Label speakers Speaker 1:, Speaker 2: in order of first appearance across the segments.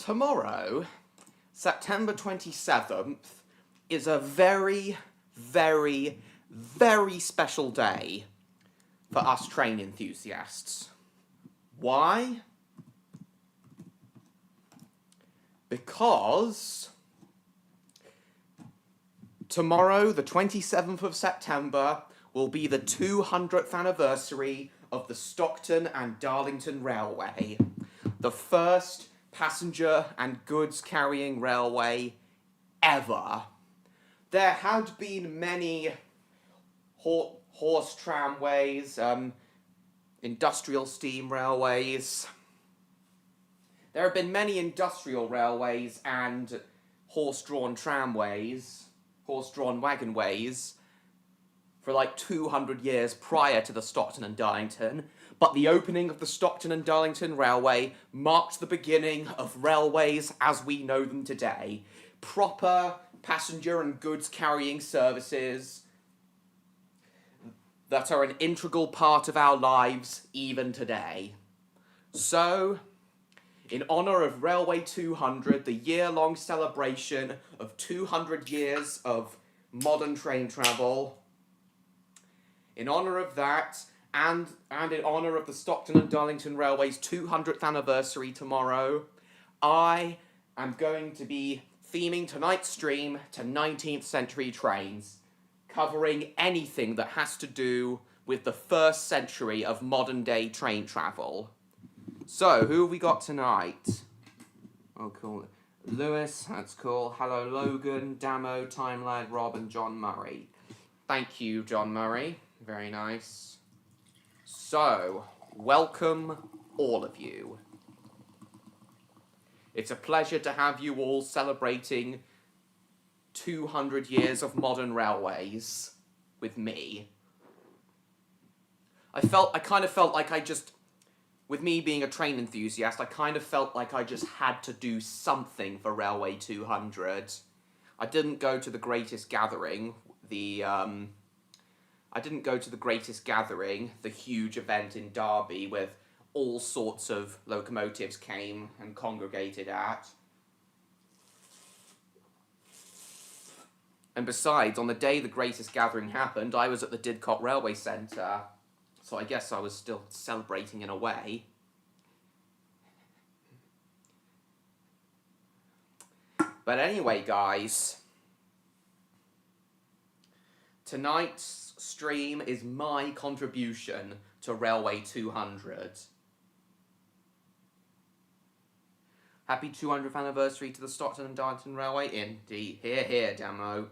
Speaker 1: Tomorrow, September 27th, is a very, very, very special day for us train enthusiasts. Why? Because tomorrow, the 27th of September, will be the 200th anniversary of the Stockton and Darlington Railway, the first passenger and goods carrying railway ever. There had been many horse tramways, industrial steam railways. There have been many industrial railways and horse-drawn tramways, horse-drawn wagonways, for like 200 years prior to the Stockton and Darlington, but the opening of the Stockton and Darlington Railway marked the beginning of railways as we know them today. Proper passenger and goods carrying services that are an integral part of our lives even today. So, in honour of Railway 200, the year-long celebration of 200 years of modern train travel, in honour of that, and in honour of the Stockton and Darlington Railway's 200th anniversary tomorrow, I am going to be theming tonight's stream to 19th century trains, covering anything that has to do with the first century of modern day train travel. So, who have we got tonight? Oh, cool. Lewis, that's cool. Hello, Logan, Damo, Time Lad, Rob, and John Murray. Thank you, John Murray. Very nice. So, welcome all of you. It's a pleasure to have you all celebrating 200 years of modern railways with me. I kind of felt like with me being a train enthusiast, I kind of felt like I just had to do something for Railway 200. I didn't go to the Greatest Gathering, the huge event in Derby with all sorts of locomotives came and congregated at. And besides, on the day the Greatest Gathering happened, I was at the Didcot Railway Centre, so I guess I was still celebrating in a way. But anyway, guys, tonight's stream is my contribution to Railway 200. Happy 200th anniversary to the Stockton and Darlington Railway. Indeed. Hear, hear, Damo.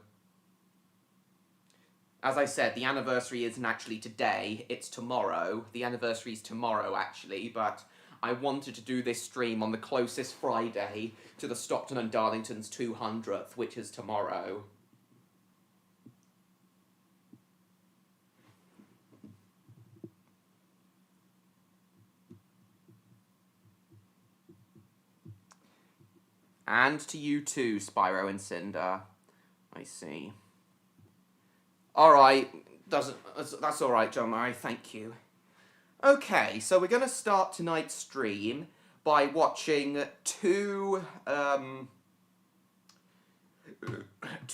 Speaker 1: As I said, the anniversary isn't actually today, it's tomorrow. The anniversary is tomorrow, actually, but I wanted to do this stream on the closest Friday to the Stockton and Darlington's 200th, which is tomorrow. And to you too, Spyro and Cinder. I see. Alright, that's alright, John Murray, thank you. Okay, so we're going to start tonight's stream by watching two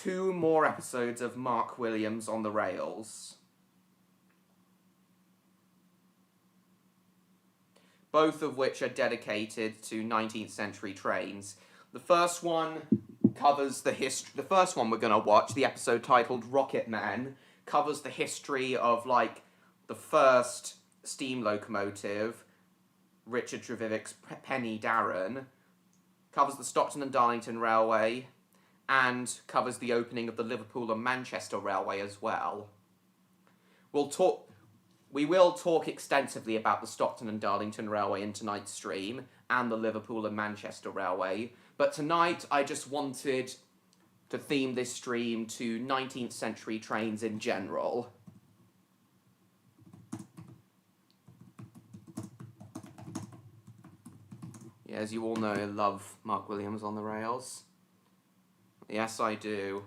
Speaker 1: more episodes of Mark Williams on the Rails. Both of which are dedicated to 19th century trains. The first one covers the history. The first one we're going to watch, the episode titled Rocket Man, covers the history of, like, the first steam locomotive, Richard Trevithick's Penny Darren, covers the Stockton and Darlington Railway, and covers the opening of the Liverpool and Manchester Railway as well. We will talk extensively about the Stockton and Darlington Railway in tonight's stream, and the Liverpool and Manchester Railway, but tonight I just wanted to theme this stream to 19th century trains in general. Yeah, as you all know, I love Mark Williams on the Rails. Yes, I do.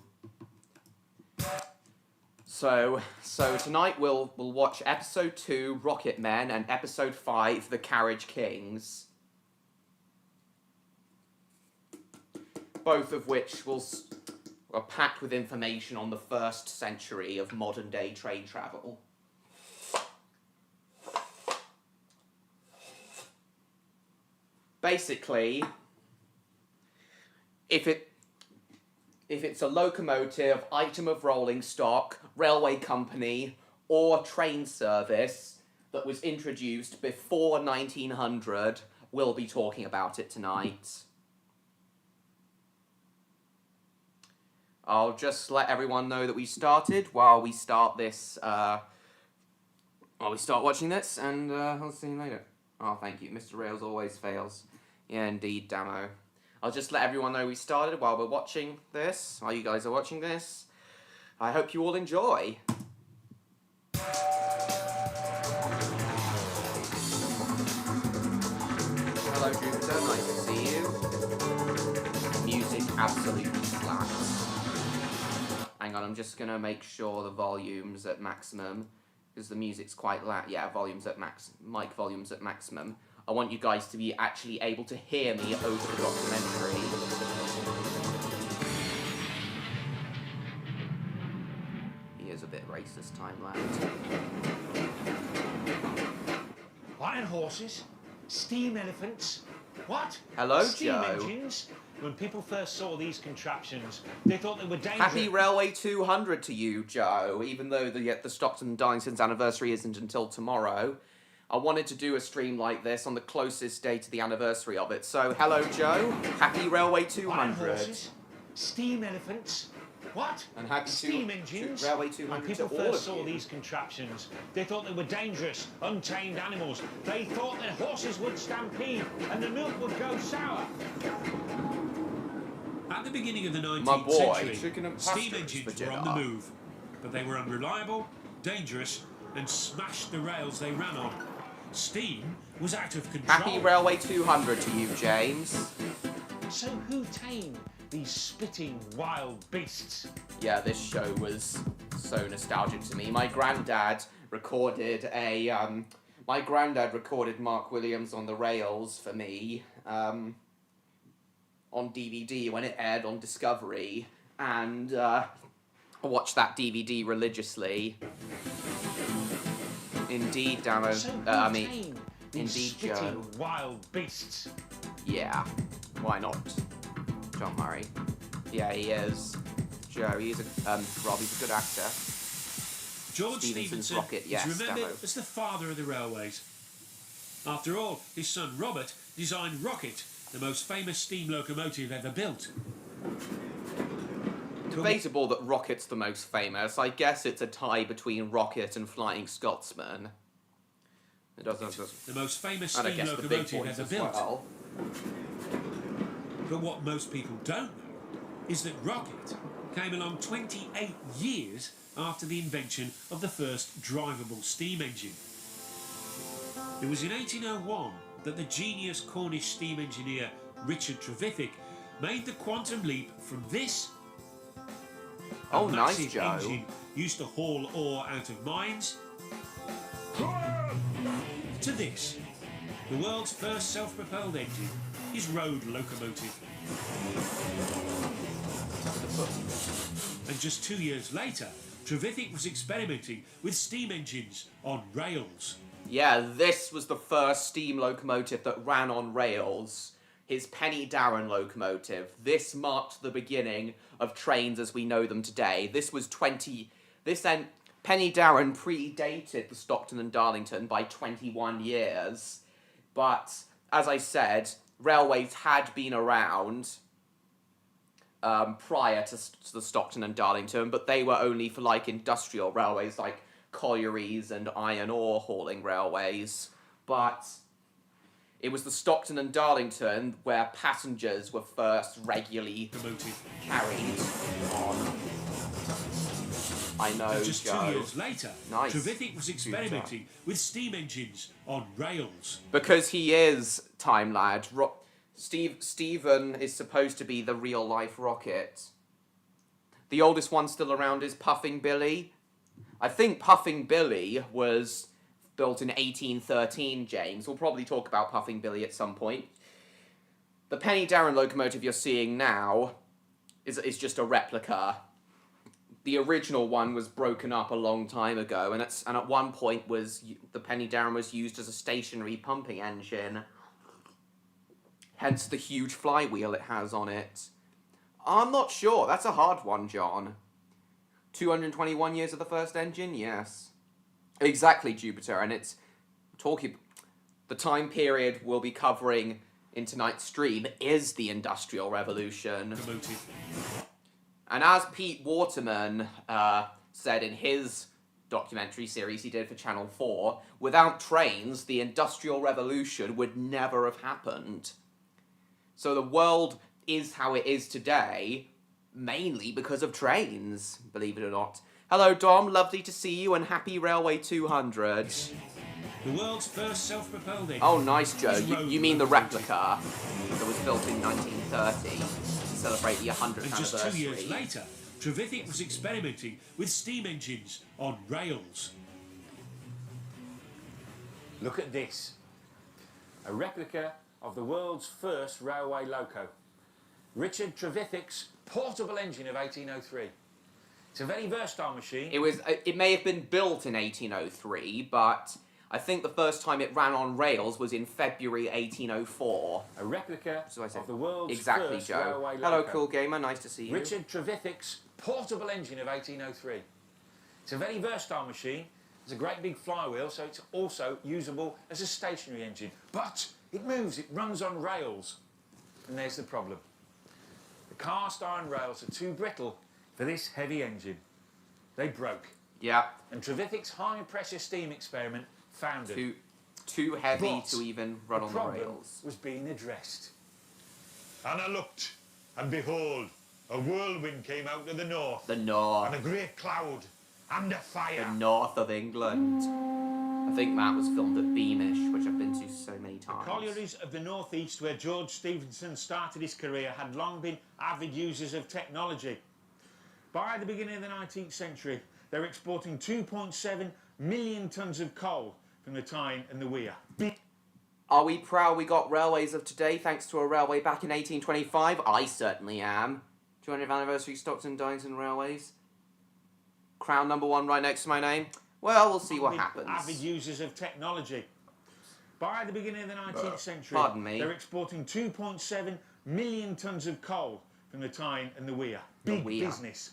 Speaker 1: So tonight we'll watch episode 2, Rocket Men, and episode 5, The Carriage Kings. both of which are packed with information on the first century of modern day train travel. Basically, if it's a locomotive, item of rolling stock, railway company, or train service that was introduced before 1900, we'll be talking about it tonight. I'll just let everyone know that we started while we start this, while we start watching this, and I'll see you later. Oh, thank you. Mr. Rails always fails. Yeah, indeed, Damo. I'll just let everyone know we started while we're watching this, while you guys are watching this. I hope you all enjoy. Hello, Jupiter. Nice to see you. Music absolutely slaps. Hang on, I'm just going to make sure the volume's at maximum, because the music's quite loud. Yeah, volume's at mic volume's at maximum. I want you guys to be actually able to hear me over the documentary. He is a bit racist, Timeland.
Speaker 2: Iron horses, steam elephants. What?
Speaker 1: Hello,
Speaker 2: steam
Speaker 1: Joe.
Speaker 2: Engines? When people first saw these contraptions, they thought they were dangerous.
Speaker 1: Happy Railway 200 to you, Joe. Even though the Stockton and Darlington's anniversary isn't until tomorrow, I wanted to do a stream like this on the closest day to the anniversary of it. So, hello, Joe. Happy Railway 200.
Speaker 2: Iron horses, steam elephants. What?
Speaker 1: And happy
Speaker 2: steam engines?
Speaker 1: Railway 200
Speaker 2: when people
Speaker 1: to all
Speaker 2: first
Speaker 1: of
Speaker 2: saw
Speaker 1: you.
Speaker 2: these contraptions, they thought they were dangerous, untamed animals. They thought that horses would stampede and the milk would go sour.
Speaker 3: At the beginning of the 19th
Speaker 1: My boy,
Speaker 3: century,
Speaker 1: chicken and
Speaker 3: steam
Speaker 1: pastries
Speaker 3: engines
Speaker 1: for
Speaker 3: were on the
Speaker 1: dinner.
Speaker 3: move, but they were unreliable, dangerous, and smashed the rails they ran on. Steam was out of control.
Speaker 1: Happy Railway 200 to you, James.
Speaker 2: So who tamed these spitting wild beasts?
Speaker 1: Yeah, this show was so nostalgic to me. My granddad recorded Mark Williams on the Rails for me on DVD when it aired on Discovery, and I watched that DVD religiously. Indeed, Damo.
Speaker 2: So who tamed these
Speaker 1: indeed,
Speaker 2: spitting
Speaker 1: Joe.
Speaker 2: wild beasts?
Speaker 1: Yeah, why not? John Murray. Yeah, he is. Joe, he's Rob, he's a good actor.
Speaker 3: George
Speaker 1: Stephenson's
Speaker 3: Stephenson
Speaker 1: rocket, yes,
Speaker 3: is remembered
Speaker 1: Damo.
Speaker 3: as the father of the railways. After all, his son Robert designed Rocket, the most famous steam locomotive ever built.
Speaker 1: Debatable that Rocket's the most famous. I guess it's a tie between Rocket and Flying Scotsman. It doesn't.
Speaker 3: The most famous
Speaker 1: And I
Speaker 3: steam
Speaker 1: guess the big
Speaker 3: locomotive
Speaker 1: boys
Speaker 3: ever
Speaker 1: as
Speaker 3: built.
Speaker 1: well.
Speaker 3: But what most people don't know is that Rocket came along 28 years after the invention of the first drivable steam engine. It was in 1801 that the genius Cornish steam engineer Richard Trevithick made the quantum leap from this
Speaker 1: Oh, nice,
Speaker 3: massive
Speaker 1: Joe.
Speaker 3: engine used to haul ore out of mines to this, the world's first self-propelled engine, his road locomotive. And just 2 years later, Trevithick was experimenting with steam engines on rails.
Speaker 1: Yeah, this was the first steam locomotive that ran on rails. His Penny Darren locomotive. This marked the beginning of trains as we know them today. Penny Darren predated the Stockton and Darlington by 21 years. But, as I said, railways had been around prior to the Stockton and Darlington, but they were only for, like, industrial railways, like collieries and iron ore hauling railways. But it was the Stockton and Darlington where passengers were first regularly carried on. I know,
Speaker 3: And just
Speaker 1: Joe.
Speaker 3: 2 years later,
Speaker 1: Nice.
Speaker 3: Trevithick was experimenting with steam engines on rails.
Speaker 1: Because he is, Time Lad. Stephen is supposed to be the real-life Rocket. The oldest one still around is Puffing Billy. I think Puffing Billy was built in 1813, James. We'll probably talk about Puffing Billy at some point. The Penny Darren locomotive you're seeing now is just a replica. The original one was broken up a long time ago, and at one point the Penny Darren was used as a stationary pumping engine. Hence the huge flywheel it has on it. I'm not sure. That's a hard one, John. 221 years of the first engine? Yes. Exactly, Jupiter. And it's talking... The time period we'll be covering in tonight's stream is the Industrial Revolution.
Speaker 3: Locomotive.
Speaker 1: And as Pete Waterman said in his documentary series he did for Channel 4, without trains, the Industrial Revolution would never have happened. So the world is how it is today, mainly because of trains, believe it or not. Hello, Dom. Lovely to see you, and happy Railway 200.
Speaker 3: The world's first self-propelled engine.
Speaker 1: Oh, nice, Joe.
Speaker 3: was
Speaker 1: You mean the replica that was built in 1930 to celebrate the 100th
Speaker 3: And
Speaker 1: anniversary.
Speaker 3: just 2 years later, Trevithick was experimenting with steam engines on rails.
Speaker 2: Look at this. A replica of the world's first railway loco. Richard Trevithick's portable engine of 1803. It's a very versatile machine.
Speaker 1: It may have been built in 1803, but I think the first time it ran on rails was in February 1804.
Speaker 2: A replica
Speaker 1: So I said,
Speaker 2: of the world's
Speaker 1: exactly,
Speaker 2: first
Speaker 1: Joe.
Speaker 2: railway
Speaker 1: Hello,
Speaker 2: loco.
Speaker 1: cool gamer. Nice to see you.
Speaker 2: Richard Trevithick's portable engine of 1803. It's a very versatile machine. It's a great big flywheel, so it's also usable as a stationary engine. But it moves, it runs on rails. And there's the problem. The cast iron rails are too brittle for this heavy engine. They broke.
Speaker 1: Yeah.
Speaker 2: And Trevithick's high pressure steam experiment found it.
Speaker 1: Too heavy
Speaker 2: But
Speaker 1: to even run on the
Speaker 2: problem
Speaker 1: rails.
Speaker 2: was being addressed.
Speaker 4: And I looked, and behold, a whirlwind came out of the north,
Speaker 1: The north.
Speaker 4: and a great cloud, and a fire.
Speaker 1: The north of England. I think that was filmed at Beamish, which I've been to so many times.
Speaker 2: Collieries of the northeast, where George Stephenson started his career, had long been avid users of technology. By the beginning of the 19th century, they were exporting 2.7 million tonnes of coal from the Tyne and the Wear.
Speaker 1: Are we proud we got railways of today thanks to a railway back in 1825? I certainly am. 200th anniversary Stockton and Darlington Railways. Crown #1 right next to my name. Well, we'll see what happens.
Speaker 2: Avid users of technology. By the beginning of the 19th century,
Speaker 1: Pardon me.
Speaker 2: they were exporting 2.7 million tonnes of coal from the Tyne and the Wear.
Speaker 1: The
Speaker 2: Big
Speaker 1: Wear.
Speaker 2: business.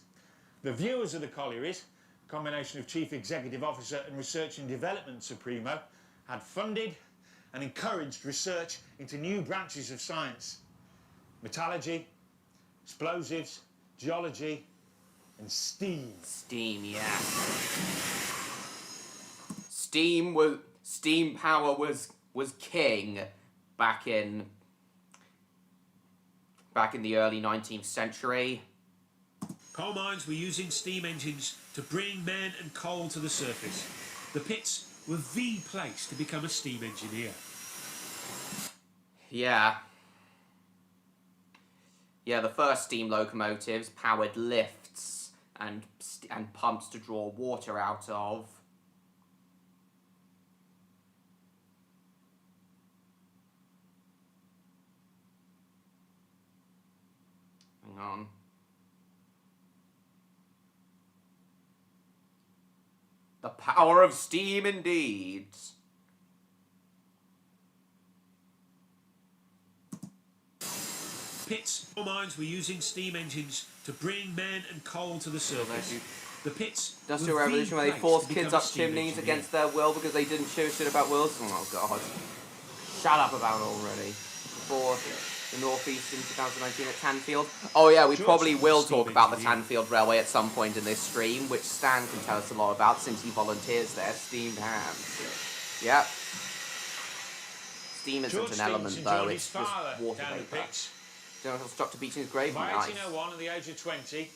Speaker 2: The viewers of the collieries, a combination of Chief Executive Officer and Research and Development Supremo, had funded and encouraged research into new branches of science. Metallurgy, explosives, geology, and steam.
Speaker 1: Steam, yeah. Steam power was king back in the early 19th century.
Speaker 3: Coal mines were using steam engines to bring men and coal to the surface. The pits were the place to become a steam engineer.
Speaker 1: Yeah. Yeah, the first steam locomotives powered lifts and pumps to draw water out of. Hang on. The power of steam, indeed.
Speaker 3: Coal mines were using steam engines to bring men and coal to the surface. The pits
Speaker 1: Industrial
Speaker 3: were the
Speaker 1: Revolution, where they
Speaker 3: place
Speaker 1: forced
Speaker 3: to
Speaker 1: kids
Speaker 3: become a
Speaker 1: up
Speaker 3: steam
Speaker 1: chimneys
Speaker 3: engineer.
Speaker 1: against their will because they didn't show shit about wills. Oh god. Shut up about it already. Before the North East in 2019 at Tanfield. Oh yeah, we probably will talk about the Tanfield Railway at some point in this stream, which Stan can tell us a lot about since he volunteers there. Steamed ham. Yep. Steam isn't
Speaker 2: George
Speaker 1: an element
Speaker 2: Stephenson
Speaker 1: though,
Speaker 2: joined
Speaker 1: it's
Speaker 2: his
Speaker 1: just
Speaker 2: father
Speaker 1: water
Speaker 2: down the
Speaker 1: vapour.
Speaker 2: pits.
Speaker 1: Don't know if Dr. Beeching's grave.
Speaker 2: By
Speaker 1: Nice.
Speaker 2: 1801, at the age of 20,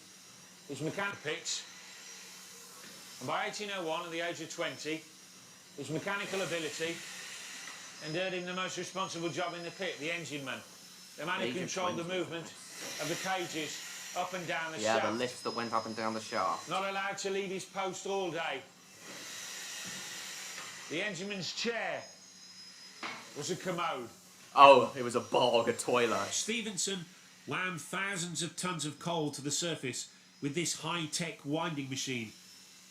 Speaker 2: his mechanical pits. And by 1801, at the age of 20, his mechanical ability endured him the most responsible job in the pit, the engine man. The man who
Speaker 1: Age of
Speaker 2: controlled the
Speaker 1: 20.
Speaker 2: movement of the cages up and down the
Speaker 1: Yeah,
Speaker 2: shaft.
Speaker 1: the lifts that went up and down the shaft.
Speaker 2: Not allowed to leave his post all day. The engineman's chair was a commode.
Speaker 1: Oh, it was a bog, a toilet.
Speaker 3: Stephenson wound thousands of tons of coal to the surface with this high-tech winding machine.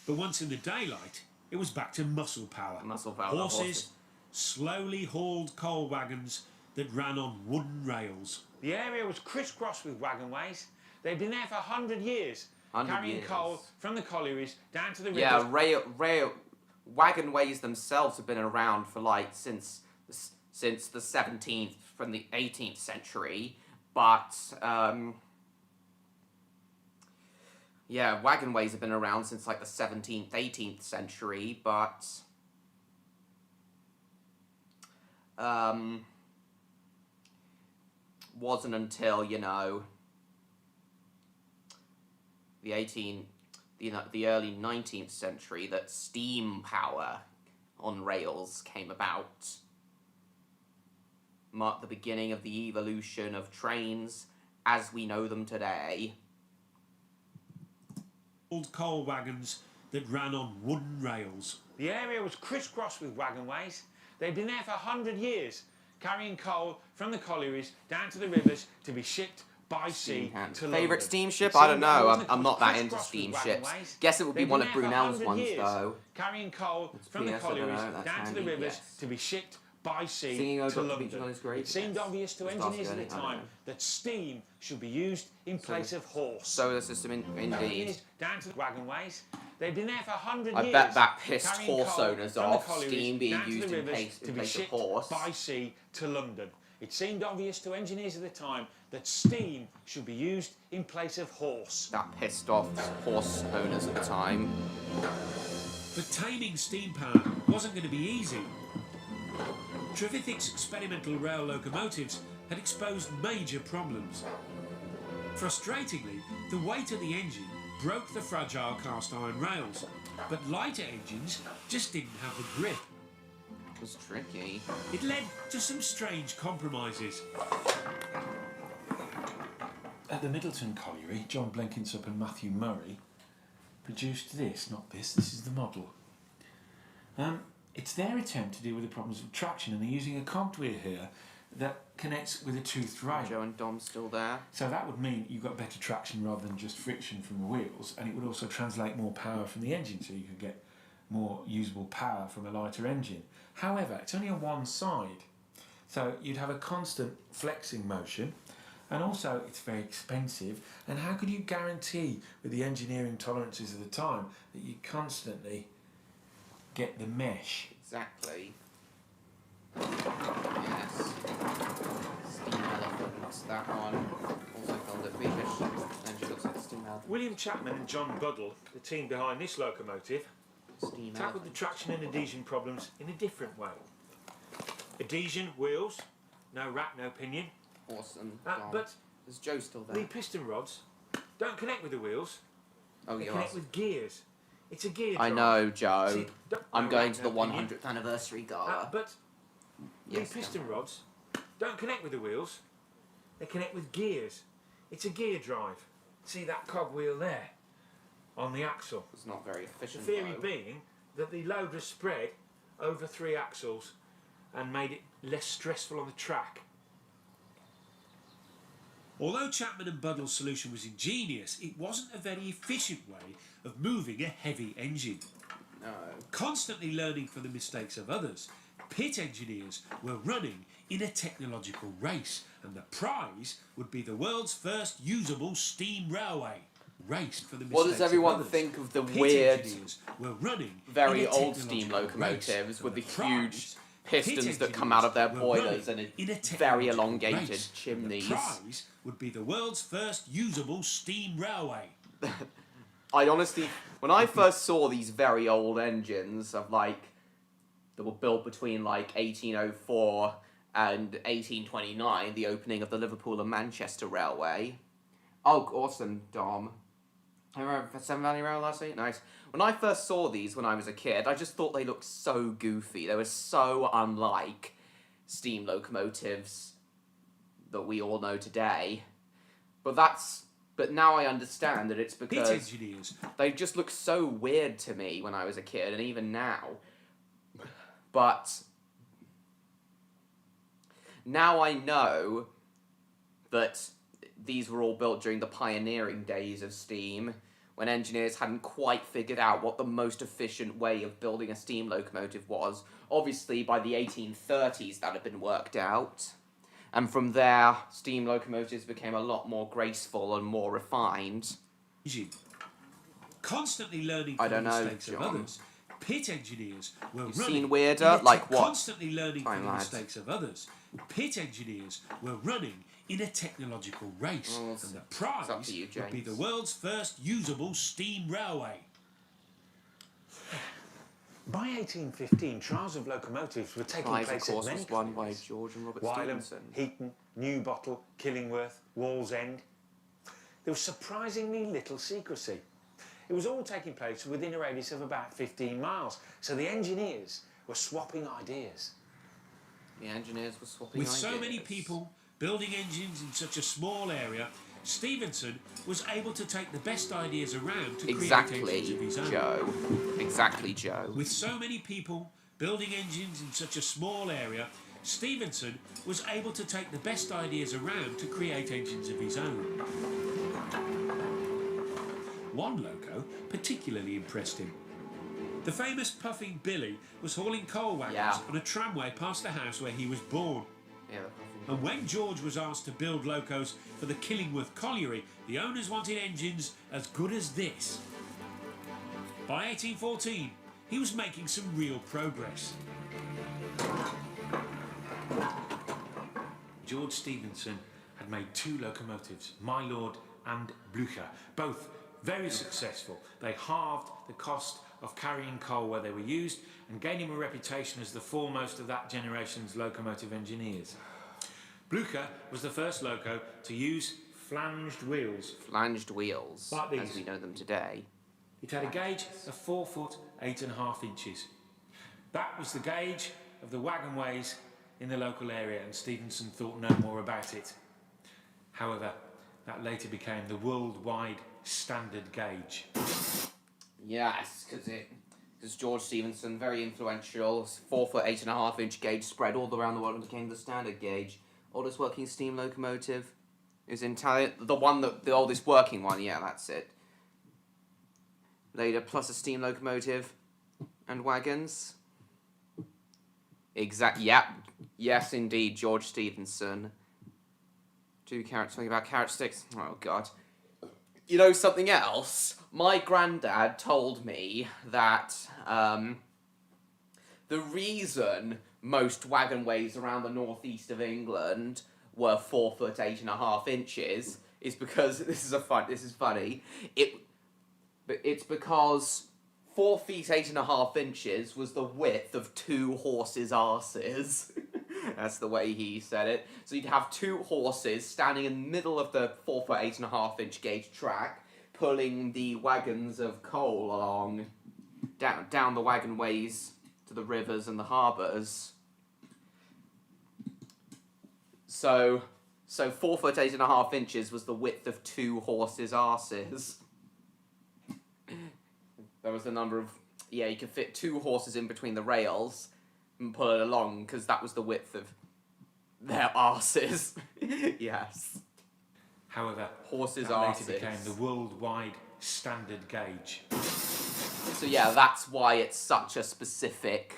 Speaker 3: But once in the daylight, it was back to muscle power.
Speaker 1: Muscle power.
Speaker 3: Horses, slowly hauled coal wagons that ran on wooden rails.
Speaker 2: The area was crisscrossed with wagonways. They'd been there for 100 years,
Speaker 1: 100
Speaker 2: carrying
Speaker 1: years.
Speaker 2: coal from the collieries down to the rivers.
Speaker 1: Yeah, wagonways themselves have been around for like since the 17th, from the 18th century, but yeah, wagonways have been around since like the 17th, 18th century, but wasn't until, you know, the early 19th century that steam power on rails came about. Marked the beginning of the evolution of trains as we know them today.
Speaker 3: Old coal wagons that ran on wooden rails.
Speaker 2: The area was crisscrossed with wagonways. They'd been there for 100 years, carrying coal from the collieries down to the rivers to be shipped by sea to London.
Speaker 1: Favourite steamship? I don't know. I'm not that into steamships. Guess it would be one of Brunel's ones, though.
Speaker 2: Carrying coal from the collieries down to the rivers to be shipped by sea to London. It seemed obvious to engineers at the time that steam should be used in place of horse.
Speaker 1: Solar system, indeed.
Speaker 2: Down to the wagonways. They'd been there for 100 years.
Speaker 1: I bet that pissed
Speaker 2: carrying
Speaker 1: horse
Speaker 2: coal
Speaker 1: owners
Speaker 2: from the
Speaker 1: off,
Speaker 2: collieries
Speaker 1: steam being
Speaker 2: down to
Speaker 1: used
Speaker 2: the
Speaker 1: in
Speaker 2: rivers to be
Speaker 1: place of
Speaker 2: shipped
Speaker 1: horse.
Speaker 2: by sea to London. It seemed obvious to engineers at the time that steam should be used in place of horse.
Speaker 1: That pissed off horse owners at the time.
Speaker 3: But taming steam power wasn't going to be easy. Trevithick's experimental rail locomotives had exposed major problems. Frustratingly, the weight of the engine broke the fragile cast iron rails, but lighter engines just didn't have the grip.
Speaker 1: It was tricky.
Speaker 3: It led to some strange compromises.
Speaker 5: At the Middleton Colliery, John Blenkinsop and Matthew Murray produced this, not this, this is the model. It's their attempt to deal with the problems of traction, and they're using a cogged wheel here that connects with a toothed rail.
Speaker 1: Joe and Dom's still there.
Speaker 5: So that would mean you've got better traction rather than just friction from the wheels, and it would also translate more power from the engine, so you could get more usable power from a lighter engine. However, it's only on one side, so you'd have a constant flexing motion, and also it's very expensive. And how could you guarantee, with the engineering tolerances of the time, that you constantly get the mesh?
Speaker 1: Exactly. Yes. Steam elephants, that one. Also called it Beamish. And she looks like a steam elephant.
Speaker 2: William Chapman and John Buddle, the team behind this locomotive,
Speaker 1: Steam
Speaker 2: tackled the
Speaker 1: elephant.
Speaker 2: traction and adhesion problems in a different way. Adhesion, wheels, no rat, no pinion.
Speaker 1: Awesome.
Speaker 2: But
Speaker 1: is Joe still
Speaker 2: the
Speaker 1: there?
Speaker 2: piston rods don't connect with the wheels,
Speaker 1: Oh,
Speaker 2: they
Speaker 1: you
Speaker 2: connect
Speaker 1: are.
Speaker 2: with gears. It's a gear
Speaker 1: I
Speaker 2: drive.
Speaker 1: know, Joe.
Speaker 2: See,
Speaker 1: I'm
Speaker 2: no
Speaker 1: going
Speaker 2: rat,
Speaker 1: to the
Speaker 2: no pinion.
Speaker 1: 100th anniversary gala.
Speaker 2: But
Speaker 1: Yes,
Speaker 2: the piston rods don't connect with the wheels, they connect with gears. It's a gear drive. See that cogwheel there on the axle?
Speaker 1: It's not very
Speaker 2: The
Speaker 1: efficient.
Speaker 2: theory
Speaker 1: though.
Speaker 2: being that the load was spread over 3 axles and made it less stressful on the track.
Speaker 3: Although Chapman and Buddle's solution was ingenious, it wasn't a very efficient way of moving a heavy engine.
Speaker 1: No.
Speaker 3: Constantly learning from the mistakes of others, pit engineers were running in a technological race, and the prize would be the world's first usable steam railway. Raced for the mistakes
Speaker 1: What does everyone
Speaker 3: of others.
Speaker 1: think of the
Speaker 3: Pit
Speaker 1: weird,
Speaker 3: engineers were running
Speaker 1: very
Speaker 3: in a
Speaker 1: old steam
Speaker 3: technological
Speaker 1: locomotives
Speaker 3: race,
Speaker 1: with the
Speaker 3: and the
Speaker 1: huge
Speaker 3: prize,
Speaker 1: pistons
Speaker 3: pit
Speaker 1: that come out of their
Speaker 3: engineers were
Speaker 1: boilers and
Speaker 3: running in a
Speaker 1: very
Speaker 3: technological
Speaker 1: elongated
Speaker 3: race, and
Speaker 1: chimneys?
Speaker 3: The prize would be the world's first usable steam railway.
Speaker 1: I honestly, when I first saw these very old engines of like, that were built between like 1804 and 1829, the opening of the Liverpool and Manchester Railway. Oh, awesome, Dom. I remember Seven Valley Rail last week. Nice. When I first saw these when I was a kid, I just thought they looked so goofy. They were so unlike steam locomotives that we all know today. But now I understand that it's
Speaker 3: Pit
Speaker 1: because
Speaker 3: engineers
Speaker 1: they just look so weird to me when I was a kid, and even now. But now I know that these were all built during the pioneering days of steam, when engineers hadn't quite figured out what the most efficient way of building a steam locomotive was. Obviously, by the 1830s, that had been worked out. And from there, steam locomotives became a lot more graceful and more refined.
Speaker 3: Constantly learning
Speaker 1: I
Speaker 3: from
Speaker 1: don't
Speaker 3: the
Speaker 1: know,
Speaker 3: mistakes of
Speaker 1: John.
Speaker 3: others, pit engineers were
Speaker 1: You've
Speaker 3: running.
Speaker 1: seen weirder? Like what?
Speaker 3: Constantly learning
Speaker 1: Time
Speaker 3: from the
Speaker 1: lads.
Speaker 3: mistakes of others, pit engineers were running in a technological race,
Speaker 1: Well,
Speaker 3: and the
Speaker 1: it's
Speaker 3: prize
Speaker 1: up to you,
Speaker 3: would be
Speaker 1: James.
Speaker 3: the world's first usable steam railway.
Speaker 2: By 1815, trials of locomotives were taking
Speaker 1: Prize, of
Speaker 2: place
Speaker 1: course,
Speaker 2: at many
Speaker 1: was won by
Speaker 2: collieries.
Speaker 1: George and Robert
Speaker 2: Wylam,
Speaker 1: Stephenson.
Speaker 2: Heaton, Newbottle, Killingworth, Wallsend. There was surprisingly little secrecy. It was all taking place within a radius of about 15 miles, so the engineers were swapping ideas.
Speaker 1: The engineers were swapping
Speaker 3: With
Speaker 1: ideas.
Speaker 3: so many people building engines in such a small area, Stephenson was able to take the best ideas around to create engines of his own.
Speaker 1: Joe. Exactly, Joe.
Speaker 3: With so many people building engines in such a small area, Stephenson was able to take the best ideas around to create engines of his own. One loco particularly impressed him. The famous Puffing Billy was hauling coal wagons on a tramway past the house where he was born.
Speaker 1: Yeah,
Speaker 3: And when George was asked to build locos for the Killingworth colliery, the owners wanted engines as good as this. By 1814, he was making some real progress. George Stephenson had made 2 locomotives, My Lord and Blücher, both very successful. They halved the cost of carrying coal where they were used and gained him a reputation as the foremost of that generation's locomotive engineers. Blücher was the first loco to use flanged wheels.
Speaker 1: Flanged wheels,
Speaker 3: Like these.
Speaker 1: as we know them today.
Speaker 3: It had a gauge of 4 foot 8.5 inches. That was the gauge of the wagonways in the local area, and Stephenson thought no more about it. However, that later became the worldwide standard gauge.
Speaker 1: Yes, because George Stephenson, very influential, 4 foot 8.5 inch gauge spread all around the world and became the standard gauge. Oldest working steam locomotive is in the oldest working one, yeah, that's it. Later, plus a steam locomotive and wagons. Yep. Yes, indeed, George Stephenson. 2 carrots, something about carrot sticks. Oh, God. You know something else? My granddad told me that the reason most wagonways around the northeast of England were 4 foot 8.5 inches is because this is funny. It's because 4 feet 8.5 inches was the width of 2 horses' arses. That's the way he said it. So you'd have 2 horses standing in the middle of the 4 foot 8.5 inch gauge track, pulling the wagons of coal along down the wagonways to the rivers and the harbours. So 4 foot 8.5 inches was the width of 2 horses' arses. There was the number of you could fit 2 horses in between the rails and pull it along because that was the width of their arses. Yes.
Speaker 3: However,
Speaker 1: Horses'
Speaker 3: that
Speaker 1: arses.
Speaker 3: later became the worldwide standard gauge.
Speaker 1: So yeah, that's why it's such a specific.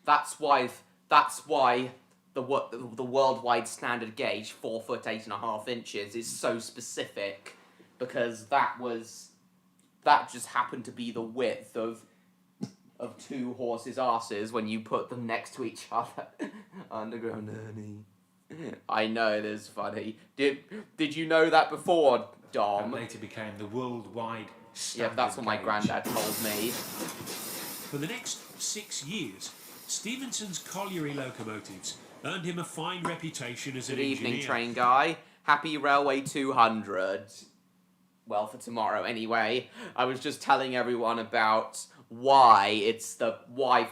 Speaker 1: That's why the worldwide standard gauge 4 foot 8.5 inches is so specific, because that just happened to be the width of 2 horses' arses when you put them next to each other. Underground Ernie. I know, it is funny. Did you know that before, Dom?
Speaker 3: That later became the worldwide standard
Speaker 1: Yeah, that's what my
Speaker 3: gauge.
Speaker 1: granddad told me.
Speaker 3: For the next 6 years, Stephenson's colliery locomotives earned him a fine reputation as an
Speaker 1: Good evening,
Speaker 3: engineer.
Speaker 1: train guy. Happy Railway 200. Well, for tomorrow, anyway. I was just telling everyone about why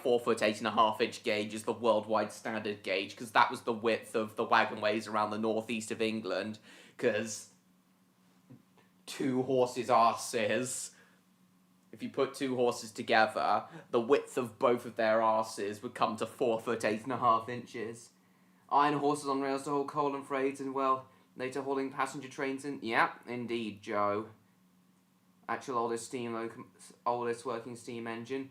Speaker 1: 4 foot 8.5 inch gauge is the worldwide standard gauge, because that was the width of the wagonways around the northeast of England, because 2 horses' arses, if you put 2 horses together, the width of both of their arses would come to 4 foot 8.5 inches. Iron horses on rails to hold coal and freight, and well, Later hauling passenger trains in... Yeah, indeed, Joe. Actual oldest working steam engine.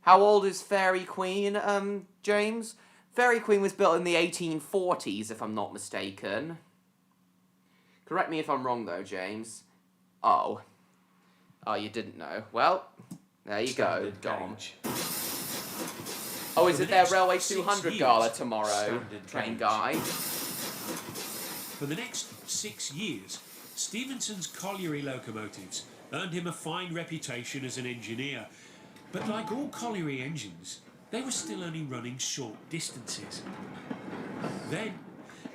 Speaker 1: How old is Fairy Queen, James? Fairy Queen was built in the 1840s, if I'm not mistaken. Correct me if I'm wrong, though, James. Oh. Oh, you didn't know. Well, there you go, Dom. Oh, is it their Railway 200 gala tomorrow, train guy?
Speaker 3: For the next 6 years, Stephenson's colliery locomotives earned him a fine reputation as an engineer. But like all colliery engines, they were still only running short distances. Then,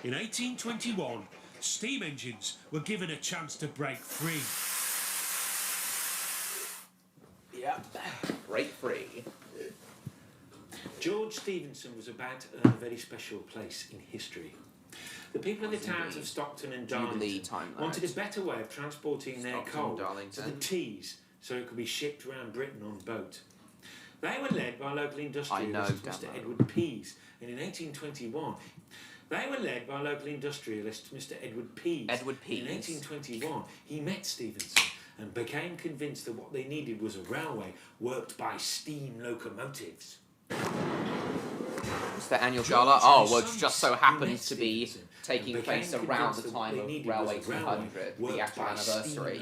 Speaker 3: in 1821, steam engines were given a chance to break free.
Speaker 1: Yep, break free.
Speaker 2: George Stephenson was about to earn a very special place in history. The people of the towns of Stockton and Darlington wanted a better way of transporting their coal to the Tees so it could be shipped around Britain on boat. They were led by local industrialist Mr. Edward Pease, and in 1821, In 1821, he met Stephenson and became convinced that what they needed was a railway worked by steam locomotives.
Speaker 1: It's the annual gala. Oh, well, it just so happens to be taking place around the time of Railway 200, the actual anniversary.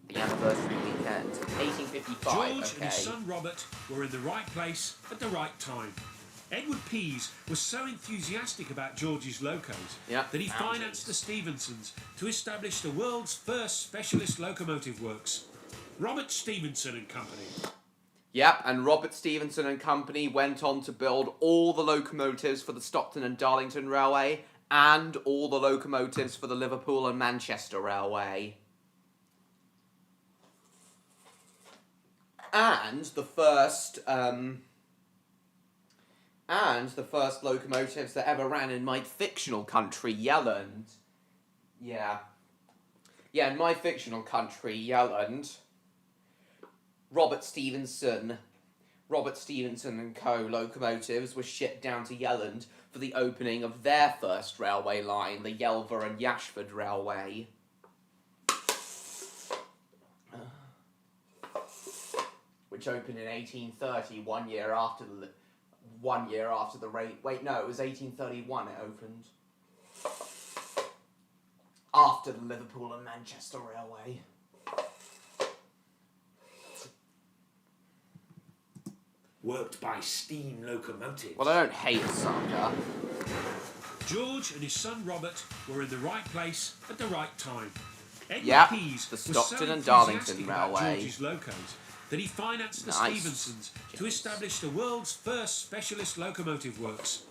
Speaker 1: The anniversary weekend, 1855.
Speaker 3: George and his son Robert were in the right place at the right time. Edward Pease was so enthusiastic about George's locos that he financed the Stephensons to establish the world's first specialist locomotive works, Robert Stephenson and Company.
Speaker 1: Yep, and Robert Stephenson and Company went on to build all the locomotives for the Stockton and Darlington Railway and all the locomotives for the Liverpool and Manchester Railway. And the first locomotives that ever ran in my fictional country, Yelland. Yeah, in my fictional country, Yelland, Robert Stephenson and Co. locomotives were shipped down to Yelland for the opening of their first railway line, the Yelver and Yashford Railway. Which opened in 1830, 1 year after the Wait, no, it was 1831 it opened. After the Liverpool and Manchester Railway.
Speaker 2: Worked by steam locomotives.
Speaker 1: Well, I don't hate a sucker.
Speaker 3: George and his son Robert were in the right place at the right time. Edward Pease
Speaker 1: the Stockton and Darlington Railway.
Speaker 3: George's locos that he financed the Stephensons to establish the world's first specialist locomotive works,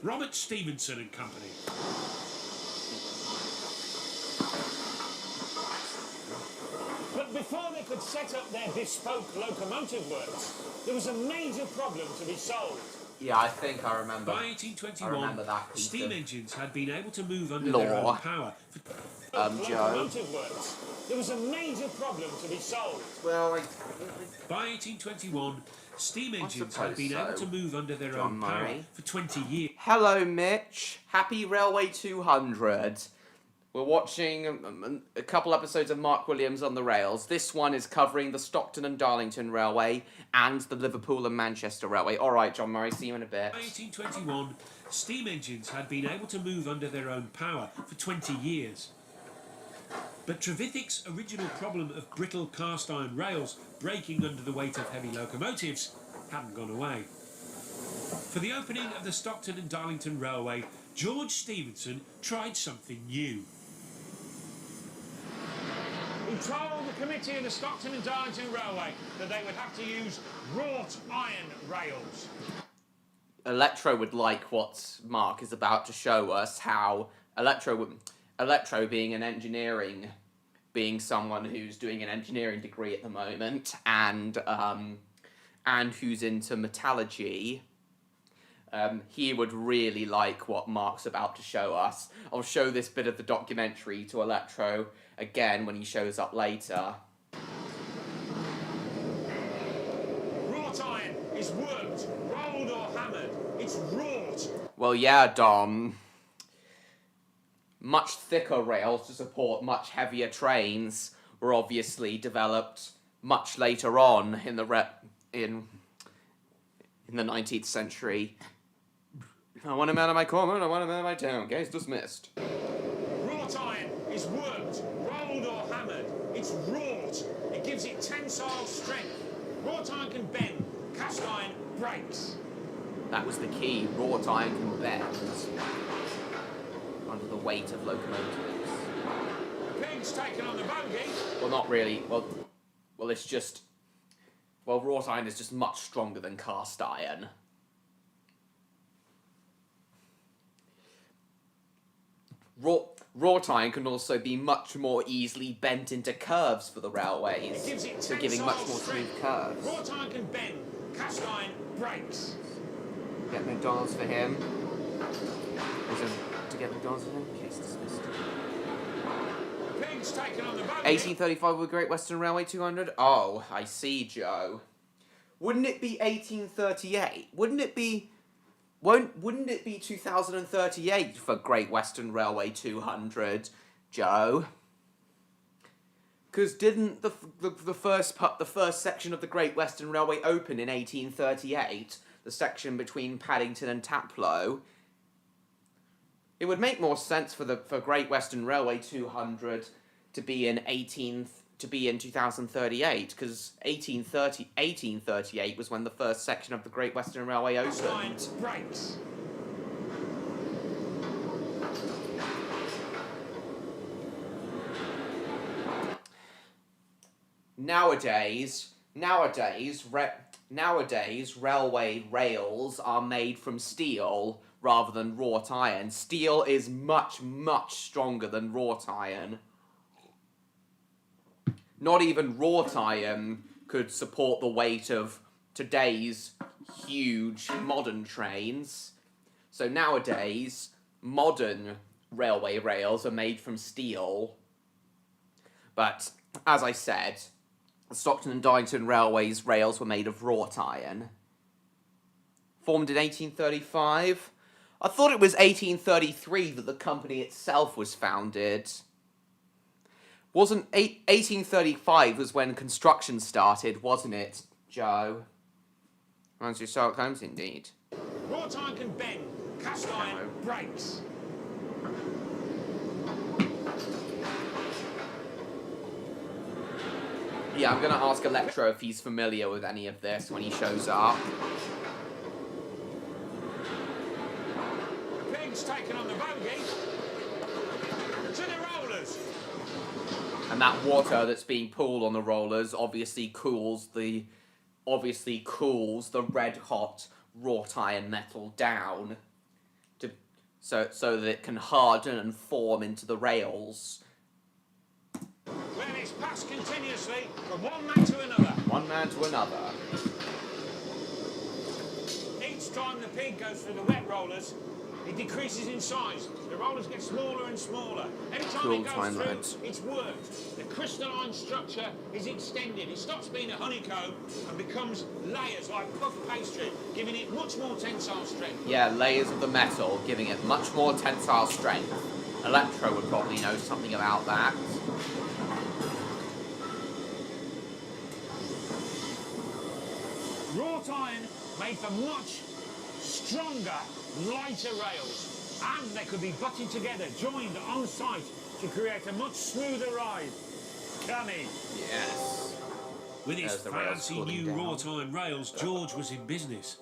Speaker 3: Robert Stephenson and Company.
Speaker 6: But before they could set up their bespoke locomotive works, there was a major problem to be solved.
Speaker 1: Yeah, I think I remember.
Speaker 3: By 1821, steam engines had been able to move under
Speaker 1: their
Speaker 3: own power.
Speaker 1: Joe.
Speaker 6: There was a major problem to be solved.
Speaker 1: Well,
Speaker 3: by 1821, steam engines had been able to move under their own power for 20 years.
Speaker 1: Hello, Mitch. Happy Railway 200. We're watching a couple episodes of Mark Williams on the Rails. This one is covering the Stockton and Darlington Railway and the Liverpool and Manchester Railway. All right, John Murray, see you in a bit.
Speaker 3: By 1821, steam engines had been able to move under their own power for 20 years. But Trevithick's original problem of brittle cast iron rails breaking under the weight of heavy locomotives hadn't gone away. For the opening of the Stockton and Darlington Railway, George Stephenson tried something new.
Speaker 6: He told the committee of the Stockton and Darlington Railway that they would have to use wrought iron rails.
Speaker 1: Electro would like what Mark is about to show us, how Electro being someone who's doing an engineering degree at the moment and who's into metallurgy, he would really like what Mark's about to show us. I'll show this bit of the documentary to Electro again when he shows up later.
Speaker 6: Wrought iron is worked, rolled or hammered. It's wrought.
Speaker 1: Well, yeah, Dom. much thicker rails to support much heavier trains were obviously developed much later on in the 19th century. I want him out of my corner, I want him out of my town. Case dismissed.
Speaker 6: Wrought iron is worked, rolled or hammered. It's wrought. It gives it tensile strength. Wrought iron can bend. Cast iron breaks.
Speaker 1: That was the key. Wrought iron can bend under the weight of locomotives.
Speaker 6: Pig's taken on the bogey.
Speaker 1: Well, not really. Well, it's just... Well, wrought iron is just much stronger than cast iron. Wrought iron can also be much more easily bent into curves for the railways, so giving much more smooth curves.
Speaker 6: Wrought iron can bend. Cast iron breaks.
Speaker 1: Get McDonald's for him. To get McDonald's for him? Case dismissed.
Speaker 6: Pig's taken on the bogey.
Speaker 1: 1835 with Great Western Railway 200? Oh, I see, Joe. Wouldn't it be 1838? Wouldn't it be 2038 for Great Western Railway 200, Joe? Because didn't the first section of the Great Western Railway open in 1838? The section between Paddington and Taplow. It would make more sense for Great Western Railway 200 to be in 2038, because 1838 was when the first section of the Great Western Railway opened.
Speaker 6: Breaks.
Speaker 1: Nowadays, railway rails are made from steel rather than wrought iron. Steel is much, much stronger than wrought iron. Not even wrought iron could support the weight of today's huge modern trains. So nowadays, modern railway rails are made from steel. But, as I said, the Stockton and Darlington Railway's rails were made of wrought iron. Formed in 1835. I thought it was 1833 that the company itself was founded. 1835 was when construction started, wasn't it, Joe? Answer Sherlock Holmes, indeed.
Speaker 6: Wrought iron can bend. Cast iron breaks.
Speaker 1: Yeah, I'm going to ask Electro if he's familiar with any of this when he shows up.
Speaker 6: Pig's taken on the bogey. To the rollers.
Speaker 1: And that water that's being pulled on the rollers obviously cools the red hot wrought iron metal down so that it can harden and form into the rails.
Speaker 6: Where it's passed continuously from one man to another.
Speaker 1: One man to another.
Speaker 6: Each time the pig goes through the wet rollers, it decreases in size. The rollers get smaller and smaller. Every time
Speaker 1: Cool
Speaker 6: it goes
Speaker 1: time,
Speaker 6: through,
Speaker 1: lads.
Speaker 6: it's worked. The crystalline structure is extended. It stops being a honeycomb and becomes layers like puff pastry, giving it much more tensile strength.
Speaker 1: Yeah, layers of the metal, giving it much more tensile strength. Electro would probably know something about that.
Speaker 6: Wrought iron made for much stronger, lighter rails. And they could be butted together, joined on site to create a much smoother ride. Coming.
Speaker 1: Yes.
Speaker 3: With his
Speaker 1: There's the rails
Speaker 3: fancy
Speaker 1: cooling
Speaker 3: new
Speaker 1: down.
Speaker 3: wrought iron rails, George was in business.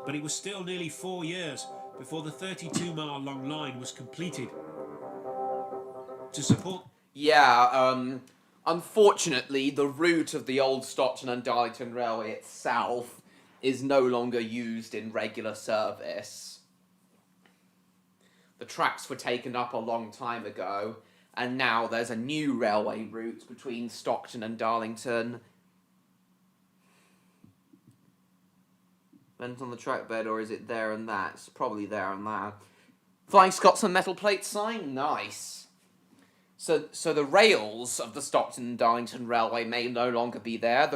Speaker 3: But it was still nearly 4 years before the 32-mile long line was completed. To support...
Speaker 1: Yeah, unfortunately, the route of the old Stockton and Darlington Railway itself is no longer used in regular service. The tracks were taken up a long time ago, and now there's a new railway route between Stockton and Darlington. Depends on the track bed, or is it there and that? It's probably there and that. Flying Scots and metal plate sign? Nice. So the rails of the Stockton and Darlington Railway may no longer be there.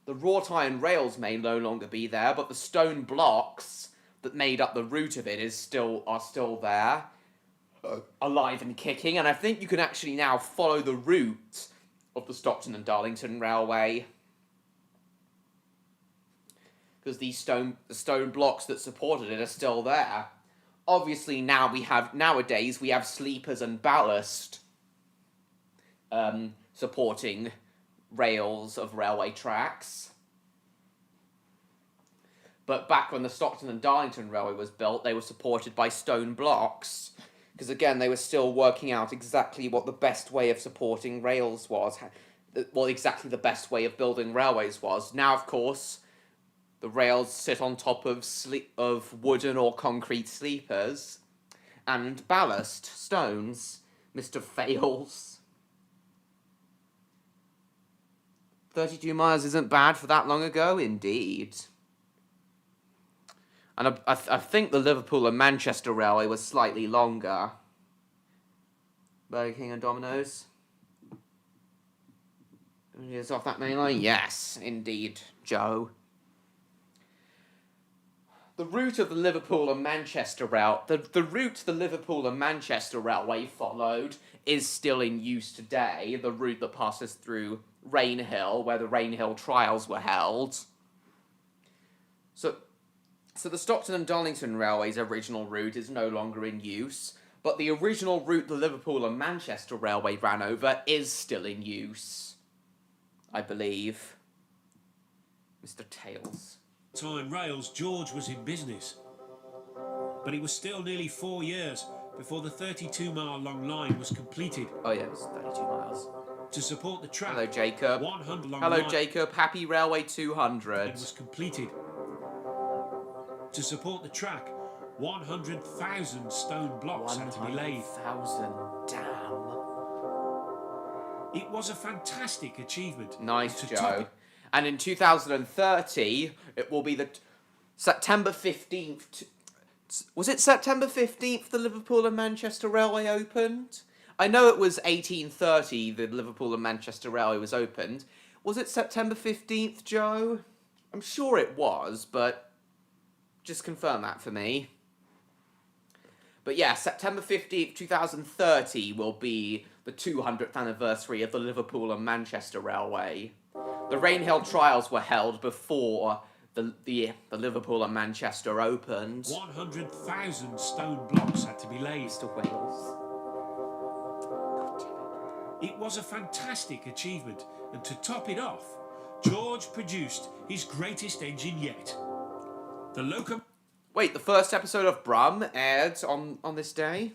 Speaker 1: The wrought iron rails may no longer be there, but the stone blocks that made up the route of it are still there. alive and kicking, and I think you can actually now follow the route of the Stockton and Darlington Railway. Because the stone blocks that supported it are still there. Obviously, nowadays we have sleepers and ballast supporting rails of railway tracks. But back when the Stockton and Darlington Railway was built, they were supported by stone blocks. Because again, they were still working out exactly what the best way of supporting rails was. What exactly the best way of building railways was. Now, of course, the rails sit on top of wooden or concrete sleepers. And ballast, stones, Mr. Fails. 32 miles isn't bad for that long ago, indeed. And I think the Liverpool and Manchester Railway was slightly longer. Burger King and Domino's. Is off that main line? Yes, indeed, Joe. The route of the Liverpool and Manchester the route the Liverpool and Manchester Railway followed is still in use today. The route that passes through Rainhill, where the Rainhill trials were held. So the Stockton and Darlington Railway's original route is no longer in use, but the original route the Liverpool and Manchester Railway ran over is still in use, I believe. Mr. Tails.
Speaker 3: Time rails, George was in business. But it was still nearly 4 years before the 32-mile-long line was completed.
Speaker 1: Oh yeah, it was 32 miles.
Speaker 3: To support the track,
Speaker 1: Hello, Jacob.
Speaker 3: 100 long
Speaker 1: Hello,
Speaker 3: line
Speaker 1: Jacob. Happy Railway 200.
Speaker 3: was completed. To support the track, 100,000 stone blocks had to be laid.
Speaker 1: 100,000. Damn.
Speaker 3: It was a fantastic achievement.
Speaker 1: Nice,
Speaker 3: To
Speaker 1: Joe.
Speaker 3: top it,
Speaker 1: And in 2030, it will be the September 15th. Was it September 15th the Liverpool and Manchester Railway opened? I know it was 1830 the Liverpool and Manchester Railway was opened. Was it September 15th, Joe? I'm sure it was, but just confirm that for me. But yeah, September 15th, 2030 will be the 200th anniversary of the Liverpool and Manchester Railway. The Rainhill trials were held before the Liverpool and Manchester opened.
Speaker 3: 100,000 stone blocks had to be laid.
Speaker 1: Mr. Wales.
Speaker 3: It was a fantastic achievement, and to top it off, George produced his greatest engine yet. The locomotive.
Speaker 1: Wait, the first episode of Brum aired on this day?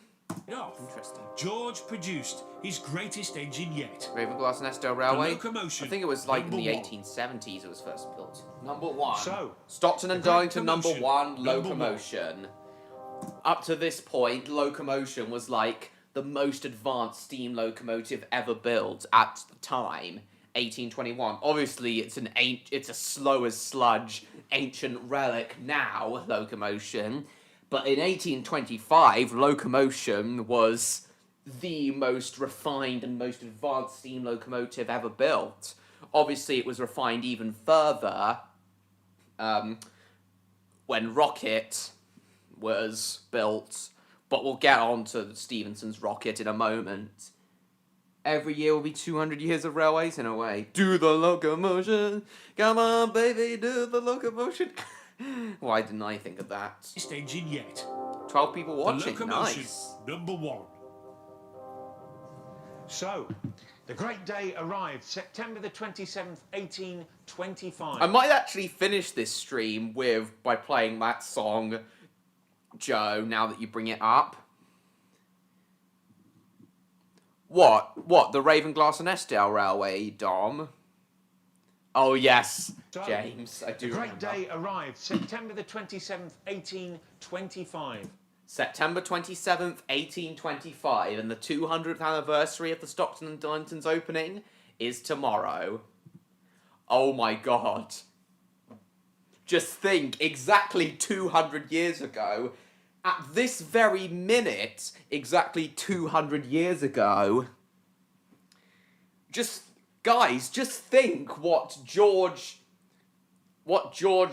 Speaker 1: Interesting.
Speaker 3: George produced his greatest engine yet.
Speaker 1: Ravenglass and Estill Railway?
Speaker 3: locomotion,
Speaker 1: I think it was like in the
Speaker 3: number
Speaker 1: 1870s it was first built. Number one.
Speaker 2: So,
Speaker 1: Stockton and
Speaker 2: the great
Speaker 1: Darlington, number
Speaker 3: commotion,
Speaker 1: one,
Speaker 3: number
Speaker 1: locomotion. Up to this point, locomotion was like the most advanced steam locomotive ever built at the time, 1821. Obviously, it's a slow as sludge, ancient relic now, locomotion. But in 1825, locomotion was the most refined and most advanced steam locomotive ever built. Obviously, it was refined even further when Rocket was built, but we'll get on to Stephenson's Rocket in a moment. Every year will be 200 years of railways in a way. Do the locomotion. Come on, baby, do the locomotion. Why didn't I think of that?
Speaker 3: Best engine yet.
Speaker 1: 12 people watching.
Speaker 3: The locomotion,
Speaker 1: Nice.
Speaker 3: number one.
Speaker 2: So, the great day arrived, September the 27th, 1825.
Speaker 1: I might actually finish this stream by playing that song, Joe, now that you bring it up. What? The Ravenglass and Estill Railway, Dom? Oh, yes,
Speaker 2: So,
Speaker 1: James, I do
Speaker 2: The great
Speaker 1: remember.
Speaker 2: day arrived, September the 27th, 1825.
Speaker 1: September 27th, 1825, and the 200th anniversary of the Stockton and Darlington's opening is tomorrow. Oh my god. Just think, exactly 200 years ago, at this very minute, exactly 200 years ago, guys, just think what George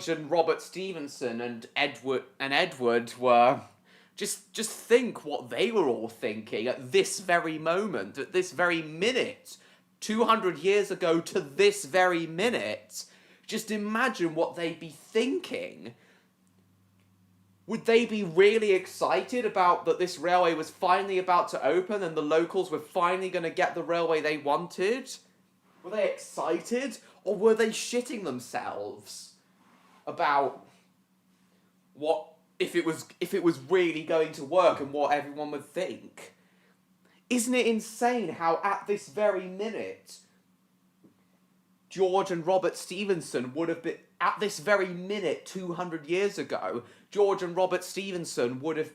Speaker 1: and Robert Stephenson and Edward were Just think what they were all thinking at this very moment, at this very minute. 200 years ago to this very minute. Just imagine what they'd be thinking. Would they be really excited about that this railway was finally about to open and the locals were finally going to get the railway they wanted? Were they excited? Or were they shitting themselves about what if it was really going to work and what everyone would think? Isn't it insane how at this very minute George and Robert Stephenson would have been, at this very minute 200 years ago, George and Robert Stephenson would have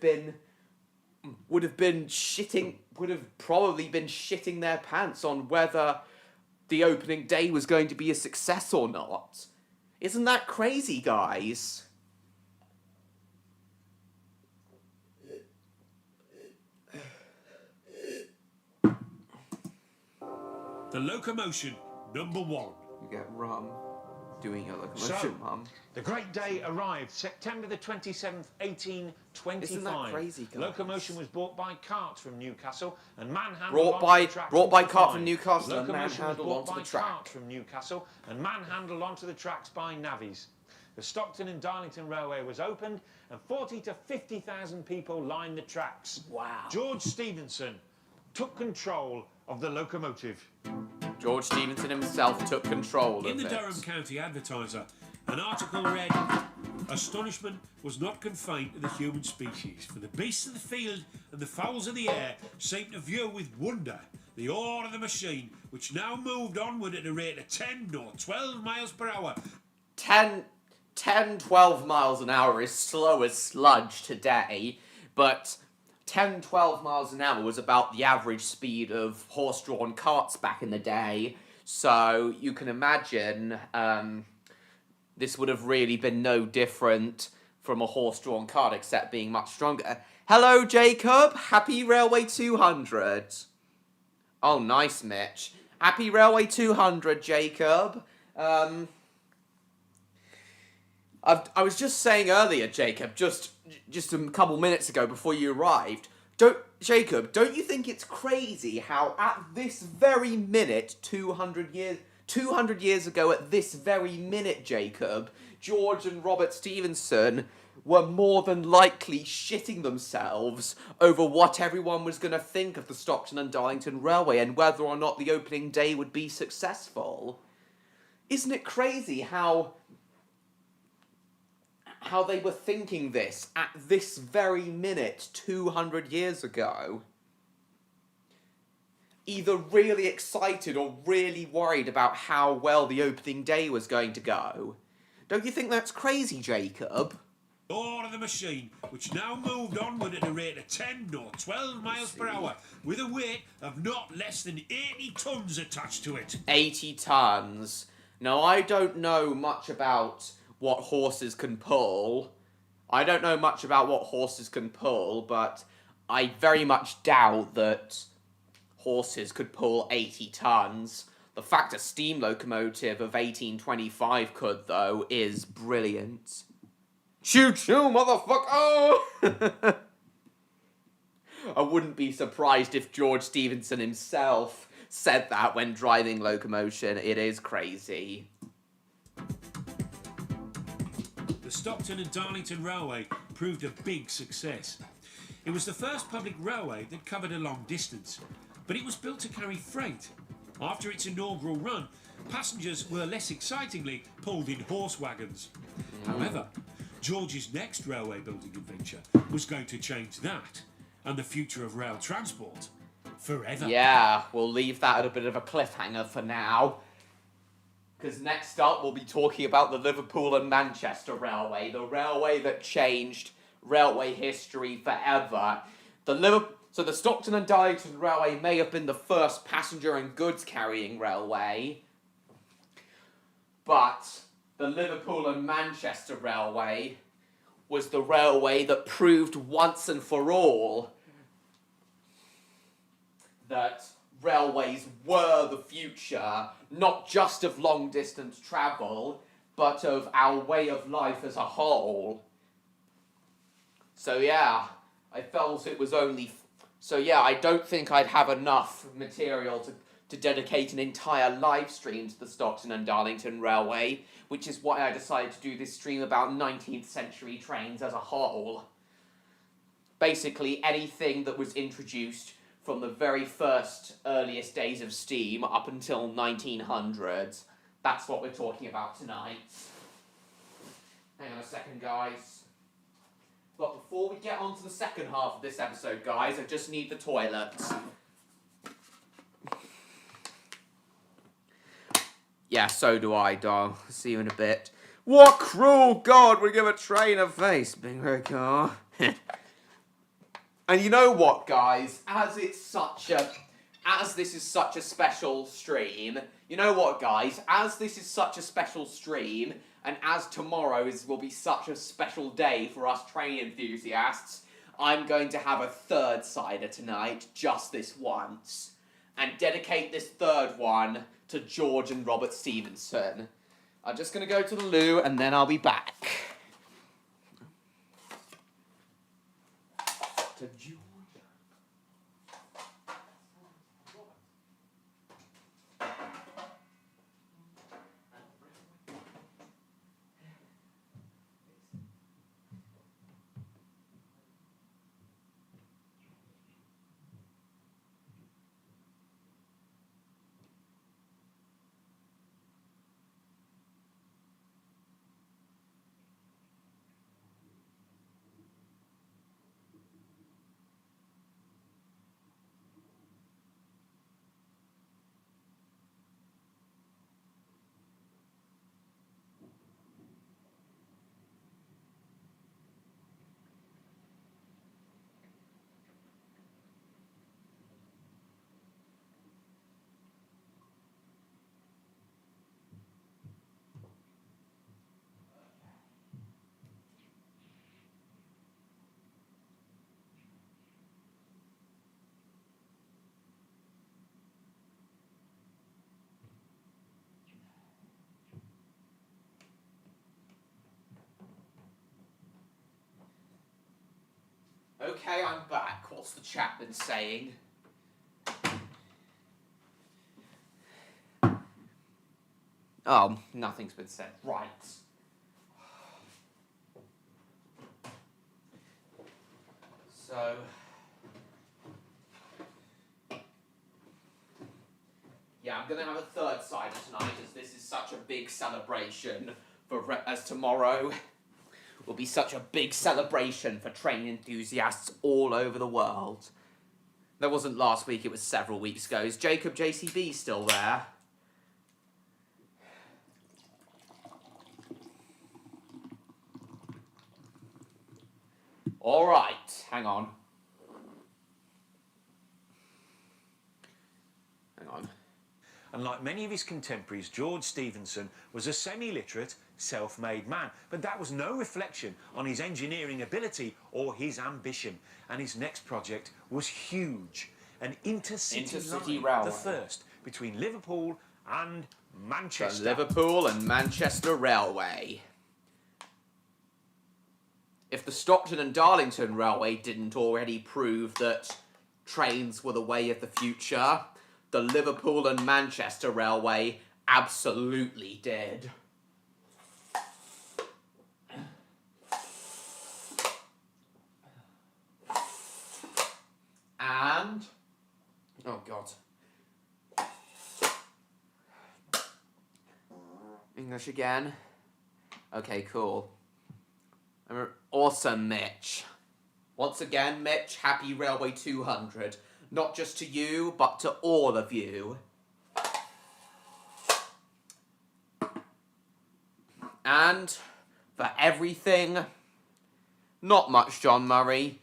Speaker 1: probably been shitting their pants on whether the opening day was going to be a success or not. Isn't that crazy, guys?
Speaker 3: The locomotion number 1.
Speaker 1: You get rum doing your locomotion,
Speaker 2: So,
Speaker 1: Mum.
Speaker 2: The great day arrived, September the 27th, 1825.
Speaker 1: Isn't that crazy, guys?
Speaker 2: Locomotion was brought by cart from Newcastle and manhandled
Speaker 1: Brought
Speaker 2: onto
Speaker 1: by-
Speaker 2: the track.
Speaker 1: brought by
Speaker 2: into
Speaker 1: cart
Speaker 2: time.
Speaker 1: from Newcastle and
Speaker 2: Locomotion was
Speaker 1: manhandled
Speaker 2: brought
Speaker 1: onto
Speaker 2: by
Speaker 1: the track.
Speaker 2: cart from Newcastle and manhandled onto the tracks by navvies. The Stockton and Darlington Railway was opened and 40 to 50,000 people lined the tracks.
Speaker 1: Wow.
Speaker 2: George Stephenson took control of the locomotive.
Speaker 1: George Stephenson himself took control
Speaker 3: In
Speaker 1: of
Speaker 3: the
Speaker 1: it.
Speaker 3: Durham County Advertiser, an article read, "Astonishment was not confined to the human species, for the beasts of the field and the fowls of the air seemed to view with wonder the ore of the machine, which now moved onward at a rate of 10 or 12 miles per hour."
Speaker 1: 12 miles an hour is slow as sludge today, but 12 miles an hour was about the average speed of horse-drawn carts back in the day. So you can imagine this would have really been no different from a horse-drawn cart, except being much stronger. Hello, Jacob. Happy Railway 200. Oh, nice, Mitch. Happy Railway 200, Jacob. I was just saying earlier, Jacob, just a couple minutes ago before you arrived, Jacob, don't you think it's crazy how at this very minute, 200 years ago at this very minute, Jacob, George and Robert Stephenson were more than likely shitting themselves over what everyone was going to think of the Stockton and Darlington Railway and whether or not the opening day would be successful? Isn't it crazy how they were thinking this at this very minute 200 years ago? Either really excited or really worried about how well the opening day was going to go. Don't you think that's crazy, Jacob?
Speaker 3: Ore of the machine, which now moved onward at a rate of 10 or 12 miles per hour, with a weight of not less than 80 tons attached to it.
Speaker 1: 80 tons. Now, I don't know much about what horses can pull. But I very much doubt that horses could pull 80 tons. The fact a steam locomotive of 1825 could, though, is brilliant. Choo-choo, motherfucker! Oh! I wouldn't be surprised if George Stephenson himself said that when driving locomotion. It is crazy.
Speaker 3: The Stockton and Darlington Railway proved a big success. It was the first public railway that covered a long distance, but it was built to carry freight. After its inaugural run, passengers were less excitingly pulled in horse wagons. However, George's next railway building adventure was going to change that and the future of rail transport forever.
Speaker 1: Yeah, we'll leave that at a bit of a cliffhanger for now. Because next up we'll be talking about the Liverpool and Manchester Railway, the railway that changed railway history forever. So the Stockton and Darlington Railway may have been the first passenger and goods carrying railway, but the Liverpool and Manchester Railway was the railway that proved once and for all that railways were the future, not just of long distance travel, but of our way of life as a whole. So yeah, I felt it was only... So yeah, I don't think I'd have enough material to dedicate an entire live stream to the Stockton and Darlington Railway, which is why I decided to do this stream about 19th century trains as a whole. Basically, anything that was introduced from the very first earliest days of steam up until 1900s. That's what we're talking about tonight. Hang on a second, guys. But before we get on to the second half of this episode, guys, I just need the toilet. Yeah, so do I, dog. See you in a bit. What cruel god would give a train a face, bingo car? And you know what, guys? As this is such a special stream, you know what, guys? As this is such a special stream, and as tomorrow will be such a special day for us train enthusiasts, I'm going to have a third cider tonight, just this once, and dedicate this third one to George and Robert Stevenson. I'm just going to go to the loo, and then I'll be back. To George. Okay, I'm back. What's the chat been saying? Oh, nothing's been said. Right. So... yeah, I'm going to have a third cider tonight, as this is such a big celebration as tomorrow will be such a big celebration for train enthusiasts all over the world. That wasn't last week, it was several weeks ago. Is Jacob JCB still there? Alright, hang on. Hang on.
Speaker 2: And like many of his contemporaries, George Stephenson was a semi-literate, self-made man. But that was no reflection on his engineering ability or his ambition. And his next project was huge. An intercity line,
Speaker 1: railway.
Speaker 2: The first between Liverpool and Manchester.
Speaker 1: The Liverpool and Manchester Railway. If the Stockton and Darlington Railway didn't already prove that trains were the way of the future, the Liverpool and Manchester Railway absolutely did. And... oh, God. English again. Okay, cool. Awesome, Mitch. Once again, Mitch, happy Railway 200. Not just to you, but to all of you. And for everything, not much, John Murray.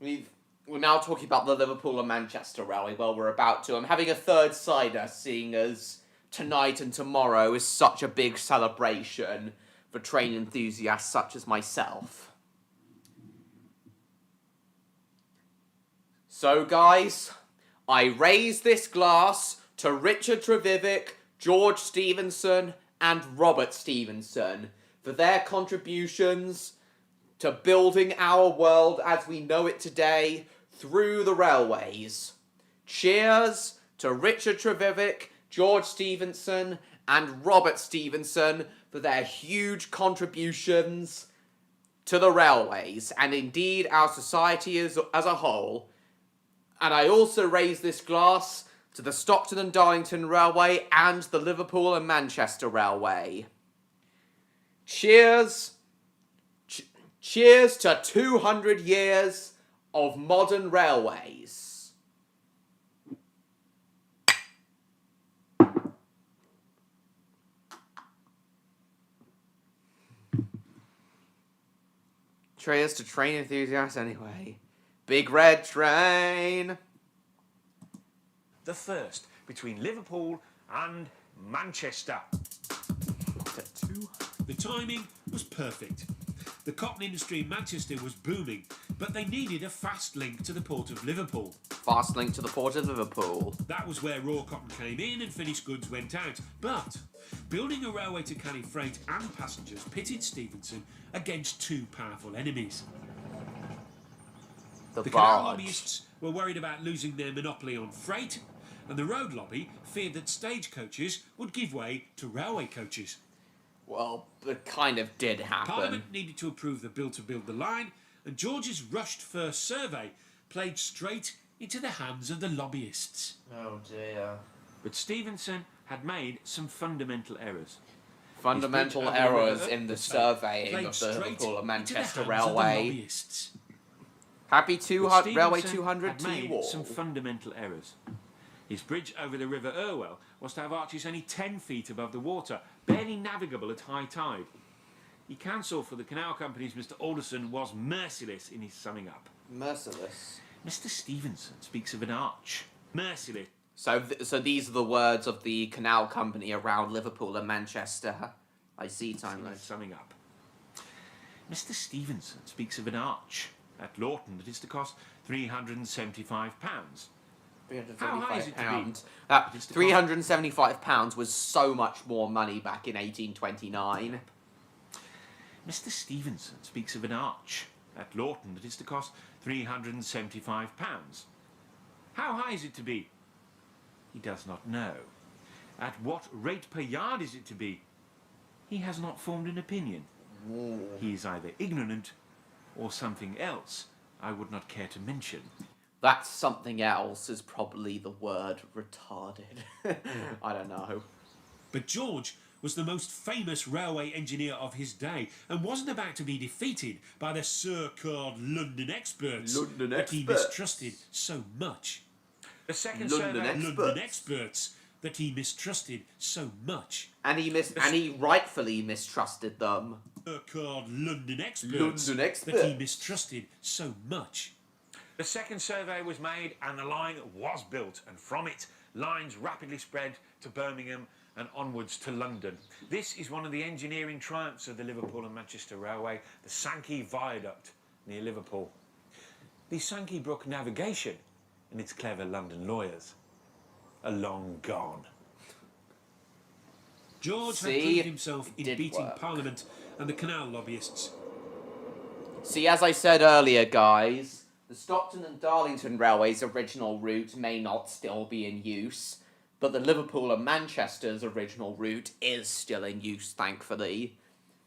Speaker 1: We're now talking about the Liverpool and Manchester Railway. Well, we're about to. I'm having a third cider, seeing as tonight and tomorrow is such a big celebration for train enthusiasts such as myself. So, guys, I raise this glass to Richard Trevithick, George Stephenson, and Robert Stephenson for their contributions to building our world as we know it today through the railways. Cheers to Richard Trevithick, George Stephenson, and Robert Stephenson for their huge contributions to the railways, and indeed our society as a whole. And I also raise this glass to the Stockton and Darlington Railway and the Liverpool and Manchester Railway. Cheers. Cheers to 200 years of modern railways. Cheers to train enthusiasts anyway. Big red train.
Speaker 2: The first between Liverpool and Manchester.
Speaker 3: The timing was perfect. The cotton industry in Manchester was booming, but they needed a fast link to the port of Liverpool.
Speaker 1: Fast link to the port of Liverpool.
Speaker 3: That was where raw cotton came in and finished goods went out. But building a railway to carry freight and passengers pitted Stephenson against two powerful enemies.
Speaker 1: The
Speaker 3: The canal
Speaker 1: barge.
Speaker 3: lobbyists were worried about losing their monopoly on freight, and the road lobby feared that stagecoaches would give way to railway coaches.
Speaker 1: Well, it kind of did happen.
Speaker 3: Parliament needed to approve the bill to build the line, and George's rushed first survey played straight into the hands of the lobbyists.
Speaker 1: Oh dear.
Speaker 2: But Stephenson had made some fundamental errors.
Speaker 1: Fundamental
Speaker 2: His bridge over the
Speaker 1: errors
Speaker 2: river
Speaker 1: in the
Speaker 3: Played
Speaker 1: surveying of the
Speaker 3: straight
Speaker 1: Liverpool and
Speaker 3: into
Speaker 1: Manchester
Speaker 3: the hands of the
Speaker 1: Railway.
Speaker 3: lobbyists.
Speaker 1: Happy
Speaker 2: But
Speaker 1: 200, Railway
Speaker 2: Stephenson
Speaker 1: 200
Speaker 2: had
Speaker 1: T
Speaker 2: made
Speaker 1: wall.
Speaker 2: some fundamental errors. His bridge over the River Irwell was to have arches only 10 feet above the water, barely navigable at high tide. The counsel for the canal companies, Mr. Alderson, was merciless in his summing up.
Speaker 1: Merciless.
Speaker 2: Mr. Stephenson speaks of an arch. Merciless.
Speaker 1: So these are the words of the canal company around Liverpool and Manchester. I see, Time
Speaker 2: In
Speaker 1: Lord.
Speaker 2: his summing up. Mr. Stephenson speaks of an arch at Lawton that is to cost £375. How high is it to be?
Speaker 1: £375. That
Speaker 2: It's to
Speaker 1: £375 was so much more money back in 1829.
Speaker 2: Mr. Stephenson speaks of an arch at Lawton that is to cost £375. How high is it to be? He does not know. At what rate per yard is it to be? He has not formed an opinion. He is either ignorant or something else I would not care to mention.
Speaker 1: That something else is probably the word retarded. I don't know.
Speaker 3: But George was the most famous railway engineer of his day and wasn't about to be defeated by the so-called London experts
Speaker 1: London
Speaker 3: that he
Speaker 1: experts.
Speaker 3: mistrusted so much.
Speaker 2: The second
Speaker 1: London
Speaker 2: survey...
Speaker 1: experts.
Speaker 3: London experts that he mistrusted so much.
Speaker 1: And he rightfully mistrusted them.
Speaker 3: So-called London experts
Speaker 1: London
Speaker 3: that he
Speaker 1: experts.
Speaker 3: mistrusted so much.
Speaker 2: The second survey was made and the line was built, and from it lines rapidly spread to Birmingham and onwards to London. This is one of the engineering triumphs of the Liverpool and Manchester Railway, the Sankey Viaduct near Liverpool. The Sankey Brook navigation and its clever London lawyers are long gone.
Speaker 3: George had
Speaker 1: See,
Speaker 3: proved himself in
Speaker 1: did
Speaker 3: beating
Speaker 1: work.
Speaker 3: Parliament and the canal lobbyists.
Speaker 1: See, as I said earlier, guys, the Stockton and Darlington Railway's original route may not still be in use, but the Liverpool and Manchester's original route is still in use, thankfully.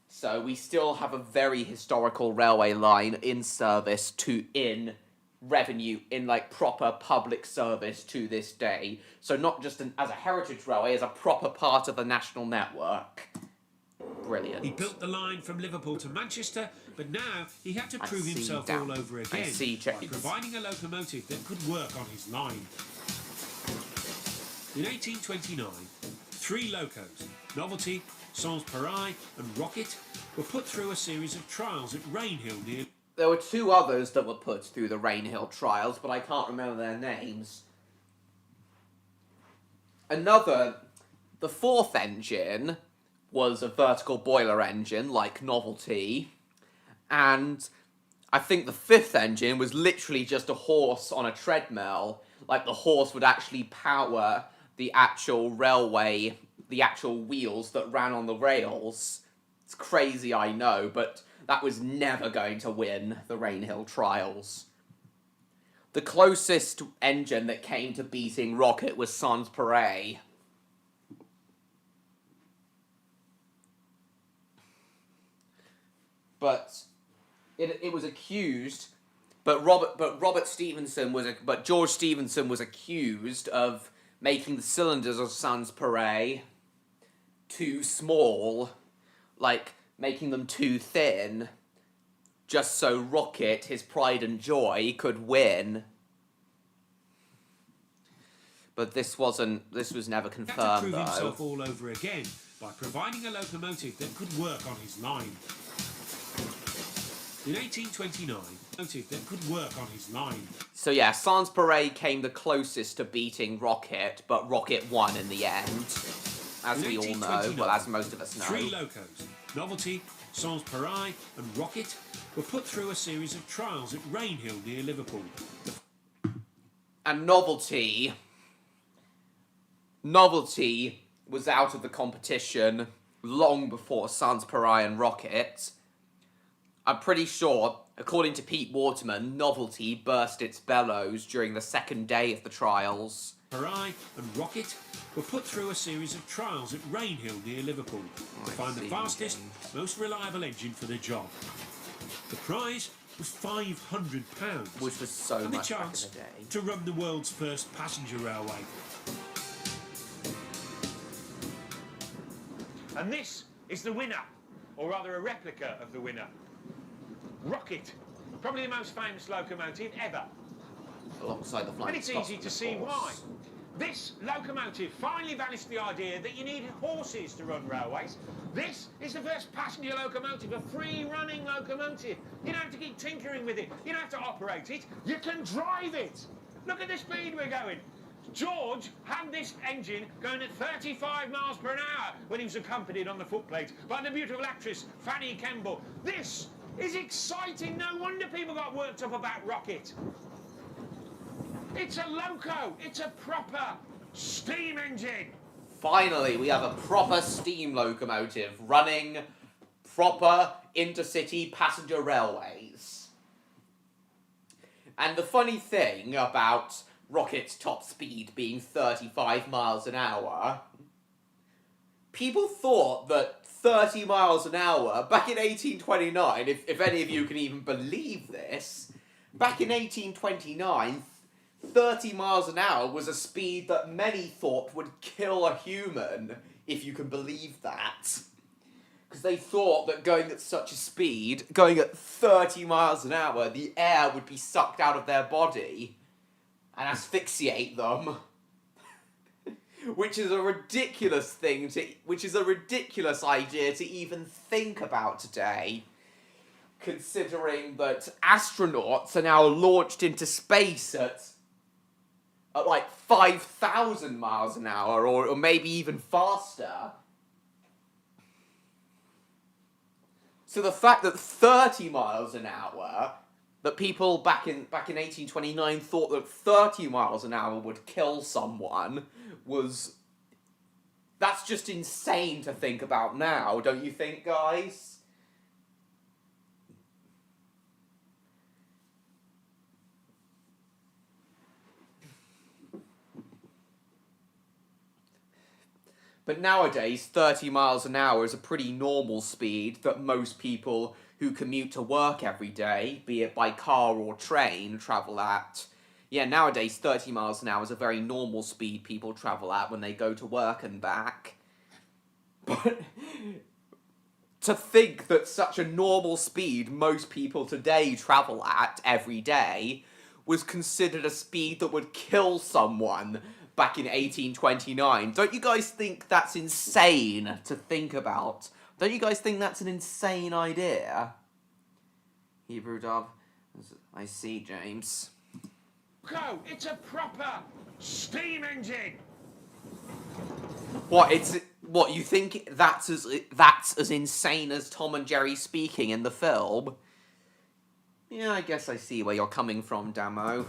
Speaker 1: So we still have a very historical railway line in service in revenue, in like proper public service to this day. So not just as a heritage railway, as a proper part of the national network. Brilliant.
Speaker 3: He built the line from Liverpool to Manchester, but now he had to
Speaker 1: I
Speaker 3: prove
Speaker 1: see,
Speaker 3: himself
Speaker 1: Dan.
Speaker 3: all over
Speaker 1: I
Speaker 3: again
Speaker 1: see,
Speaker 3: by
Speaker 1: James.
Speaker 3: providing a locomotive that could work on his line. In 1829, 3 locos, Novelty, Sans Pareil and Rocket, were put through a series of trials at Rainhill near...
Speaker 1: There were 2 others that were put through the Rainhill trials, but I can't remember their names. The 4th engine was a vertical boiler engine, like Novelty, and I think the 5th engine was literally just a horse on a treadmill. Like, the horse would actually power the actual railway, the actual wheels that ran on the rails. It's crazy, I know, but that was never going to win the Rainhill trials. The closest engine that came to beating Rocket was Sans Pareil. But it was accused, but George Stephenson was accused of making the cylinders of Sans Pareil too small, like making them too thin, just so Rocket, his pride and joy, could win. But this was never
Speaker 3: He had to
Speaker 1: confirmed,
Speaker 3: prove
Speaker 1: though.
Speaker 3: himself all over again by providing a locomotive that could work on his line. In 1829,
Speaker 1: So yeah, Sans Pareil came the closest to beating Rocket, but Rocket won in the end. As we all know, well, as most of us know.
Speaker 3: 3 locos, Novelty, Sans Pareil and Rocket, were put through a series of trials at Rainhill near Liverpool.
Speaker 1: And Novelty was out of the competition long before Sans Pareil and Rocket. I'm pretty sure, according to Pete Waterman, Novelty burst its bellows during the second day of the trials.
Speaker 3: Pareil and Rocket were put through a series of trials at Rainhill near Liverpool to find the fastest, most reliable engine for the job. The prize was £500,
Speaker 1: which was so
Speaker 3: and the
Speaker 1: much back in
Speaker 3: chance
Speaker 1: the day.
Speaker 3: to run the world's first passenger railway.
Speaker 6: And this is the winner, or rather a replica of the winner. Rocket, probably the most famous locomotive ever.
Speaker 1: Alongside the Flying
Speaker 6: And it's easy to see why. This locomotive finally banished the idea that you needed horses to run railways. This is the first passenger locomotive, a free-running locomotive. You don't have to keep tinkering with it. You don't have to operate it. You can drive it. Look at the speed we're going. George had this engine going at 35 miles per hour when he was accompanied on the footplate by the beautiful actress Fanny Kemble. This is exciting. No wonder people got worked up about Rocket. It's a loco. It's a proper steam engine.
Speaker 1: Finally, we have a proper steam locomotive running proper intercity passenger railways. And the funny thing about Rocket's top speed being 35 miles an hour, people thought that 30 miles an hour, back in 1829, if any of you can even believe this, back in 1829, 30 miles an hour was a speed that many thought would kill a human, if you can believe that. Because they thought that going at such a speed, going at 30 miles an hour, the air would be sucked out of their body and asphyxiate them. Which is a ridiculous idea to even think about today, considering that astronauts are now launched into space at like 5,000 miles an hour, or maybe even faster. So the fact that 30 miles an hour, that people back in 1829 thought that 30 miles an hour would kill someone, that's just insane to think about now, don't you think, guys? But nowadays, 30 miles an hour is a pretty normal speed that most people who commute to work every day, be it by car or train, travel at. Yeah, nowadays 30 miles an hour is a very normal speed people travel at when they go to work and back. But to think that such a normal speed most people today travel at every day was considered a speed that would kill someone back in 1829. Don't you guys think that's insane to think about? Don't you guys think that's an insane idea? Hebrew Dove, I see, James.
Speaker 6: Go! It's a proper steam engine.
Speaker 1: What you think that's as insane as Tom and Jerry speaking in the film? Yeah, I guess I see where you're coming from, Damo.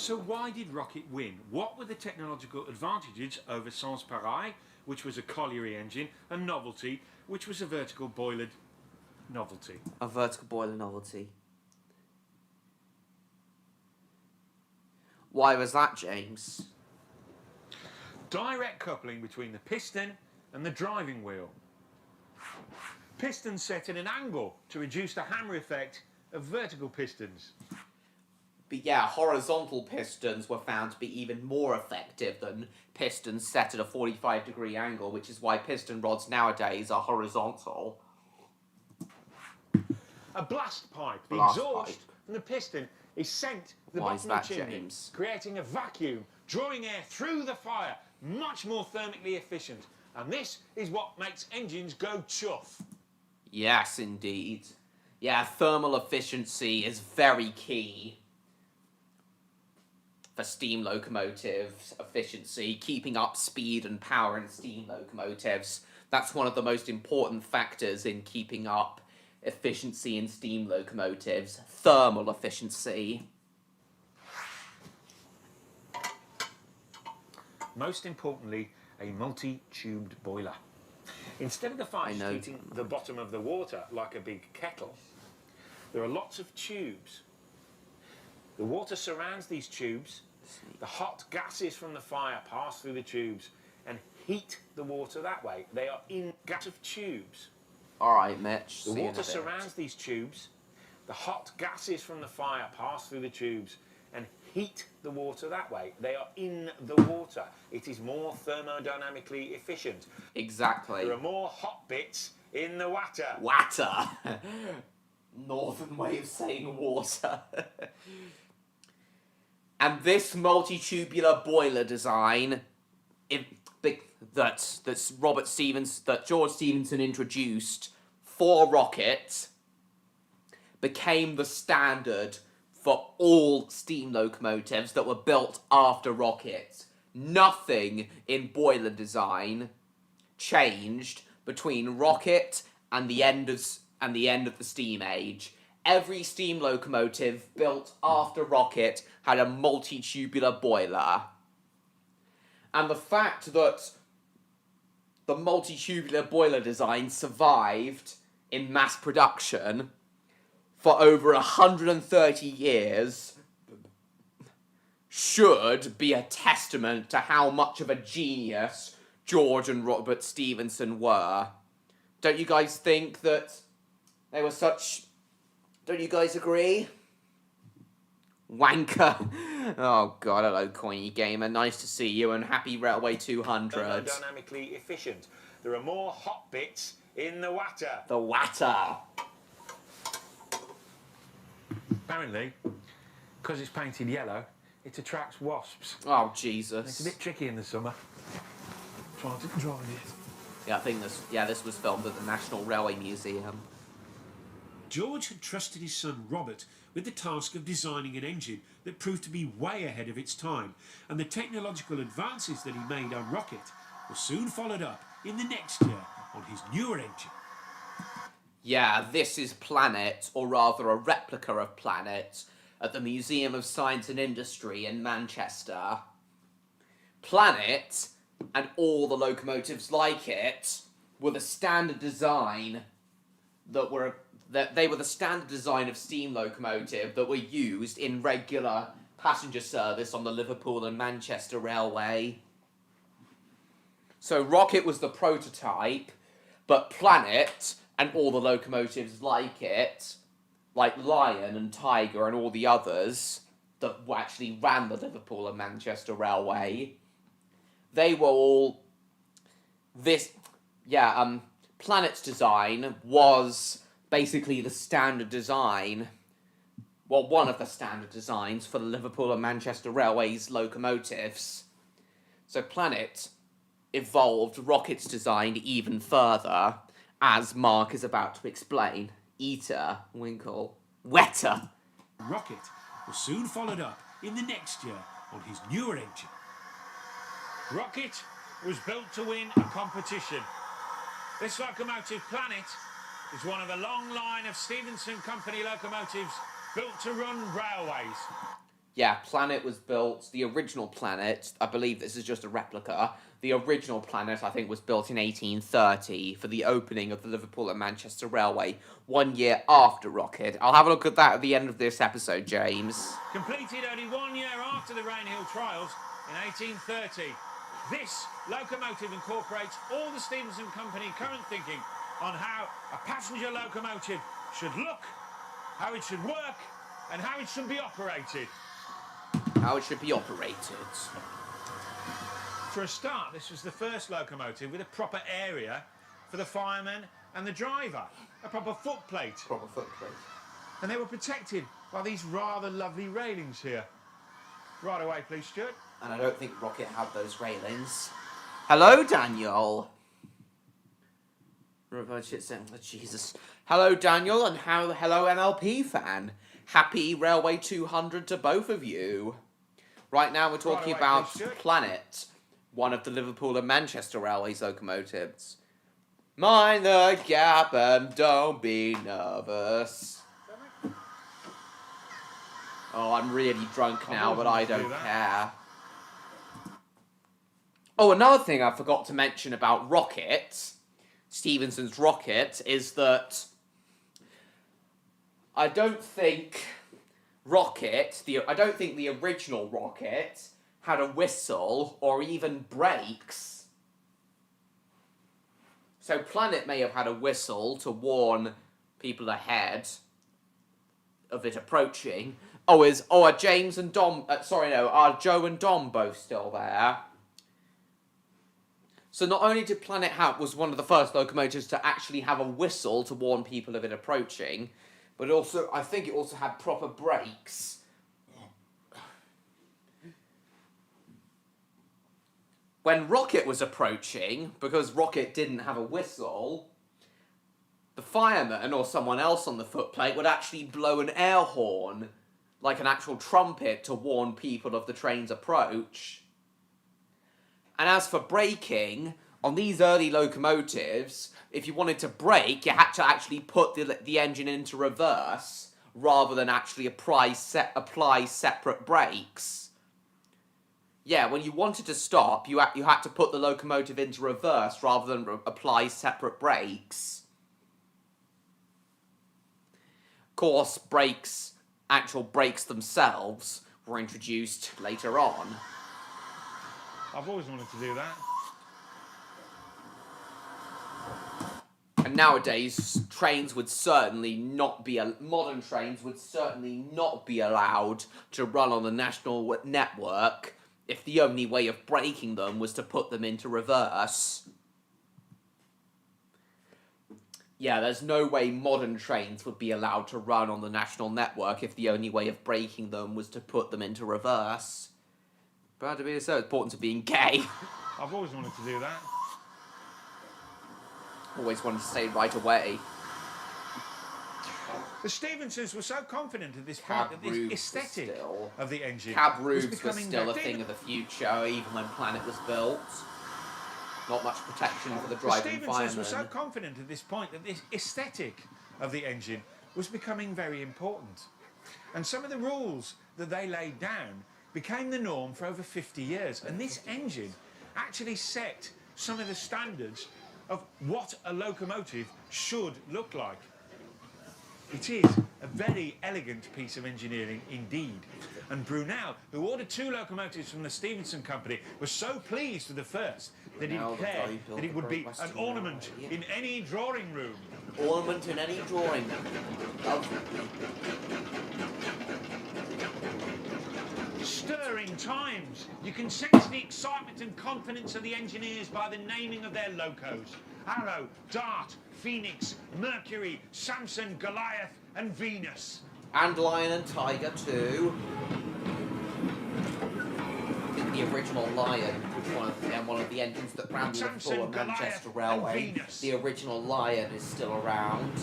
Speaker 3: So why did Rocket win? What were the technological advantages over Sans Pareil, which was a colliery engine, and Novelty, which was a vertical boilered novelty?
Speaker 1: A vertical boiler novelty. Why was that, James?
Speaker 2: Direct coupling between the piston and the driving wheel. Pistons set in an angle to reduce the hammer effect of vertical pistons.
Speaker 1: But yeah, horizontal pistons were found to be even more effective than pistons set at a 45-degree angle, which is why piston rods nowadays are horizontal.
Speaker 2: A blast pipe, the
Speaker 1: Blast
Speaker 2: exhaust
Speaker 1: pipe.
Speaker 2: from the piston is sent to the
Speaker 1: Why is
Speaker 2: bottom of the
Speaker 1: that,
Speaker 2: chimney,
Speaker 1: James?
Speaker 2: creating a vacuum, drawing air through the fire, much more thermically efficient. And this is what makes engines go chuff.
Speaker 1: Yes, indeed. Yeah, thermal efficiency is very key for steam locomotives efficiency, keeping up speed and power in steam locomotives. That's one of the most important factors in keeping up efficiency in steam locomotives. Thermal efficiency.
Speaker 2: Most importantly, a multi-tubed boiler. Instead of the fire
Speaker 1: I know.
Speaker 2: heating the bottom of the water like a big kettle, there are lots of tubes. The water surrounds these tubes. The hot gases from the fire pass through the tubes and heat the water that way. They are in gas of tubes.
Speaker 1: Alright, Mitch.
Speaker 2: The
Speaker 1: see you in a
Speaker 2: water
Speaker 1: bit.
Speaker 2: surrounds these tubes. The hot gases from the fire pass through the tubes and heat the water that way. They are in the water. It is more thermodynamically efficient.
Speaker 1: Exactly.
Speaker 2: There are more hot bits in the water.
Speaker 1: Water. Northern way of saying water. And this multi-tubular boiler design, that George Stephenson introduced for Rocket, became the standard for all steam locomotives that were built after Rocket. Nothing in boiler design changed between Rocket and the end of the steam age. Every steam locomotive built after Rocket had a multi-tubular boiler. And the fact that the multi-tubular boiler design survived in mass production for over 130 years should be a testament to how much of a genius George and Robert Stephenson were. Don't you guys think that they were such... Don't you guys agree? Wanker. Oh god, hello Coiny Gamer. Nice to see you and happy Railway 200.
Speaker 2: Thermodynamically efficient. There are more hot bits in the water.
Speaker 1: The water.
Speaker 2: Apparently, because it's painted yellow, it attracts wasps.
Speaker 1: Oh
Speaker 2: It's
Speaker 1: Jesus.
Speaker 2: a bit tricky in the summer. Trying to dry it.
Speaker 1: Yeah, I think this was filmed at the National Railway Museum.
Speaker 3: George had trusted his son Robert with the task of designing an engine that proved to be way ahead of its time, and the technological advances that he made on Rocket were soon followed up in the next year on his newer engine.
Speaker 1: Yeah, this is Planet, or rather a replica of Planet, at the Museum of Science and Industry in Manchester. Planet, and all the locomotives like it, were the standard design they were the standard design of steam locomotive that were used in regular passenger service on the Liverpool and Manchester Railway. So Rocket was the prototype, but Planet and all the locomotives like it, like Lion and Tiger and all the others that actually ran the Liverpool and Manchester Railway, they were all Planet's design was basically the standard design, well, one of the standard designs for the Liverpool and Manchester Railway's locomotives. So Planet evolved Rocket's design even further, as Mark is about to explain. Eater, Winkle, Wetter.
Speaker 3: Rocket was soon followed up in the next year on his newer engine.
Speaker 2: Rocket was built to win a competition. This locomotive, Planet, is one of a long line of Stephenson Company locomotives built to run railways.
Speaker 1: Yeah, Planet was built, the original Planet, I believe this is just a replica. The original Planet, I think, was built in 1830 for the opening of the Liverpool and Manchester Railway, 1 year after Rocket. I'll have a look at that at the end of this episode, James.
Speaker 6: Completed only 1 year after the Rainhill trials in 1830. This locomotive incorporates all the Stephenson Company current thinking on how a passenger locomotive should look, how it should work, and how it should be operated.
Speaker 1: How it should be operated.
Speaker 6: For a start, this was the first locomotive with a proper area for the fireman and the driver, a proper footplate.
Speaker 1: Proper footplate.
Speaker 6: And they were protected by these rather lovely railings here. Right away, please, Stuart.
Speaker 1: And I don't think Rocket had those railings. Hello, Daniel. Jesus. Hello, Daniel, and hello, NLP fan. Happy Railway 200 to both of you. Right now, we're talking about Planet, one of the Liverpool and Manchester Railway's locomotives. Mind the gap and don't be nervous. Oh, I'm really drunk now, but I don't care. Oh, another thing I forgot to mention about Rocket, Stephenson's Rocket, is that I don't think the original Rocket had a whistle or even brakes. So Planet may have had a whistle to warn people ahead of it approaching. Are James and Dom? Are Joe and Dom both still there? So not only did Planet was one of the first locomotives to actually have a whistle to warn people of it approaching, but also I think it also had proper brakes. When Rocket was approaching, because Rocket didn't have a whistle, the fireman or someone else on the footplate would actually blow an air horn, like an actual trumpet, to warn people of the train's approach. And as for braking, on these early locomotives, if you wanted to brake, you had to actually put the engine into reverse, rather than actually apply separate brakes. Yeah, when you wanted to stop, you had to put the locomotive into reverse rather than apply separate brakes. Of course, actual brakes themselves, were introduced later on.
Speaker 6: I've always wanted to do that.
Speaker 1: And nowadays, modern trains would certainly not be allowed to run on the national network if the only way of braking them was to put them into reverse. Yeah, there's no way modern trains would be allowed to run on the national network if the only way of braking them was to put them into reverse. But to be so important to being gay.
Speaker 6: I've always wanted to do that.
Speaker 1: Always wanted to say right away.
Speaker 6: The Stephensons were so confident at this point that this aesthetic of the engine
Speaker 1: Cab
Speaker 6: was
Speaker 1: roofs were still a thing of the future, even when Planet was built. Not much protection for the driving firemen.
Speaker 6: The Stephensons were so confident at this point that this aesthetic of the engine was becoming very important. And some of the rules that they laid down became the norm for over 50 years. And this engine actually set some of the standards of what a locomotive should look like. It is a very elegant piece of engineering indeed. And Brunel, who ordered 2 locomotives from the Stephenson Company, was so pleased with the first that he declared that it would be an ornament in any drawing room.
Speaker 1: Ornament in any drawing room.
Speaker 6: Stirring times. You can sense the excitement and confidence of the engineers by the naming of their locos. Arrow, Dart, Phoenix, Mercury, Samson, Goliath and Venus.
Speaker 1: And Lion and Tiger too. I think the original Lion was one of the engines that ran the Liverpool and Manchester Railway. The original Lion is still around.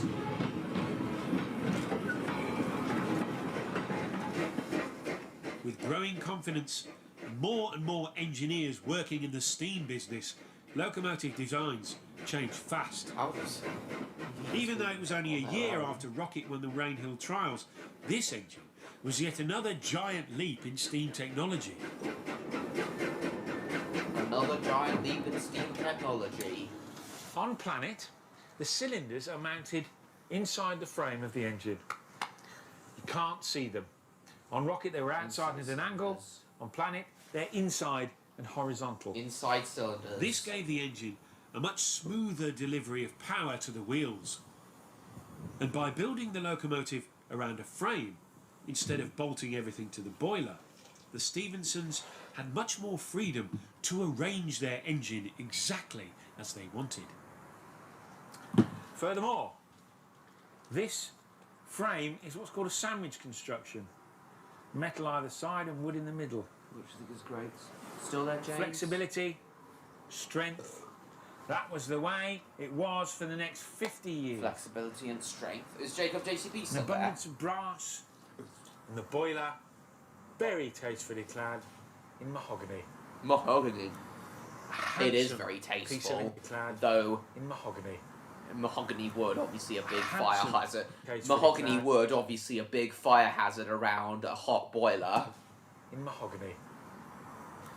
Speaker 3: With growing confidence, more and more engineers working in the steam business, locomotive designs changed fast. Even though it was only a year after Rocket won the Rainhill trials, this engine was yet another giant leap in steam technology.
Speaker 1: Another giant leap in steam technology.
Speaker 2: On planet, the cylinders are mounted inside the frame of the engine. You can't see them. On rocket, they were outside at an angle. On planet, they're inside and horizontal.
Speaker 1: Inside cylinders.
Speaker 3: This gave the engine a much smoother delivery of power to the wheels. And by building the locomotive around a frame, instead of bolting everything to the boiler, the Stephensons had much more freedom to arrange their engine exactly as they wanted.
Speaker 2: Furthermore, this frame is what's called a sandwich construction. Metal either side and wood in the middle.
Speaker 1: Which I think is great. Still there, James?
Speaker 2: Flexibility, strength. That was the way it was for the next 50 years.
Speaker 1: Flexibility and strength. Is Jacob JCP
Speaker 2: An
Speaker 1: still there?
Speaker 2: abundance of brass, and the boiler, very tastefully clad in mahogany.
Speaker 1: Mahogany. It is
Speaker 2: Handsome
Speaker 1: very
Speaker 2: piece of
Speaker 1: tasteful,
Speaker 2: clad
Speaker 1: though
Speaker 2: in mahogany.
Speaker 1: mahogany wood, obviously a big fire
Speaker 2: Handsome
Speaker 1: hazard.
Speaker 2: case
Speaker 1: Mahogany
Speaker 2: really
Speaker 1: wood, obviously a big fire hazard around a hot boiler.
Speaker 2: In mahogany.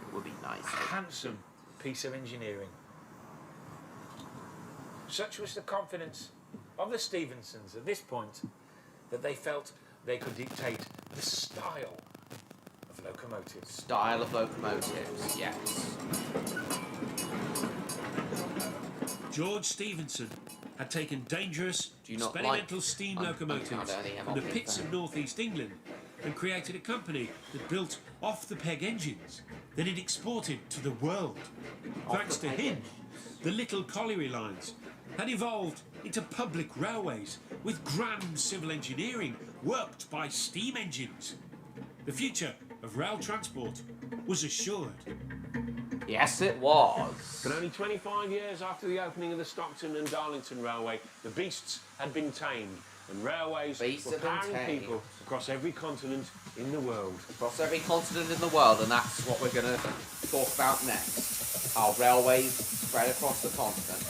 Speaker 1: It would be nice.
Speaker 2: A handsome piece of engineering. Such was the confidence of the Stephensons at this point that they felt they could dictate the style of locomotives.
Speaker 1: Style of locomotives, yes.
Speaker 3: George Stephenson had taken dangerous
Speaker 1: Do you not
Speaker 3: experimental
Speaker 1: like
Speaker 3: steam
Speaker 1: Underground
Speaker 3: locomotives
Speaker 1: early
Speaker 3: from the
Speaker 1: MLP
Speaker 3: pits of
Speaker 1: fan?
Speaker 3: northeast England and created a company that built off-the-peg engines that it exported to the world. Thanks to
Speaker 1: Off-the-peg
Speaker 3: him,
Speaker 1: engines.
Speaker 3: the little colliery lines had evolved into public railways with grand civil engineering worked by steam engines. The future of rail transport was assured.
Speaker 1: Yes, it was.
Speaker 6: But only 25 years after the opening of the Stockton and Darlington Railway, the beasts had been tamed, and railways
Speaker 1: Beasts
Speaker 6: were
Speaker 1: have been
Speaker 6: powering
Speaker 1: tamed.
Speaker 6: people across every continent in the world.
Speaker 1: Across every continent in the world, and that's what we're going to talk about next. Our railways spread across the continent.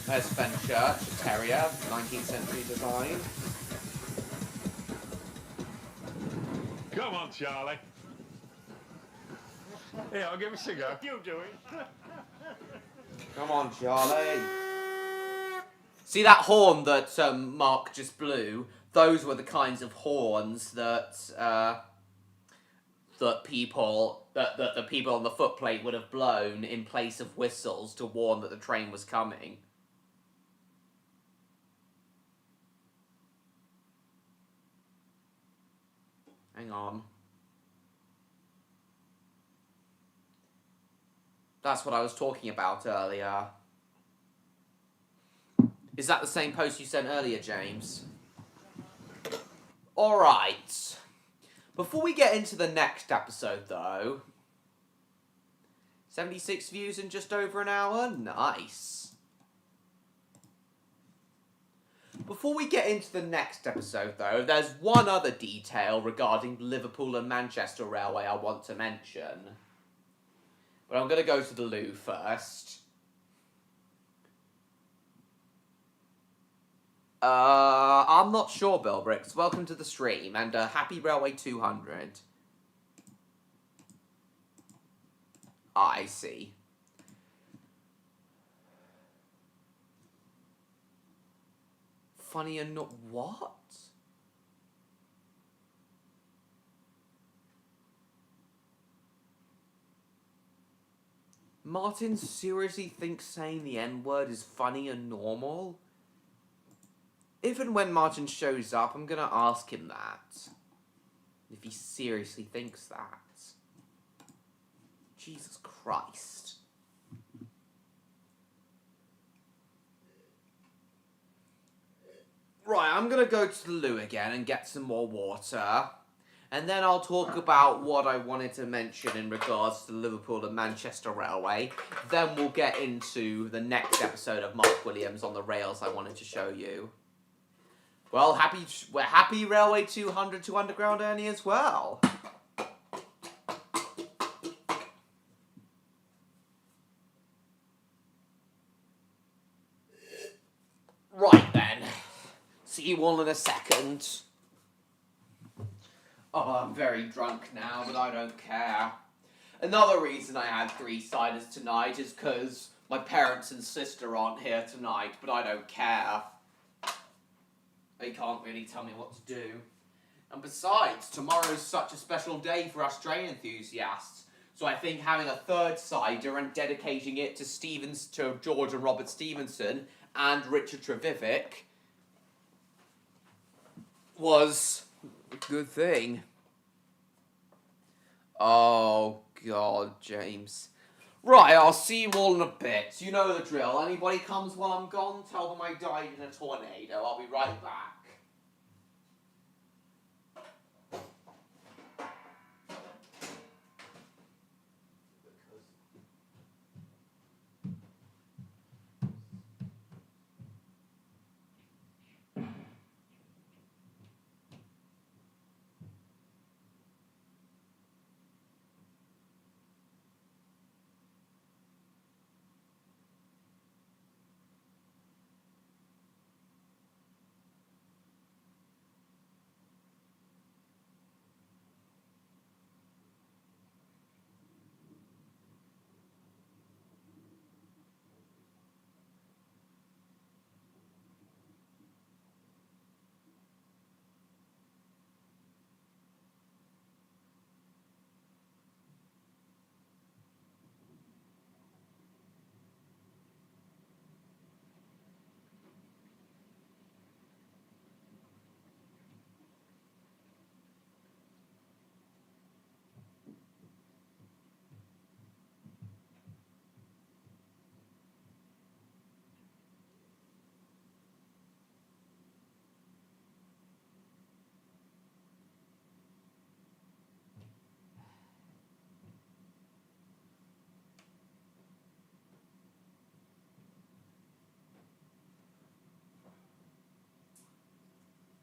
Speaker 1: There's Fenchurch, a terrier, 19th century design.
Speaker 4: Come on, Charlie.
Speaker 6: Yeah, I'll give us a go.
Speaker 4: You do it.
Speaker 1: Come on, Charlie. See that horn that Mark just blew? Those were the kinds of horns that the people on the footplate would have blown in place of whistles to warn that the train was coming. Hang on. That's what I was talking about earlier. Is that the same post you sent earlier, James? Alright. Before we get into the next episode, though... 76 views in just over an hour? Nice. Before we get into the next episode, though, there's one other detail regarding Liverpool and Manchester Railway I want to mention. But I'm going to go to the loo first. I'm not sure, Bill Bricks. Welcome to the stream, and happy Railway 200. I see. Funny and not what? Martin seriously thinks saying the N-word is funny and normal? If and when Martin shows up, I'm gonna ask him that. If he seriously thinks that. Jesus Christ. Right, I'm gonna go to the loo again and get some more water. And then I'll talk about what I wanted to mention in regards to the Liverpool and Manchester Railway. Then we'll get into the next episode of Mark Williams on the rails I wanted to show you. Well, happy Railway 200 to Underground Ernie as well. Right then. See you all in a second. Oh, I'm very drunk now, but I don't care. Another reason I had 3 ciders tonight is because my parents and sister aren't here tonight, but I don't care. They can't really tell me what to do. And besides, tomorrow's such a special day for us train enthusiasts, so I think having a 3rd cider and dedicating it to George and Robert Stevenson and Richard Trevivick was a good thing. Oh, God, James. Right, I'll see you all in a bit. You know the drill. Anybody comes while I'm gone, tell them I died in a tornado. I'll be right back.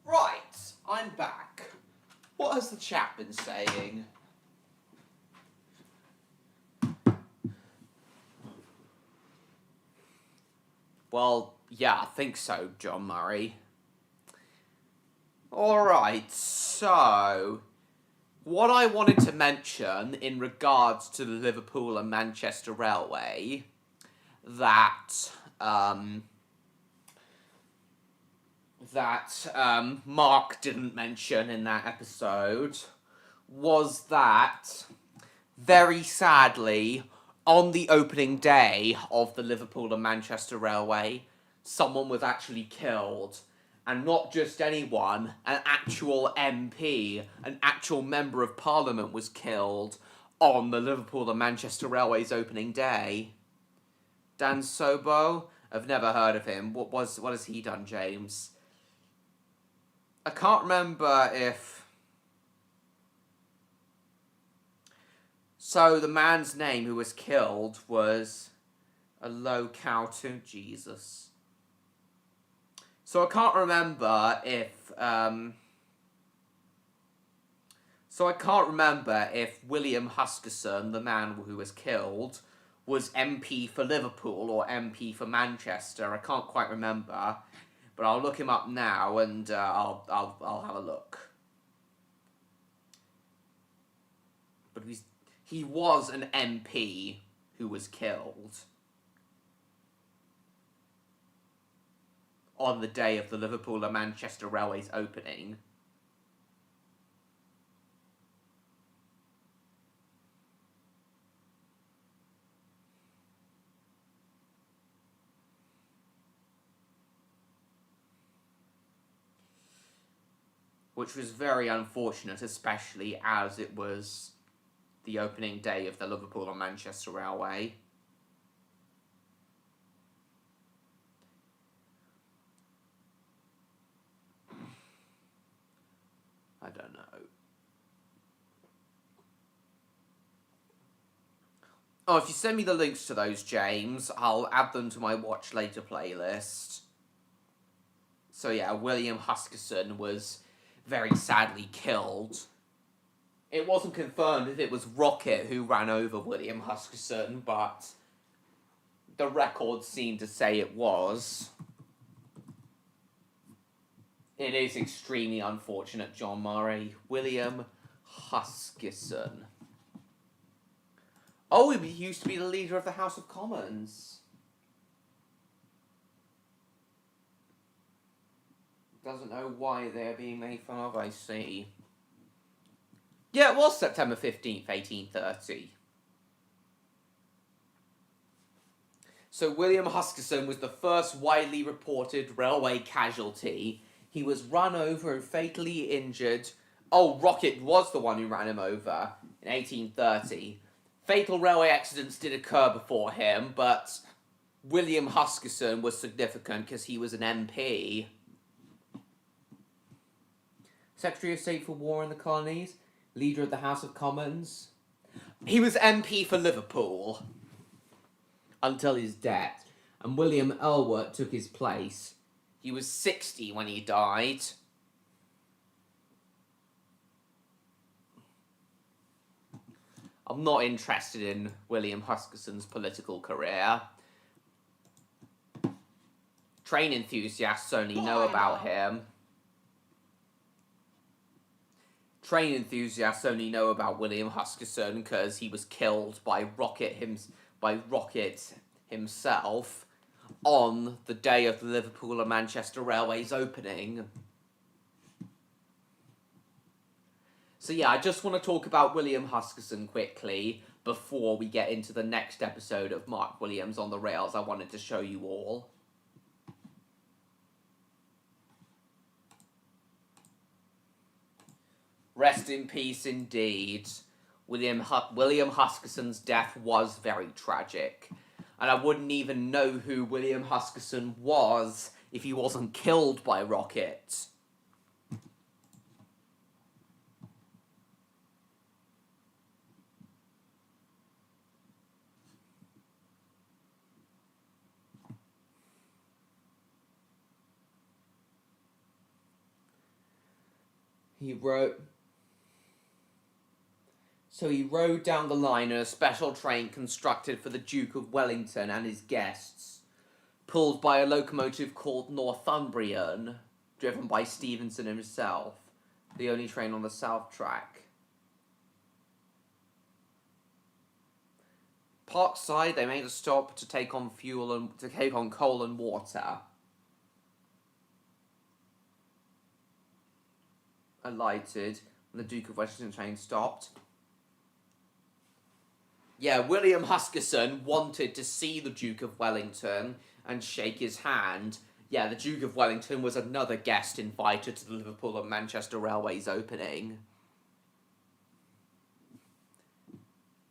Speaker 1: Right, I'm back. What has the chat been saying? Well, yeah, I think so, John Murray. Alright, so what I wanted to mention in regards to the Liverpool and Manchester Railway that Mark didn't mention in that episode was that, very sadly, on the opening day of the Liverpool and Manchester Railway, someone was actually killed. And not just anyone, an actual MP, an actual Member of Parliament was killed on the Liverpool and Manchester Railway's opening day. Dan Sobo? I've never heard of him. What has he done, James? I can't remember if... So the man's name who was killed was a locomotive. Jesus. So I can't remember if William Huskisson, the man who was killed, was MP for Liverpool or MP for Manchester. I can't quite remember, but I'll look him up now and I'll have a look. But he was an MP who was killed on the day of the Liverpool and Manchester Railway's opening. Which was very unfortunate, especially as it was the opening day of the Liverpool and Manchester Railway. I don't know. Oh, if you send me the links to those, James, I'll add them to my Watch Later playlist. So yeah, William Huskisson was very sadly killed. It wasn't confirmed if it was Rocket who ran over William Huskisson, but the records seem to say it was. It is extremely unfortunate, John Murray. William Huskisson. Oh, he used to be the leader of the House of Commons. Doesn't know why they're being made fun of, I see. Yeah, it was September 15th, 1830. So William Huskisson was the first widely reported railway casualty. He was run over and fatally injured. Oh, Rocket was the one who ran him over in 1830. Fatal railway accidents did occur before him, but William Huskisson was significant because he was an MP. Secretary of State for War in the Colonies, leader of the House of Commons. He was MP for Liverpool until his death, and William Elworth took his place. He was 60 when he died. I'm not interested in William Huskisson's political career. Train enthusiasts only know about him. Train enthusiasts only know about William Huskisson because he was killed by Rocket himself on the day of the Liverpool and Manchester Railway's opening. So yeah, I just want to talk about William Huskisson quickly before we get into the next episode of Mark Williams on the Rails I wanted to show you all. Rest in peace indeed. William Huskisson's death was very tragic. And I wouldn't even know who William Huskisson was if he wasn't killed by Rocket. He rode down the line in a special train constructed for the Duke of Wellington and his guests, pulled by a locomotive called Northumbrian, driven by Stephenson himself, the only train on the south track. Parkside, they made a stop to take on coal and water. Alighted, and the Duke of Wellington train stopped. Yeah, William Huskisson wanted to see the Duke of Wellington and shake his hand. Yeah, the Duke of Wellington was another guest invited to the Liverpool and Manchester Railway's opening.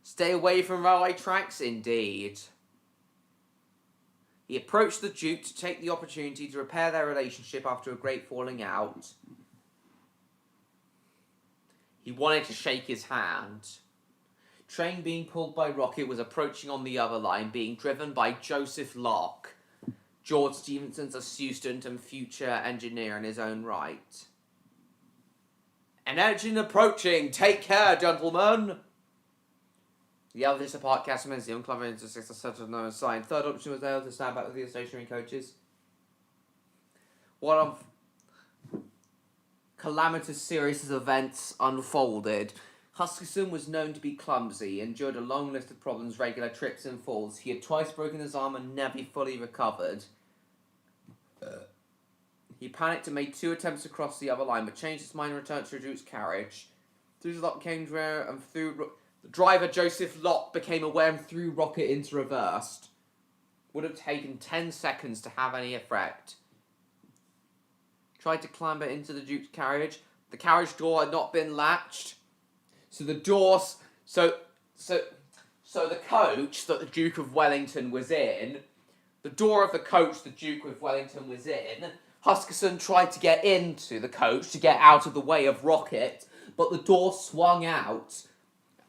Speaker 1: Stay away from railway tracks, indeed. He approached the Duke to take the opportunity to repair their relationship after a great falling out. He wanted to shake his hand. Train being pulled by Rocket was approaching on the other line, being driven by Joseph Locke, George Stephenson's assistant and future engineer in his own right. An engine approaching! Take care, gentlemen! The eldest apart Casimir, the unclever into 6 or 7 no sign. Third option was able to stand back with the stationary coaches. One of calamitous series of events unfolded. Huskisson was known to be clumsy, endured a long list of problems, regular trips and falls. He had twice broken his arm and never fully recovered. He panicked and made 2 attempts to cross the other line, but changed his mind and returned to the Duke's carriage. Through the lock came rare and through... The driver, Joseph Locke, became aware and threw Rocket into reverse. Would have taken 10 seconds to have any effect. Tried to clamber into the Duke's carriage. The carriage door had not been latched. So the doors... So the coach that the Duke of Wellington was in... The door of the coach the Duke of Wellington was in... Huskisson tried to get into the coach to get out of the way of Rocket, but the door swung out...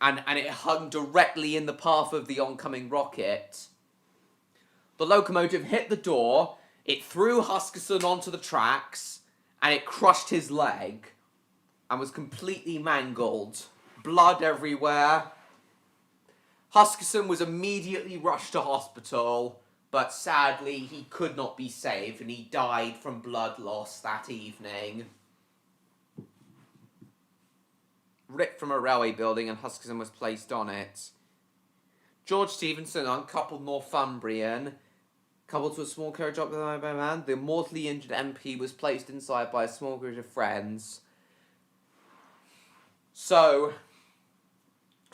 Speaker 1: And it hung directly in the path of the oncoming Rocket. The locomotive hit the door, it threw Huskisson onto the tracks, and it crushed his leg, and was completely mangled. Blood everywhere. Huskisson was immediately rushed to hospital, but sadly he could not be saved and he died from blood loss that evening. Ripped from a railway building and Huskisson was placed on it. George Stephenson, uncoupled Northumbrian, coupled to a small carriage up by man, the mortally injured MP was placed inside by a small group of friends. So,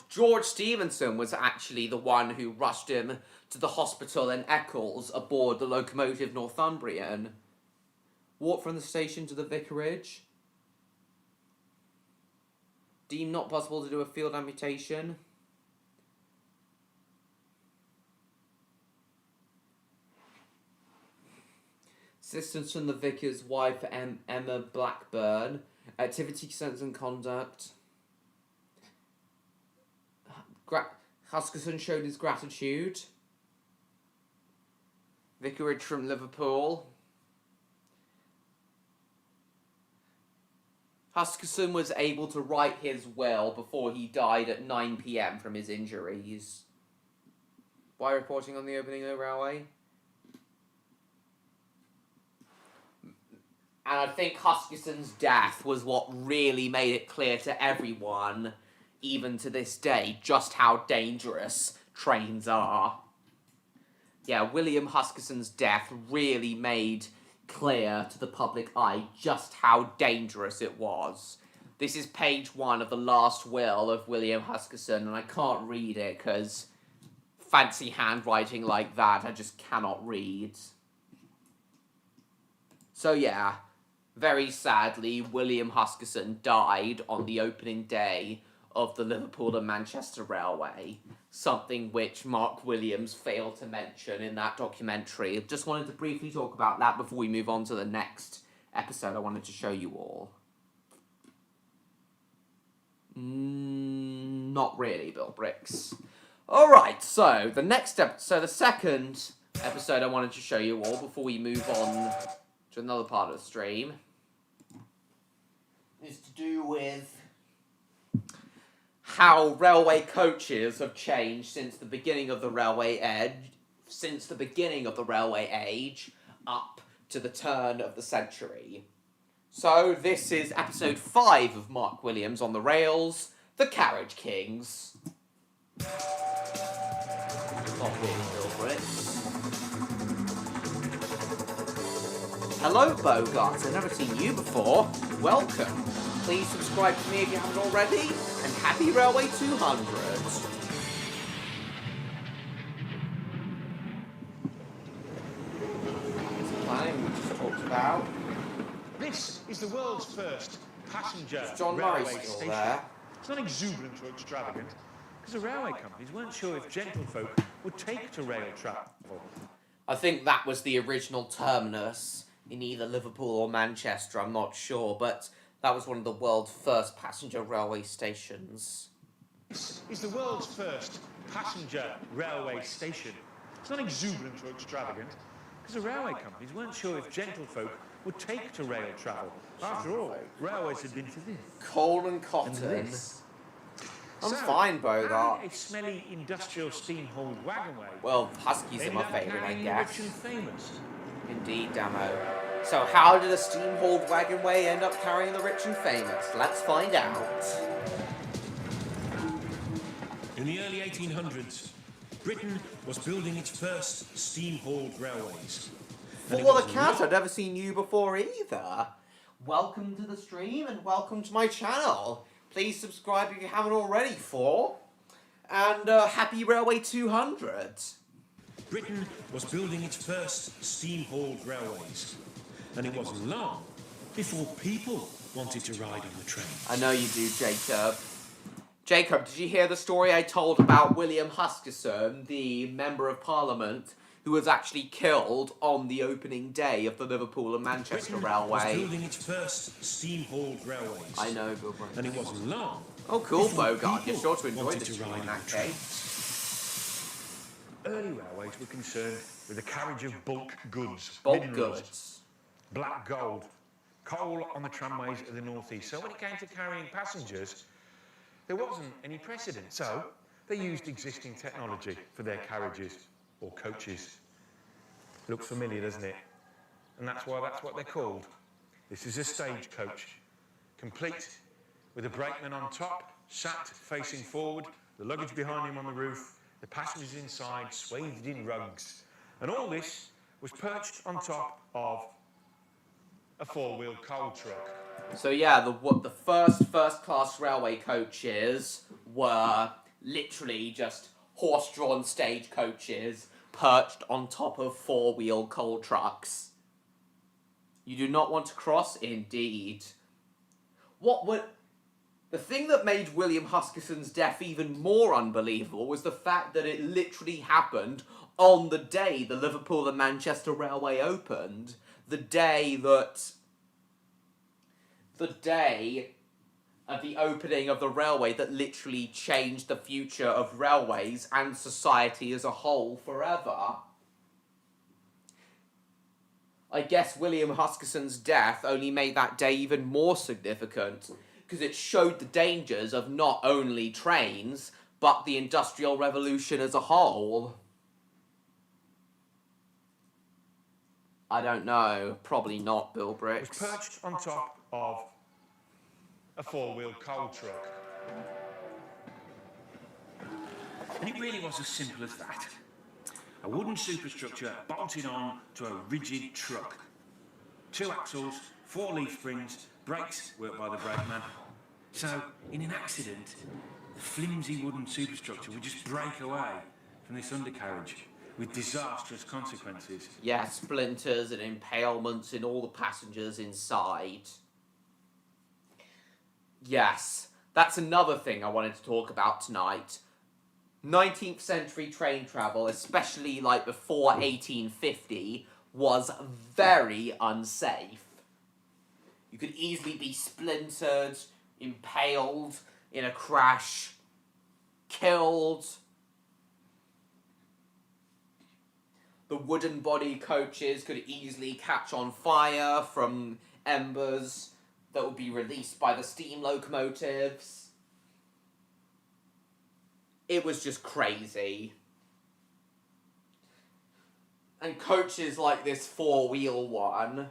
Speaker 1: George Stephenson was actually the one who rushed him to the hospital in Eccles aboard the locomotive Northumbrian. Walked from the station to the vicarage. Deemed not possible to do a field amputation. Assistance from the vicar's wife, Emma Blackburn. Activity, sense and conduct. Huskisson showed his gratitude. Vicarage from Liverpool. Huskisson was able to write his will before he died at 9 p.m. from his injuries. By reporting on the opening of the railway. And I think Huskisson's death was what really made it clear to everyone, even to this day, just how dangerous trains are. Yeah, William Huskisson's death really made clear to the public eye just how dangerous it was. This is page 1 of the last will of William Huskisson, and I can't read it because fancy handwriting like that I just cannot read. So yeah, very sadly, William Huskisson died on the opening day of the Liverpool and Manchester Railway, something which Mark Williams failed to mention in that documentary. Just wanted to briefly talk about that before we move on to the next episode I wanted to show you all. Not really, Bill Bricks. Alright, so the second episode I wanted to show you all before we move on to another part of the stream is to do with how railway coaches have changed since the beginning of the railway age up to the turn of the century. So this is episode 5 of Mark Williams on the Rails, The Carriage Kings. Not really, Bill Bricks. Hello, Bogart. I've never seen you before. Welcome. Please subscribe to me if you haven't already, and happy Railway 200. It's planning we just talked about.
Speaker 6: This is the world's first passenger
Speaker 1: John
Speaker 6: railway
Speaker 1: Murray's still
Speaker 6: station.
Speaker 1: there.
Speaker 6: It's not exuberant or extravagant, because the railway companies weren't sure if gentlefolk would take to rail travel.
Speaker 1: I think that was the original terminus in either Liverpool or Manchester, I'm not sure, but that was one of the world's first passenger railway stations.
Speaker 6: This is the world's first passenger railway station. It's not exuberant or extravagant, because the railway companies weren't sure if gentlefolk would take to rail travel. After all, railways had been for this.
Speaker 1: Coal and cotton.
Speaker 6: this.
Speaker 1: I'm
Speaker 6: So,
Speaker 1: fine, Bogart.
Speaker 6: having a smelly industrial steam-hauled wagonway.
Speaker 1: Well, Huskies are my
Speaker 6: ended up
Speaker 1: favourite, I
Speaker 6: carrying
Speaker 1: guess.
Speaker 6: rich and famous.
Speaker 1: Indeed, Damo. So how did a steam-hauled wagonway end up carrying the rich and famous? Let's find out.
Speaker 3: In the early 1800s, Britain was building its first steam-hauled railways. And it
Speaker 1: For the
Speaker 3: was
Speaker 1: cat,
Speaker 3: not-
Speaker 1: I've never seen you before either. Welcome to the stream and welcome to my channel. Please subscribe if you haven't already and happy Railway 200.
Speaker 3: Britain was building its first steam-hauled railways. And it wasn't long before people wanted to ride on the train.
Speaker 1: I know you do, Jacob. Jacob, did you hear the story I told about William Huskisson, the Member of Parliament, who was actually killed on the opening day of the Liverpool and Manchester
Speaker 3: Britain
Speaker 1: Railway?
Speaker 3: was building its first steam-hauled railways.
Speaker 1: I know, Bill Bricks.
Speaker 3: And it wasn't long.
Speaker 1: Oh, cool,
Speaker 3: before
Speaker 1: Bogart. You're
Speaker 3: people
Speaker 1: sure to enjoy
Speaker 3: wanted
Speaker 1: this
Speaker 3: to
Speaker 1: stream
Speaker 3: ride
Speaker 1: in
Speaker 3: on
Speaker 1: that
Speaker 3: the train.
Speaker 1: case.
Speaker 6: Early railways were concerned with the carriage of bulk goods,
Speaker 1: Bulk
Speaker 6: minerals,
Speaker 1: goods.
Speaker 6: black gold, coal on the tramways of the northeast. So when it came to carrying passengers, there wasn't any precedent. So they used existing technology for their carriages or coaches.
Speaker 2: Looks familiar, doesn't it? And that's why that's what they're called. This is a stagecoach, complete with a brakeman on top, sat facing forward, the luggage behind him on the roof, the passengers inside swathed in rugs. And all this was perched on top of a four-wheel coal truck.
Speaker 1: So yeah, the first class railway coaches were literally just horse-drawn stagecoaches perched on top of four-wheel coal trucks. You do not want to cross? Indeed. The thing that made William Huskisson's death even more unbelievable was the fact that it literally happened on the day the Liverpool and Manchester Railway opened. The day of the opening of the railway that literally changed the future of railways and society as a whole forever. I guess William Huskisson's death only made that day even more significant, because it showed the dangers of not only trains, but the Industrial Revolution as a whole. I don't know. Probably not, Bill
Speaker 2: It
Speaker 1: Bricks.
Speaker 2: was perched on top of a four-wheel coal truck.
Speaker 3: And it really was as simple as that. A wooden superstructure bolted on to a rigid truck. 2 axles, 4 leaf springs, brakes worked by the brakeman. So, in an accident, the flimsy wooden superstructure would just break away from this undercarriage with disastrous consequences.
Speaker 1: Yeah, splinters and impalements in all the passengers inside. Yes, that's another thing I wanted to talk about tonight. 19th century train travel, especially like before 1850, was very unsafe. You could easily be splintered, impaled in a crash, killed. The wooden body coaches could easily catch on fire from embers that would be released by the steam locomotives. It was just crazy. And coaches like this four-wheel one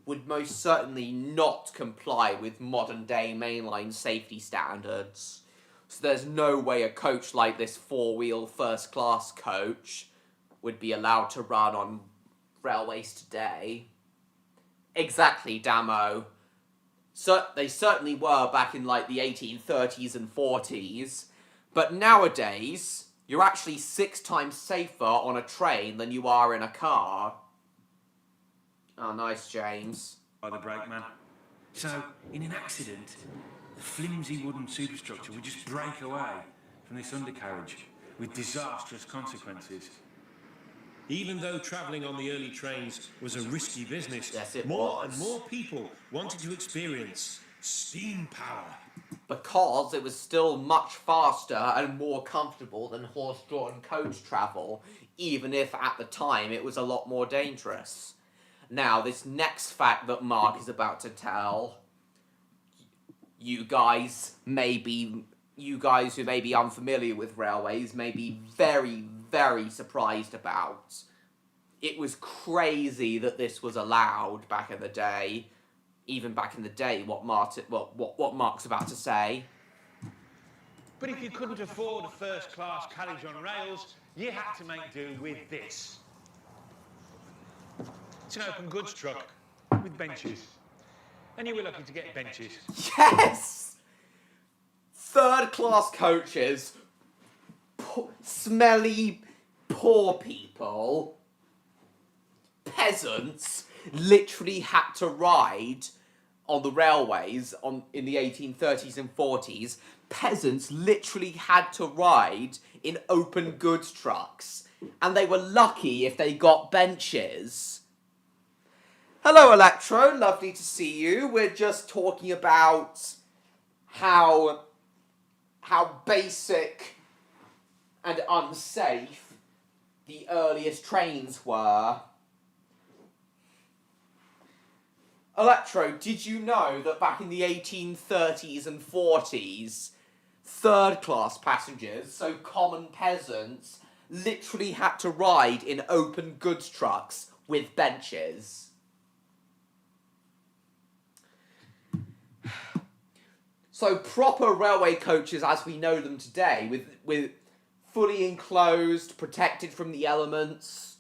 Speaker 1: would most certainly not comply with modern-day mainline safety standards. So there's no way a coach like this four-wheel first-class coach would be allowed to run on railways today. Exactly, Damo. So they certainly were back in like the 1830s and 40s, but nowadays you're actually 6 times safer on a train than you are in a car. Oh, nice, James.
Speaker 3: By the brakeman. So, in an accident, the flimsy wooden superstructure would just break away from this undercarriage with disastrous consequences. Even though travelling on the early trains was a risky business,
Speaker 1: Yes, it
Speaker 3: more
Speaker 1: was.
Speaker 3: and more people wanted to experience steam power.
Speaker 1: Because it was still much faster and more comfortable than horse-drawn coach travel, even if at the time it was a lot more dangerous. Now, this next fact that Mark is about to tell, you guys who may be unfamiliar with railways may be very, very surprised about. It was crazy that this was allowed back in the day. Even back in the day, what Mark's about to say.
Speaker 6: But if you couldn't afford a first-class carriage on rails, you had to make do with this. It's an open goods truck with benches. And you were lucky to get benches.
Speaker 1: Yes! Third-class coaches, smelly, poor people, peasants, literally had to ride on the railways in the 1830s and 40s. Peasants literally had to ride in open goods trucks, and they were lucky if they got benches. Hello, Electro. Lovely to see you. We're just talking about how basic and unsafe the earliest trains were. Electro, did you know that back in the 1830s and 40s, third-class passengers, so common peasants, literally had to ride in open goods trucks with benches. So proper railway coaches as we know them today, with fully enclosed, protected from the elements,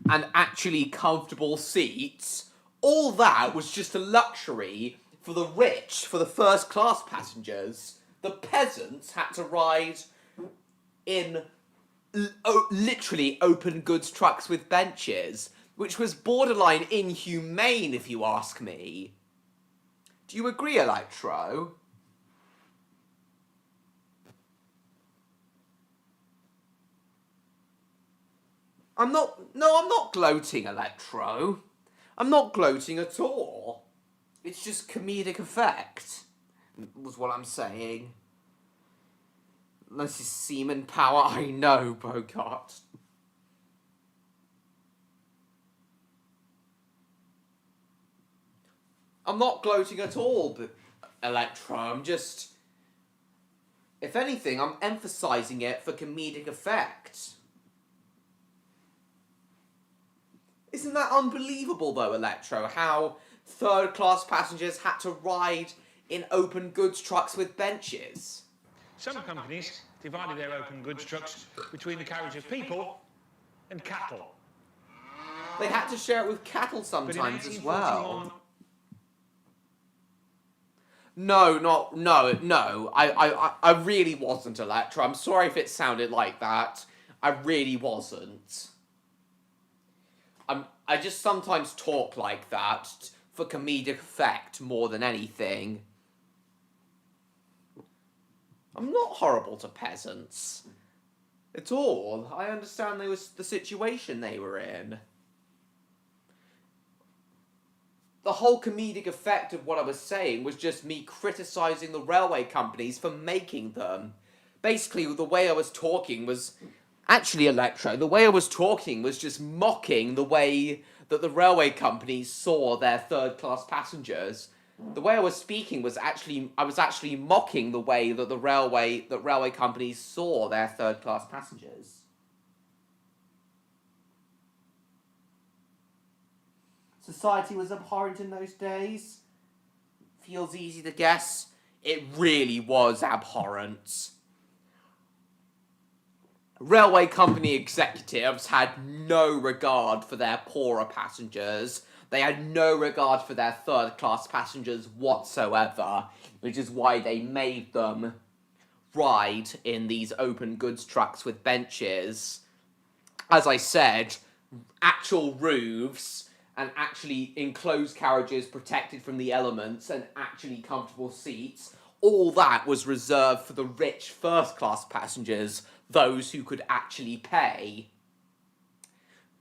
Speaker 1: and actually comfortable seats, all that was just a luxury for the rich, for the first class passengers. The peasants had to ride in literally open goods trucks with benches, which was borderline inhumane if you ask me. Do you agree, Electro? I'm not gloating, Electro. I'm not gloating at all. It's just comedic effect, was what I'm saying. This is semen power, I know, Bogart. I'm not gloating at all, but Electro, I'm just... If anything, I'm emphasizing it for comedic effect. Isn't that unbelievable, though, Electro, how third-class passengers had to ride in open goods trucks with benches?
Speaker 6: Some companies divided their open goods trucks between the carriage of people and cattle.
Speaker 1: They had to share it with cattle
Speaker 6: But in
Speaker 1: sometimes as
Speaker 6: 1841,
Speaker 1: well. No. I really wasn't, Electro. I'm sorry if it sounded like that. I really wasn't. I just sometimes talk like that for comedic effect more than anything. I'm not horrible to peasants at all. I understand there was the situation they were in. The whole comedic effect of what I was saying was just me criticizing the railway companies for making them. Basically, the way I was talking was... Actually, Electro, the way I was talking was just mocking the way that the railway companies saw their third-class passengers. The way I was speaking was I was actually mocking the way that railway companies saw their third-class passengers. Society was abhorrent in those days. Feels easy to guess. It really was abhorrent. Railway company executives had no regard for their poorer passengers. They had no regard for their third-class passengers whatsoever, which is why they made them ride in these open goods trucks with benches. As I said, actual roofs and actually enclosed carriages protected from the elements and actually comfortable seats, all that was reserved for the rich first-class passengers, those who could actually pay.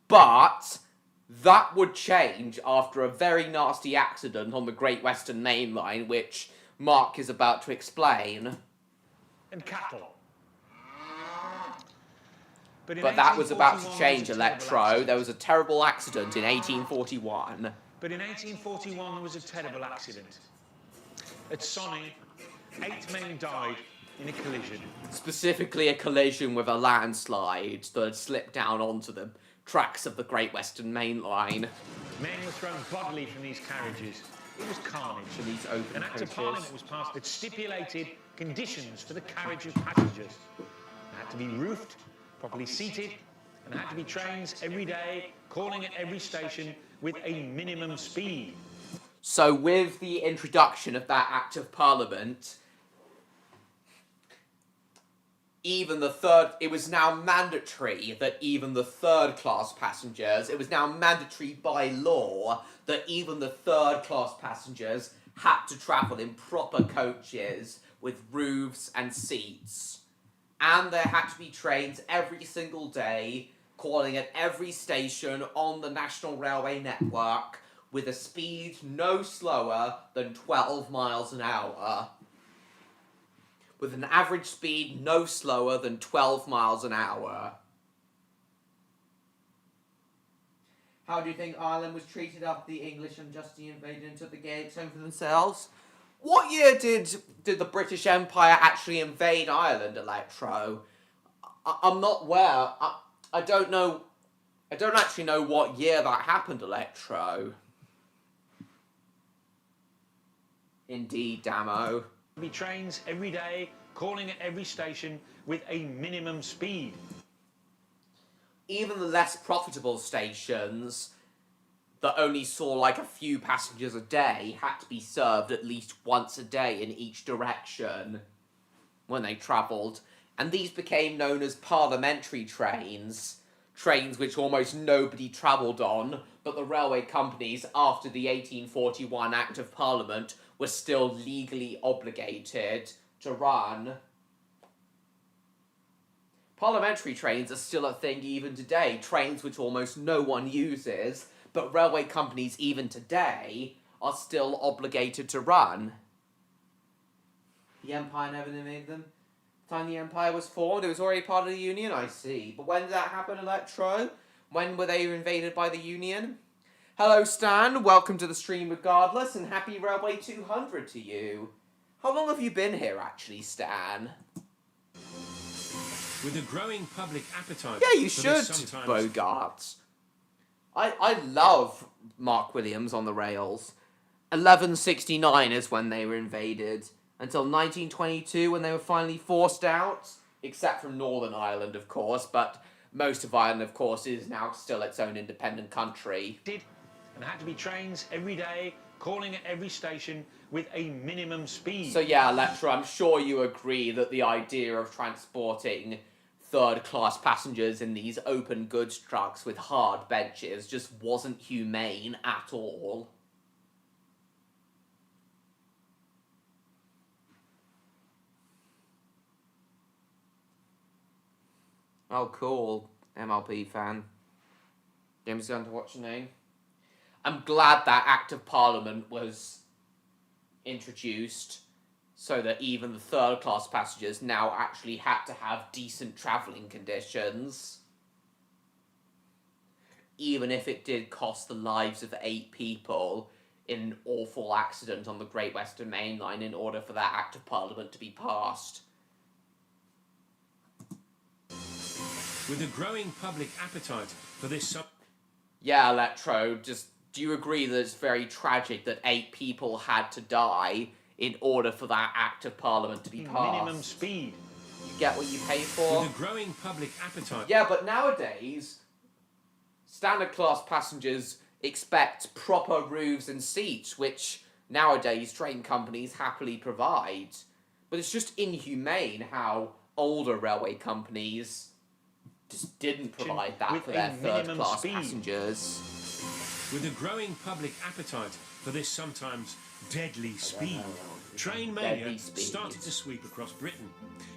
Speaker 1: But that would change after a very nasty accident on the Great Western Main Line, which Mark is about to explain.
Speaker 6: and cattle.
Speaker 1: But that was about to change, Electro. There was a terrible accident in 1841.
Speaker 6: But in 1841 there was a terrible accident. At Sonny, 8 men died in a collision.
Speaker 1: Specifically a collision with a landslide that had slipped down onto the tracks of the Great Western Main Line.
Speaker 6: Men were thrown bodily from these carriages. It was carnage.
Speaker 1: For these open
Speaker 6: An act of
Speaker 1: coaches.
Speaker 6: Parliament was passed that stipulated conditions for the carriage of passengers. They had to be roofed, properly seated, and there had to be trains every day, calling at every station with a minimum speed.
Speaker 1: So with the introduction of that Act of Parliament, it was now mandatory that even the third-class passengers, it was now mandatory by law that even the third-class passengers had to travel in proper coaches with roofs and seats. And there had to be trains every single day, calling at every station on the National Railway network with a speed no slower than 12 miles an hour. With an average speed no slower than 12 miles an hour. How do you think Ireland was treated after the English unjustly invaded and took the Gaelics home for themselves? What year did the British Empire actually invade Ireland, Electro? I'm not aware. I don't know. I don't actually know what year that happened, Electro. Indeed, Damo.
Speaker 2: Be trains every day, calling at every station with a minimum speed.
Speaker 1: Even the less profitable stations that only saw like a few passengers a day had to be served at least once a day in each direction when they travelled. And these became known as parliamentary trains. Trains which almost nobody travelled on, but the railway companies, after the 1841 Act of Parliament, were still legally obligated to run. Parliamentary trains are still a thing even today, trains which almost no one uses, but railway companies even today are still obligated to run. The Empire never made them. The time the Empire was formed, it was already part of the Union, I see. But when did that happen, Electro? When were they invaded by the Union? Hello, Stan. Welcome to the stream regardless, and happy Railway 200 to you. How long have you been here, actually, Stan?
Speaker 3: With a growing public appetite.
Speaker 1: Yeah, you
Speaker 3: for
Speaker 1: should,
Speaker 3: this sometimes
Speaker 1: Bogart. I love Mark Williams on the rails. 1169 is when they were invaded. Until 1922 when they were finally forced out. Except from Northern Ireland, of course, but most of Ireland, of course, is now still its own independent country.
Speaker 2: And had to be trains every day, calling at every station with a minimum speed.
Speaker 1: So yeah, Electra, I'm sure you agree that the idea of transporting third-class passengers in these open goods trucks with hard benches just wasn't humane at all. Oh, cool. MLP fan. James going to watching. I'm glad that Act of Parliament was introduced so that even the third-class passengers now actually had to have decent travelling conditions. Even if it did cost the lives of 8 people in an awful accident on the Great Western Main Line in order for that Act of Parliament to be passed.
Speaker 3: With a growing public appetite for this
Speaker 1: Yeah, Electro, just do you agree that it's very tragic that 8 people had to die in order for that Act of Parliament to be passed?
Speaker 2: Minimum speed.
Speaker 1: You get what you pay for?
Speaker 3: With a growing public appetite.
Speaker 1: Yeah, but nowadays, standard class passengers expect proper roofs and seats, which nowadays train companies happily provide. But it's just inhumane how older railway companies just didn't provide that
Speaker 2: with
Speaker 1: for their
Speaker 2: a minimum
Speaker 1: third-class
Speaker 2: speed.
Speaker 1: passengers.
Speaker 3: With a growing public appetite for this sometimes deadly speed, train mania
Speaker 1: Deadly speed.
Speaker 3: started to sweep across Britain.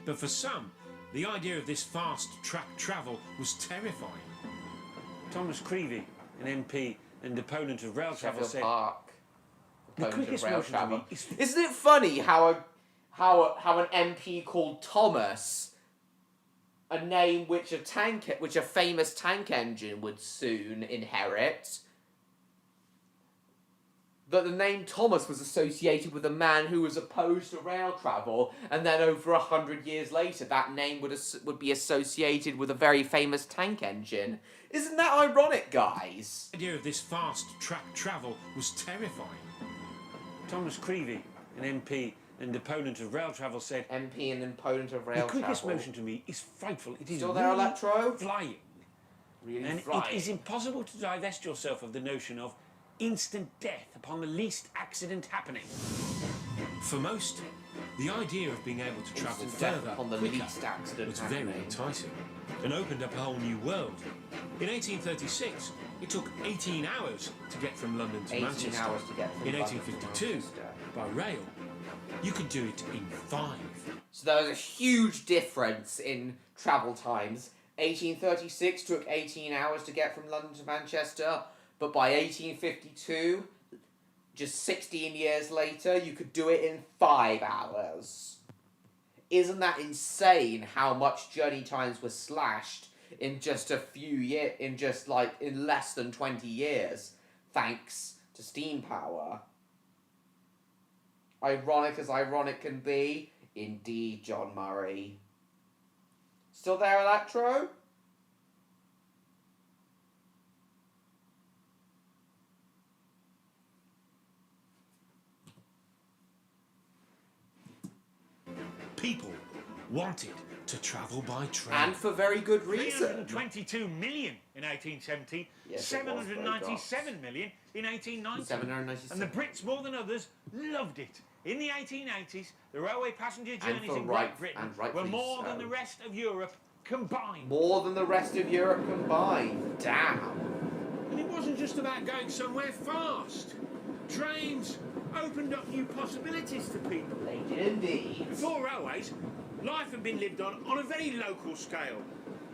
Speaker 3: But for some, the idea of this fast track travel was terrifying.
Speaker 2: Thomas Creevy, an MP and opponent of rail travel,
Speaker 1: Sheffield
Speaker 2: said
Speaker 1: Park.
Speaker 2: the
Speaker 1: Opponent of
Speaker 2: quickest
Speaker 1: rail
Speaker 2: motion to
Speaker 1: travel.
Speaker 2: me is
Speaker 1: Isn't it funny how an MP called Thomas, a name which a famous tank engine would soon inherit, that the name Thomas was associated with a man who was opposed to rail travel, and then over 100 years later, that name would be associated with a very famous tank engine. Isn't that ironic, guys?
Speaker 3: The idea of this fast track travel was terrifying.
Speaker 2: Thomas Creevy, an MP and opponent of rail travel, said
Speaker 1: MP and opponent of rail
Speaker 2: the quickest
Speaker 1: travel.
Speaker 2: motion to me is frightful. It is
Speaker 1: Still there,
Speaker 2: really
Speaker 1: Electro?
Speaker 2: flying.
Speaker 1: Really
Speaker 2: And
Speaker 1: flying.
Speaker 2: it is impossible to divest yourself of the notion of instant death upon the least accident happening.
Speaker 3: For most, the idea of being able to travel
Speaker 1: Instant death
Speaker 3: further
Speaker 1: upon the
Speaker 3: quicker
Speaker 1: least accident
Speaker 3: was very
Speaker 1: happening.
Speaker 3: enticing and opened up a whole new world. In 1836, it took 18 hours to get from London to
Speaker 1: 18
Speaker 3: Manchester.
Speaker 1: hours to get from
Speaker 3: In
Speaker 1: London to
Speaker 3: 1852,
Speaker 1: Manchester.
Speaker 3: by rail, you could do it in 5.
Speaker 1: So there was a huge difference in travel times. 1836 took 18 hours to get from London to Manchester, but by 1852, just 16 years later, you could do it in 5 hours. Isn't that insane how much journey times were slashed in just a few years, in less than 20 years, thanks to steam power? Ironic as ironic can be. Indeed, John Murray. Still there, Electro?
Speaker 3: People wanted to travel by train.
Speaker 1: And for very good reason.
Speaker 6: 322 million in 1870,
Speaker 1: Yes, it was,
Speaker 6: 797 million in 1890.
Speaker 1: 797.
Speaker 6: And the Brits, more than others, loved it. In the 1880s, the railway passenger journeys
Speaker 1: for
Speaker 6: in
Speaker 1: right-
Speaker 6: Great Britain
Speaker 1: and
Speaker 6: were
Speaker 1: rightfully
Speaker 6: more
Speaker 1: so.
Speaker 6: than the rest of Europe combined.
Speaker 1: More than the rest of Europe combined. Damn.
Speaker 6: And it wasn't just about going somewhere fast. Trains opened up new possibilities to people.
Speaker 1: They did indeed.
Speaker 6: Before railways, life had been lived on a very local scale.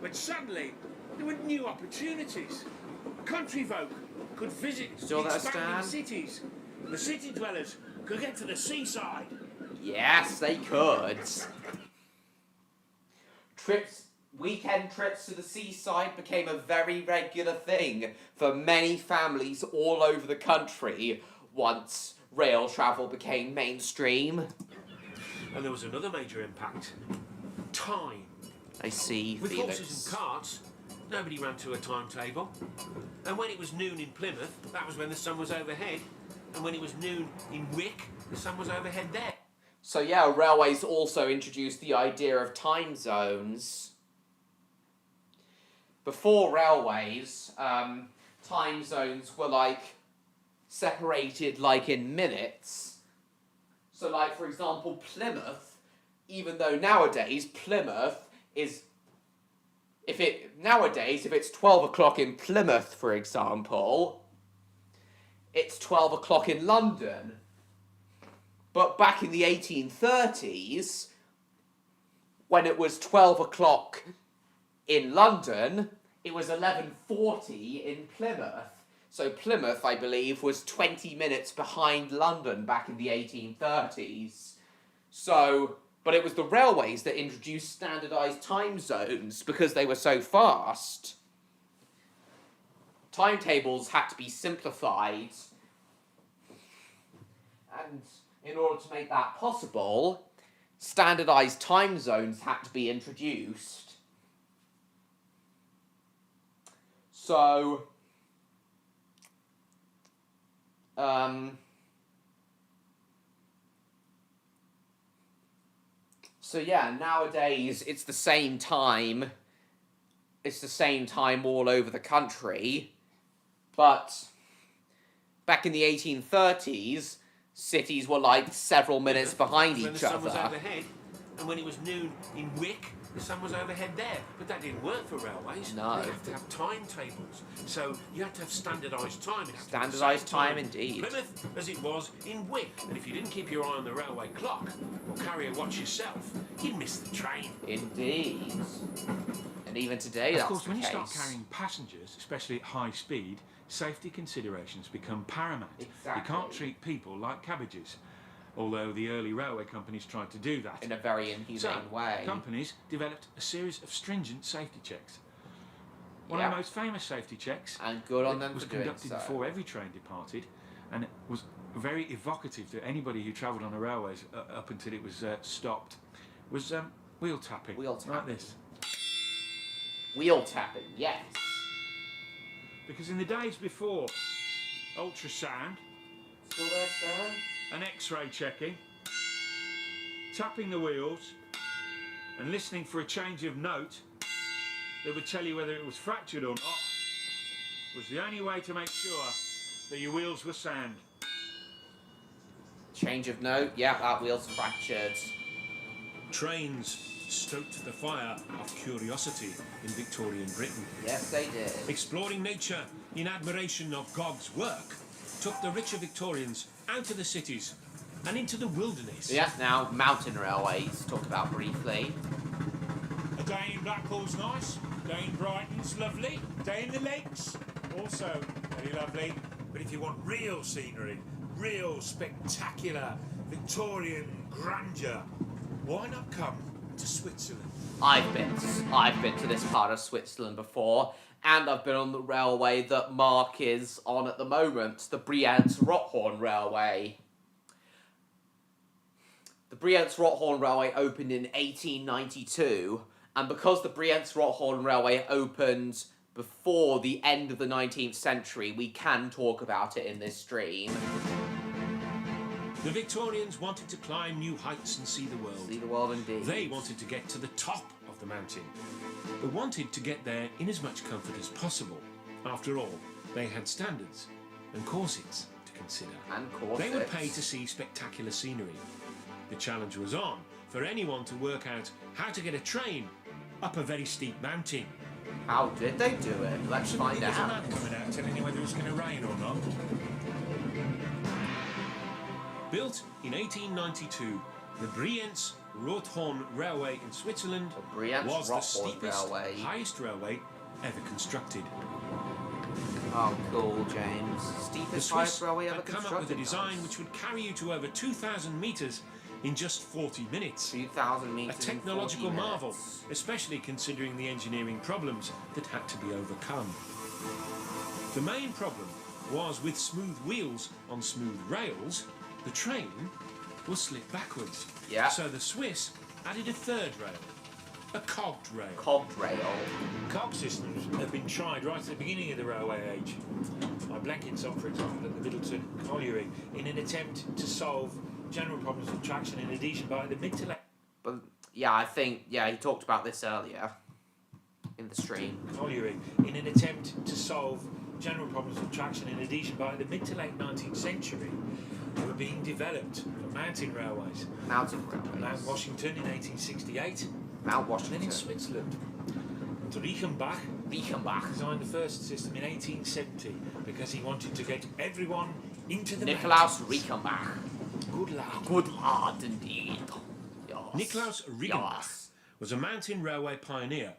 Speaker 6: But suddenly, there were new opportunities. Country folk could visit
Speaker 1: Still there,
Speaker 6: expanding
Speaker 1: Stan?
Speaker 6: cities. The city dwellers could get to the seaside.
Speaker 1: Yes, they could. Weekend trips to the seaside became a very regular thing for many families all over the country once rail travel became mainstream.
Speaker 3: And there was another major impact. Time.
Speaker 1: I see,
Speaker 3: With
Speaker 1: Felix.
Speaker 3: horses and carts, nobody ran to a timetable. And when it was noon in Plymouth, that was when the sun was overhead. And when it was noon in Wick, the sun was overhead there.
Speaker 1: So yeah, railways also introduced the idea of time zones. Before railways, time zones were like separated like in minutes. So like, for example, Plymouth, even though nowadays Plymouth is, if it's 12 o'clock in Plymouth, for example, it's 12 o'clock in London. But back in the 1830s, when it was 12 o'clock in London, it was 11:40 in Plymouth. So Plymouth, I believe, was 20 minutes behind London back in the 1830s. So, but it was the railways that introduced standardised time zones because they were so fast. Timetables had to be simplified. And in order to make that possible, standardised time zones had to be introduced. So, yeah, nowadays it's the same time. It's the same time all over the country. But back in the 1830s, cities were like several minutes behind
Speaker 3: When the
Speaker 1: each
Speaker 3: sun was
Speaker 1: other.
Speaker 3: overhead, and when it was noon in Wick, the sun was overhead there. But that didn't work for railways.
Speaker 1: No.
Speaker 3: They had to have timetables. So you had to have standardised time. It had to be the
Speaker 1: Standardised
Speaker 3: same
Speaker 1: time indeed.
Speaker 3: Plymouth as it was in Wick. And if you didn't keep your eye on the railway clock, or carry a watch yourself, you'd miss the train.
Speaker 1: Indeed. And even today,
Speaker 2: Of
Speaker 1: that's
Speaker 2: course,
Speaker 1: the
Speaker 2: when you
Speaker 1: case.
Speaker 2: start carrying passengers, especially at high speed, safety considerations become paramount.
Speaker 1: Exactly.
Speaker 2: You can't treat people like cabbages, although the early railway companies tried to do that.
Speaker 1: In a very inhumane way.
Speaker 2: Companies developed a series of stringent safety checks. One
Speaker 1: Yeah.
Speaker 2: of the most famous safety checks
Speaker 1: And good on them
Speaker 2: was
Speaker 1: for doing
Speaker 2: conducted
Speaker 1: so.
Speaker 2: before every train departed, and it was very evocative to anybody who travelled on the railways up until it was stopped, was wheel tapping.
Speaker 1: Wheel
Speaker 2: Like
Speaker 1: tapping.
Speaker 2: this.
Speaker 1: Wheel tapping, yes.
Speaker 2: Because in the days before ultrasound
Speaker 1: Still there, Stan?
Speaker 2: and x-ray checking, tapping the wheels and listening for a change of note that would tell you whether it was fractured or not was the only way to make sure that your wheels were sound.
Speaker 1: Change of note, yeah, that wheel's fractured.
Speaker 3: Trains stoked the fire of curiosity in Victorian Britain.
Speaker 1: Yes, they did.
Speaker 3: Exploring nature in admiration of God's work took the richer Victorians out of the cities and into the wilderness.
Speaker 1: Yes, now mountain railways, talk about briefly.
Speaker 6: A day in Blackpool's nice, day in Brighton's lovely, day in the lakes also very lovely.
Speaker 3: But if you want real scenery, real spectacular Victorian grandeur, why not come to Switzerland?
Speaker 1: I've been to this part of Switzerland before, and I've been on the railway that Mark is on at the moment, the Brienz-Rothorn Railway. The Brienz-Rothorn Railway opened in 1892, and because the Brienz-Rothorn Railway opened before the end of the 19th century, we can talk about it in this stream.
Speaker 3: The Victorians wanted to climb new heights and see the world.
Speaker 1: See the world indeed.
Speaker 3: They wanted to get to the top of the mountain, but wanted to get there in as much comfort as possible. After all, they had standards and corsets to consider.
Speaker 1: And corsets.
Speaker 3: They would pay to see spectacular scenery. The challenge was on for anyone to work out how to get a train up a very steep mountain.
Speaker 1: How did they do it? Let's find
Speaker 2: There's a
Speaker 1: out.
Speaker 2: man coming out telling you whether it's going to rain or not.
Speaker 3: Built in 1892, the Brienz-Rothorn Railway in Switzerland
Speaker 1: The Brienz-Rothorn
Speaker 3: was the steepest,
Speaker 1: Railway.
Speaker 3: highest railway ever constructed.
Speaker 1: Oh, cool, James.
Speaker 3: The
Speaker 1: Steepest highest
Speaker 3: Swiss
Speaker 1: railway ever
Speaker 3: had come
Speaker 1: constructed.
Speaker 3: up with a design
Speaker 1: Nice.
Speaker 3: which would carry you to over 2,000 metres in just 40 minutes.
Speaker 1: 2,000
Speaker 3: A
Speaker 1: meters.
Speaker 3: technological
Speaker 1: in 40
Speaker 3: marvel,
Speaker 1: minutes.
Speaker 3: especially considering the engineering problems that had to be overcome. The main problem was with smooth wheels on smooth rails, the train will slip backwards.
Speaker 1: Yeah.
Speaker 3: So the Swiss added a third rail, a cogged rail.
Speaker 1: Cogged rail.
Speaker 2: Cog systems have been tried right at the beginning of the railway age. By Blenkinsop, for example, at the Middleton Colliery, in an attempt to solve general problems of traction and adhesion by the mid to late
Speaker 1: But yeah, I think he talked about this earlier in the stream.
Speaker 2: Colliery, in an attempt to solve general problems of traction and adhesion by the mid to late 19th century, they were being developed for mountain railways.
Speaker 1: Mountain railways.
Speaker 2: Mount Washington in 1868,
Speaker 1: Mount
Speaker 2: and then
Speaker 1: Washington.
Speaker 2: in Switzerland. And Reichenbach
Speaker 1: Reichenbach.
Speaker 2: designed the first system in 1870 because he wanted to get everyone into the
Speaker 1: Nikolaus
Speaker 2: mountains.
Speaker 1: Reichenbach.
Speaker 2: Good luck.
Speaker 1: Good lad indeed. Yes.
Speaker 3: Niklaus Reichenbach
Speaker 1: Yes.
Speaker 3: was a mountain railway pioneer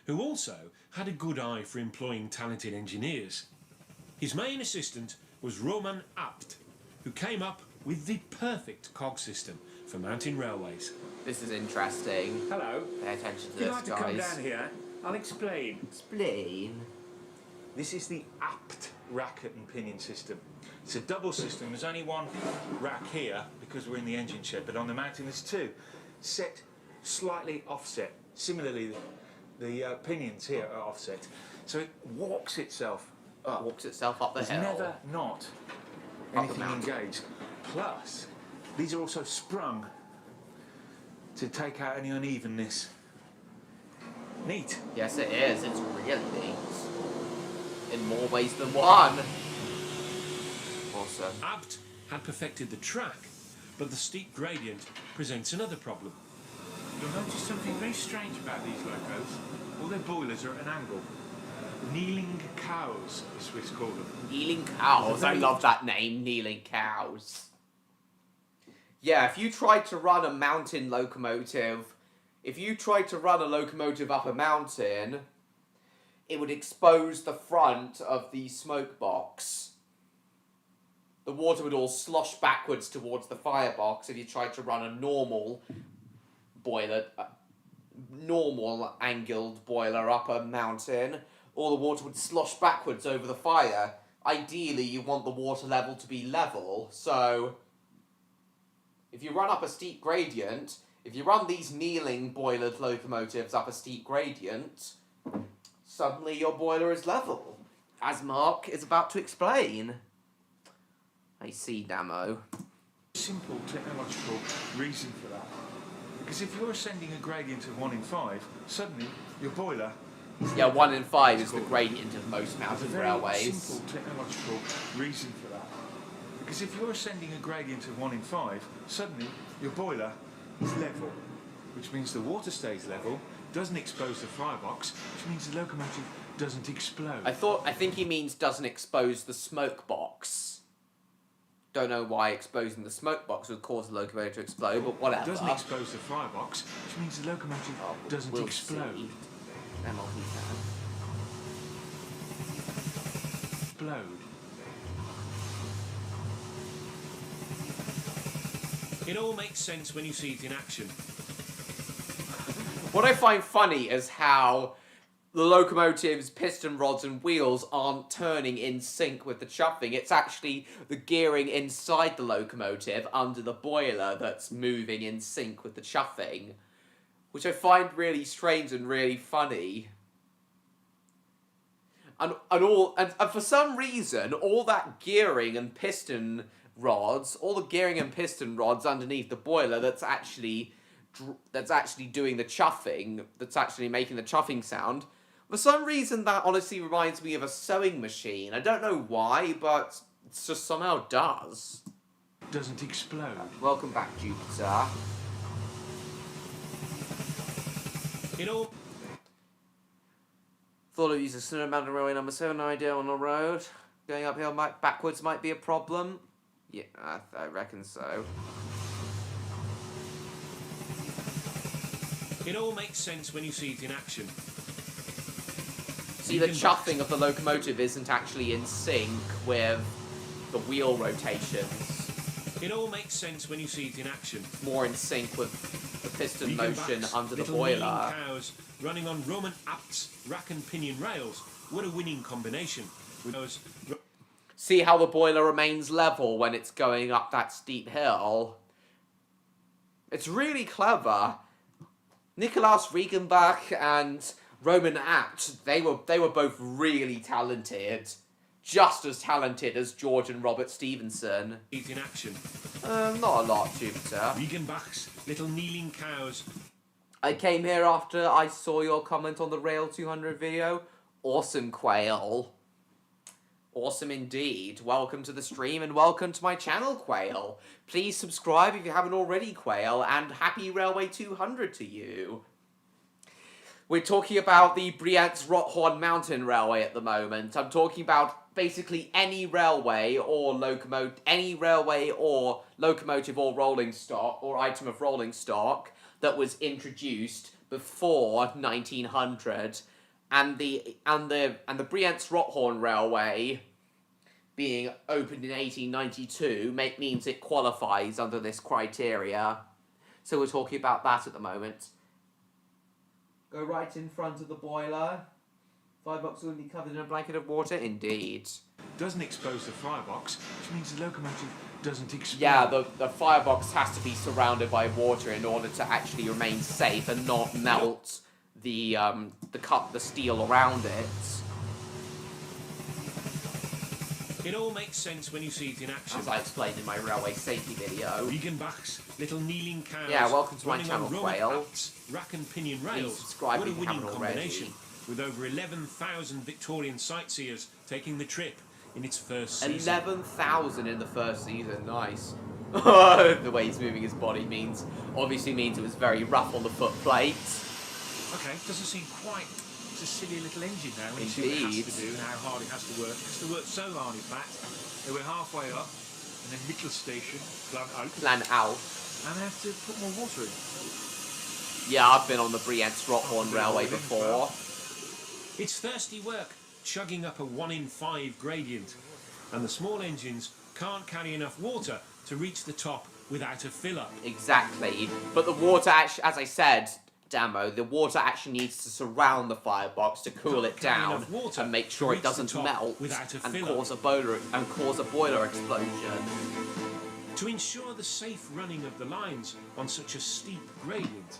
Speaker 3: who also had a good eye for employing talented engineers. His main assistant was Roman Abt, who came up with the perfect cog system for mountain railways.
Speaker 1: This is interesting.
Speaker 2: Hello.
Speaker 1: Pay attention to
Speaker 2: If you'd
Speaker 1: this,
Speaker 2: like to come
Speaker 1: guys.
Speaker 2: down here, I'll explain.
Speaker 1: Explain.
Speaker 2: This is the Apt racket and pinion system. It's a double system. There's only one rack here because we're in the engine shed, but on the mountain there's two, set slightly offset. Similarly, the pinions here are offset, so it walks itself up.
Speaker 1: Walks itself up the
Speaker 2: There's
Speaker 1: hill.
Speaker 2: never not
Speaker 1: the
Speaker 2: anything
Speaker 1: mountain.
Speaker 2: engaged. Plus, these are also sprung to take out any unevenness. Neat.
Speaker 1: Yes, it is. It's really neat. In more ways than one. Awesome.
Speaker 3: Abt had perfected the track, but the steep gradient presents another problem.
Speaker 2: You'll notice something very strange about these locos. All their boilers are at an angle. Kneeling cows, the Swiss call them.
Speaker 1: Kneeling cows. I love that name, kneeling cows. Yeah, if you tried to run a mountain locomotive, if you tried to run a locomotive up a mountain, it would expose the front of the smoke box. The water would all slosh backwards towards the firebox if you tried to run a normal boiler, normal angled boiler up a mountain. All the water would slosh backwards over the fire. Ideally, you want the water level to be level, so if you run up a steep gradient, if you run these kneeling boilered locomotives up a steep gradient, suddenly your boiler is level, as Mark is about to explain. I see, Damo.
Speaker 2: Simple technological reason for that. Because if you're ascending a gradient of 1 in 5, suddenly your boiler is
Speaker 1: Yeah,
Speaker 2: level.
Speaker 1: 1 in 5 is the gradient of most
Speaker 2: There's a
Speaker 1: mountain
Speaker 2: very
Speaker 1: railways.
Speaker 2: simple technological reason for that. Because if you're ascending a gradient of 1 in 5, suddenly your boiler is level, which means the water stays level, doesn't expose the firebox, which means the locomotive doesn't explode.
Speaker 1: I think he means doesn't expose the smoke box. Don't know why exposing the smoke box would cause the locomotive to explode, but whatever.
Speaker 2: Doesn't expose the firebox, which means the locomotive
Speaker 1: Oh,
Speaker 2: doesn't
Speaker 1: we'll
Speaker 2: explode.
Speaker 1: see. MLP fan.
Speaker 2: Explode.
Speaker 3: It all makes sense when you see it in action.
Speaker 1: What I find funny is how the locomotive's piston rods and wheels aren't turning in sync with the chuffing. It's actually the gearing inside the locomotive under the boiler that's moving in sync with the chuffing, which I find really strange and really funny. And for some reason, all that gearing and piston rods, all the gearing and piston rods underneath the boiler that's actually doing the chuffing, that's actually making the chuffing sound, for some reason that honestly reminds me of a sewing machine. I don't know why, but it just somehow does.
Speaker 5: Doesn't explode.
Speaker 1: Welcome back, Jupiter.
Speaker 3: It all
Speaker 1: Thought of using Snow Mountain Railway number 7 idea on the road. Going uphill backwards might be a problem. Yeah, I reckon so.
Speaker 3: It all makes sense when you see it in action.
Speaker 1: See, the chuffing of the locomotive isn't actually in sync with the wheel rotations.
Speaker 3: It all makes sense when you see it in action.
Speaker 1: More in sync with the piston
Speaker 3: Vegan
Speaker 1: motion
Speaker 3: backs,
Speaker 1: under the
Speaker 3: little kneeling
Speaker 1: boiler.
Speaker 3: cows running on Roman apts, rack and pinion rails. What a winning combination. With those
Speaker 1: See how the boiler remains level when it's going up that steep hill? It's really clever. Nikolaus Riegenbach and Roman Apt, they were both really talented. Just as talented as George and Robert Stevenson.
Speaker 3: it in action.
Speaker 1: Not a lot, Jupiter.
Speaker 3: Vegan-backs, little kneeling cows.
Speaker 1: I came here after I saw your comment on the Rail 200 video. Awesome, Quail. Awesome indeed. Welcome to the stream and welcome to my channel, Quail. Please subscribe if you haven't already, Quail, and happy Railway 200 to you. We're talking about the Brienz-Rothorn Mountain Railway at the moment. I'm talking about basically any railway or locomotive or rolling stock or item of rolling stock that was introduced before 1900, and the Brienz-Rothorn Railway being opened in 1892 means it qualifies under this criteria. So we're talking about that at the moment. Go right in front of the boiler. Firebox will be covered in a blanket of water. Indeed.
Speaker 5: Doesn't expose the firebox, which means the locomotive doesn't explode.
Speaker 1: Yeah, the firebox has to be surrounded by water in order to actually remain safe and not melt the steel around it.
Speaker 3: It all makes sense when you see it in action.
Speaker 1: As I explained in my railway safety video.
Speaker 3: Vegan-backs, little kneeling cows.
Speaker 1: Yeah, welcome to my
Speaker 3: running
Speaker 1: channel,
Speaker 3: on Roman
Speaker 1: Quail.
Speaker 3: apts, rack and pinion rails.
Speaker 1: subscribe
Speaker 3: what a
Speaker 1: if you
Speaker 3: winning
Speaker 1: haven't already.
Speaker 3: combination. With over 11,000 Victorian sightseers taking the trip in its first season.
Speaker 1: 11,000 in the first season. Nice. The way he's moving his body obviously means it was very rough on the foot plate.
Speaker 5: Okay, doesn't seem quite. It's a silly little engine now when you see what it
Speaker 1: Indeed.
Speaker 5: has to do and how hard it has to work. It has to work so hard, in fact, that we're halfway up and then middle station, plan out,
Speaker 1: Plan out.
Speaker 5: and they have to put more water in.
Speaker 1: Yeah, I've been on the Brienz-Rothorn Railway before.
Speaker 3: It's thirsty work, chugging up a 1 in 5 gradient. And the small engines can't carry enough water to reach the top without a fill-up.
Speaker 1: Exactly. But the water actually, as I said, Damo, the water actually needs to surround the firebox to cool it
Speaker 3: Carry
Speaker 1: down
Speaker 3: enough water
Speaker 1: and make
Speaker 3: to
Speaker 1: sure it
Speaker 3: reach the
Speaker 1: doesn't
Speaker 3: top
Speaker 1: melt
Speaker 3: without a
Speaker 1: and
Speaker 3: fill-up.
Speaker 1: cause a boiler explosion.
Speaker 3: To ensure the safe running of the lines on such a steep gradient,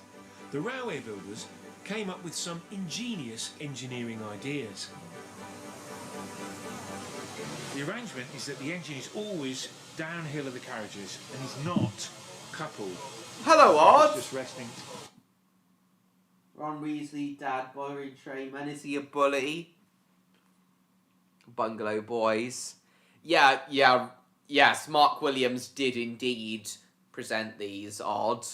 Speaker 3: the railway builders came up with some ingenious engineering ideas.
Speaker 5: The arrangement is that the engine is always downhill of the carriages and is not coupled.
Speaker 1: Hello,
Speaker 5: It's
Speaker 1: Odd!
Speaker 5: just resting.
Speaker 1: Ron Weasley, Dad, Boring Trainman, is he a bully? Bungalow Boys. Yes, Mark Williams did indeed present these, Odd.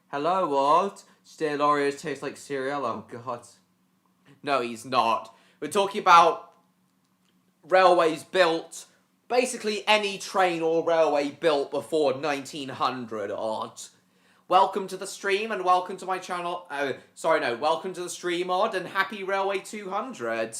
Speaker 1: Hello, Odd. Stale Oreos taste like cereal? Oh, God. No, he's not. We're talking about railways built, basically any train or railway built before 1900, Odd. Welcome to the stream and welcome to my channel. Welcome to the stream, Odd, and happy Railway 200.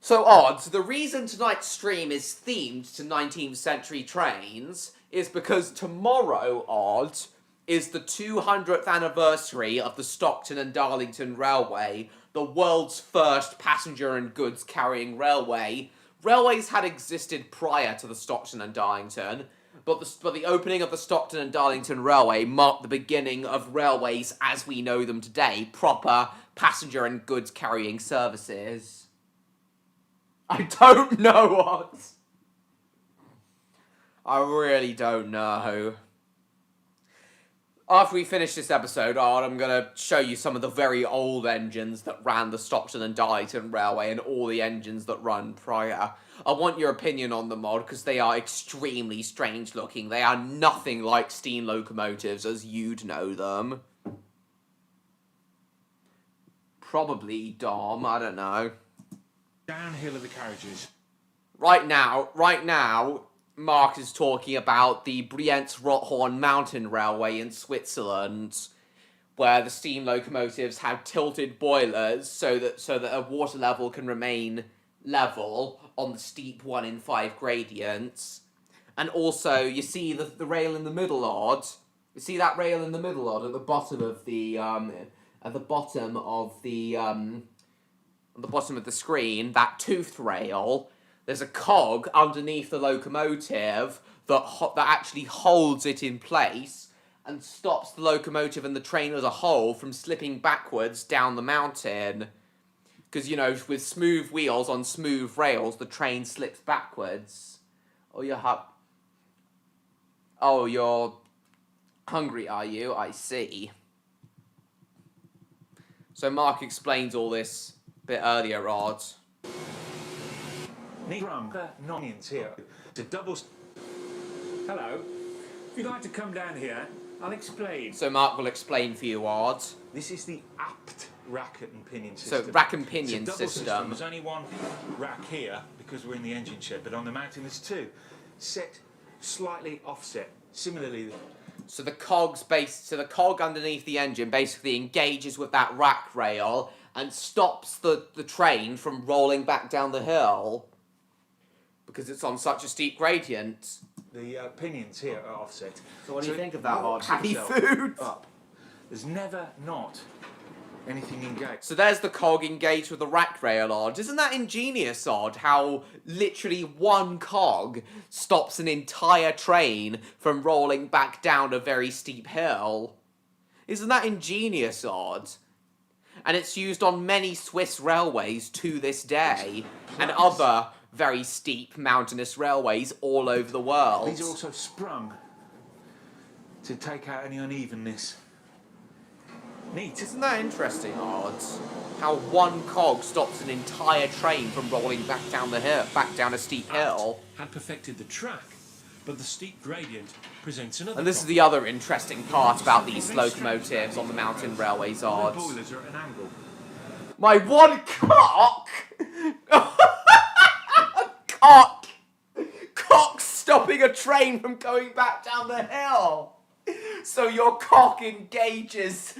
Speaker 1: So, Odd, the reason tonight's stream is themed to 19th century trains is because tomorrow, Odd, is the 200th anniversary of the Stockton and Darlington Railway, the world's first passenger and goods carrying railway. Railways had existed prior to the Stockton and Darlington, but the opening of the Stockton and Darlington Railway marked the beginning of railways as we know them today, proper passenger and goods carrying services. I don't know what. I really don't know. After we finish this episode, I'm going to show you some of the very old engines that ran the Stockton and Darlington Railway and all the engines that run prior. I want your opinion on the mod because they are extremely strange looking. They are nothing like steam locomotives as you'd know them. Probably Dom, I don't know.
Speaker 2: Downhill of the carriages.
Speaker 1: Right now, Mark is talking about the Brienz-Rothorn Mountain Railway in Switzerland, where the steam locomotives have tilted boilers so that a water level can remain level on the steep 1 in 5 gradients. And also, you see the rail in the middle, Odd? You see that rail in the middle, Odd, at the bottom of the screen, that toothed rail. There's a cog underneath the locomotive that actually holds it in place and stops the locomotive and the train as a whole from slipping backwards down the mountain. Because, you know, with smooth wheels on smooth rails, the train slips backwards. Oh, you're hungry, are you? I see. So Mark explains all this a bit earlier, Rod.
Speaker 2: Nonians here. It's a double.
Speaker 3: Hello. If you'd like to come down here, I'll explain.
Speaker 1: So Mark will explain for you, Odd.
Speaker 2: This is the apt rack and pinion system.
Speaker 1: So rack and pinion
Speaker 2: it's a double
Speaker 1: system.
Speaker 2: There's only one rack here because we're in the engine shed, but on the mountain there's two. Set slightly offset. Similarly.
Speaker 1: So the cog underneath the engine basically engages with that rack rail and stops the train from rolling back down the hill because it's on such a steep gradient.
Speaker 2: The pinions here are offset.
Speaker 1: So what do you think of that, Odd? Happy
Speaker 2: itself
Speaker 1: food!
Speaker 2: Up. There's never not anything engaged.
Speaker 1: So there's the cog engaged with the rack rail, Odd. Isn't that ingenious, Odd? How literally one cog stops an entire train from rolling back down a very steep hill. Isn't that ingenious, Odd? And it's used on many Swiss railways to this day, and other very steep mountainous railways all over the world.
Speaker 2: These are also sprung to take out any unevenness. Neat.
Speaker 1: Isn't that interesting, Odd? How one cog stops an entire train from rolling back down the hill, back down a steep hill.
Speaker 3: Had perfected the track, but the steep gradient presents another.
Speaker 1: And this is the other interesting part about these locomotives on the mountain railways, Odd.
Speaker 2: The boilers are at an angle.
Speaker 1: My one cock! Cock stopping a train from going back down the hill! So your cock engages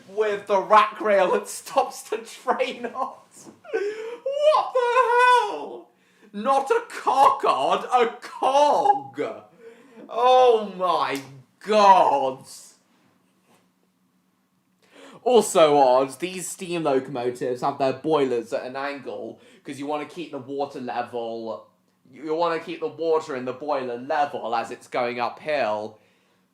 Speaker 1: with the rack rail and stops the train off. What the hell? Not a cock, Odd, a cog! Oh my god! Also, Odd, these steam locomotives have their boilers at an angle because you want to keep the water level. You want to keep the water in the boiler level as it's going uphill.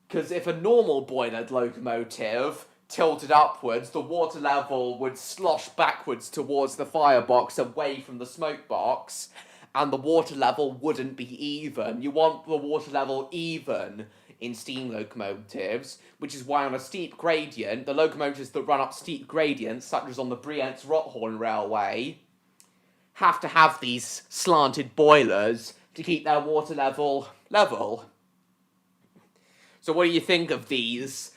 Speaker 1: Because if a normal boilered locomotive tilted upwards, the water level would slosh backwards towards the firebox away from the smoke box, and the water level wouldn't be even. You want the water level even in steam locomotives, which is why on a steep gradient, the locomotives that run up steep gradients, such as on the Brienz-Rothorn Railway, have to have these slanted boilers to keep their water level level. So what do you think of these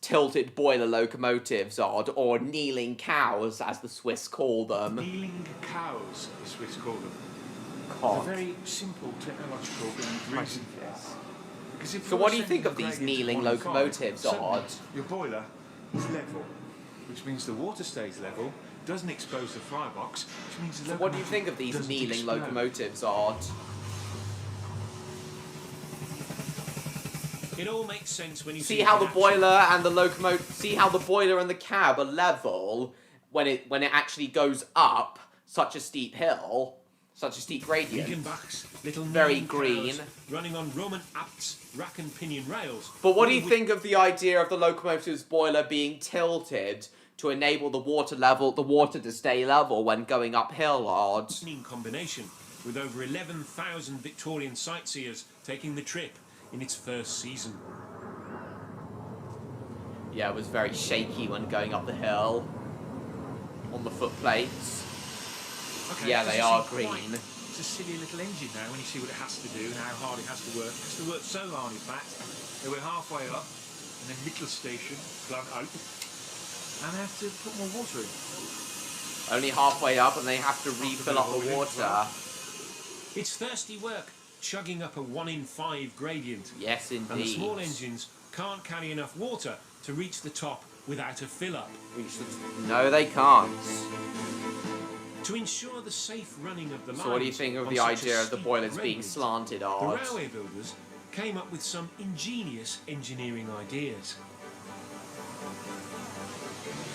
Speaker 1: tilted boiler locomotives, Odd, or kneeling cows, as the Swiss call them?
Speaker 2: Kneeling cows, the Swiss call them.
Speaker 1: Cock.
Speaker 2: It's a very simple technological reason for this. Because if
Speaker 1: So
Speaker 2: you're
Speaker 1: what do you
Speaker 2: sending
Speaker 1: think of
Speaker 2: the
Speaker 1: these
Speaker 2: gradient
Speaker 1: kneeling
Speaker 2: 1 in 5,
Speaker 1: locomotives,
Speaker 2: suddenly
Speaker 1: Odd?
Speaker 2: Your boiler is level, which means the water stays level, doesn't expose the firebox, which means the
Speaker 1: So what do you think of these
Speaker 2: doesn't
Speaker 1: kneeling
Speaker 2: explode.
Speaker 1: locomotives, Odd?
Speaker 3: It all makes sense when you
Speaker 1: See how
Speaker 3: it
Speaker 1: the
Speaker 3: in action.
Speaker 1: boiler and the locomotive. See how the boiler and the cab are level when it actually goes up such a steep hill, such a steep gradient.
Speaker 3: Rickenbachs, little
Speaker 1: Very
Speaker 3: neon
Speaker 1: green.
Speaker 3: cars running on Roman apts, rack and pinion rails.
Speaker 1: But what do you think of the idea of the locomotive's boiler being tilted to enable the water to stay level when going uphill, odds?
Speaker 3: In combination with over 11,000 Victorian sightseers taking the trip in its first season.
Speaker 1: Yeah, it was very shaky when going up the hill on the footplates.
Speaker 3: Okay,
Speaker 1: Yeah,
Speaker 3: it
Speaker 1: they
Speaker 3: doesn't
Speaker 1: are
Speaker 3: seem
Speaker 1: green.
Speaker 3: quite- It's a silly little engine now when you see what it has to do and how hard it has to work. It has to work so hard, in fact, that we're halfway up and then little station, plan out, and they have to put more water in.
Speaker 1: Only halfway up and they have to refill up the water.
Speaker 3: It's thirsty work, chugging up a 1 in 5 gradient.
Speaker 1: Yes,
Speaker 3: And the
Speaker 1: indeed.
Speaker 3: small engines can't carry enough water to reach the top without a fill-up.
Speaker 1: No, they can't.
Speaker 3: To ensure the safe running of the line.
Speaker 1: So what do you think of the idea of the boilers being slanted,
Speaker 3: The
Speaker 1: odds?
Speaker 3: railway builders came up with some ingenious engineering ideas.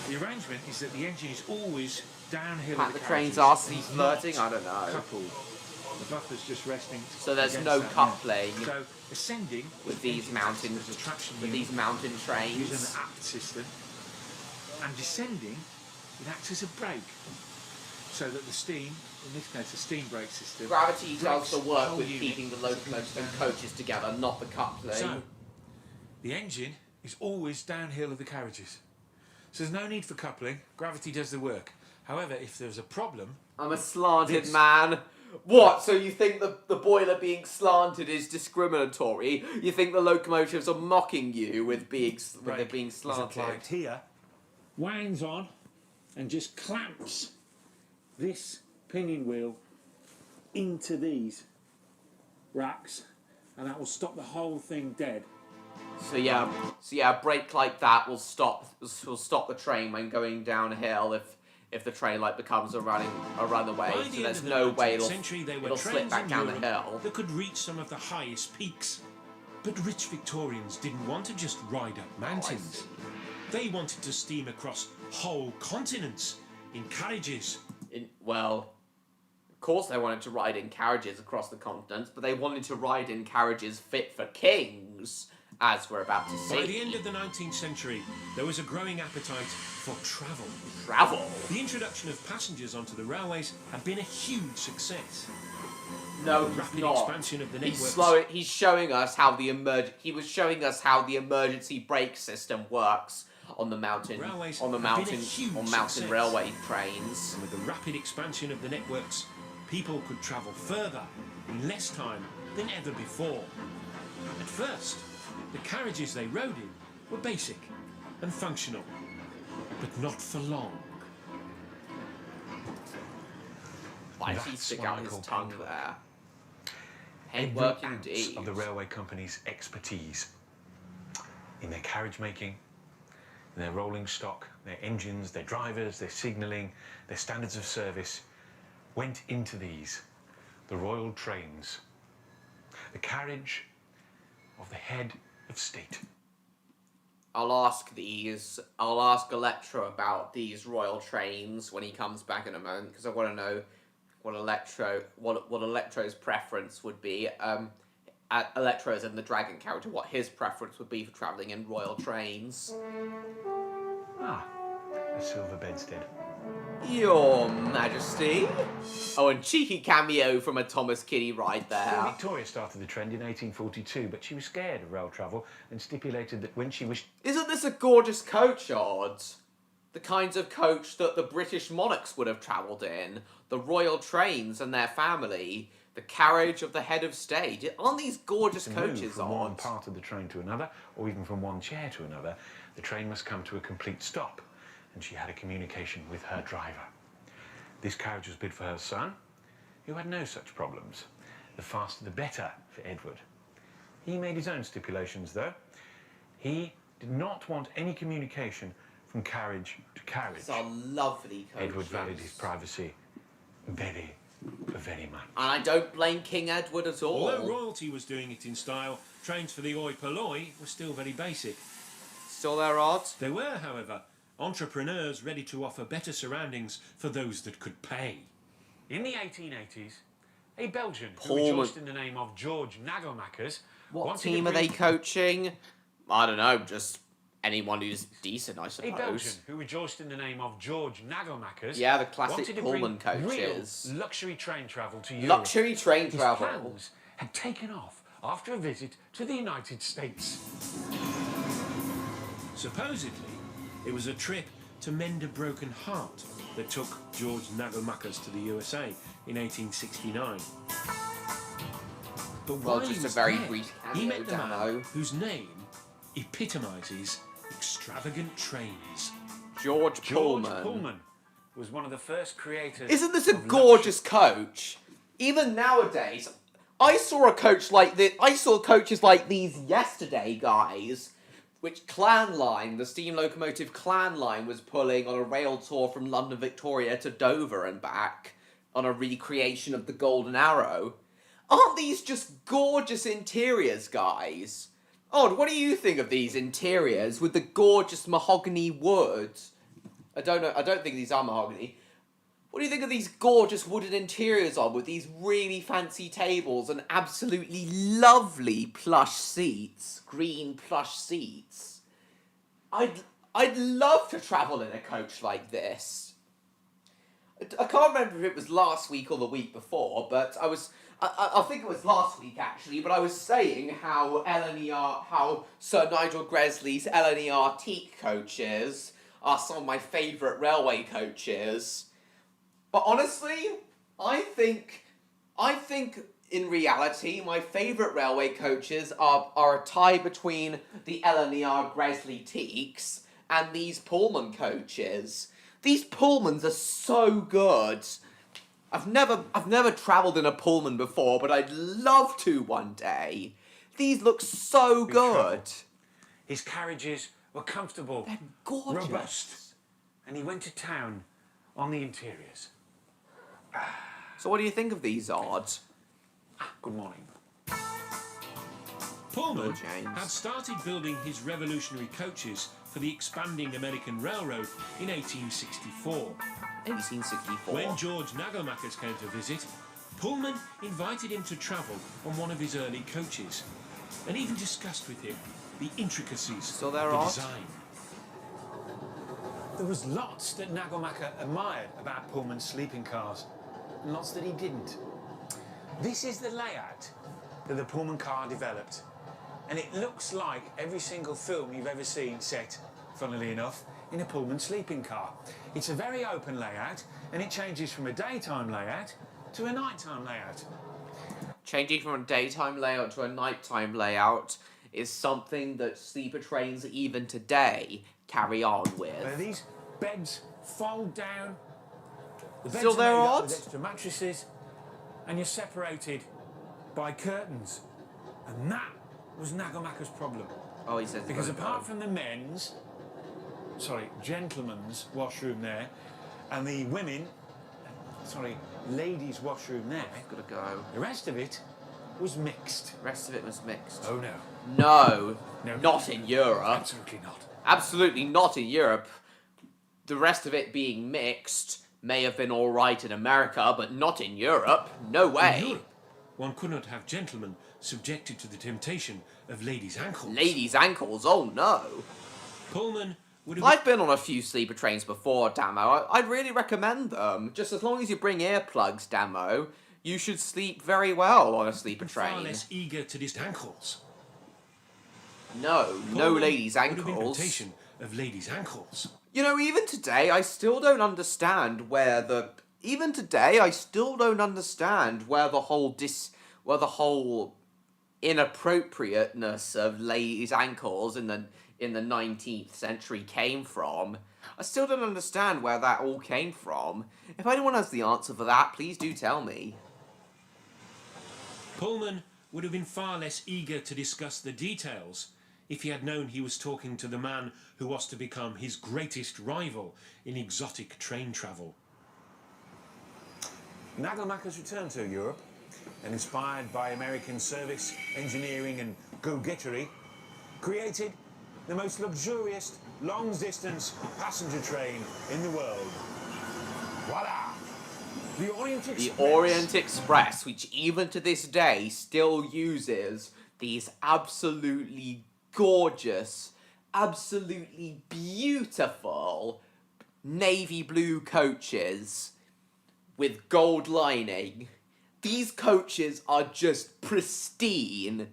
Speaker 3: The arrangement is that the engine is always downhill.
Speaker 1: Pat,
Speaker 3: of
Speaker 1: the
Speaker 3: the
Speaker 1: train's
Speaker 3: carriages.
Speaker 1: RC
Speaker 3: It's
Speaker 1: flirting?
Speaker 3: not
Speaker 1: I don't know.
Speaker 3: Coupled. The buffer's just resting.
Speaker 1: So there's
Speaker 3: against
Speaker 1: no
Speaker 3: that
Speaker 1: coupling
Speaker 3: net. So ascending
Speaker 1: with these mountain
Speaker 3: there's a traction
Speaker 1: with
Speaker 3: unit
Speaker 1: these mountain
Speaker 3: using
Speaker 1: trains.
Speaker 3: an apt system, and descending it acts as a brake, so that the steam, in this case, the steam brake system.
Speaker 1: Gravity does the
Speaker 3: brakes
Speaker 1: work
Speaker 3: whole
Speaker 1: with
Speaker 3: unit
Speaker 1: keeping the
Speaker 3: as it goes
Speaker 1: locomotive and
Speaker 3: down.
Speaker 1: coaches together, not the coupling.
Speaker 3: So, the engine is always downhill of the carriages. So there's no need for coupling, gravity does the work. However, if there's a problem,
Speaker 1: I'm a slanted
Speaker 3: This-
Speaker 1: man. What? So you think the boiler being slanted is discriminatory? You think the locomotives are mocking you with it being
Speaker 3: is applied
Speaker 1: slanted?
Speaker 3: here, winds on, and just clamps this pinion wheel into these racks, and that will stop the whole thing dead.
Speaker 1: So yeah, a brake like that will stop the train when going downhill if the train like becomes a runaway.
Speaker 3: By
Speaker 1: So
Speaker 3: the end
Speaker 1: there's
Speaker 3: of the
Speaker 1: no way
Speaker 3: 19th century, there were
Speaker 1: it'll slip
Speaker 3: trains
Speaker 1: back
Speaker 3: in
Speaker 1: down the
Speaker 3: Europe
Speaker 1: hill.
Speaker 3: that could reach some of the highest peaks. But rich Victorians didn't want to just ride up mountains. They wanted to steam across whole continents in carriages.
Speaker 1: Well, of course they wanted to ride in carriages across the continents, but they wanted to ride in carriages fit for kings, as we're about to see.
Speaker 3: By the end of the 19th century, there was a growing appetite for travel.
Speaker 1: Travel.
Speaker 3: The introduction of passengers onto the railways had been a huge success.
Speaker 1: No,
Speaker 3: The
Speaker 1: he's
Speaker 3: rapid
Speaker 1: not.
Speaker 3: expansion of the
Speaker 1: He's
Speaker 3: networks.
Speaker 1: He's showing us how he was showing us how the emergency brake system works on the mountain
Speaker 3: Railways
Speaker 1: on the
Speaker 3: have been a
Speaker 1: mountain
Speaker 3: huge
Speaker 1: on mountain
Speaker 3: success.
Speaker 1: railway trains.
Speaker 3: And with the rapid expansion of the networks, people could travel further in less time than ever before. At first, the carriages they rode in were basic and functional, but not for long.
Speaker 1: Why does he
Speaker 2: That's
Speaker 1: stick
Speaker 2: what
Speaker 1: out
Speaker 2: I
Speaker 1: his
Speaker 2: call
Speaker 1: tongue
Speaker 2: paintwork.
Speaker 1: there?
Speaker 2: Every
Speaker 1: Paintwork
Speaker 2: ounce
Speaker 1: indeed.
Speaker 2: of the railway company's expertise in their carriage making, in their rolling stock, their engines, their drivers, their signalling, their standards of service went into these, the royal trains, the carriage of the head of state.
Speaker 1: I'll ask Electro about these royal trains when he comes back in a moment, because I want to know what Electro's preference would be. Electro's in the dragon character, what his preference would be for travelling in royal trains.
Speaker 2: Ah, a silver bedstead.
Speaker 1: Your Majesty. Oh, and cheeky cameo from a Thomas Kiddie right there.
Speaker 2: Victoria started the trend in 1842, but she was scared of rail travel and stipulated that when she was...
Speaker 1: Isn't this a gorgeous coach, Odds? The kinds of coach that the British monarchs would have travelled in, the royal trains and their family, the carriage of the head of state. Aren't these gorgeous
Speaker 2: to move
Speaker 1: coaches,
Speaker 2: from one
Speaker 1: Odds?
Speaker 2: part of the train to another, or even from one chair to another, the train must come to a complete stop, and she had a communication with her driver. This carriage was bid for her son, who had no such problems. The faster the better for Edward. He made his own stipulations, though. He did not want any communication from carriage to carriage.
Speaker 1: It's a lovely coach.
Speaker 2: Edward valued his privacy very, very much.
Speaker 1: And I don't blame King Edward at all.
Speaker 3: Although royalty was doing it in style, trains for the oi polloi were still very basic.
Speaker 1: Still there, Odd?
Speaker 3: There were, however, entrepreneurs ready to offer better surroundings for those that could pay.
Speaker 6: In the 1880s, a Belgian who
Speaker 1: Pullman.
Speaker 6: rejoiced in the name of George Nagelmakers
Speaker 1: What
Speaker 6: wanted
Speaker 1: team
Speaker 6: to
Speaker 1: are they
Speaker 6: bring-
Speaker 1: coaching? I don't know, just anyone who's decent, I
Speaker 6: A
Speaker 1: suppose.
Speaker 6: Belgian who rejoiced in the name of George Nagelmakers
Speaker 1: Yeah, the classic
Speaker 6: wanted to
Speaker 1: Pullman
Speaker 6: bring
Speaker 1: coaches.
Speaker 6: real luxury train travel to Europe.
Speaker 1: Luxury train
Speaker 6: His
Speaker 1: travel.
Speaker 6: plans had taken off after a visit to the United States.
Speaker 3: Supposedly, it was a trip to mend a broken heart that took George Nagelmakers to the USA in 1869. But
Speaker 1: Well,
Speaker 3: while
Speaker 1: just
Speaker 3: he
Speaker 1: a
Speaker 3: was
Speaker 1: very
Speaker 3: there,
Speaker 1: brief
Speaker 3: he
Speaker 1: cameo
Speaker 3: met the man
Speaker 1: demo.
Speaker 3: whose name epitomises extravagant trains.
Speaker 1: George
Speaker 6: George
Speaker 1: Pullman.
Speaker 6: Pullman was one of the first creators.
Speaker 1: Isn't this a
Speaker 6: of
Speaker 1: gorgeous coach? Even nowadays, I saw a coach like this. I saw coaches like these yesterday, guys. Which Clan Line, the steam locomotive Clan Line, was pulling on a rail tour from London Victoria to Dover and back on a recreation of the Golden Arrow. Aren't these just gorgeous interiors, guys? Odd, what do you think of these interiors with the gorgeous mahogany wood? I don't know. I don't think these are mahogany. What do you think of these gorgeous wooden interiors on with these really fancy tables and absolutely lovely plush seats, green plush seats? I'd love to travel in a coach like this. I can't remember if it was last week or the week before, but I think it was last week actually, but I was saying how how Sir Nigel Gresley's LNER teak coaches are some of my favourite railway coaches. But honestly, I think in reality, my favourite railway coaches are a tie between the LNER Gresley teaks and these Pullman coaches. These Pullmans are so good. I've never travelled in a Pullman before, but I'd love to one day. These look so good.
Speaker 6: His carriages were comfortable,
Speaker 1: They're gorgeous.
Speaker 6: robust, and he went to town on the interiors.
Speaker 1: So what do you think of these odds?
Speaker 6: Good morning.
Speaker 3: Pullman
Speaker 1: Hello, James.
Speaker 3: had started building his revolutionary coaches for the expanding American railroad in 1864.
Speaker 1: 1864.
Speaker 3: When George Nagelmakers came to visit, Pullman invited him to travel on one of his early coaches and even discussed with him the intricacies
Speaker 1: So
Speaker 3: of
Speaker 1: there
Speaker 3: the
Speaker 1: are-
Speaker 3: design.
Speaker 6: There was lots that Nagelmaker admired about Pullman's sleeping cars, and lots that he didn't. This is the layout that the Pullman car developed, and it looks like every single film you've ever seen set, funnily enough, in a Pullman sleeping car. It's a very open layout, and it changes from a daytime layout to a nighttime layout.
Speaker 1: Changing from a daytime layout to a nighttime layout is something that sleeper trains even today carry on
Speaker 6: Where
Speaker 1: with.
Speaker 6: these beds fold down, the beds
Speaker 1: Still
Speaker 6: are
Speaker 1: there,
Speaker 6: made up
Speaker 1: Odd?
Speaker 6: with extra mattresses, and you're separated by curtains. And that was Nagelmaker's problem.
Speaker 1: Oh, he says
Speaker 6: Because
Speaker 1: gotta
Speaker 6: apart
Speaker 1: go.
Speaker 6: from the gentlemen's washroom there, and the ladies' washroom there,
Speaker 1: Gotta go.
Speaker 6: the rest of it was mixed.
Speaker 1: The rest of it was mixed.
Speaker 6: Oh no,
Speaker 1: No,
Speaker 6: No.
Speaker 1: not in Europe.
Speaker 6: absolutely not.
Speaker 1: Absolutely not in Europe. The rest of it being mixed may have been alright in America, but not in Europe. No way.
Speaker 3: In Europe, one could not have gentlemen subjected to the temptation of ladies' ankles.
Speaker 1: Ladies' ankles, oh no.
Speaker 3: Pullman would have
Speaker 1: I've been on a few sleeper trains before, Damo. I'd really recommend them. Just as long as you bring earplugs, Damo, you should sleep very well on a sleeper
Speaker 3: been far
Speaker 1: train.
Speaker 3: less eager to dis ankles.
Speaker 1: No, no
Speaker 3: Pullman
Speaker 1: ladies'
Speaker 3: would have been
Speaker 1: ankles.
Speaker 3: temptation of ladies' ankles.
Speaker 1: You know, even today, I still don't understand where the... Even today, I still don't understand where the whole inappropriateness of ladies' ankles in the 19th century came from. I still don't understand where that all came from. If anyone has the answer for that, please do tell me.
Speaker 3: Pullman would have been far less eager to discuss the details if he had known he was talking to the man who was to become his greatest rival in exotic train travel.
Speaker 2: Nagelmacher's return to Europe, and inspired by American service, engineering and go-gettery, created the most luxurious long-distance passenger train in the world. Voila! The Orient Express.
Speaker 1: The Orient Express, which even to this day still uses these absolutely gorgeous, absolutely beautiful navy blue coaches with gold lining. These coaches are just pristine.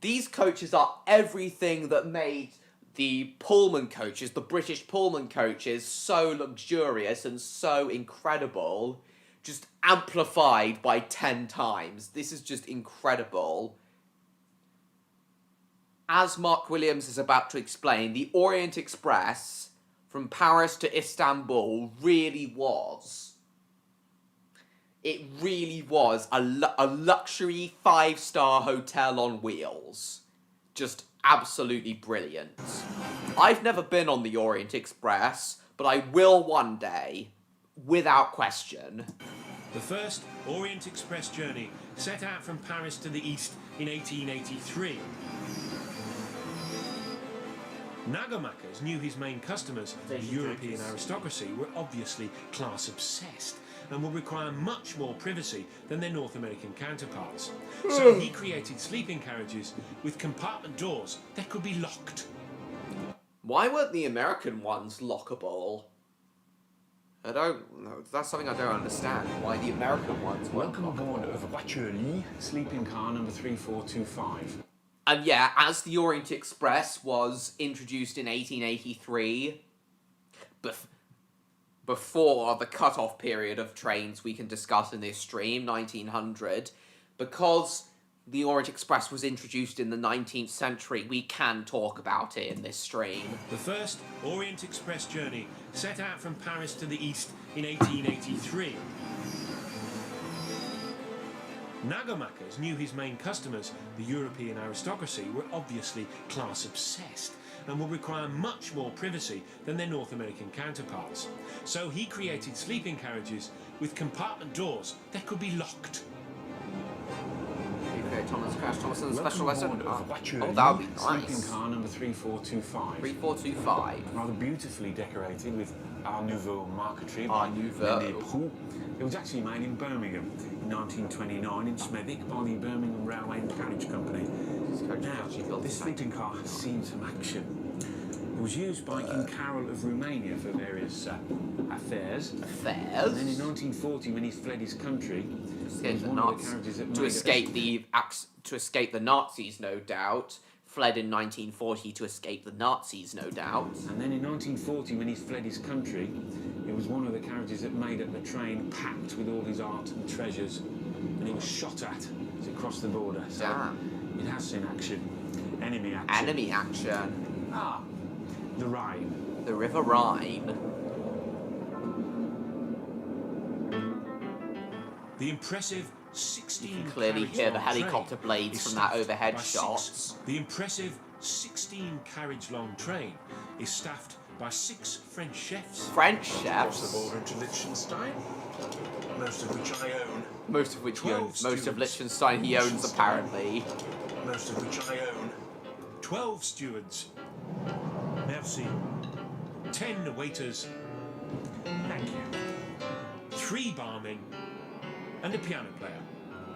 Speaker 1: These coaches are everything that made the Pullman coaches, the British Pullman coaches, so luxurious and so incredible, just amplified by 10 times. This is just incredible. As Mark Williams is about to explain, the Orient Express from Paris to Istanbul really was. It really was a luxury 5-star hotel on wheels. Just absolutely brilliant. I've never been on the Orient Express, but I will one day, without question.
Speaker 3: The first Orient Express journey set out from Paris to the east in 1883. Nagelmakers knew his main customers, the European aristocracy, were obviously class-obsessed and would require much more privacy than their North American counterparts. So he created sleeping carriages with compartment doors that could be locked.
Speaker 1: Why weren't the American ones lockable? I don't know. That's something I don't understand. Why the American ones weren't
Speaker 2: Welcome aboard
Speaker 1: lockable.
Speaker 2: of Raptordogs, sleeping car number 3425.
Speaker 1: And yeah, as the Orient Express was introduced in 1883, before the cut-off period of trains we can discuss in this stream, 1900, because the Orient Express was introduced in the 19th century, we can talk about it in this stream.
Speaker 3: The first Orient Express journey set out from Paris to the east in 1883. Nagelmakers knew his main customers, the European aristocracy, were obviously class-obsessed and would require much more privacy than their North American counterparts. So he created sleeping carriages with compartment doors that could be locked.
Speaker 1: Okay, Thomason's special lesson.
Speaker 2: Welcome aboard of
Speaker 1: Oh,
Speaker 2: Raptordogs,
Speaker 1: that would be
Speaker 2: sleeping
Speaker 1: nice.
Speaker 2: car number 3425.
Speaker 1: 3425.
Speaker 2: Rather beautifully decorated with Art Nouveau marquetry
Speaker 1: Art
Speaker 2: by
Speaker 1: Nouveau.
Speaker 2: René Proulx. It was actually made in Birmingham in 1929 in Smethwick by the Birmingham Railway and Carriage Company. Now, this sleeping car has seen some action. It was used by King Carol of Romania for various affairs.
Speaker 1: Affairs?
Speaker 2: And then in 1940, when he fled his country,
Speaker 1: To
Speaker 2: it was
Speaker 1: escape the
Speaker 2: one of the
Speaker 1: Nazis.
Speaker 2: carriages that
Speaker 1: To
Speaker 2: made
Speaker 1: escape the Nazis, no doubt. Fled in 1940 to escape the Nazis, no doubt.
Speaker 2: And then in 1940, when he fled his country, it was one of the carriages that made up the train packed with all his art and treasures, and he was shot at as it crossed the border. So
Speaker 1: Damn.
Speaker 2: it has seen action. Enemy action.
Speaker 1: Enemy action.
Speaker 2: Ah, the Rhine.
Speaker 1: The River Rhine.
Speaker 3: The impressive 16
Speaker 1: You can clearly hear the
Speaker 3: carriage-long
Speaker 1: helicopter
Speaker 3: train
Speaker 1: blades
Speaker 3: is
Speaker 1: from that
Speaker 3: staffed
Speaker 1: overhead
Speaker 3: by
Speaker 1: shot.
Speaker 3: The impressive 16 carriage long train is staffed by 6 French chefs.
Speaker 1: French
Speaker 7: Across
Speaker 1: chefs.
Speaker 7: the border into Liechtenstein, most of which I own.
Speaker 1: Most of which he
Speaker 3: 12
Speaker 1: owns. Most of
Speaker 3: stewards.
Speaker 1: Liechtenstein he owns, apparently.
Speaker 7: Most of which I own.
Speaker 3: 12 stewards. Merci. 10 waiters. Thank you. 3 barmen. And a piano player.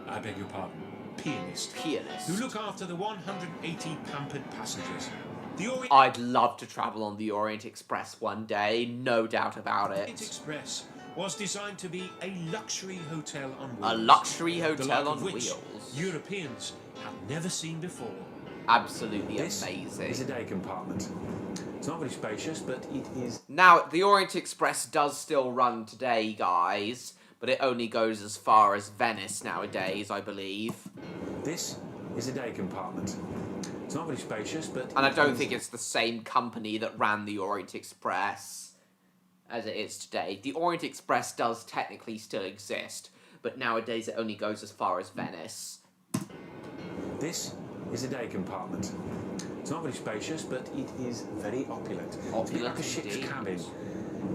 Speaker 3: I beg your pardon. Pianist.
Speaker 1: Pianist.
Speaker 3: Who look after the 180 pampered passengers. The Orient
Speaker 1: I'd love to travel on the Orient Express one day, no doubt about it.
Speaker 3: Express was designed to be a luxury hotel on wheels.
Speaker 1: A luxury
Speaker 3: the like
Speaker 1: hotel
Speaker 3: of
Speaker 1: on
Speaker 3: which
Speaker 1: wheels.
Speaker 3: Europeans have never seen before.
Speaker 1: Absolutely
Speaker 2: This
Speaker 1: amazing.
Speaker 2: is a day compartment. It's not very spacious, but it is.
Speaker 1: Now, the Orient Express does still run today, guys, but it only goes as far as Venice nowadays, I believe.
Speaker 2: This is a day compartment. It's not very spacious, but.
Speaker 1: And I don't think it's the same company that ran the Orient Express as it is today. The Orient Express does technically still exist, but nowadays it only goes as far as Venice.
Speaker 2: This is a day compartment. It's not very spacious, but it is very opulent. It's a bit like a ship's
Speaker 1: indeed.
Speaker 2: cabin.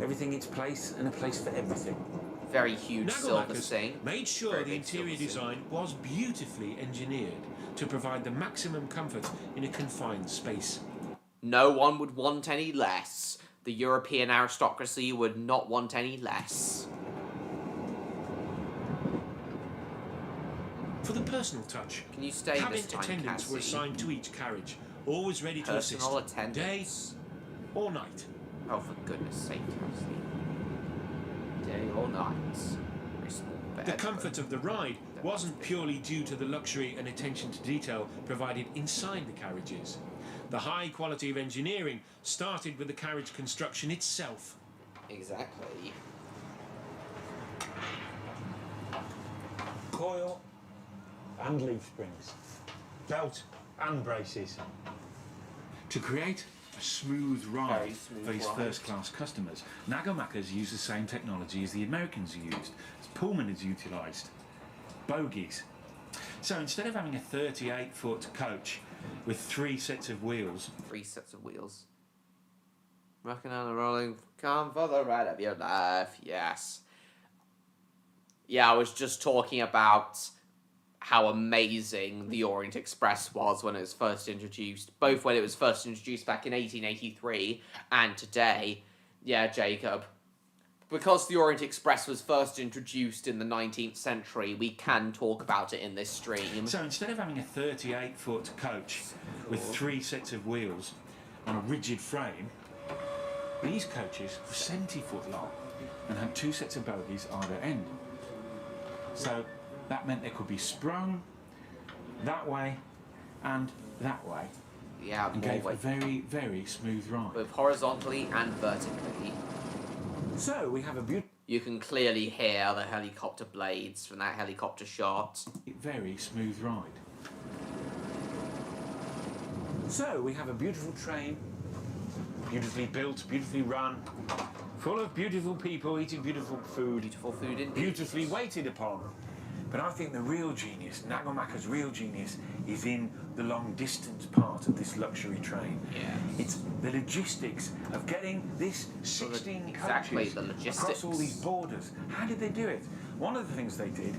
Speaker 2: Everything its place and a place for everything.
Speaker 1: Very huge silver
Speaker 3: Nagelmakers
Speaker 1: sink.
Speaker 3: made sure
Speaker 1: Very
Speaker 3: the
Speaker 1: big
Speaker 3: interior
Speaker 1: silver sink.
Speaker 3: design was beautifully engineered to provide the maximum comfort in a confined space.
Speaker 1: No one would want any less. The European aristocracy would not want any less.
Speaker 3: For the personal touch,
Speaker 1: Can you stay
Speaker 3: cabin
Speaker 1: this time,
Speaker 3: attendants were
Speaker 1: Cassie?
Speaker 3: assigned to each carriage, always ready to
Speaker 1: Personal
Speaker 3: assist, day
Speaker 1: attendants.
Speaker 3: or night.
Speaker 1: Oh, for goodness sake, Cassie. Day or night. Very small bed,
Speaker 3: The comfort
Speaker 1: but-
Speaker 3: of the ride wasn't purely due to the luxury and attention to detail provided inside the carriages. The high quality of engineering started with the carriage construction itself.
Speaker 1: Exactly.
Speaker 2: Coil and leaf springs. Belt and braces.
Speaker 5: To create a smooth
Speaker 1: Very
Speaker 5: ride
Speaker 1: smooth
Speaker 5: for his
Speaker 1: ride.
Speaker 5: first-class customers, Nagelmakers used the same technology as the Americans used, as Pullman has utilised. Bogies. So instead of having a 38-foot coach with 3 sets of wheels,
Speaker 1: 3 sets of wheels. Rocking on and rolling, come for the ride of your life, yes. Yeah, I was just talking about how amazing the Orient Express was when it was first introduced, both when it was first introduced back in 1883 and today. Yeah, Jacob. Because the Orient Express was first introduced in the 19th century, we can talk about it in this stream.
Speaker 5: so instead of having a 38-foot coach with 3 sets of wheels on a rigid frame, these coaches were 70 foot long and had 2 sets of bogies either end. So that meant they could be sprung that way and that way,
Speaker 1: Yeah,
Speaker 5: and
Speaker 1: more
Speaker 5: gave a
Speaker 1: weight.
Speaker 5: very, very smooth ride.
Speaker 1: Both horizontally and vertically.
Speaker 2: So we have a beautiful
Speaker 1: You can clearly hear the helicopter blades from that helicopter shot.
Speaker 5: Very smooth ride.
Speaker 2: train, beautifully built, beautifully run, full of beautiful people eating beautiful food,
Speaker 1: Beautiful food indeed.
Speaker 2: beautifully waited upon.
Speaker 5: But I think the real genius, Nagelmaker's real genius, is in the long distance part of this luxury train.
Speaker 1: Yeah.
Speaker 5: It's the logistics of getting this 16
Speaker 1: exactly,
Speaker 5: coaches
Speaker 1: the
Speaker 5: across all
Speaker 1: logistics.
Speaker 5: these borders. How did they do it? One of the things they did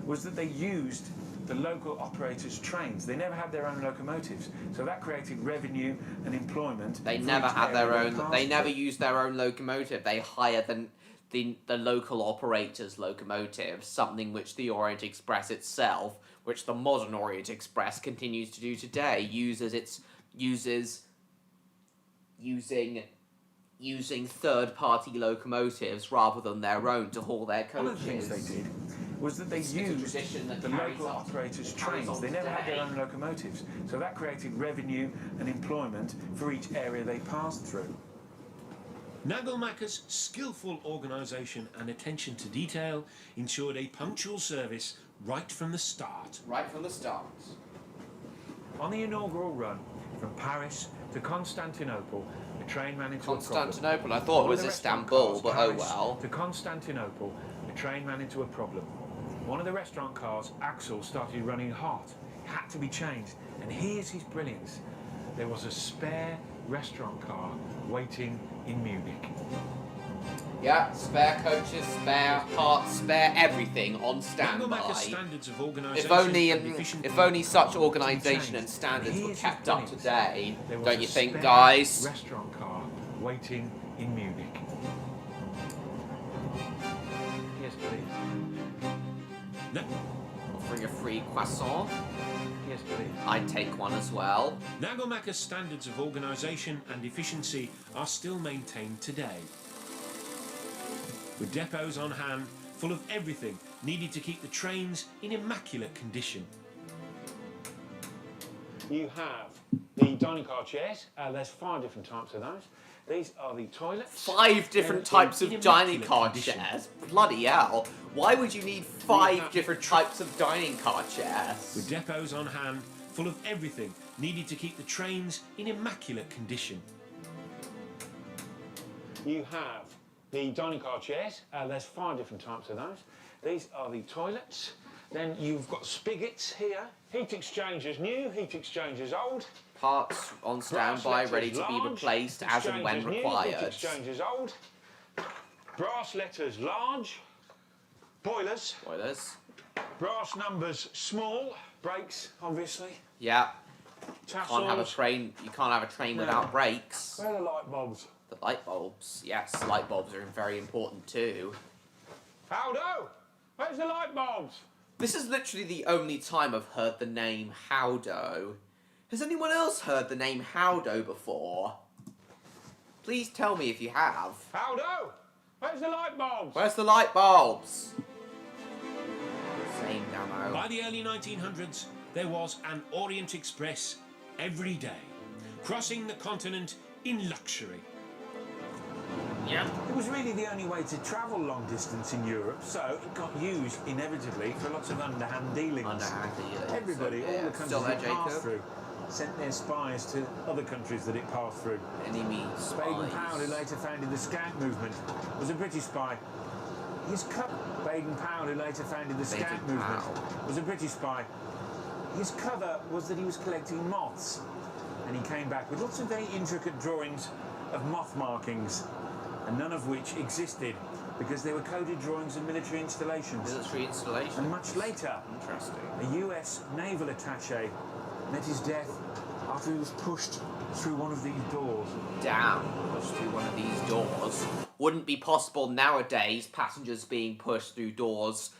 Speaker 5: was that they used the local operators' trains. They never had their own locomotives, so that created revenue and employment.
Speaker 1: They
Speaker 5: for
Speaker 1: never
Speaker 5: each
Speaker 1: had
Speaker 5: area
Speaker 1: their
Speaker 5: they
Speaker 1: own.
Speaker 5: passed
Speaker 1: They never
Speaker 5: through.
Speaker 1: used their own locomotive. They hired the local operators' locomotives, something which the Orient Express itself, which the modern Orient Express continues to do today, using third-party locomotives rather than their own to haul their coaches.
Speaker 5: One of the things they did was that they
Speaker 1: It's a
Speaker 5: used
Speaker 1: tradition that
Speaker 5: the
Speaker 1: carries
Speaker 5: local
Speaker 1: on-
Speaker 5: operators'
Speaker 1: carries
Speaker 5: trains.
Speaker 1: on
Speaker 5: They never had their
Speaker 1: today.
Speaker 5: own locomotives, so that created revenue and employment for each area they passed through.
Speaker 3: Nagelmaker's skillful organisation and attention to detail ensured a punctual service right from the start.
Speaker 1: Right from the start.
Speaker 2: On the inaugural run from Paris to Constantinople, the train ran into a problem.
Speaker 1: Constantinople. I thought it
Speaker 2: One of
Speaker 1: was
Speaker 2: the restaurant
Speaker 1: Istanbul,
Speaker 2: cars,
Speaker 1: but oh
Speaker 2: Paris
Speaker 1: well.
Speaker 2: To Constantinople, the train ran into a problem. One of the restaurant cars' axle started running hot. It had to be changed. And here's his brilliance. There was a spare restaurant car waiting in Munich.
Speaker 1: Yeah, spare coaches, spare parts, spare everything on standby.
Speaker 3: Nagelmaker's standards of organisation
Speaker 1: If only,
Speaker 3: and efficiency.
Speaker 1: if only such organisation and standards were kept up today, don't you think, guys?
Speaker 2: Restaurant car waiting in Munich. Yes, please.
Speaker 3: Na-
Speaker 1: Offering a free croissant,
Speaker 2: Yes, please.
Speaker 1: I'd take one as well.
Speaker 3: Nagelmaker's standards of organisation and efficiency are still maintained today. With depots on hand, full of everything needed to keep the trains in immaculate condition.
Speaker 2: You have the dining car chairs. There's 5 different types of those. These are the toilets.
Speaker 1: 5 different types of
Speaker 3: in
Speaker 1: dining
Speaker 3: immaculate
Speaker 1: car
Speaker 3: condition.
Speaker 1: chairs. Bloody hell. Why would you need 5 different types of dining car chairs?
Speaker 3: With depots on hand, full of everything needed to keep the trains in immaculate condition.
Speaker 2: You have the dining car chairs. There's 5 different types of those. These are the toilets. Then you've got spigots here. Heat exchangers new, heat exchangers old.
Speaker 1: Parts on
Speaker 2: Brass
Speaker 1: standby,
Speaker 2: letters
Speaker 1: ready to be
Speaker 2: large,
Speaker 1: replaced
Speaker 2: heat
Speaker 1: as and when
Speaker 2: exchangers new,
Speaker 1: required.
Speaker 2: Heat exchangers old. Brass letters large. Boilers.
Speaker 1: Boilers.
Speaker 2: Brass numbers small. Brakes, obviously.
Speaker 1: Yeah.
Speaker 2: Tassels.
Speaker 1: Can't have a train. You can't have a train
Speaker 2: No.
Speaker 1: without brakes.
Speaker 2: Where are the light bulbs?
Speaker 1: The light bulbs. Yes, light bulbs are very important too.
Speaker 2: Howdo! Where's the light bulbs?
Speaker 1: This is literally the only time I've heard the name Howdo. Has anyone else heard the name Howdo before? Please tell me if you have.
Speaker 2: Howdo! Where's the light bulbs?
Speaker 1: Where's the light bulbs? Same demo.
Speaker 3: By the early 1900s, there was an Orient Express every day, crossing the continent in luxury.
Speaker 1: Yep.
Speaker 2: It was really the only way to travel long distance in Europe, so it got used inevitably for lots of underhand dealings.
Speaker 1: Underhand dealings.
Speaker 2: Everybody,
Speaker 1: So,
Speaker 2: all
Speaker 1: yeah,
Speaker 2: the
Speaker 1: still
Speaker 2: countries
Speaker 1: there,
Speaker 2: it passed
Speaker 1: Jacob?
Speaker 2: through, sent their spies to other countries that it passed through.
Speaker 1: Enemy
Speaker 2: Baden-Powell, who
Speaker 1: spies.
Speaker 2: later founded the Scout movement, was a British spy. Baden-Powell, who later founded the Scout movement,
Speaker 1: Baden-Powell.
Speaker 2: was a British spy. His cover was that he was collecting moths, and he came back with lots of very intricate drawings of moth markings, and none of which existed because they were coded drawings of military installations.
Speaker 1: Military installation.
Speaker 2: And much later,
Speaker 1: Interesting.
Speaker 2: a US naval attaché met his death after he was pushed through one of these doors.
Speaker 1: Damn, pushed through one of these doors. Wouldn't be possible nowadays, passengers being pushed through doors,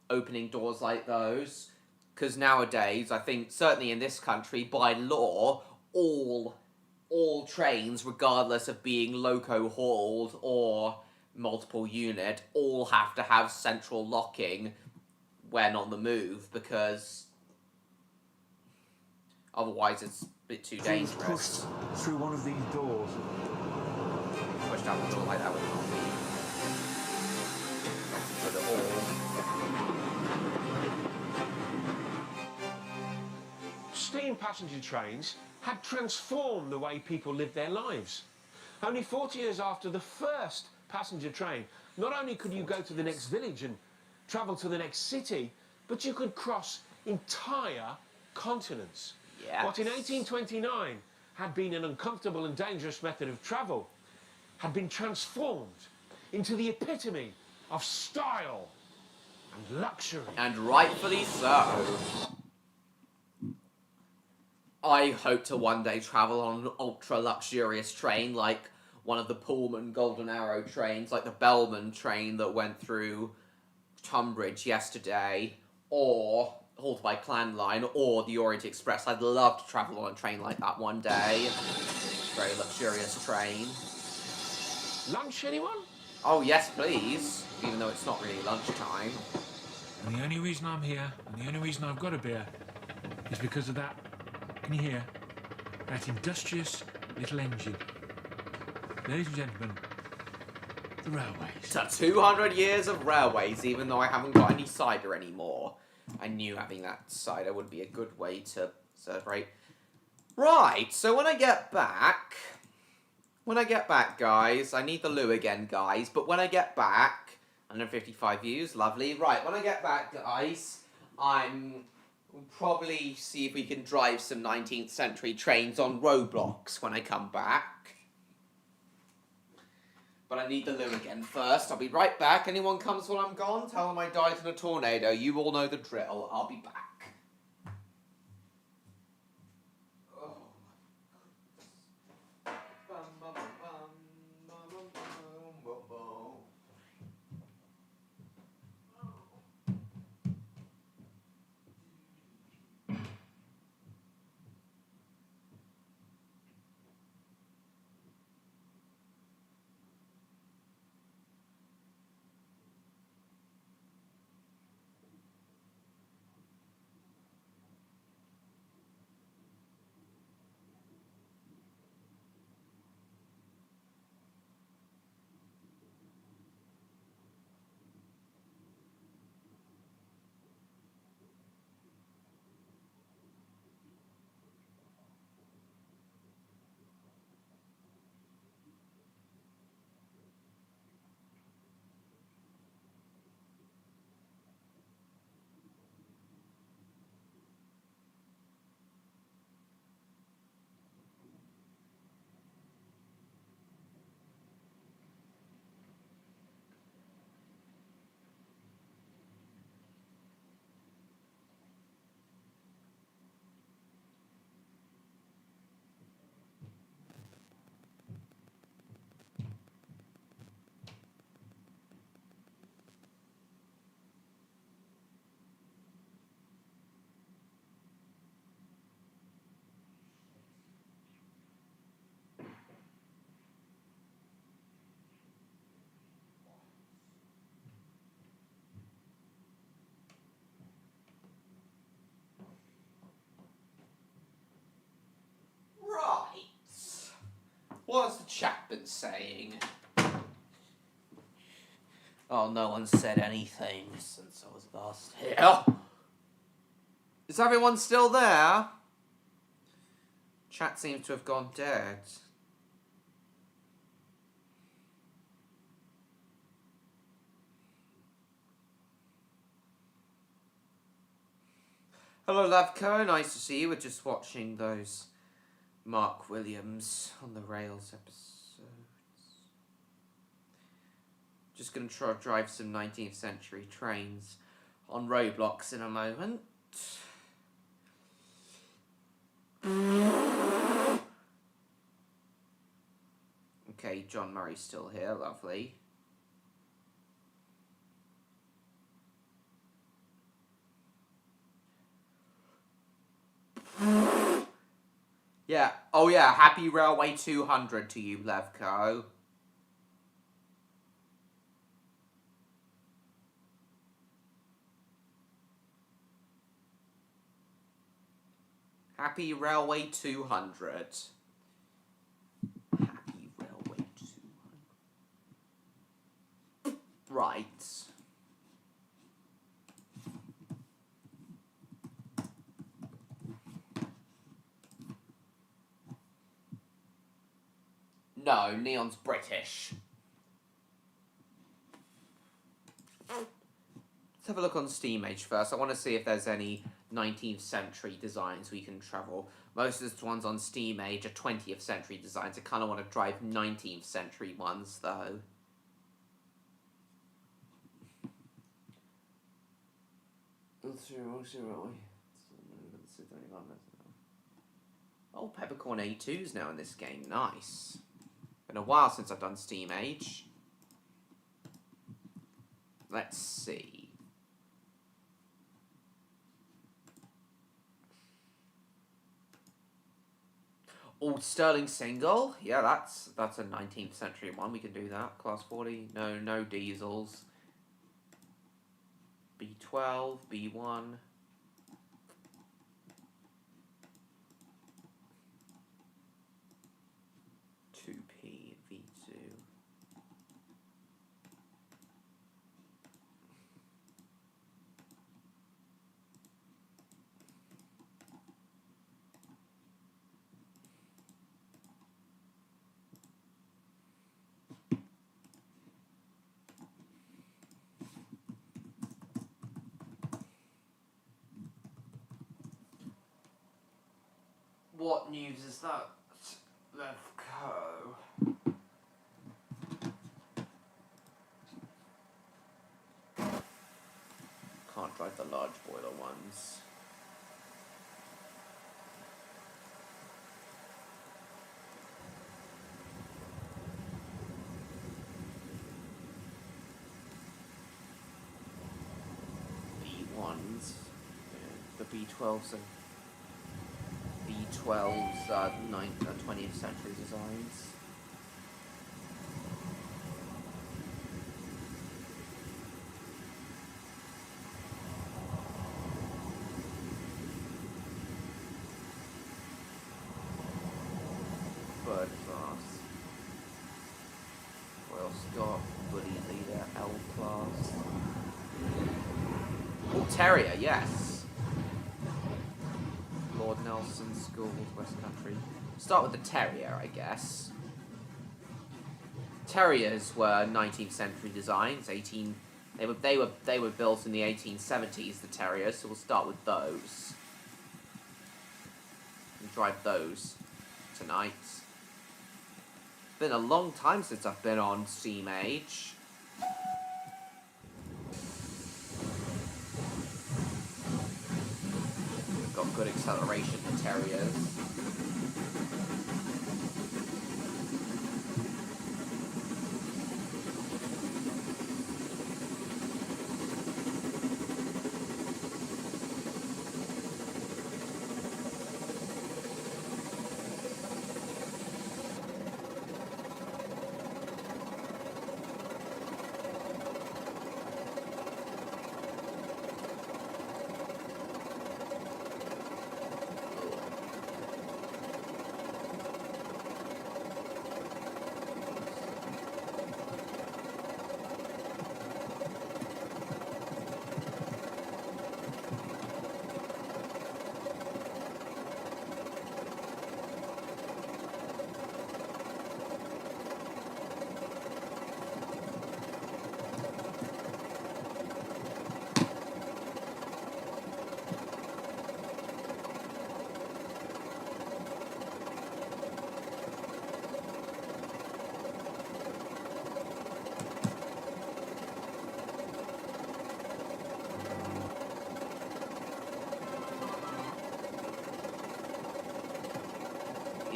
Speaker 1: opening doors like those. Because nowadays, I think, certainly in this country, by law, all trains, regardless of being loco-hauled or multiple unit, all have to have central locking when on the move, because otherwise it's a bit too
Speaker 2: He was
Speaker 1: dangerous.
Speaker 2: pushed through one of these doors.
Speaker 1: Pushed out the door like that would not be good at all.
Speaker 6: Steam passenger trains had transformed the way people lived their lives. Only 40 years after the first passenger train, not only could you go to the next village and travel to the next city, but you could cross entire continents.
Speaker 1: Yes.
Speaker 6: What in 1829 had been an uncomfortable and dangerous method of travel had been transformed into the epitome of style and luxury.
Speaker 1: And rightfully so. I hope to one day travel on an ultra-luxurious train, like one of the Pullman Golden Arrow trains, like the Bellman train that went through Tunbridge yesterday, or hauled by Clan Line, or the Orient Express. I'd love to travel on a train like that one day. Very luxurious train.
Speaker 6: Lunch, anyone?
Speaker 1: Oh, yes, please. Even though it's not really lunchtime.
Speaker 3: And the only reason I'm here, and the only reason I've got a beer, is because of that, can you hear? That industrious little engine. Ladies and gentlemen, the railways.
Speaker 1: To 200 years of railways, even though I haven't got any cider anymore. I knew having that cider would be a good way to celebrate. Right, so when I get back, guys, I need the loo again, guys, but when I get back, 155 views, lovely. Right, when I get back, guys, we'll probably see if we can drive some 19th century trains on Roblox when I come back. But I need the loo again first. I'll be right back. Anyone comes while I'm gone, tell them I died in a tornado. You all know the drill. I'll be back. it saying? Oh, no one said anything since I was last here. Is everyone still there? Chat seems to have gone dead. Hello, Lavco. Nice to see you. We're just watching those Mark Williams on the Rails episodes. Just going to try to drive some 19th century trains on Roblox in a moment. Okay, John Murray's still here. Lovely. Yeah. Oh, yeah. Happy Railway 200 to you, Levco. Happy Railway 200. Happy Railway 200. Right. No, Neon's British. Let's have a look on Steamage first. I want to see if there's any 19th century designs we can travel. Most of the ones on Steamage are 20th century designs. I kind of want to drive 19th century ones, though. Oh, Peppercorn A2's now in this game. Nice. Been a while since I've done Steamage. Let's see. Oh, Sterling Single. Yeah, that's a 19th century one. We can do that. Class 40. No diesels. B12, B1. V2. What news is that? Let's go. Can't drive the large boiler ones. B1s. Yeah, the B12s and B12s are 20th century designs. Bird class. Royal Scott, Buddy Leader, L class. Oh, Terrier, yes. Lord Nelson Schools, West Country. Start with the Terrier, I guess. Terriers were 19th century designs. They were built in the 1870s. The Terriers, so we'll start with those. And drive those tonight. It's been a long time since I've been on Steamage. Got good acceleration for Terriers.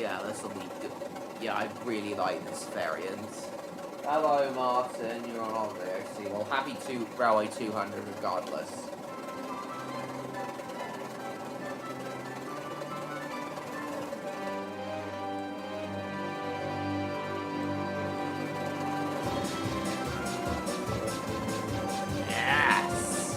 Speaker 1: Yeah, this will be good. Yeah, I really like this variant. Hello, Martin. You're on obviously. Well, happy to Railway 200 regardless. Yes!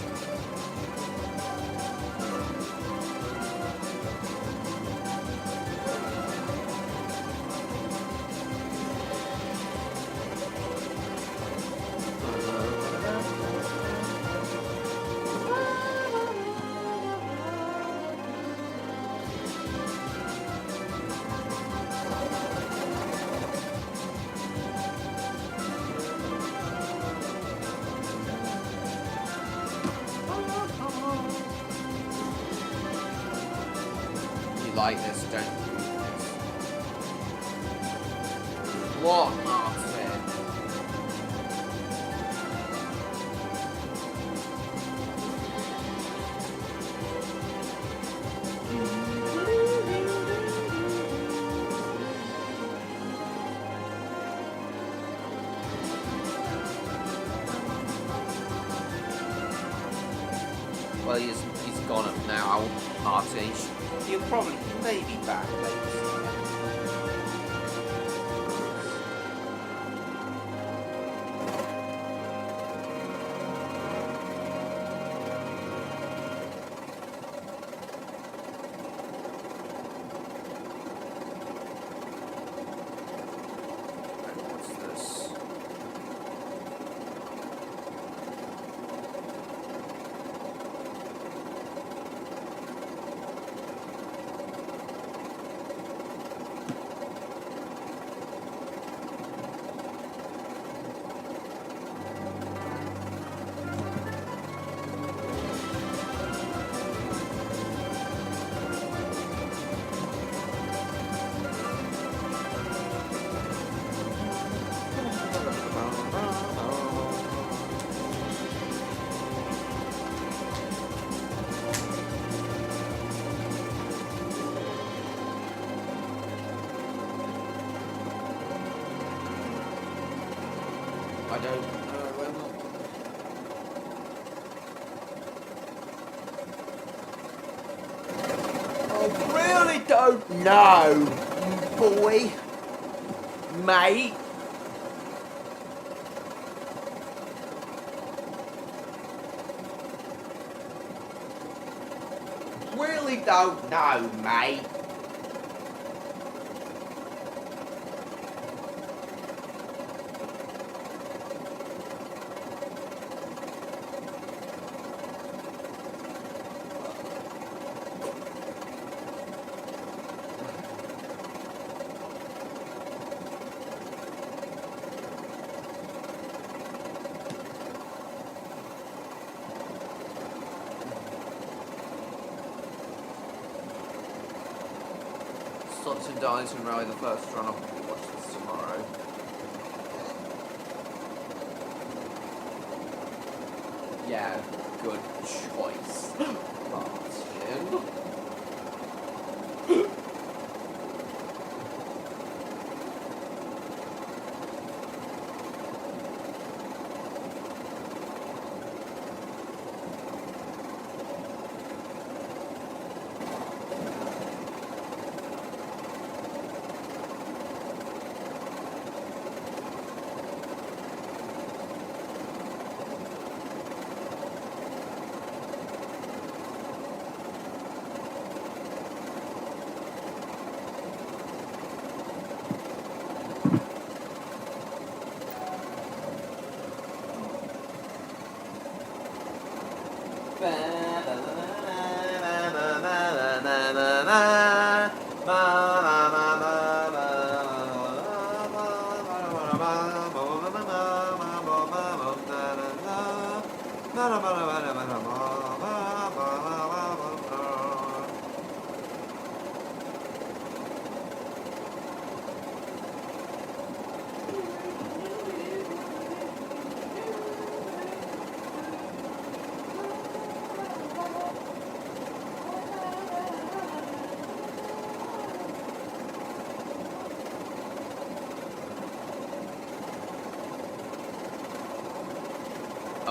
Speaker 1: You like this, don't you? What, Martin? Well, he's gone up now, Martin. He'll probably maybe back later. What's this? I don't know. I really don't know, boy. Mate. Really don't know, mate. Stockton and Darlington Railway, the first run. I'll watch this tomorrow. Yeah, good choice, Martin.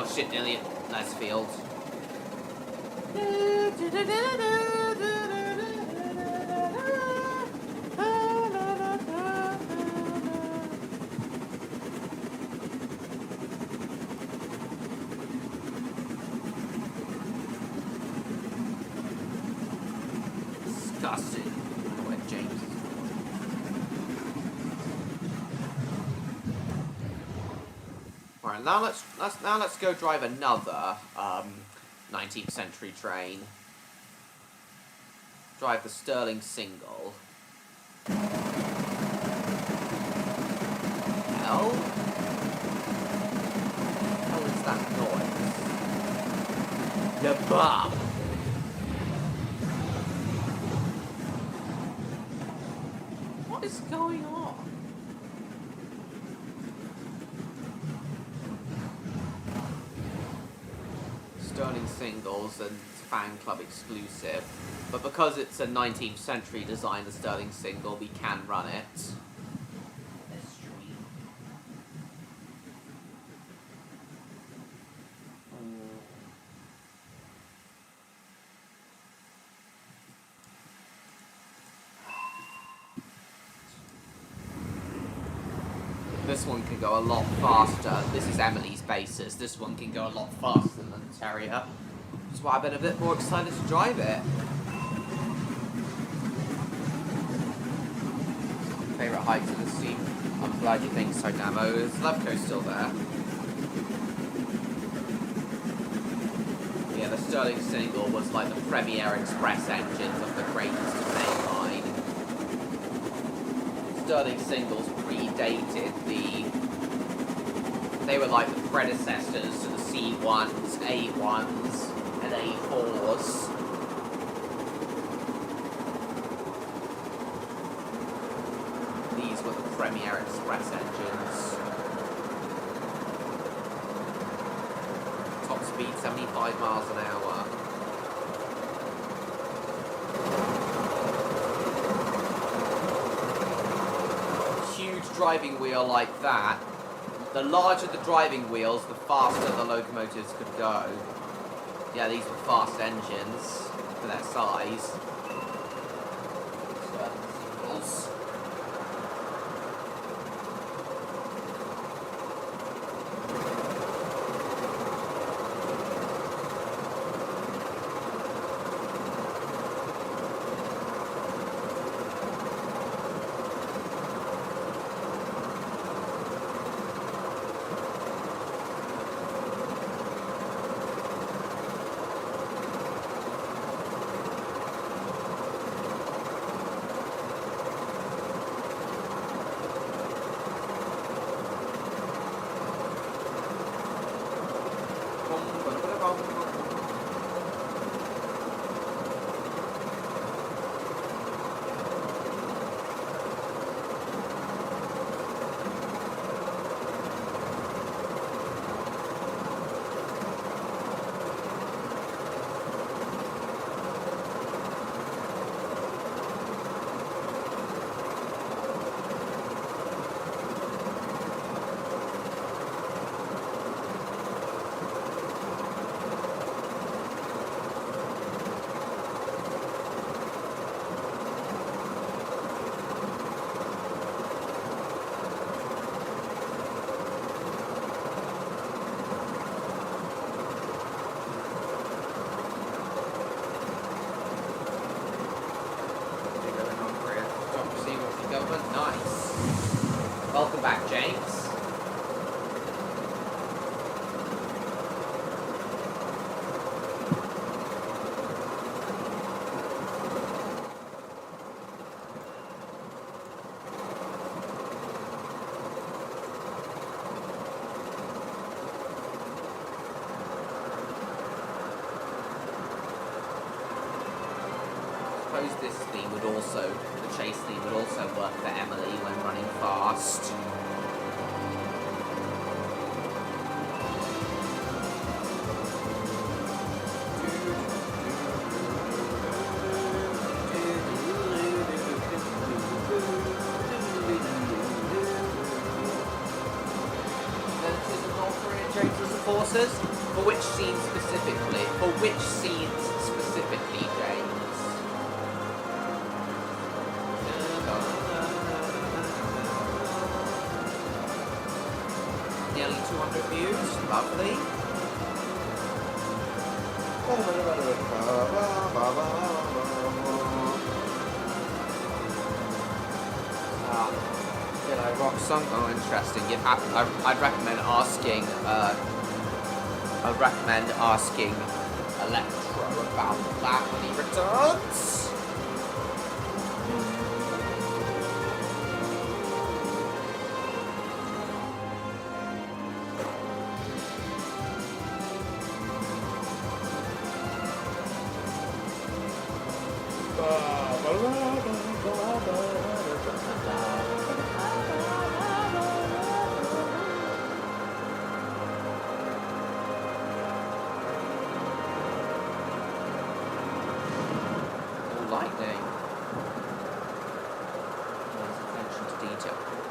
Speaker 1: Oh shit, nearly nice field. Disgusting. Where James is. Alright, now let's go drive another 19th century train. Drive the Stirling Single. Hell? What is that noise? The bomb. What is going on? Stirling Singles and it's fan club exclusive, but because it's a 19th century design, the Stirling Single, we can run it. This one can go a lot faster. This is Emily's basis. This one can go a lot faster than the Terrier. That's why I've been a bit more excited to drive it. Favourite heights of the scene? I'm glad you think so, Damo. Is Loveco still there? Yeah, the Stirling Single was like the premier express engines of the greatest main line. Stirling Singles predated they were like the predecessors to the C1s, A1s, and A4s. These were the premier express engines. Top speed 75 miles an hour. Huge driving wheel like that. The larger the driving wheels, the faster the locomotives could go. Yeah, these were fast engines for their size. Singles. Nice. Welcome back, James. I suppose this theme would also, the chase theme would also work for Emily when running fast. Then it isn't all three and James is forces? For which scene specifically? For which scenes specifically, James? Nearly 200 views. Lovely. Did I rock song? Oh, interesting. I'd recommend asking. I'd recommend asking Electro about that when he returns.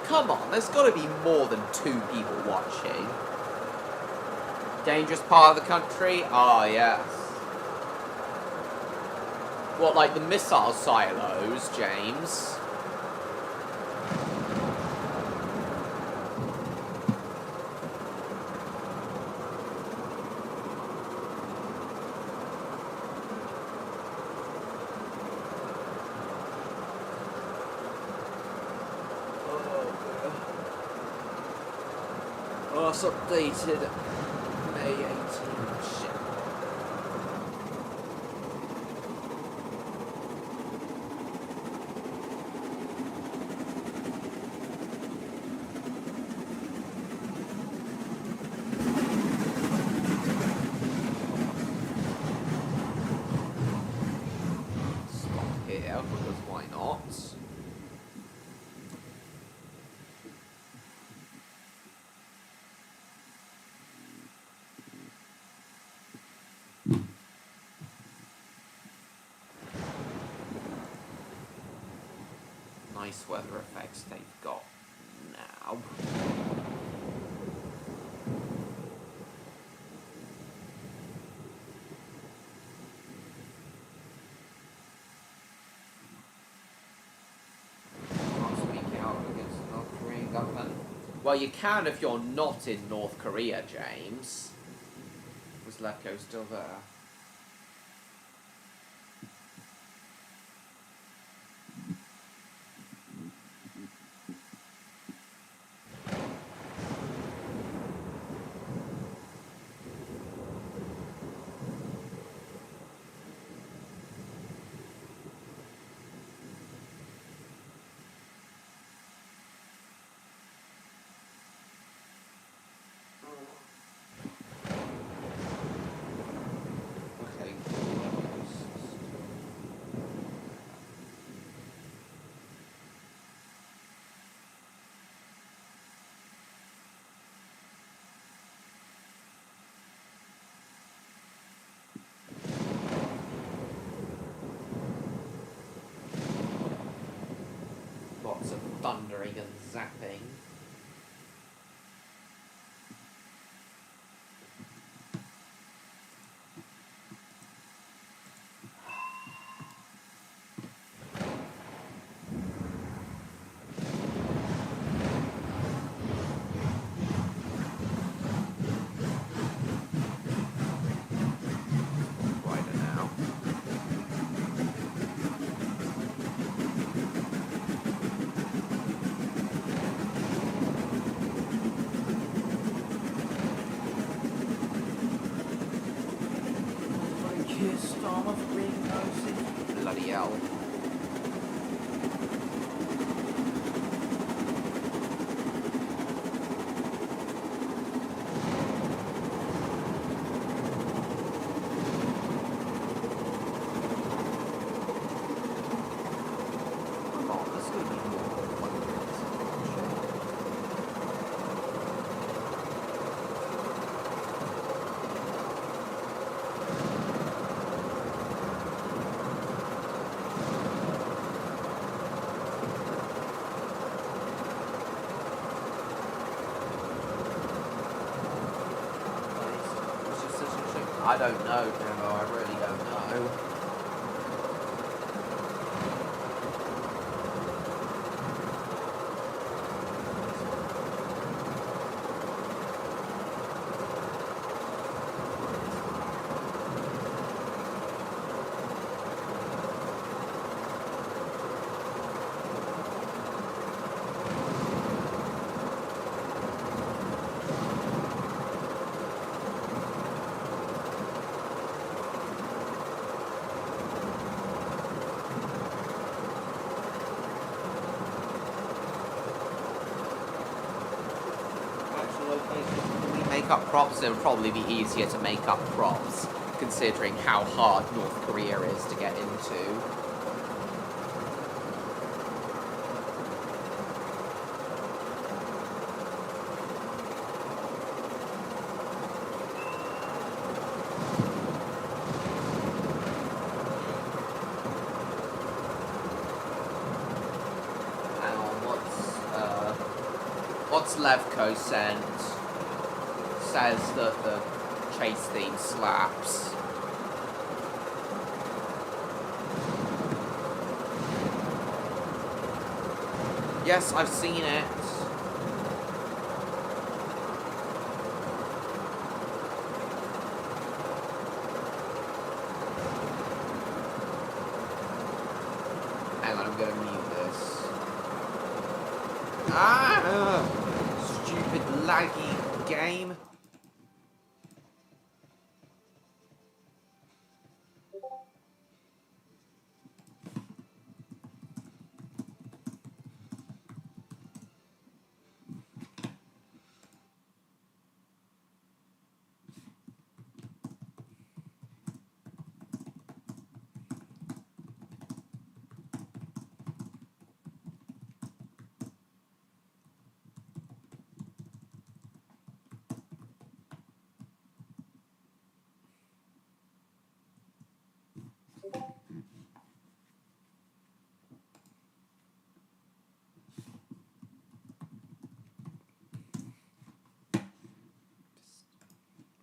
Speaker 1: Come on, there's got to be more than 2 people watching. Dangerous part of the country? Ah, yes. What, like the missile silos, James? It's updated May 18th. Shit. Stop here, because why not? Nice weather effects they've got now. Can't speak out against the North Korean government. Well, you can if you're not in North Korea, James. Was Lepko still there? Lots of thundering and zapping. Wider now. Bloody hell. Come on, there's gonna be more I don't know, Jimbo, I really don't know. Make up props, it would probably be easier to make up props, considering how hard North Korea is to get into. Hang on, what's Levko sent? Says that the chase theme slaps. Yes, I've seen it. Hang on, I'm gonna mute this. Ah! Stupid laggy game.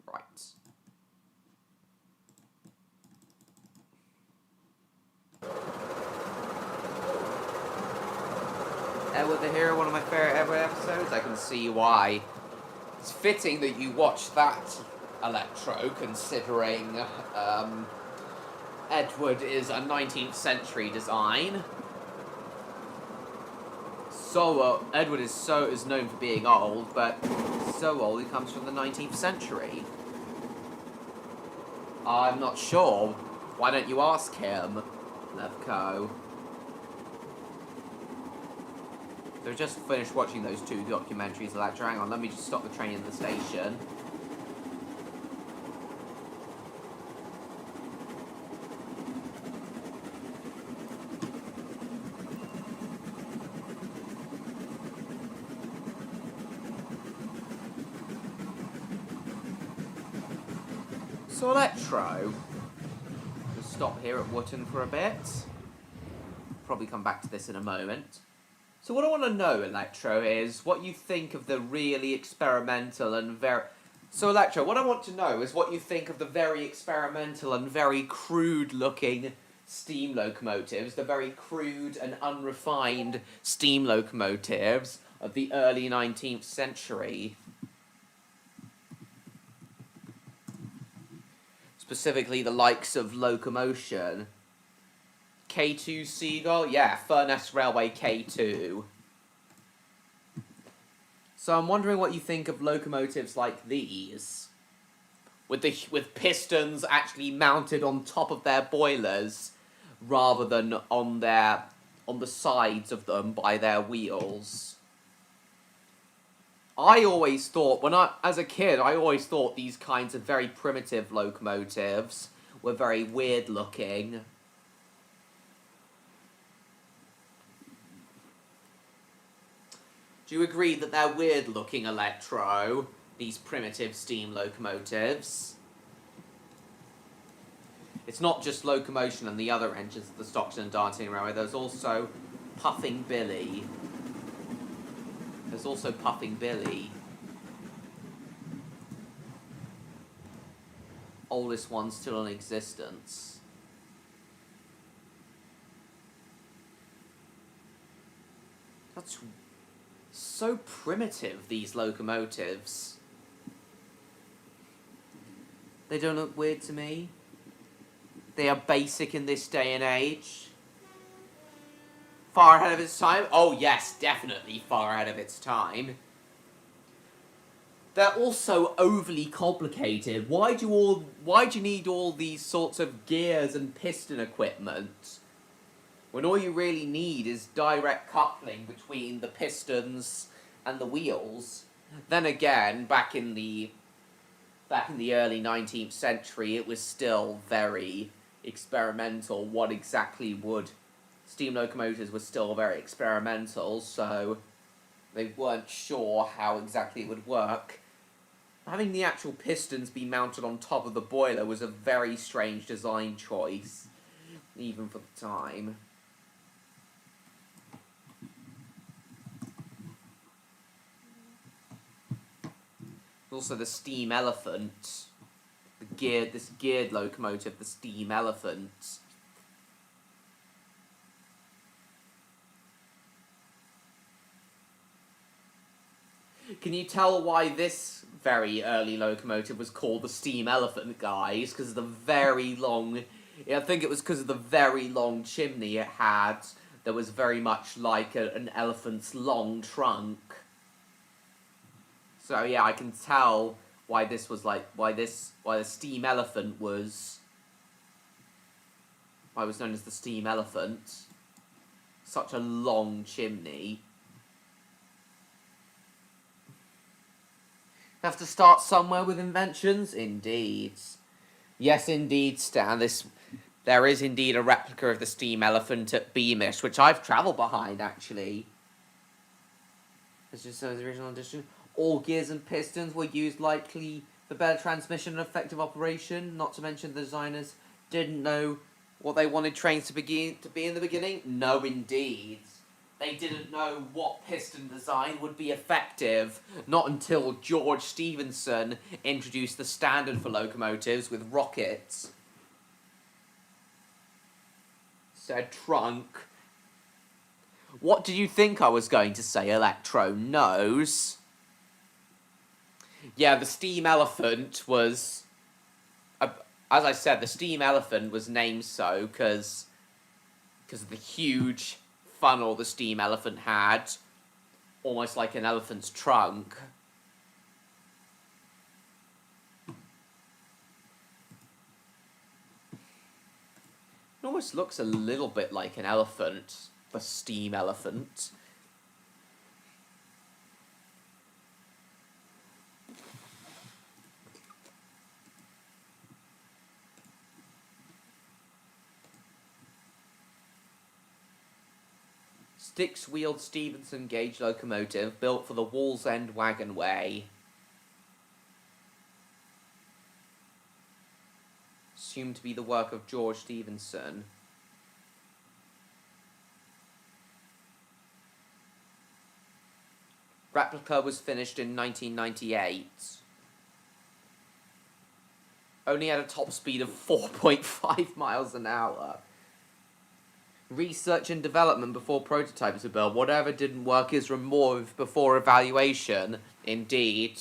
Speaker 1: Right. Edward the Hero, one of my favorite ever episodes. I can see why. It's fitting that you watch that, Electro, considering Edward is a 19th century design. Edward is known for being old, but so old he comes from the 19th century. I'm not sure. Why don't you ask him, Levko? So just finished watching those two documentaries, Electro. Hang on, let me just stop the train in the station. So Electro, we'll stop here at Wootton for a bit. Probably come back to this in a moment. So what I want to know, Electro, is what you think of the really experimental and very... So Electro, what I want to know is what you think of the very experimental and very crude-looking steam locomotives, the very crude and unrefined steam locomotives of the early 19th century. Specifically the likes of Locomotion. K2 Seagull? Yeah, Furness Railway K2. So I'm wondering what you think of locomotives like these. With pistons actually mounted on top of their boilers, rather than on the sides of them by their wheels. I always thought, as a kid, I always thought these kinds of very primitive locomotives were very weird looking. Do you agree that they're weird looking, Electro? These primitive steam locomotives? It's not just Locomotion and the other engines of the Stockton and Darlington Railway, there's also Puffing Billy. There's also Puffing Billy. oldest one still in existence. That's so primitive, these locomotives. They don't look weird to me. They are basic in this day and age. Far ahead of its time? Oh yes, definitely far ahead of its time. They're also overly complicated. Why do you need all these sorts of gears and piston equipment? When all you really need is direct coupling between the pistons and the wheels. Then again, back in the early 19th century, it was still very experimental. What exactly would... Steam locomotives were still very experimental, so they weren't sure how exactly it would work. Having the actual pistons be mounted on top of the boiler was a very strange design choice, even for the time. Also the steam elephant, this geared locomotive, the steam elephant. Can you tell why this very early locomotive was called the steam elephant, guys? Because of the very long... I think it was because of the very long chimney it had that was very much like an elephant's long trunk. So yeah, I can tell why this was like... why the steam elephant was... why it was known as the steam elephant. Such a long chimney. Have to start somewhere with inventions? Indeed. Yes, indeed, Stan. There is indeed a replica of the steam elephant at Beamish, which I've travelled behind, actually. It's just the original edition. All gears and pistons were used likely for better transmission and effective operation, not to mention the designers didn't know what they wanted trains to be in the beginning. No, indeed. They didn't know what piston design would be effective, not until George Stephenson introduced the standard for locomotives with rockets. Said trunk. What did you think I was going to say, Electro? Nose? Yeah, the steam elephant was... as I said, the steam elephant was named so because of the huge funnel the steam elephant had, almost like an elephant's trunk. It almost looks a little bit like an elephant, the steam elephant. Six-wheeled Stephenson gauge locomotive built for the Wallsend Wagonway. Assumed to be the work of George Stephenson. Replica was finished in 1998. Only had a top speed of 4.5 miles an hour. Research and development before prototypes were built. Whatever didn't work is removed before evaluation. Indeed.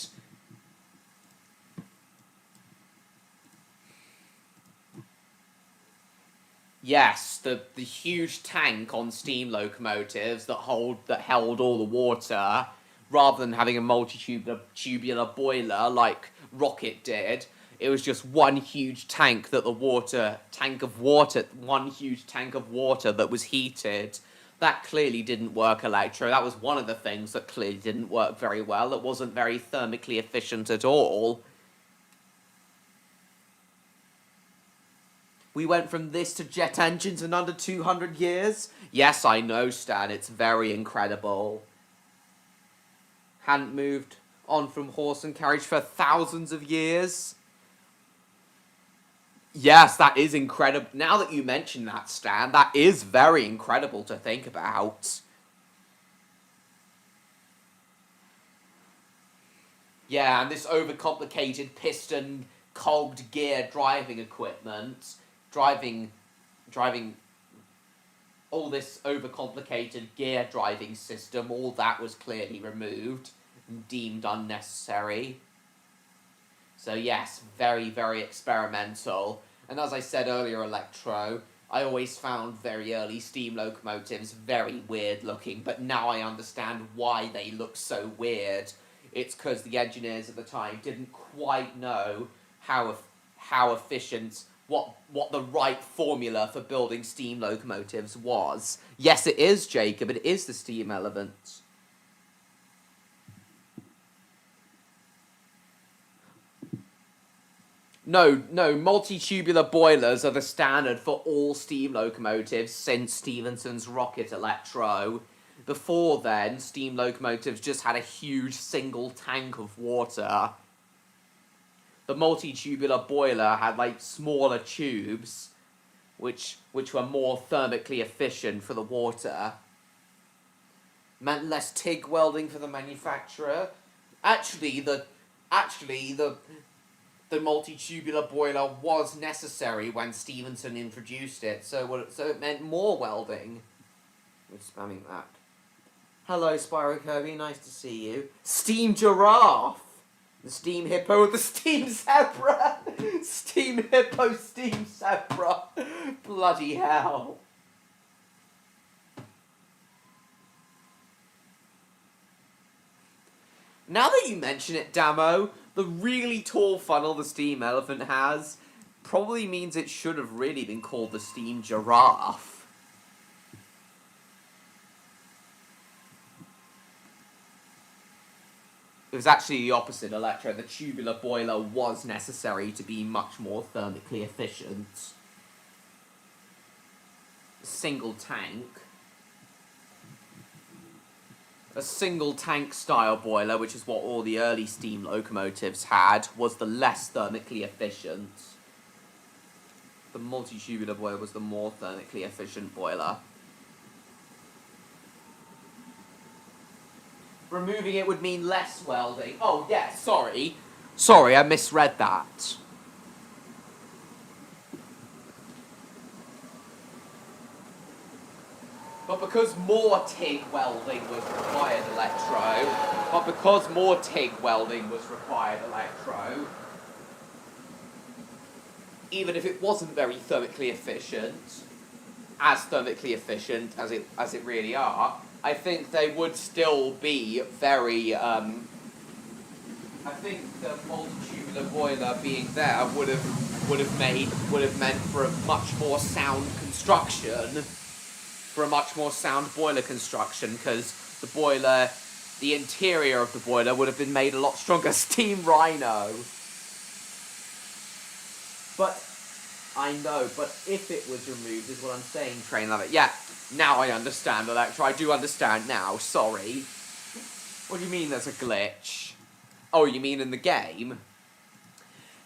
Speaker 1: Yes, the huge tank on steam locomotives that held all the water, rather than having a multi-tubular boiler like Rocket did. It was just one huge tank that one huge tank of water that was heated. That clearly didn't work, Electro. That was one of the things that clearly didn't work very well. It wasn't very thermically efficient at all. We went from this to jet engines in under 200 years? Yes, I know, Stan. It's very incredible. Hadn't moved on from horse and carriage for thousands of years. Yes, that is incredible. Now that you mention that, Stan, that is very incredible to think about. Yeah, and this overcomplicated piston cogged gear driving equipment, driving all this overcomplicated gear driving system, all that was clearly removed and deemed unnecessary. So yes, very, very experimental. And as I said earlier, Electro, I always found very early steam locomotives very weird looking, but now I understand why they look so weird. It's because the engineers at the time didn't quite know how efficient, what the right formula for building steam locomotives was. Yes, it is, Jacob, it is the steam element. No, multi-tubular boilers are the standard for all steam locomotives since Stephenson's rocket Electro. Before then, steam locomotives just had a huge single tank of water. The multi-tubular boiler had, like, smaller tubes, which were more thermically efficient for the water. Meant less TIG welding for the manufacturer. Actually, the multi-tubular boiler was necessary when Stephenson introduced it, so it meant more welding. We're spamming that. Hello, Spyro Kirby, nice to see you. Steam giraffe! The steam hippo, the steam zebra! Steam hippo, steam zebra! Bloody hell. Now that you mention it, Damo, the really tall funnel the steam elephant has probably means it should have really been called the steam giraffe. It was actually the opposite, Electro. The tubular boiler was necessary to be much more thermically efficient. Single tank. A single tank style boiler, which is what all the early steam locomotives had, was the less thermically efficient. The multi-tubular boiler was the more thermically efficient boiler. Removing it would mean less welding. Oh, yeah, sorry. Sorry, I misread that. But because more TIG welding was required, Electro, even if it wasn't very thermically efficient, as thermically efficient as it really are, I think they would still be very, I think the multi-tubular boiler being there would have meant for a much more sound construction. For a much more sound boiler construction, because the interior of the boiler would have been made a lot stronger. Steam Rhino. But, I know, but if it was removed is what I'm saying, Train Lover. Yeah, now I understand, Electro. I do understand now, sorry. What do you mean there's a glitch? Oh, you mean in the game?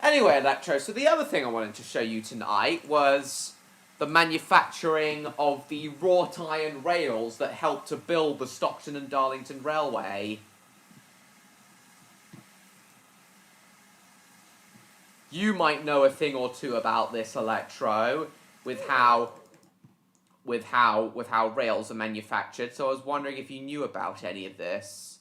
Speaker 1: Anyway, Electro, so the other thing I wanted to show you tonight was the manufacturing of the wrought iron rails that helped to build the Stockton and Darlington Railway. You might know a thing or two about this, Electro, with how rails are manufactured, so I was wondering if you knew about any of this.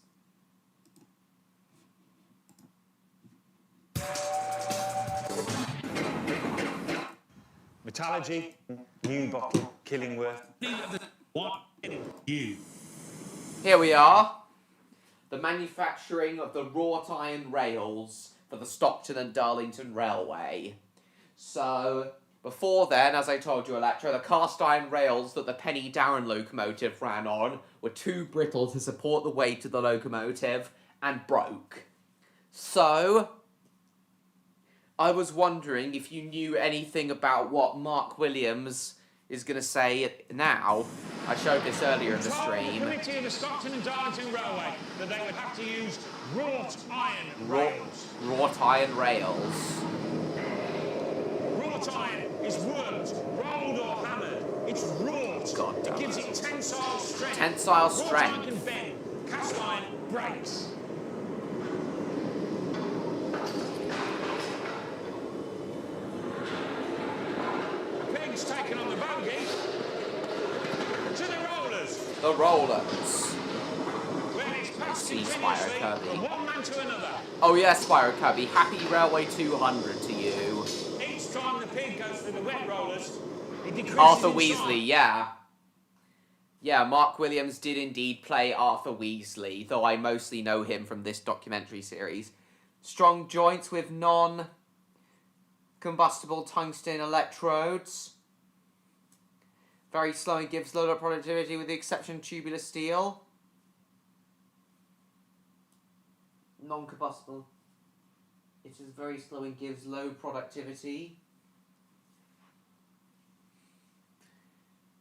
Speaker 2: Metallurgy, new bottle, Killingworth.
Speaker 1: Here we are. The manufacturing of the wrought iron rails for the Stockton and Darlington Railway. So, before then, as I told you, Electro, the cast iron rails that the Penny Darren locomotive ran on were too brittle to support the weight of the locomotive and broke. So, I was wondering if you knew anything about what Mark Williams is going to say now. I showed this earlier in the stream.
Speaker 6: The committee of the Stockton and Darlington Railway that they would have to use wrought iron rails.
Speaker 1: Wrought iron rails.
Speaker 6: Wrought iron is worked, rolled or hammered. It's wrought.
Speaker 1: God damn
Speaker 6: it gives
Speaker 1: it.
Speaker 6: it tensile strength.
Speaker 1: Tensile strength.
Speaker 6: Wrought iron can bend. Cast iron breaks.
Speaker 1: The rollers.
Speaker 6: When it's past
Speaker 1: See
Speaker 6: continuously
Speaker 1: Spyro Kirby.
Speaker 6: from one man to another.
Speaker 1: Oh yes, Spyro Kirby. Happy Railway 200 to you.
Speaker 6: Each time the pig goes through the wet rollers, it decreases
Speaker 1: Arthur
Speaker 6: in
Speaker 1: Weasley,
Speaker 6: size.
Speaker 1: yeah. Yeah, Mark Williams did indeed play Arthur Weasley, though I mostly know him from this documentary series. Strong joints with non-combustible tungsten electrodes. Very slow and gives low productivity with the exception of tubular steel. Non-combustible. It is very slow and gives low productivity.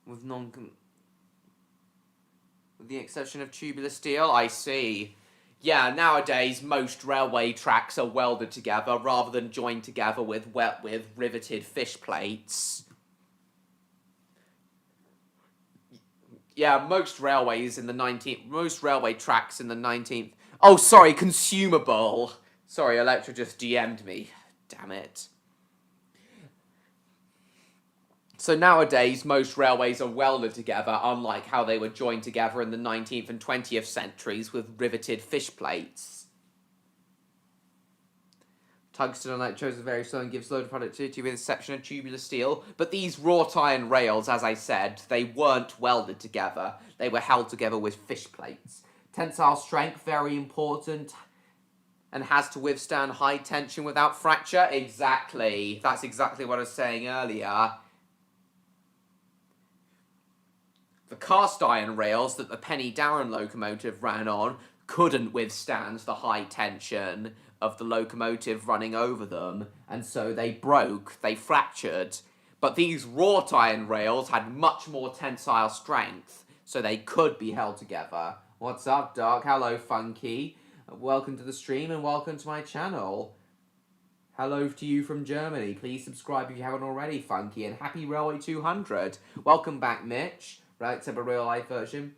Speaker 1: With with the exception of tubular steel, I see. Yeah, nowadays most railway tracks are welded together rather than joined together with riveted fish plates. Yeah, most railway tracks in the 19th. Oh, sorry, consumable. Sorry, Electra just DM'd me. Damn it. So nowadays, most railways are welded together, unlike how they were joined together in the 19th and 20th centuries with riveted fish plates. Tungsten electrodes are very slow and give slow productivity with the exception of tubular steel. But these wrought iron rails, as I said, they weren't welded together. They were held together with fish plates. Tensile strength, very important, and has to withstand high tension without fracture. Exactly. That's exactly what I was saying earlier. The cast iron rails that the Penny Darren locomotive ran on couldn't withstand the high tension of the locomotive running over them, and so they broke, they fractured. But these wrought iron rails had much more tensile strength, so they could be held together. What's up, Doc? Hello, Funky. Welcome to the stream and welcome to my channel. Hello to you from Germany. Please subscribe if you haven't already, Funky, and happy Railway 200. Welcome back, Mitch. Right, to a real life version.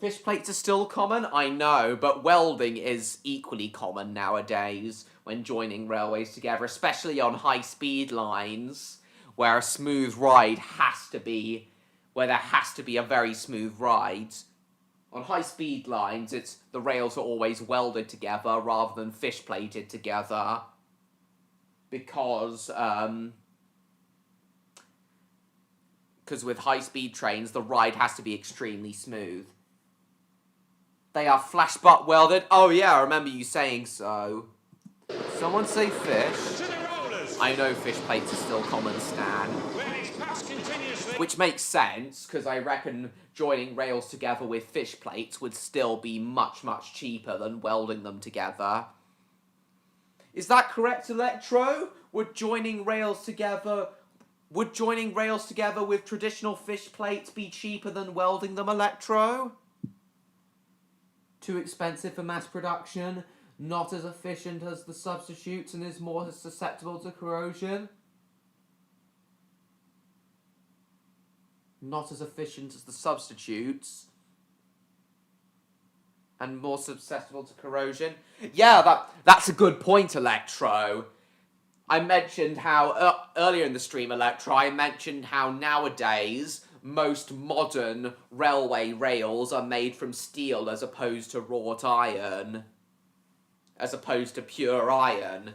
Speaker 1: Fish plates are still common, I know, but welding is equally common nowadays when joining railways together, especially on high-speed lines, where a smooth ride has to be, where there has to be a very smooth ride. On high-speed lines, the rails are always welded together rather than fish-plated together, because with high-speed trains, the ride has to be extremely smooth. They are flash butt welded. Oh yeah, I remember you saying so. Someone say fish.
Speaker 6: To the rollers.
Speaker 1: I know fish plates are still common, Stan.
Speaker 6: When it's passed continuously.
Speaker 1: Which makes sense, because I reckon joining rails together with fish plates would still be much, much cheaper than welding them together. Is that correct, Electro? Would joining rails together with traditional fish plates be cheaper than welding them, Electro? Too expensive for mass production, not as efficient as the substitutes, and is more susceptible to corrosion. Not as efficient as the substitutes, and more susceptible to corrosion. Yeah, that's a good point, Electro. I mentioned how, earlier in the stream, Electro, I mentioned how nowadays most modern railway rails are made from steel as opposed to wrought iron. As opposed to pure iron.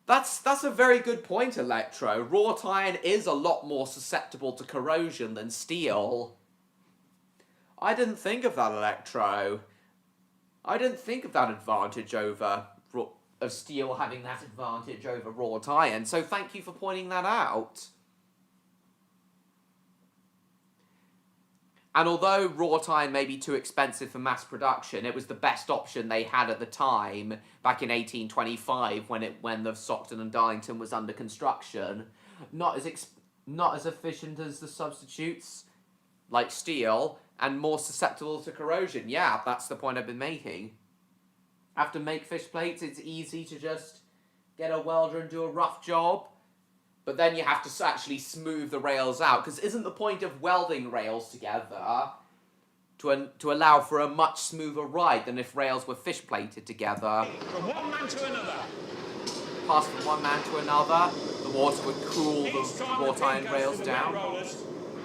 Speaker 1: That's a very good point, Electro. Wrought iron is a lot more susceptible to corrosion than steel. I didn't think of that, Electro. I didn't think of that advantage of steel having that advantage over wrought iron, so thank you for pointing that out. And although wrought iron may be too expensive for mass production, it was the best option they had at the time, back in 1825, when the Stockton and Darlington was under construction. Not as efficient as the substitutes, like steel, and more susceptible to corrosion. Yeah, that's the point I've been making. After make fish plates, it's easy to just get a welder and do a rough job. But then you have to actually smooth the rails out, because isn't the point of welding rails together to allow for a much smoother ride than if rails were fish plated together?
Speaker 6: From one man to another.
Speaker 1: Pass from one man to another, the water would cool the wrought iron rails down.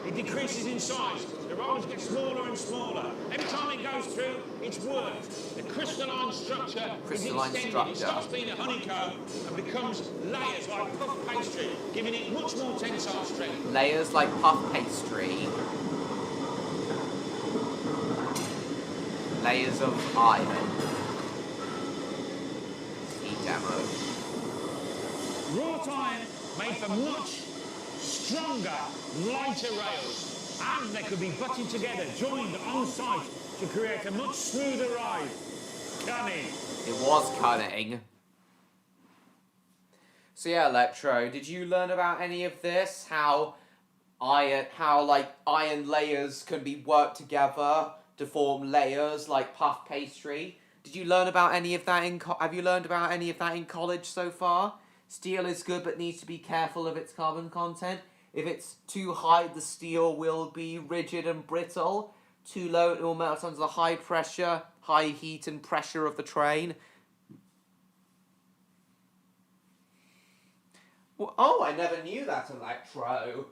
Speaker 6: It decreases in size. the rolls get smaller and smaller. Every time it goes through, it's worked. The crystalline structure
Speaker 1: Crystalline
Speaker 6: is extended.
Speaker 1: structure.
Speaker 6: It stops being a honeycomb and becomes layers like puff pastry, giving it much more tensile strength.
Speaker 1: Layers like puff pastry. Layers of iron. See demo.
Speaker 6: Wrought iron made for much stronger, lighter rails, and they could be butted together, joined on site to create a much smoother ride. Cunning.
Speaker 1: It was cunning. So yeah, Electro, did you learn about any of this? How iron layers can be worked together to form layers like puff pastry? Did you learn about any of that have you learned about any of that in college so far? Steel is good but needs to be careful of its carbon content. If it's too high, the steel will be rigid and brittle. Too low, it will melt under the high pressure, high heat and pressure of the train. Well, oh, I never knew that, Electro.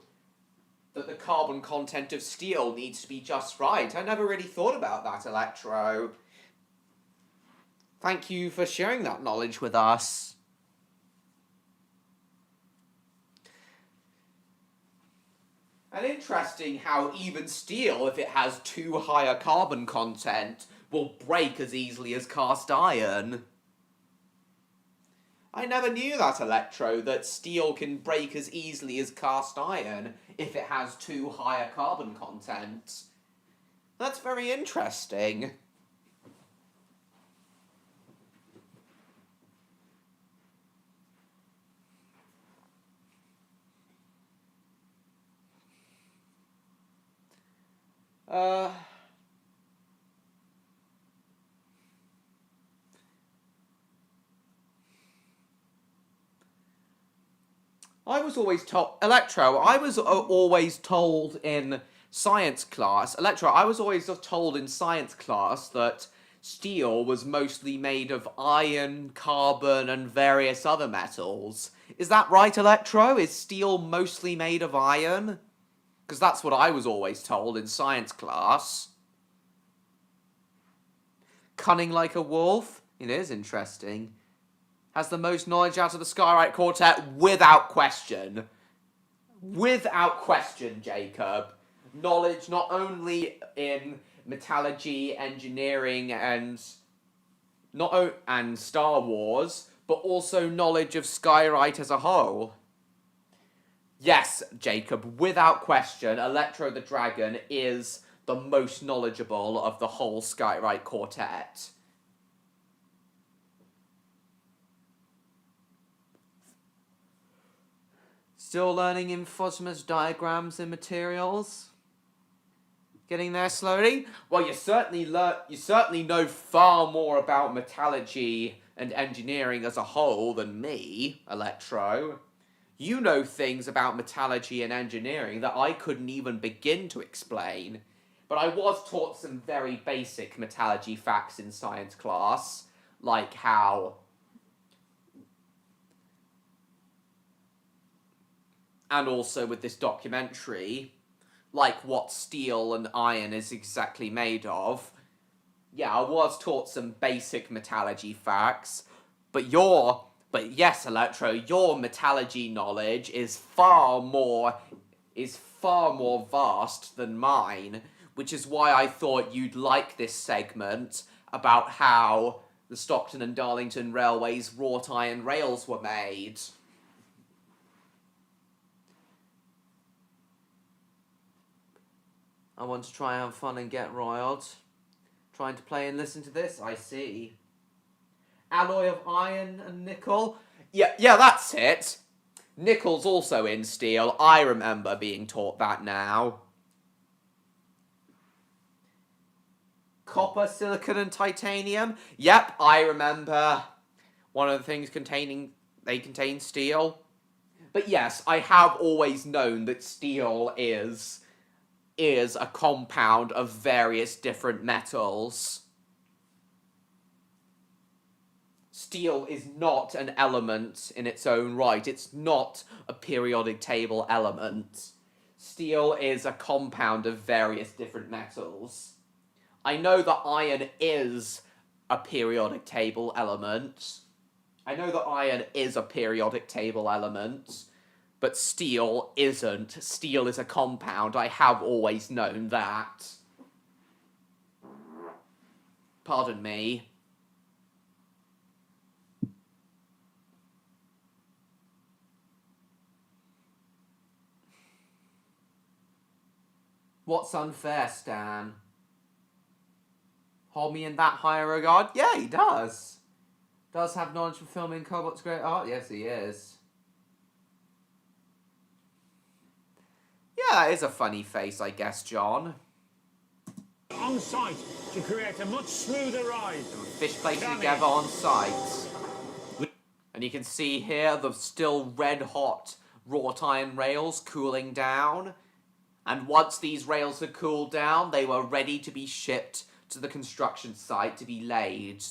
Speaker 1: That the carbon content of steel needs to be just right. I never really thought about that, Electro. Thank you for sharing that knowledge with us. And interesting how even steel, if it has too high a carbon content, will break as easily as cast iron. I never knew that, Electro, that steel can break as easily as cast iron if it has too high a carbon content. That's very interesting. I was always told, Electro, I was always told in science class, Electro, I was always told in science class that steel was mostly made of iron, carbon, and various other metals. Is that right, Electro? Is steel mostly made of iron? Because that's what I was always told in science class. Cunning like a wolf? It is interesting. Has the most knowledge out of the Skywrite Quartet without question. Without question, Jacob. Knowledge not only in metallurgy, engineering, and Star Wars, but also knowledge of Skywrite as a whole. Yes, Jacob, without question, Electro the Dragon is the most knowledgeable of the whole Skywrite Quartet. Still learning Infosmos diagrams and materials? Getting there slowly? Well, you certainly know far more about metallurgy and engineering as a whole than me, Electro. You know things about metallurgy and engineering that I couldn't even begin to explain. But I was taught some very basic metallurgy facts in science class, like how... And also with this documentary, like what steel and iron is exactly made of. Yeah, I was taught some basic metallurgy facts, but yes, Electro, your metallurgy knowledge is far more vast than mine, which is why I thought you'd like this segment about how the Stockton and Darlington Railway's wrought iron rails were made. I want to try and have fun and get riled. Trying to play and listen to this? I see. Alloy of iron and nickel? Yeah, that's it. Nickel's also in steel. I remember being taught that now. Copper, silicon, and titanium? Yep, I remember. One of the things they contain steel. But yes, I have always known that steel is a compound of various different metals. Steel is not an element in its own right. It's not a periodic table element. steel is a compound of various different metals. I know that iron is a periodic table element. But steel isn't. Steel is a compound. I have always known that. Pardon me. What's unfair, Stan? Hold me in that higher regard? Yeah, he does. Does have knowledge from filming Cobot's great art? Yes, he is. Yeah, it is a funny face, I guess, John.
Speaker 6: On site to create a much smoother ride.
Speaker 1: Fish placed together on site. And you can see here the still red-hot wrought iron rails cooling down. And once these rails had cooled down, they were ready to be shipped to the construction site to be laid.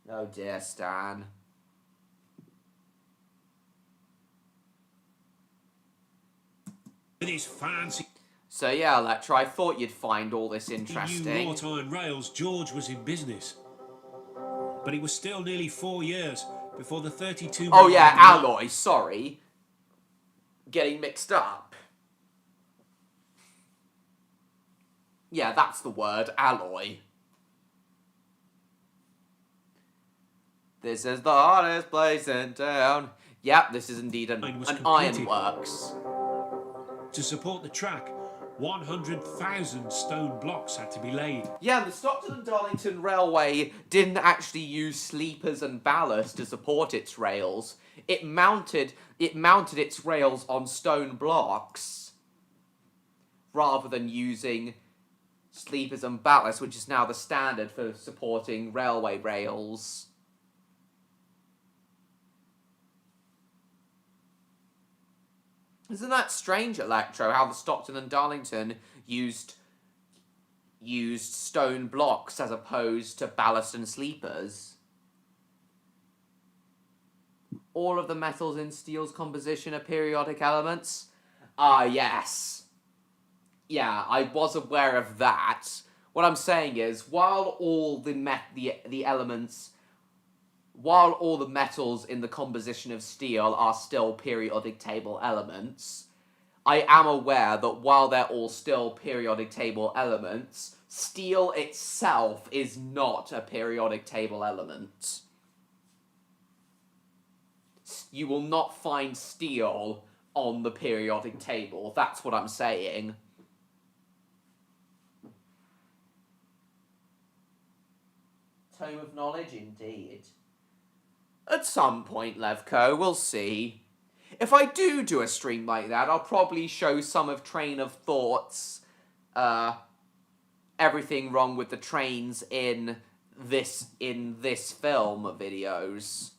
Speaker 1: Oh dear, Stan.
Speaker 3: With his fancy
Speaker 1: So yeah, Electra, I thought you'd find all this
Speaker 3: new
Speaker 1: interesting.
Speaker 3: wrought iron rails, George was in business. But it was still nearly 4 years before the 32...
Speaker 1: Oh yeah, alloy, sorry. Getting mixed up. Yeah, that's the word, alloy. This is the hardest place in town. Yep, this is indeed an ironworks.
Speaker 3: To support the track, 100,000 stone blocks had to be laid.
Speaker 1: Yeah, the Stockton and Darlington Railway didn't actually use sleepers and ballast to support its rails. It mounted its rails on stone blocks rather than using sleepers and ballast, which is now the standard for supporting railway rails. Isn't that strange, Electro, how the Stockton and Darlington used stone blocks as opposed to ballast and sleepers? All of the metals in steel's composition are periodic elements? Ah, yes. Yeah, I was aware of that. What I'm saying is, while all the metals in the composition of steel are still periodic table elements, I am aware that while they're all still periodic table elements, steel itself is not a periodic table element. You will not find steel on the periodic table. That's what I'm saying. Tome of knowledge, indeed. At some point, Levko, we'll see. If I do a stream like that, I'll probably show some of Train of Thought's, everything wrong with the trains in this film videos.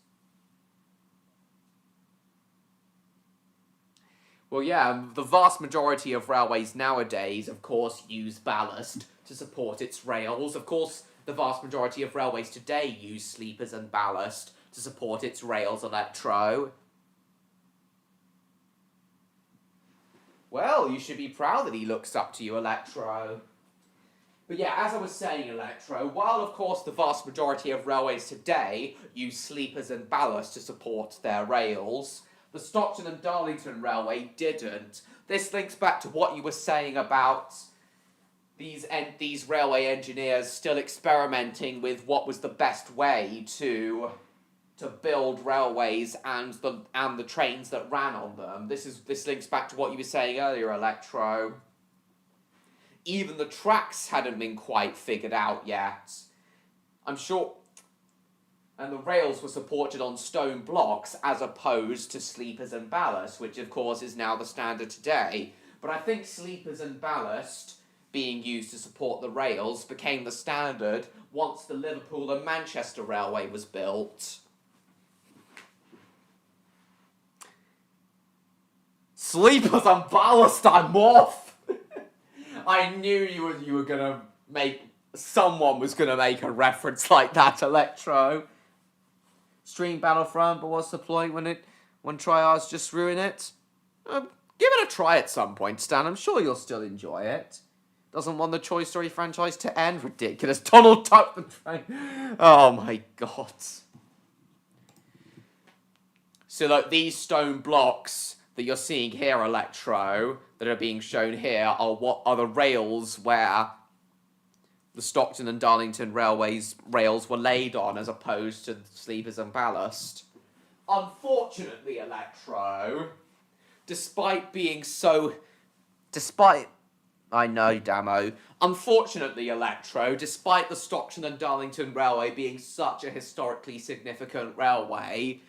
Speaker 1: Well, yeah, the vast majority of railways nowadays, of course, use ballast to support its rails. Of course, the vast majority of railways today use sleepers and ballast to support its rails, Electro. Well, you should be proud that he looks up to you, Electro. But yeah, as I was saying, Electro, while of course the vast majority of railways today use sleepers and ballast to support their rails, the Stockton and Darlington Railway didn't. This links back to what you were saying about these railway engineers still experimenting with what was the best way to build railways and the trains that ran on them. This links back to what you were saying earlier, Electro. Even the tracks hadn't been quite figured out yet. I'm sure. And the rails were supported on stone blocks as opposed to sleepers and ballast, which of course is now the standard today. But I think sleepers and ballast being used to support the rails became the standard once the Liverpool and Manchester Railway was built. Sleepers and ballast, I'm off! I knew you were gonna someone was gonna make a reference like that, Electro. Stream Battlefront, but what's the point when Want to try ours, just ruin it? Give it a try at some point, Stan. I'm sure you'll still enjoy it. Doesn't want the Toy Story franchise to end? Ridiculous. Donald Duck the train. Oh my god. So like these stone blocks that you're seeing here, Electro, that are being shown here are what are the rails where the Stockton and Darlington Railways rails were laid on, as opposed to sleepers and ballast. Unfortunately, Electro, I know, Damo. Unfortunately, Electro, despite the Stockton and Darlington Railway being such a historically significant railway,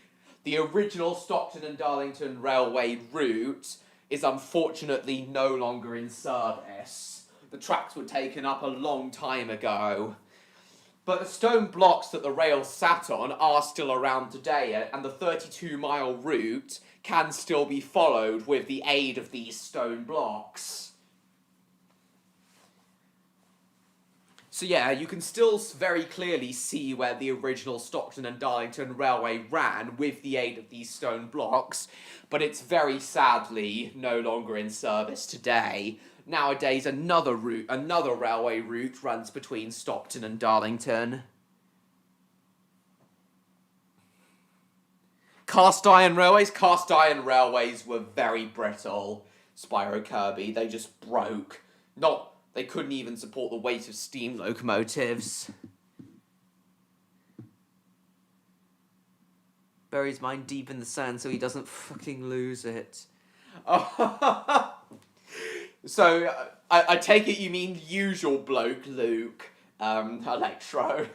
Speaker 1: the original Stockton and Darlington Railway route is unfortunately no longer in service. The tracks were taken up a long time ago. But the stone blocks that the rails sat on are still around today, and the 32-mile route can still be followed with the aid of these stone blocks. So yeah, you can still very clearly see where the original Stockton and Darlington Railway ran with the aid of these stone blocks, but it's very sadly no longer in service today. Nowadays, another railway route runs between Stockton and Darlington. Cast iron railways were very brittle, Spyro Kirby. They just broke. They couldn't even support the weight of steam locomotives. Buries mine deep in the sand so he doesn't fucking lose it. So, I take it you mean the usual bloke, Luke, Electro.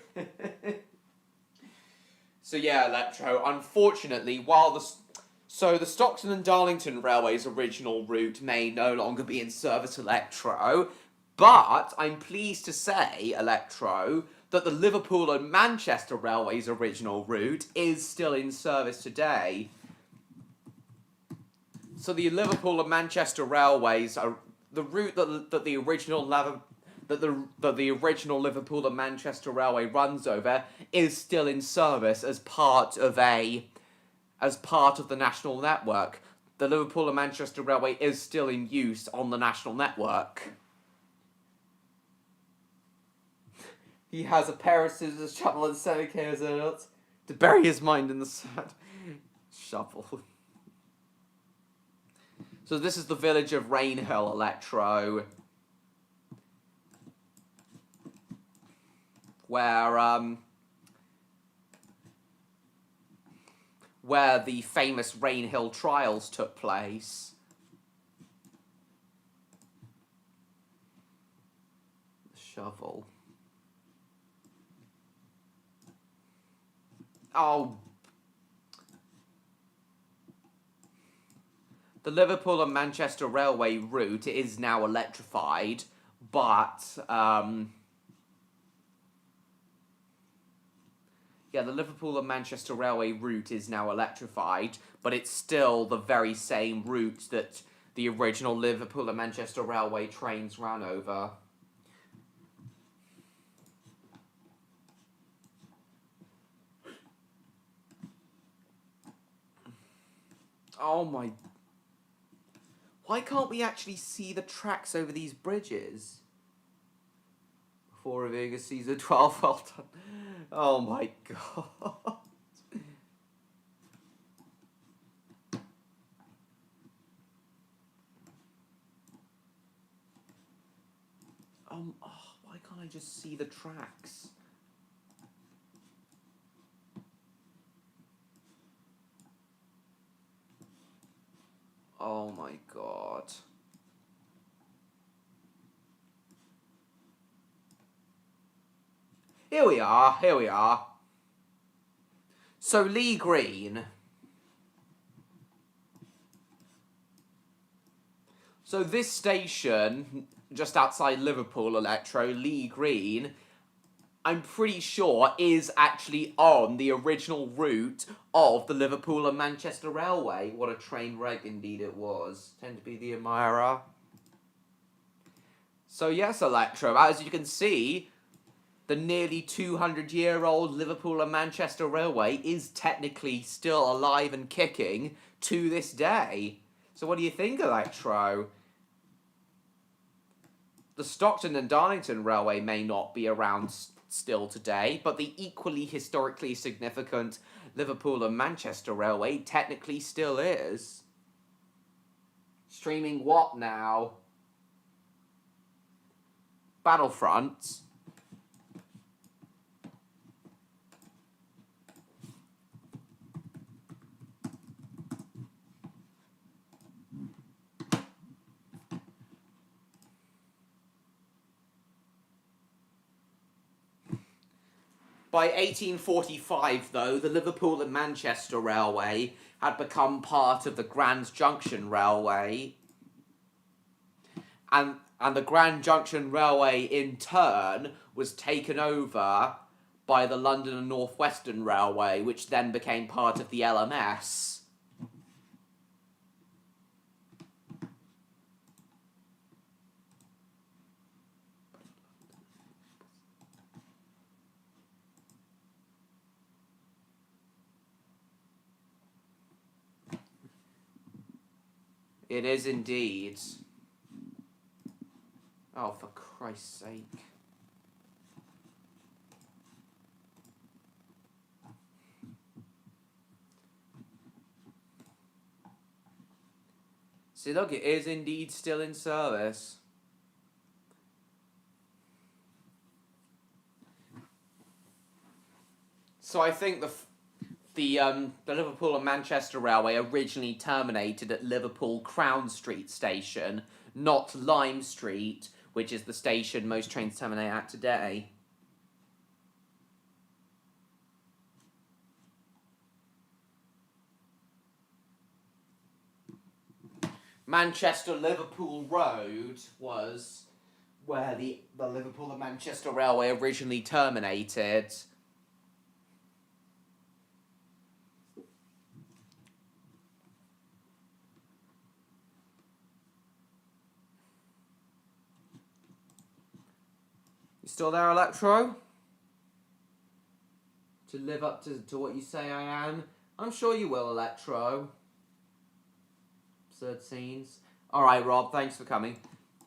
Speaker 1: So yeah, Electro, unfortunately, the Stockton and Darlington Railway's original route may no longer be in service, Electro, but I'm pleased to say, Electro, that the Liverpool and Manchester Railway's original route is still in service today. So the Liverpool and Manchester Railways are the route that the original Liverpool and Manchester Railway runs over is still in service as part of the national network. The Liverpool and Manchester Railway is still in use on the national network. He has a pair of scissors, shovel, and 7 kilos to bury his mind in the sand. Shovel. So this is the village of Rainhill, Electro, where the famous Rainhill trials took place. The shovel. Oh. The Liverpool and Manchester Railway route is now electrified, but, yeah, the Liverpool and Manchester Railway route is now electrified, but it's still the very same route that the original Liverpool and Manchester Railway trains ran over. Oh my... Why can't we actually see the tracks over these bridges? Before reviewing a season 12, well done. Oh my god. Why can't I just see the tracks? Oh my god. Here we are. So Lee Green. So this station, just outside Liverpool, Electro, Lee Green, I'm pretty sure is actually on the original route of the Liverpool and Manchester Railway. What a train wreck indeed it was. Tend to be the admirer. So yes, Electro, as you can see, the nearly 200-year-old Liverpool and Manchester Railway is technically still alive and kicking to this day. So what do you think, Electro? The Stockton and Darlington Railway may not be around still today, but the equally historically significant Liverpool and Manchester Railway technically still is. Streaming what now? Battlefront. By 1845, though, the Liverpool and Manchester Railway had become part of the Grand Junction Railway, and the Grand Junction Railway, in turn, was taken over by the London and North Western Railway, which then became part of the LMS. It is indeed. Oh, for Christ's sake. See, look, it is indeed still in service. So I think the Liverpool and Manchester Railway originally terminated at Liverpool Crown Street station, not Lime Street, which is the station most trains terminate at today. Manchester-Liverpool Road was where the Liverpool and Manchester Railway originally terminated. You still there, Electro? To live up to what you say I am? I'm sure you will, Electro. Absurd scenes. Alright, Rob, thanks for coming.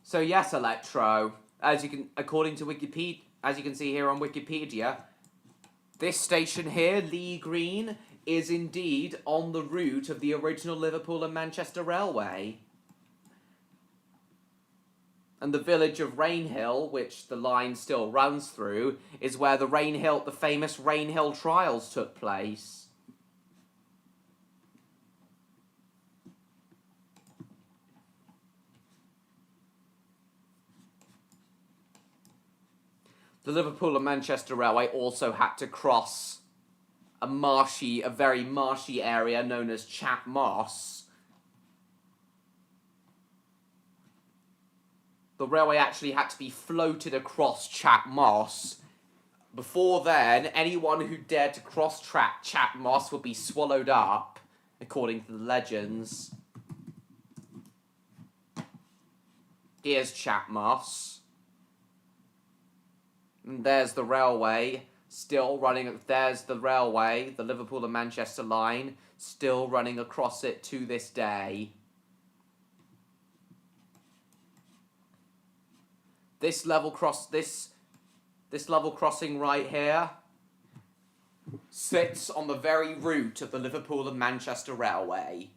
Speaker 1: So yes, Electro, as you can, according to Wikipedia, as you can see here on Wikipedia, this station here, Lee Green, is indeed on the route of the original Liverpool and Manchester Railway. And the village of Rainhill, which the line still runs through, is where the famous Rainhill trials took place. The Liverpool and Manchester Railway also had to cross a very marshy area known as Chat Moss. The railway actually had to be floated across Chat Moss. Before then, anyone who dared to cross Chat Moss would be swallowed up, according to the legends. Here's Chat Moss. And there's the railway, still running. There's the railway, the Liverpool and Manchester line, still running across it to this day. This level crossing right here sits on the very route of the Liverpool and Manchester Railway.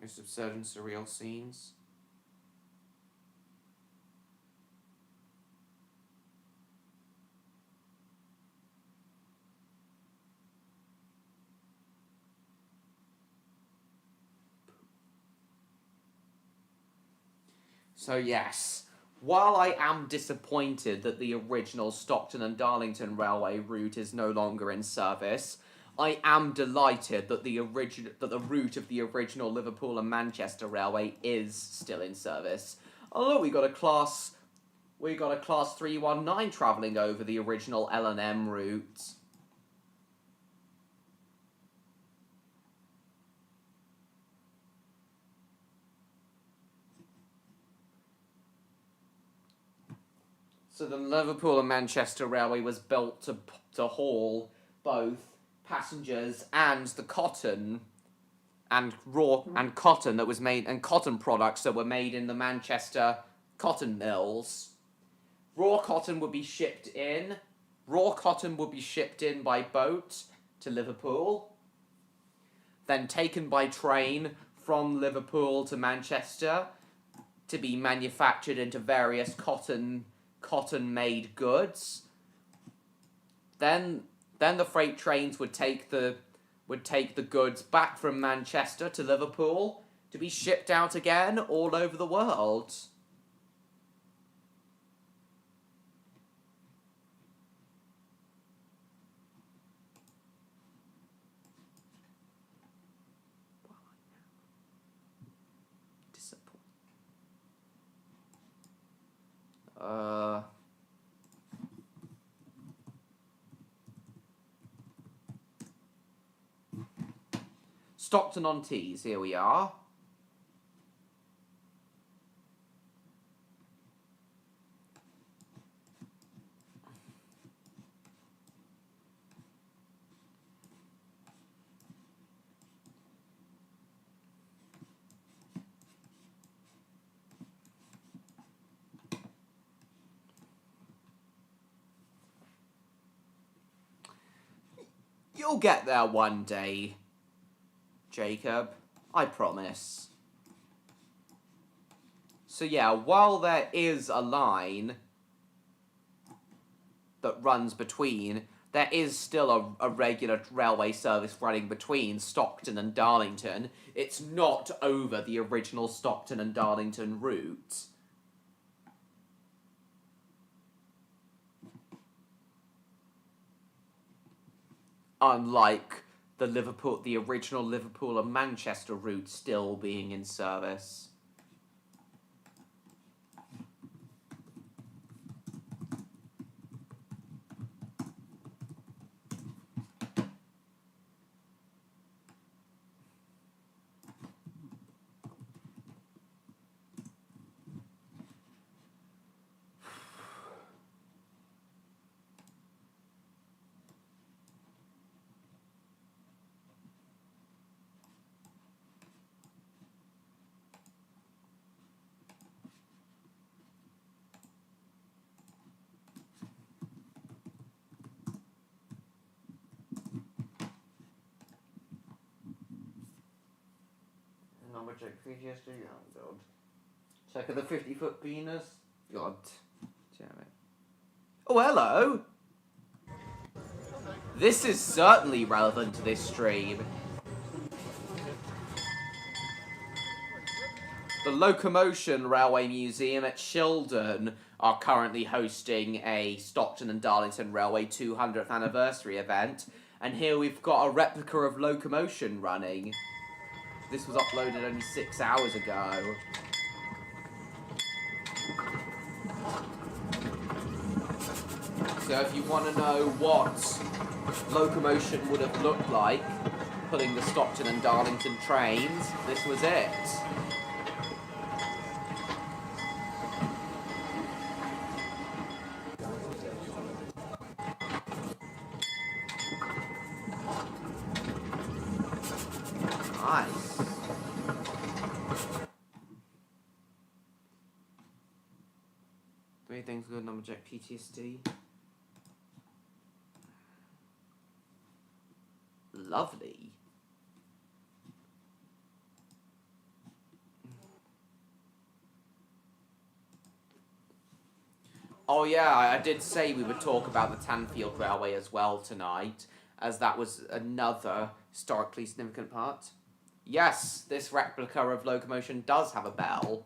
Speaker 1: Most absurd and surreal scenes. So yes, while I am disappointed that the original Stockton and Darlington Railway route is no longer in service, I am delighted that the route of the original Liverpool and Manchester Railway is still in service. Oh look, we got a class 319 travelling over the original L&M route. So the Liverpool and Manchester Railway was built to haul both passengers and the cotton and cotton that was made, and cotton products that were made in the Manchester cotton mills. Raw cotton would be shipped in. Raw cotton would be shipped in by boat to Liverpool, then taken by train from Liverpool to Manchester to be manufactured into various cotton-made goods. Then the freight trains would take the goods back from Manchester to Liverpool to be shipped out again all over the world. Stockton-on-Tees, here we are. You'll get there one day, Jacob. I promise. So yeah, while there is a line that runs between, there is still a regular railway service running between Stockton and Darlington. It's not over the original Stockton and Darlington route. Unlike the original Liverpool and Manchester route still being in service. Number check PTSD, oh god. Check of the 50-foot penis. God damn it. Oh, hello! This is certainly relevant to this stream. The Locomotion Railway Museum at Shildon are currently hosting a Stockton and Darlington Railway 200th anniversary event, and here we've got a replica of Locomotion running. This was uploaded only 6 hours ago. So if you want to know what Locomotion would have looked like pulling the Stockton and Darlington trains, this was it. Nice. Three things good, number check PTSD. Lovely. Oh yeah, I did say we would talk about the Tanfield Railway as well tonight, as that was another historically significant part. Yes, this replica of Locomotion does have a bell.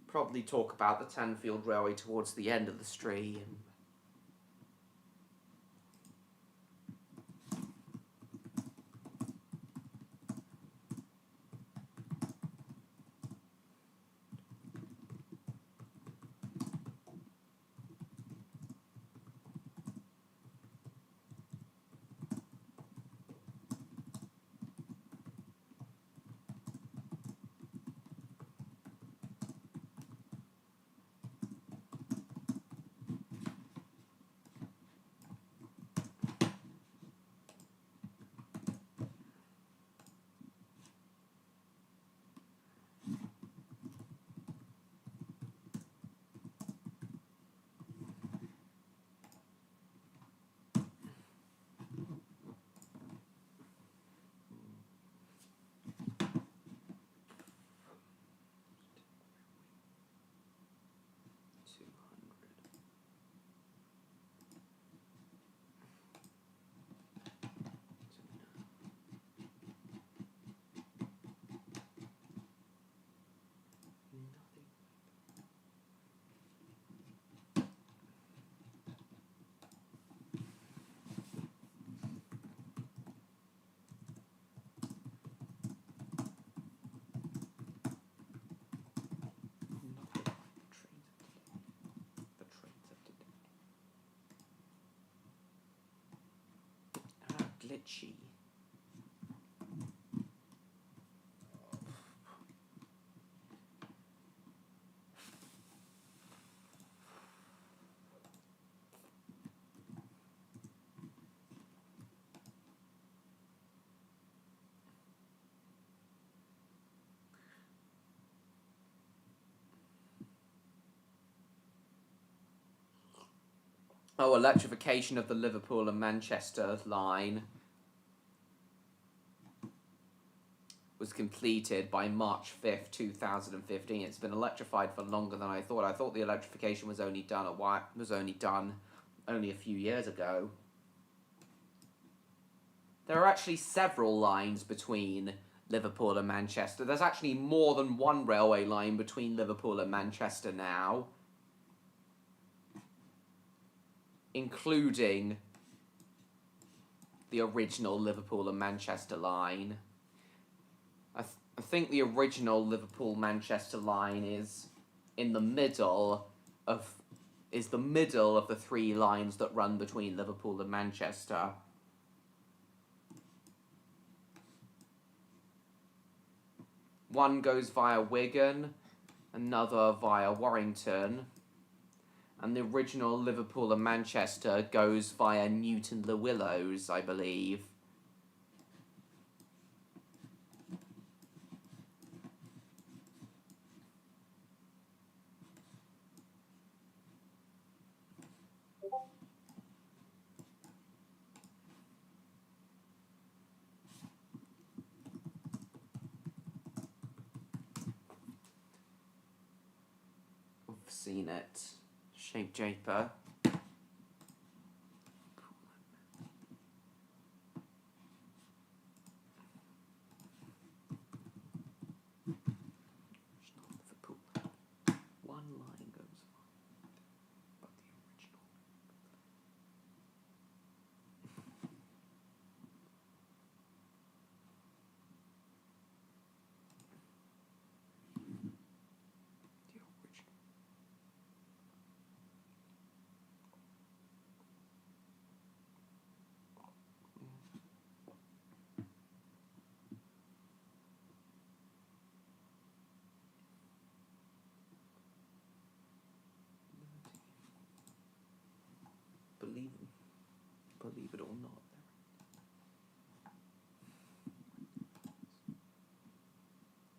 Speaker 1: Probably talk about the Tanfield Railway towards the end of the stream. glitchy. Oh, electrification of the Liverpool and Manchester line was completed by March 5th, 2015. It's been electrified for longer than I thought. I thought the electrification was only done only a few years ago. There are actually several lines between Liverpool and Manchester. There's actually more than one railway line between Liverpool and Manchester now, including the original Liverpool and Manchester line. I think the original Liverpool-Manchester line is in the middle of the three lines that run between Liverpool and Manchester. One goes via Wigan, another via Warrington, and the original Liverpool and Manchester goes via Newton-le-Willows, I believe. I've seen it. Shape Japer. Liverpool. One line goes on, but the original. Believe it or not,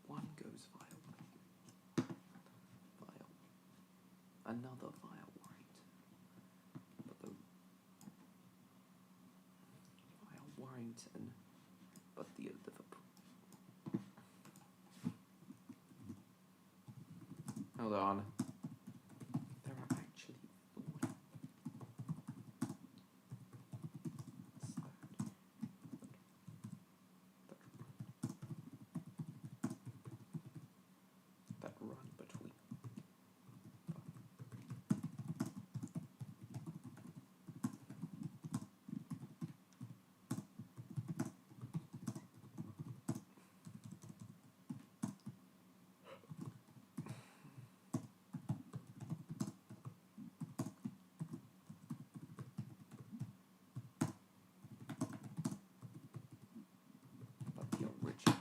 Speaker 1: one goes via another via Warrington, but via Warrington, but the Liverpool. Hold on. There are actually that run between. But the original.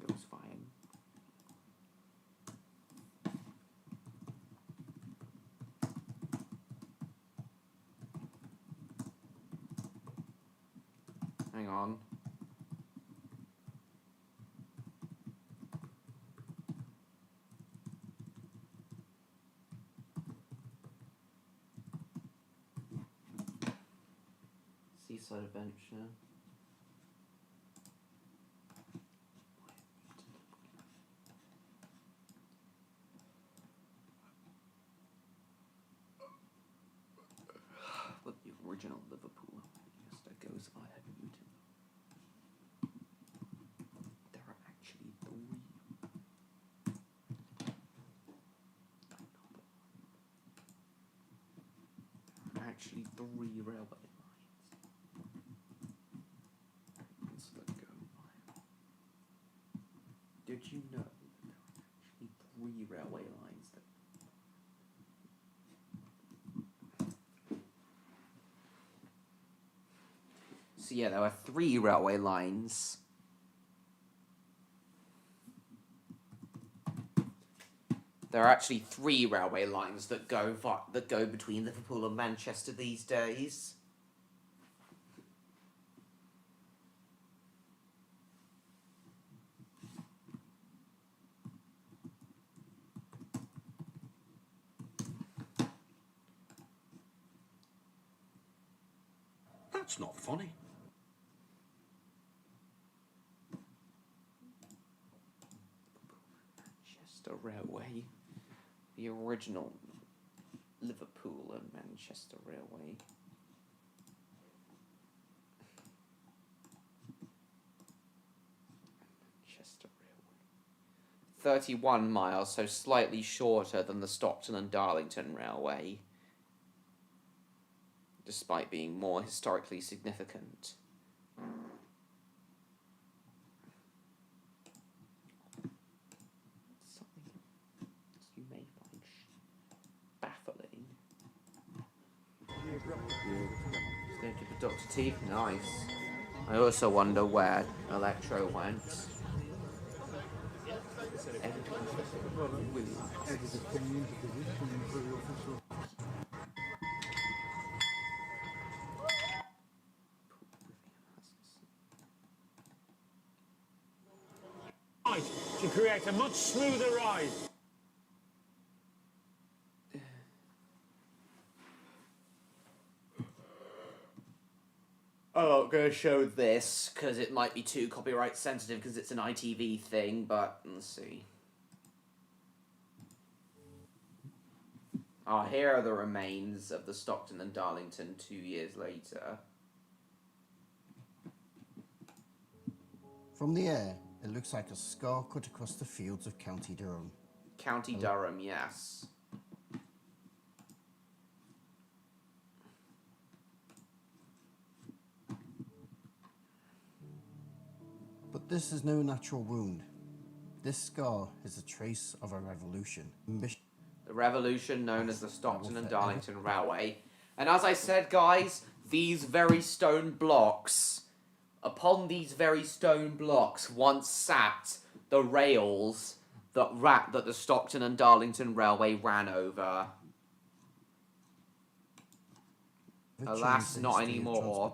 Speaker 1: Goes fine. Hang on. Seaside Adventure. But the original Liverpool Manchester goes via Newton. There are actually three. There are actually three railway lines that go via. Did you know So yeah, there were 3 railway lines. There are actually 3 railway lines that go between Liverpool and Manchester these days.
Speaker 7: That's not funny.
Speaker 1: Manchester Railway. The original Liverpool and Manchester Railway. Manchester Railway. 31 miles, so slightly shorter than the Stockton and Darlington Railway, despite being more historically significant. Something you may find baffling. He's going to the Dr. T. Nice. I also wonder where Electro went.
Speaker 6: To create a much smoother ride.
Speaker 1: I'm not going to show this because it might be too copyright sensitive because it's an ITV thing, but let's see. Oh, here are the remains of the Stockton and Darlington 2 years later.
Speaker 8: From the air, it looks like a scar cut across the fields of County Durham.
Speaker 1: County Durham, yes.
Speaker 8: But this is no natural wound. This scar is a trace of a revolution.
Speaker 1: The revolution known as the Stockton and Darlington Railway. And as I said, guys, these very stone blocks, upon these very stone blocks once sat the rails that the Stockton and Darlington Railway ran over. Alas, not anymore.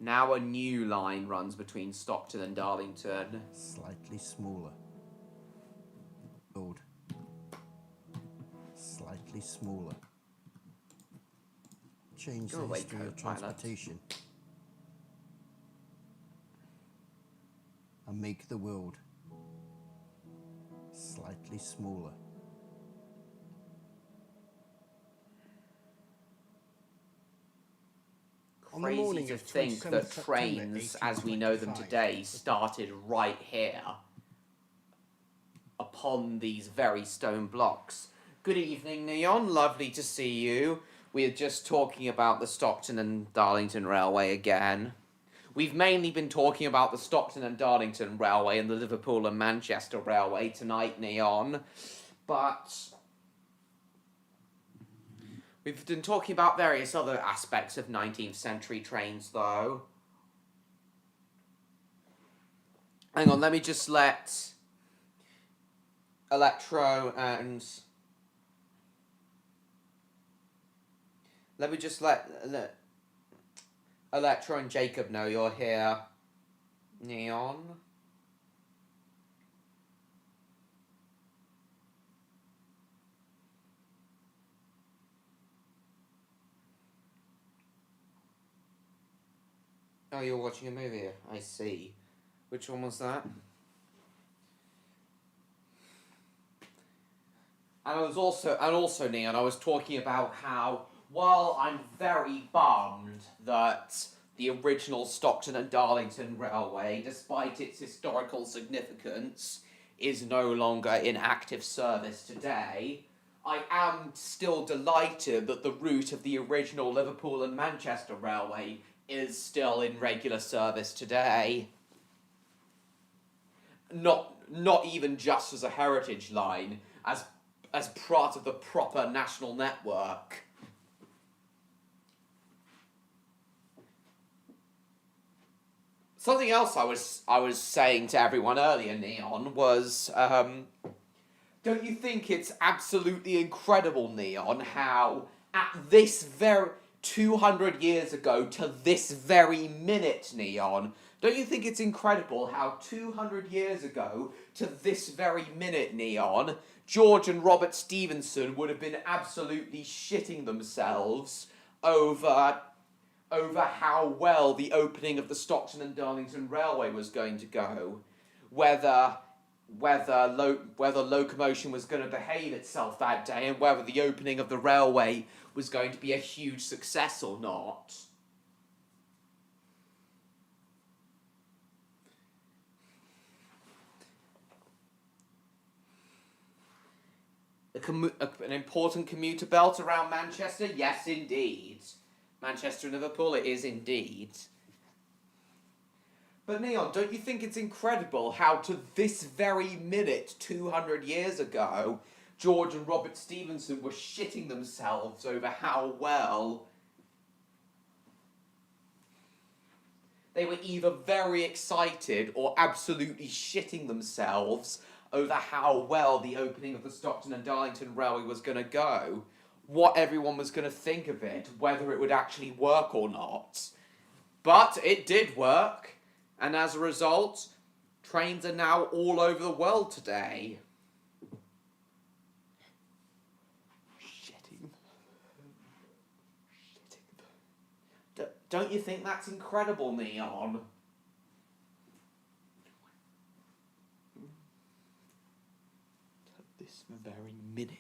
Speaker 1: Now a new line runs between Stockton and Darlington.
Speaker 8: Slightly smaller. Road. Slightly smaller. Change the history of transportation. And make the world slightly smaller.
Speaker 1: Crazy to think that trains, as we know them today, started right here, upon these very stone blocks. Good evening, Neon. Lovely to see you. We are just talking about the Stockton and Darlington Railway again. We've mainly been talking about the Stockton and Darlington Railway and the Liverpool and Manchester Railway tonight, Neon. But we've been talking about various other aspects of 19th century trains, though. Hang on, let me just let Electro and... Let me just let Electro and Jacob know you're here. Neon. Oh, you're watching a movie. I see. Which one was that? And also, Neon, I was talking about how, well, I'm very bummed that the original Stockton and Darlington Railway, despite its historical significance, is no longer in active service today. I am still delighted that the route of the original Liverpool and Manchester Railway is still in regular service today. Not even just as a heritage line, as part of the proper national network. Something else I was saying to everyone earlier, Neon, was don't you think it's absolutely incredible, Neon, how at this very 200 years ago to this very minute, Neon, don't you think it's incredible how 200 years ago to this very minute, Neon, George and Robert Stevenson would have been absolutely shitting themselves over how well the opening of the Stockton and Darlington Railway was going to go, whether locomotion was going to behave itself that day, and whether the opening of the railway was going to be a huge success or not. An important commuter belt around Manchester? Yes, indeed. Manchester and Liverpool, it is indeed. But Neon, don't you think it's incredible how to this very minute, 200 years ago, George and Robert Stevenson were shitting themselves over how well they were either very excited or absolutely shitting themselves over how well the opening of the Stockton and Darlington Railway was going to go, what everyone was going to think of it, whether it would actually work or not. But it did work, and as a result, trains are now all over the world today. Shitting. Don't you think that's incredible, Neon? This very minute.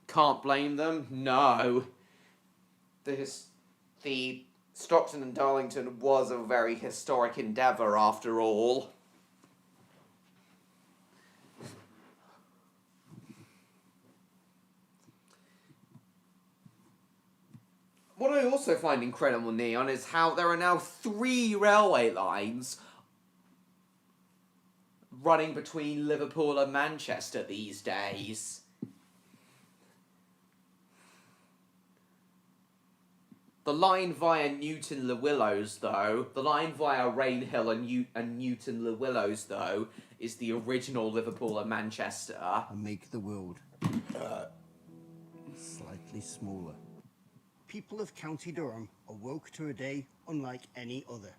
Speaker 1: Can't blame them. No. The Stockton and Darlington was a very historic endeavour after all. What I also find incredible, Neon, is how there are now 3 railway lines running between Liverpool and Manchester these days. The line via Newton-le-Willows, though, the line via Rainhill and Newton-le-Willows, though, is the original Liverpool and Manchester.
Speaker 8: And make the world slightly smaller. People of County Durham awoke to a day unlike any other.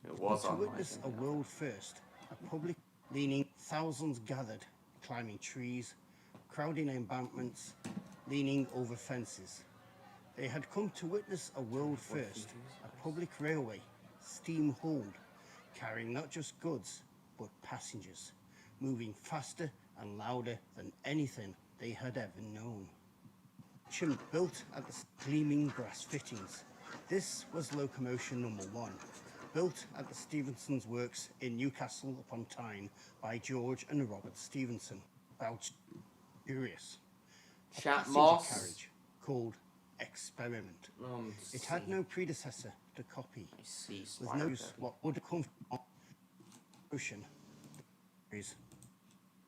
Speaker 1: It was
Speaker 8: To
Speaker 1: unlike
Speaker 8: witness a
Speaker 1: any other.
Speaker 8: world first, a public leaning, thousands gathered, climbing trees, crowding embankments, leaning over fences. They had come to witness a world first, a public railway, steam-hauled, carrying not just goods, but passengers, moving faster and louder than anything they had ever known. Built at the gleaming brass fittings. This was locomotion number 1, built at the Stevenson's Works in Newcastle upon Tyne by George and Robert Stevenson. About curious. A
Speaker 1: Chat
Speaker 8: passenger
Speaker 1: Moss.
Speaker 8: carriage called Experiment. It had no predecessor to copy. With no what would come from ocean.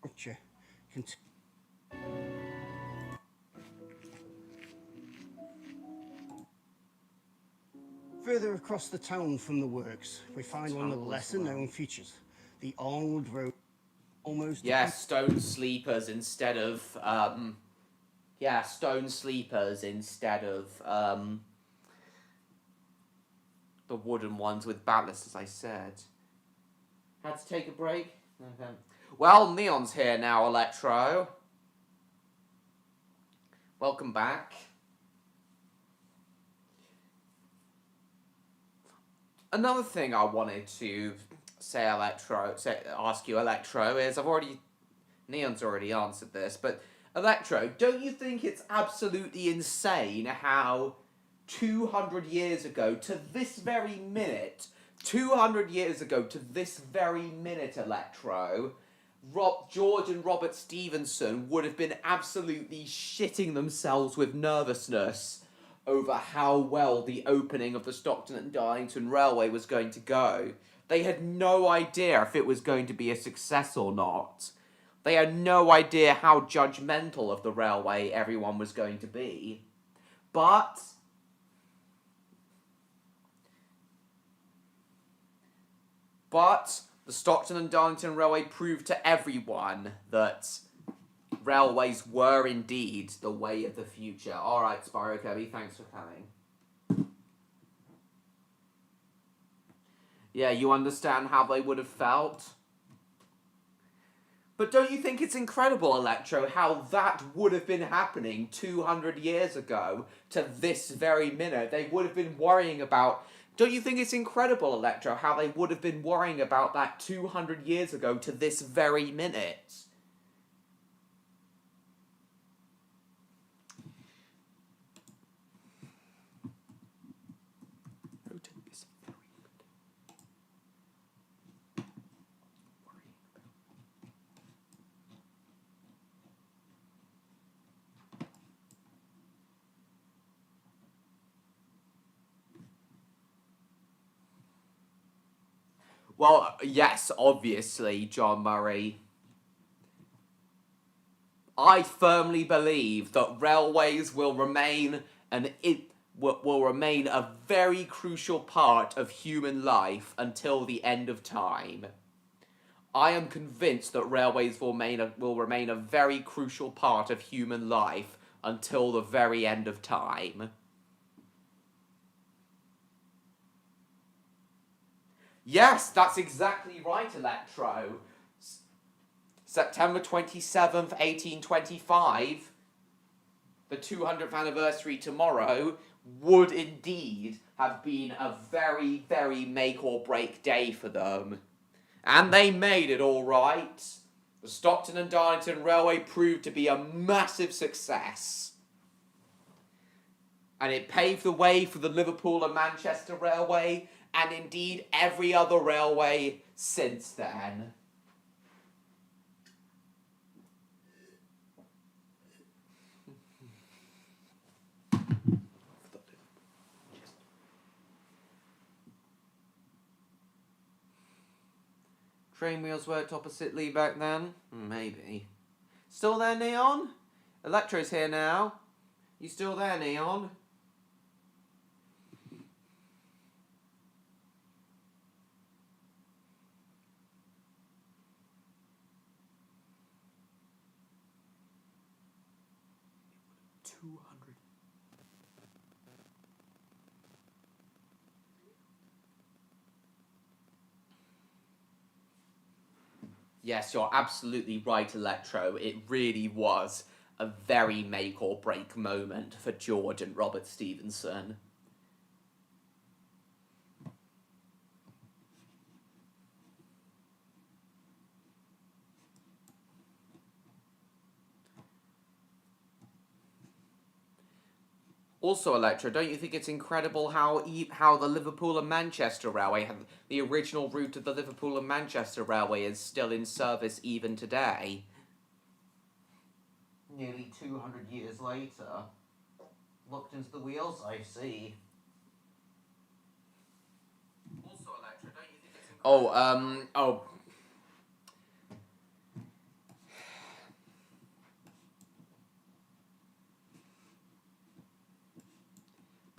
Speaker 8: Structure. Further across the town from the works, we find one of the lesser-known features, the Arnold Road. Almost.
Speaker 1: Yes, stone sleepers instead of the wooden ones with ballast, as I said. Had to take a break? Okay. Well, Neon's here now, Electro. Welcome back. Another thing I wanted to ask you, Electro, is Neon's already answered this, but Electro, don't you think it's absolutely insane how 200 years ago to this very minute, Electro, George and Robert Stevenson would have been absolutely shitting themselves with nervousness over how well the opening of the Stockton and Darlington Railway was going to go. They had no idea if it was going to be a success or not. They had no idea how judgmental of the railway everyone was going to be. But But the Stockton and Darlington Railway proved to everyone that railways were indeed the way of the future. Alright, Spyro Kirby, thanks for coming. Yeah, you understand how they would have felt? But don't you think it's incredible, Electro, how that would have been happening 200 years ago to this very minute? They would have been worrying about... Don't you think it's incredible, Electro, how they would have been worrying about that 200 years ago to this very minute? Well, yes, obviously, John Murray. I firmly believe that railways will remain will remain a very crucial part of human life until the end of time. I am convinced that railways will remain a very crucial part of human life until the very end of time. Yes, that's exactly right, Electro. September 27th, 1825, the 200th anniversary tomorrow, would indeed have been a very, very make or break day for them. And they made it all right. The Stockton and Darlington Railway proved to be a massive success. And it paved the way for the Liverpool and Manchester Railway, and indeed every other railway since then. Train wheels worked oppositely back then? Maybe. Still there, Neon? Electro's here now. You still there, Neon? Yes, you're absolutely right, Electro. It really was a very make or break moment for George and Robert Stevenson. Also, Electro, don't you think it's incredible how the Liverpool and Manchester Railway, the original route of the Liverpool and Manchester Railway, is still in service even today? Nearly 200 years later. Looked into the wheels, I see. Also, Electro, don't you think it's incredible...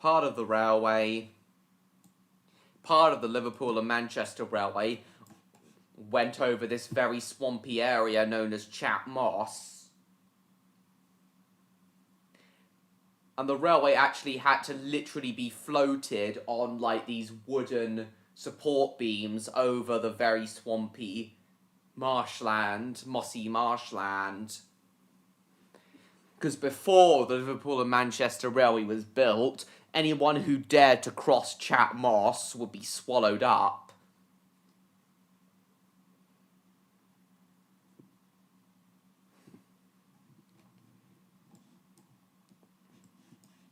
Speaker 1: Part of the railway, part of the Liverpool and Manchester Railway went over this very swampy area known as Chat Moss. And the railway actually had to literally be floated on like these wooden support beams over the very swampy marshland, mossy marshland. Because before the Liverpool and Manchester Railway was built, anyone who dared to cross Chat Moss would be swallowed up.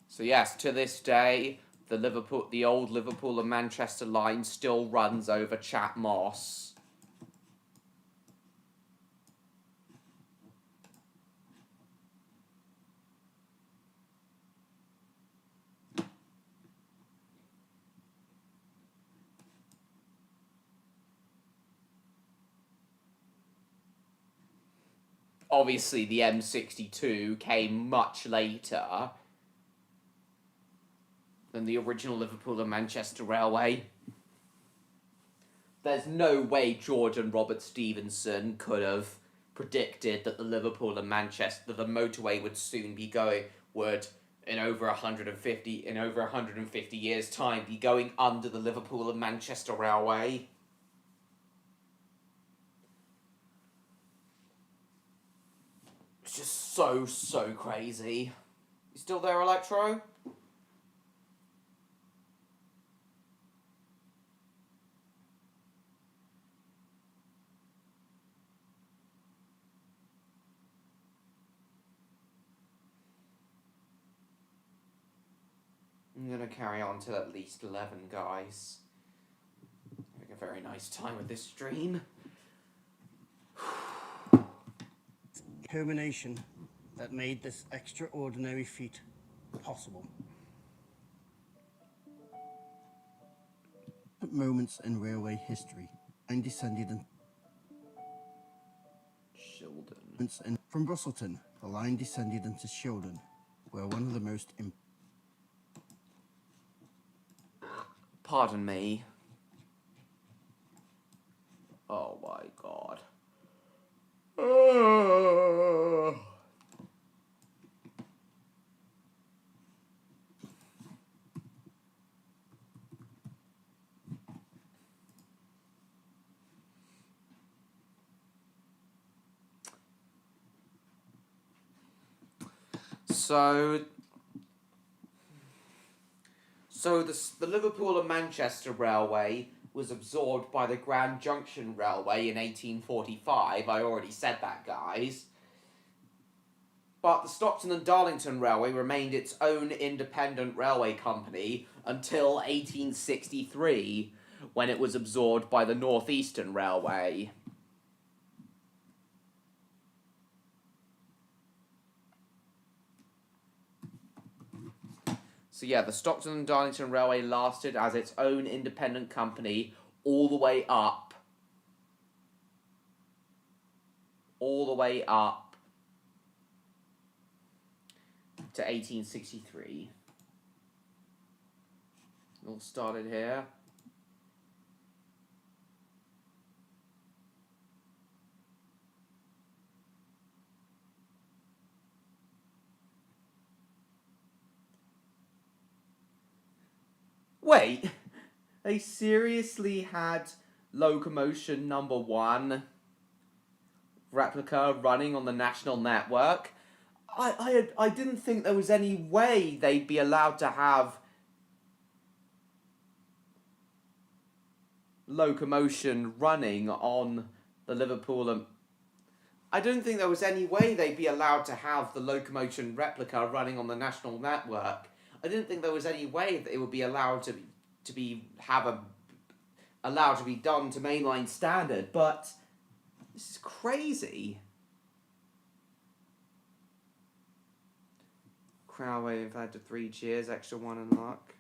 Speaker 1: So yes, to this day, the old Liverpool and Manchester line still runs over Chat Moss. Obviously, the M62 came much later than the original Liverpool and Manchester Railway. there's no way George and Robert Stevenson could have predicted that the Liverpool and Manchester, the motorway would soon be going, would in over 150 years' time be going under the Liverpool and Manchester Railway. It's just so crazy. You still there, Electro? I'm gonna carry on till at least 11, guys. Having a very nice time with this stream.
Speaker 8: Determination that made this extraordinary feat possible. Moments in railway history. And descended in
Speaker 1: Shildon.
Speaker 8: From Brusselton, the line descended into Shildon, where one of the most
Speaker 1: Pardon me. Oh my god. So the Liverpool and Manchester Railway was absorbed by the Grand Junction Railway in 1845. I already said that, guys. But the Stockton and Darlington Railway remained its own independent railway company until 1863, when it was absorbed by the North Eastern Railway. So yeah, the Stockton and Darlington Railway lasted as its own independent company all the way up to 1863. It all started here. Wait, they seriously had locomotion number 1 replica running on the national network? I didn't think there was any way they'd be allowed to have locomotion running on the Liverpool and... I didn't think there was any way they'd be allowed to have the locomotion replica running on the national network. I didn't think there was any way that it would be allowed to be done to mainline standard, but this is crazy. Crowd wave had to 3 cheers, extra 1 in luck.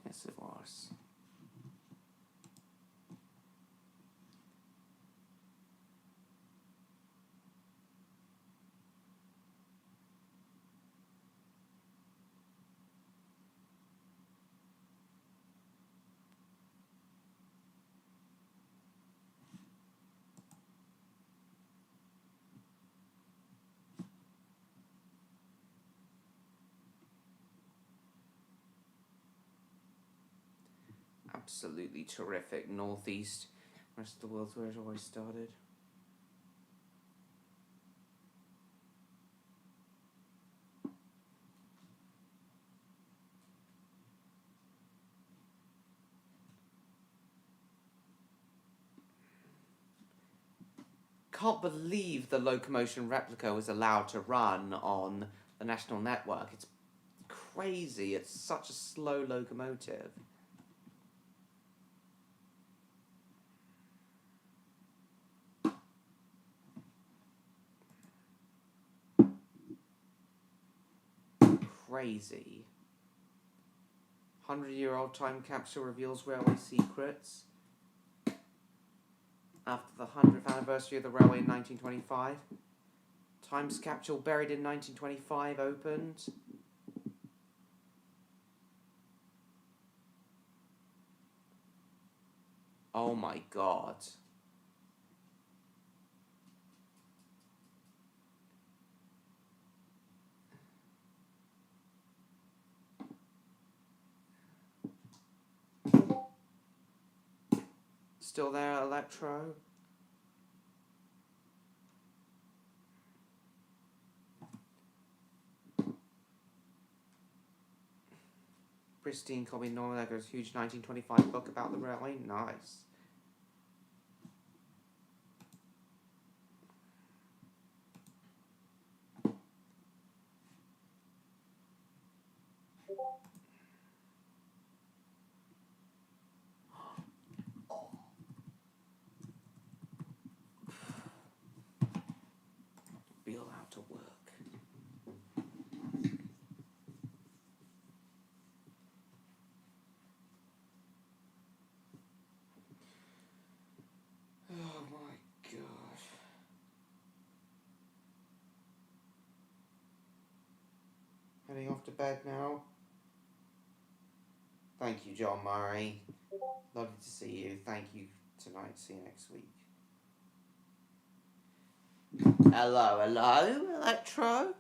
Speaker 1: Yes, it was. Absolutely terrific. Northeast, rest of the world's where it always started. Can't believe the locomotion replica was allowed to run on the national network. It's crazy. It's such a slow locomotive. crazy. 100-year-old time capsule reveals railway secrets. After the 100th anniversary of the railway in 1925. Time capsule buried in 1925 opened. Oh my god. Still there, Electro? Pristine copy Norman Egger's huge 1925 book about the railway. Nice. Be allowed to work. Oh my god. Heading off to bed now. Thank you, John Murray. Lovely to see you. Thank you tonight. See you next week. Hello, hello, Electro.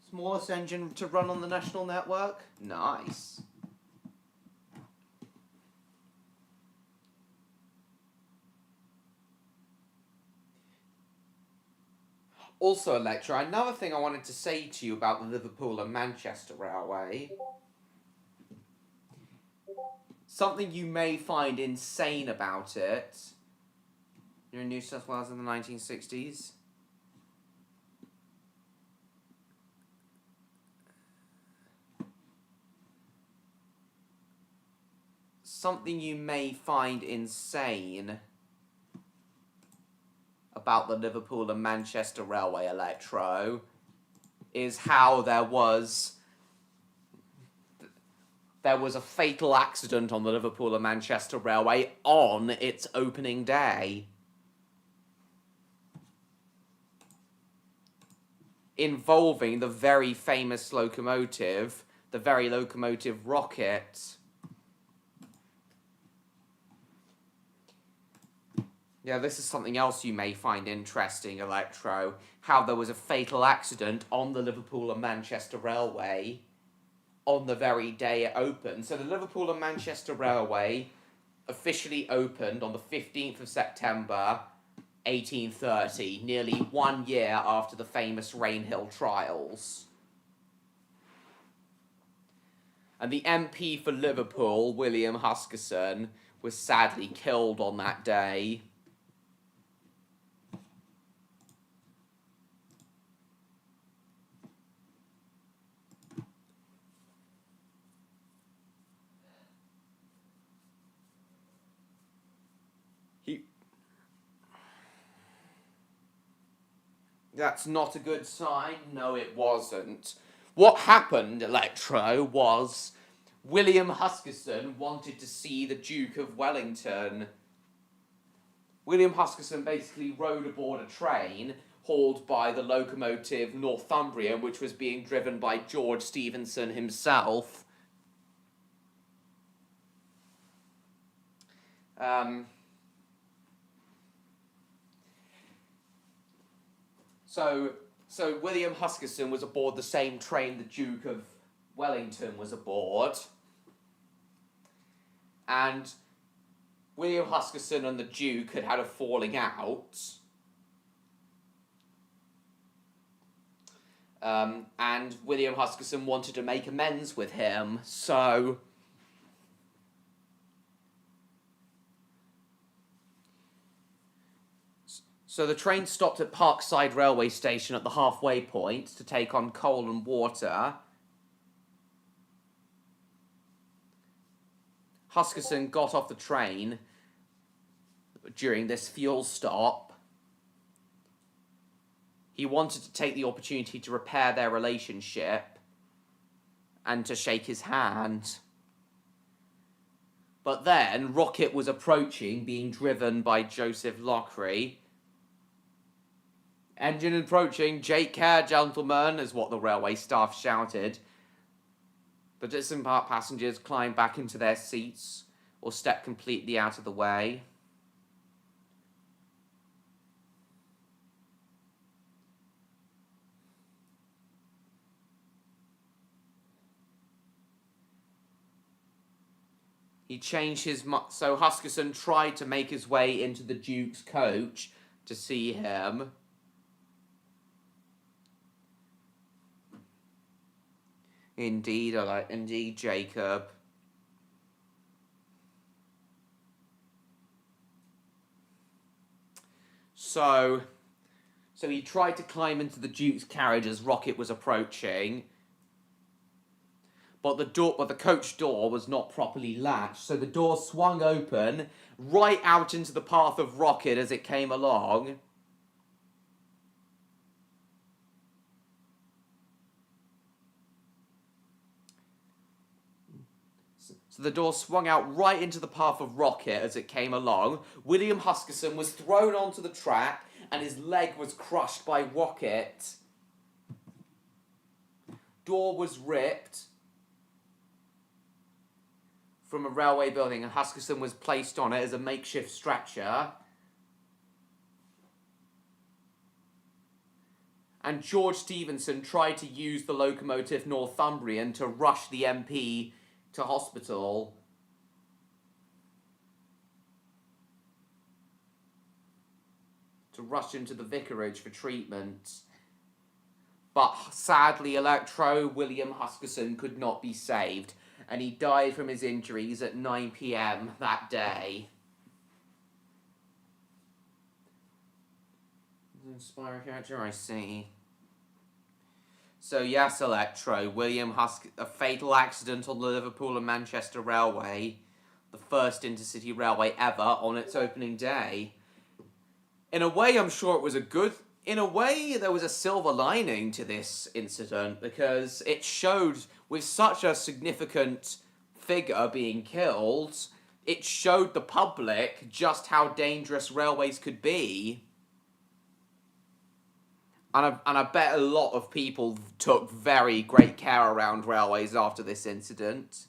Speaker 1: Smallest engine to run on the national network. Nice. Also, Electro, another thing I wanted to say to you about the Liverpool and Manchester Railway. Something you may find insane about it. You're in New South Wales in the 1960s. Something you may find insane about the Liverpool and Manchester Railway, Electro, is how there was a fatal accident on the Liverpool and Manchester Railway on its opening day, involving the very famous locomotive, the very locomotive Rocket. Yeah, this is something else you may find interesting, Electro. How there was a fatal accident on the Liverpool and Manchester Railway on the very day it opened. So the Liverpool and Manchester Railway officially opened on the 15th of September, 1830, nearly 1 year after the famous Rainhill trials. And the MP for Liverpool, William Huskisson, was sadly killed on that day. That's not a good sign. No, it wasn't. What happened, Electro, was William Huskisson wanted to see the Duke of Wellington. William Huskisson basically rode aboard a train hauled by the locomotive Northumbrian, which was being driven by George Stephenson himself. So William Huskisson was aboard the same train the Duke of Wellington was aboard. And William Huskisson and the Duke had had a falling out. And William Huskisson wanted to make amends with him, so the train stopped at Parkside Railway Station at the halfway point to take on coal and water. Huskisson got off the train during this fuel stop. He wanted to take the opportunity to repair their relationship and to shake his hand. But then Rocket was approaching, being driven by Joseph Lockery. "Engine approaching, take care, gentlemen," is what the railway staff shouted. The disembarked passengers climbed back into their seats or stepped completely out of the way. He changed his... So Huskisson tried to make his way into the Duke's coach to see him. Indeed, indeed, Jacob. So he tried to climb into the Duke's carriage as Rocket was approaching. But the coach door was not properly latched, so the door swung open right out into the path of Rocket as it came along. So the door swung out right into the path of Rocket as it came along. William Huskisson was thrown onto the track and his leg was crushed by Rocket. Door was ripped from a railway building and Huskisson was placed on it as a makeshift stretcher. And George Stephenson tried to use the locomotive Northumbrian to rush the MP to hospital. To rush into the vicarage for treatment. But sadly, William Huskisson could not be saved, and he died from his injuries at 9 p.m. that day. Inspire character, I see. So yes, Electro, a fatal accident on the Liverpool and Manchester Railway, the first intercity railway ever, on its opening day. In a way, I'm sure it was in a way, there was a silver lining to this incident, because it showed, with such a significant figure being killed, it showed the public just how dangerous railways could be. And I bet a lot of people took very great care around railways after this incident.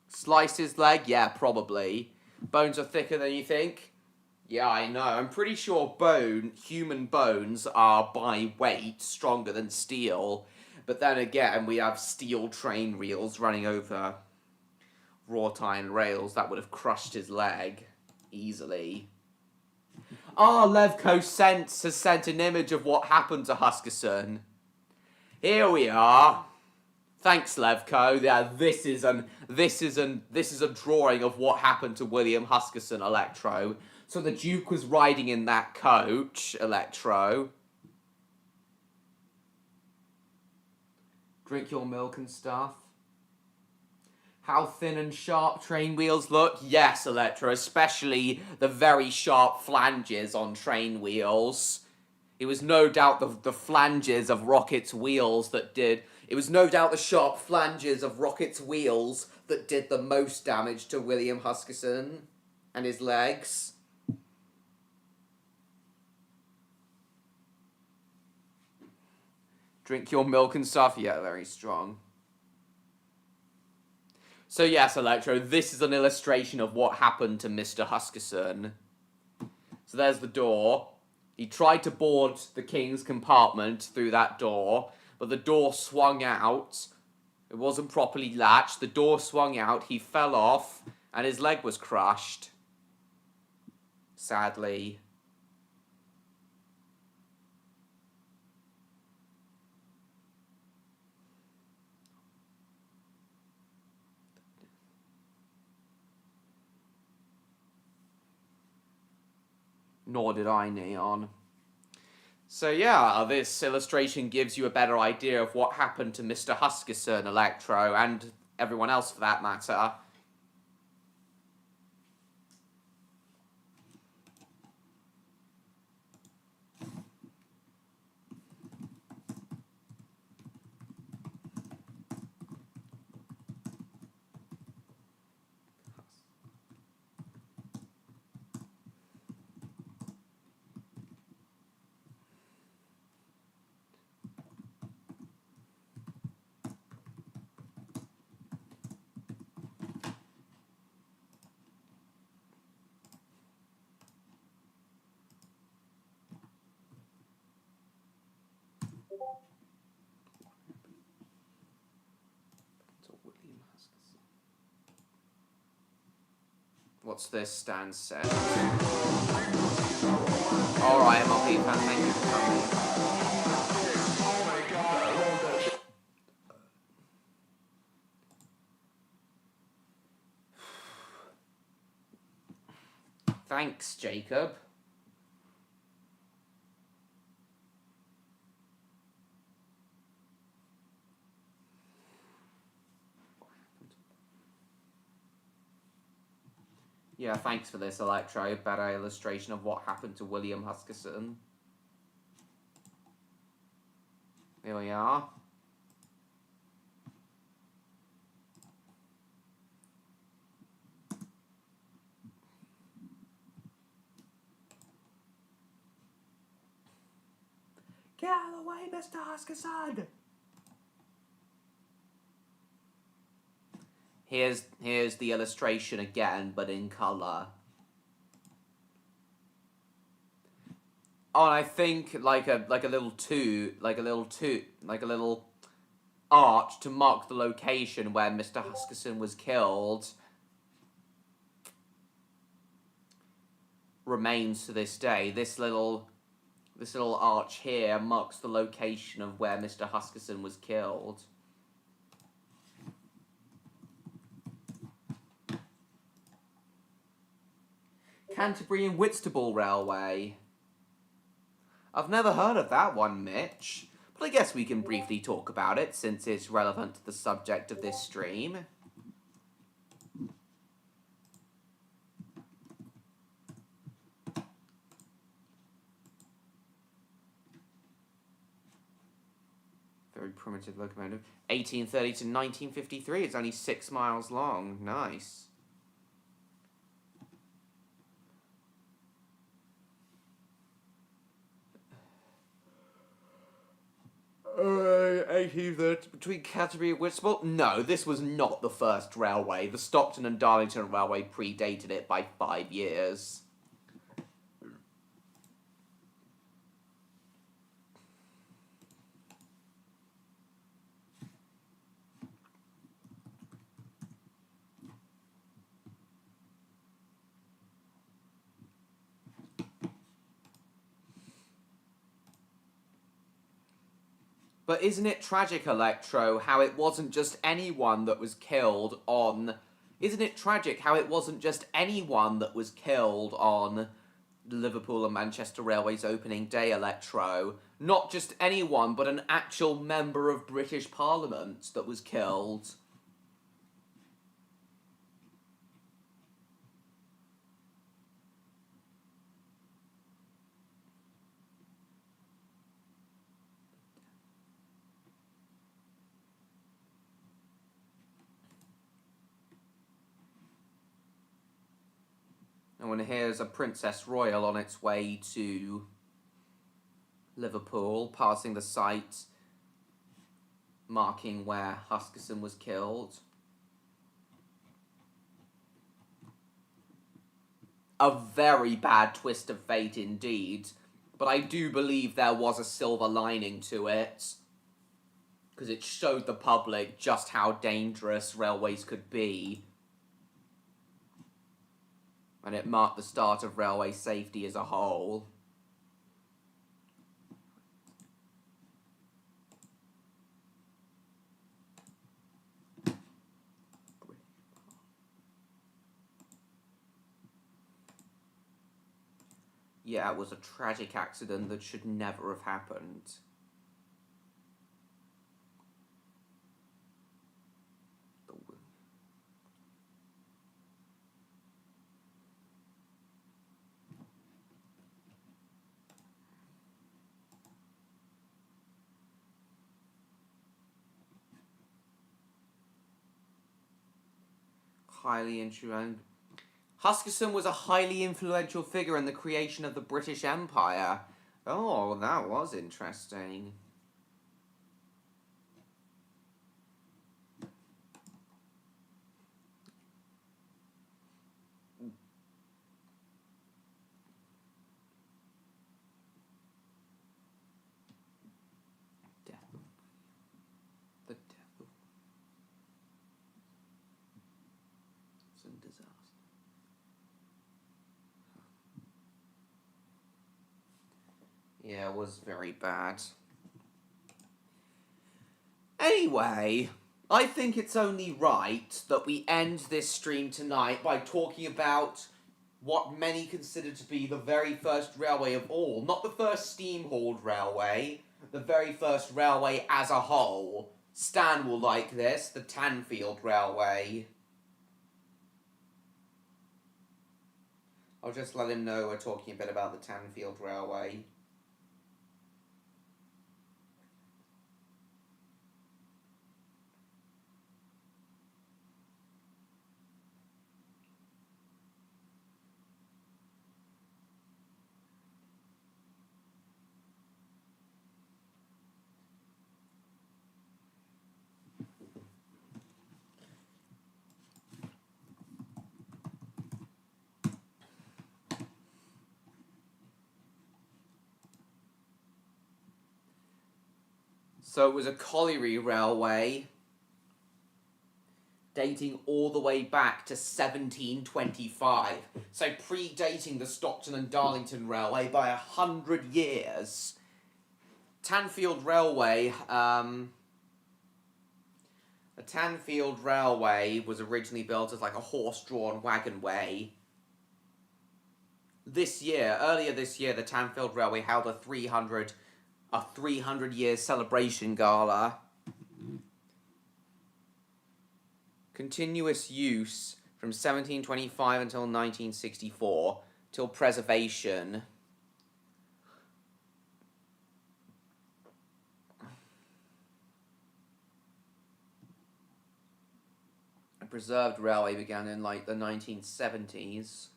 Speaker 1: Slice his leg? Yeah, probably. Bones are thicker than you think? Yeah, I know. I'm pretty sure human bones are by weight stronger than steel. But then again, we have steel train wheels running over wrought iron rails. That would have crushed his leg easily. Levko has sent an image of what happened to Huskisson. Here we are. Thanks, Levko. Yeah, this is a drawing of what happened to William Huskisson, Electro. So the Duke was riding in that coach, Electro. Drink your milk and stuff. How thin and sharp train wheels look? Yes, Electro, especially the very sharp flanges on train wheels. It was no doubt the flanges of Rocket's wheels that did... It was no doubt the sharp flanges of Rocket's wheels that did the most damage to William Huskisson and his legs. Drink your milk and stuff? Yeah, very strong. So yes, Electro, this is an illustration of what happened to Mr. Huskisson. So there's the door. He tried to board the King's compartment through that door, but the door swung out. It wasn't properly latched. The door swung out, he fell off, and his leg was crushed. Sadly. Nor did I, Neon. So yeah, this illustration gives you a better idea of what happened to Mr. Huskisson, Electro, and everyone else for that matter. What's this Stan said? Alright, MLP fan, thank you for coming. Thanks, Jacob. Yeah, thanks for this, Electro. Better illustration of what happened to William Huskisson. Here we are. Get out of the way, Mr. Huskisson! Here's the illustration again, but in colour. Oh, and I think like a little arch to mark the location where Mr. Huskisson was killed remains to this day. This little arch here marks the location of where Mr. Huskisson was killed. Canterbury and Whitstable Railway. I've never heard of that one, Mitch, but I guess we can briefly talk about it since it's relevant to the subject of this stream. Very primitive locomotive. 1830 to 1953. It's only 6 miles long. Nice. 1830 between Canterbury and Whitstable? No, this was not the first railway. The Stockton and Darlington Railway predated it by 5 years. But isn't it tragic, Electro, how it wasn't just anyone that was killed on... Isn't it tragic how it wasn't just anyone that was killed on Liverpool and Manchester Railway's opening day, Electro? Not just anyone, but an actual member of British Parliament that was killed. And here's a Princess Royal on its way to Liverpool, passing the site marking where Huskisson was killed. A very bad twist of fate indeed, but I do believe there was a silver lining to it, because it showed the public just how dangerous railways could be. And it marked the start of railway safety as a whole. Yeah, it was a tragic accident that should never have happened. Highly influential. Huskisson was a highly influential figure in the creation of the British Empire. Oh, that was interesting. disaster. Yeah, it was very bad. Anyway, I think it's only right that we end this stream tonight by talking about what many consider to be the very first railway of all. Not the first steam-hauled railway, the very first railway as a whole. Stan will like this, the Tanfield Railway. I'll just let him know we're talking a bit about the Tanfield Railway. So it was a colliery railway dating all the way back to 1725. So predating the Stockton and Darlington Railway by 100 years. Tanfield Railway, the Tanfield Railway was originally built as like a horse-drawn wagonway. Earlier this year, the Tanfield Railway held a 300-year celebration gala. Continuous use from 1725 until 1964, till preservation. A preserved railway began in like the 1970s.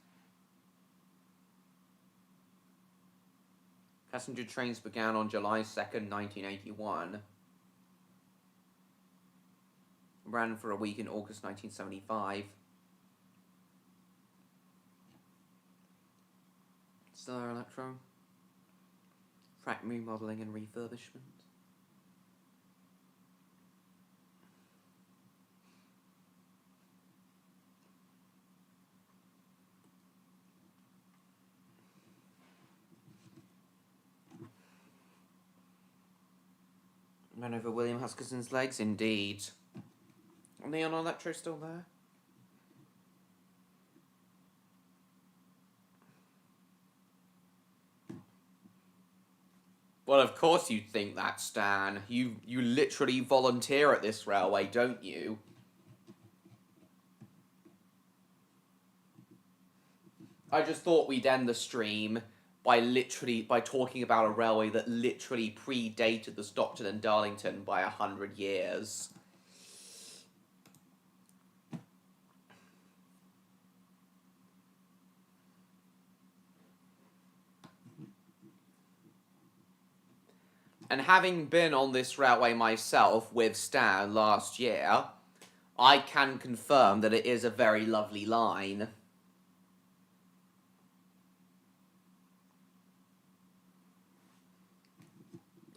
Speaker 1: Passenger trains began on July 2nd, 1981. Ran for a week in August 1975. Stellar Electro. Frac remodeling and refurbishment. Ran over William Huskisson's legs, indeed. Neon Electro still there? Well, of course you'd think that, Stan. You literally volunteer at this railway, don't you? I just thought we'd end the stream by talking about a railway that literally predated the Stockton and Darlington by 100 years. And having been on this railway myself with Stan last year, I can confirm that it is a very lovely line.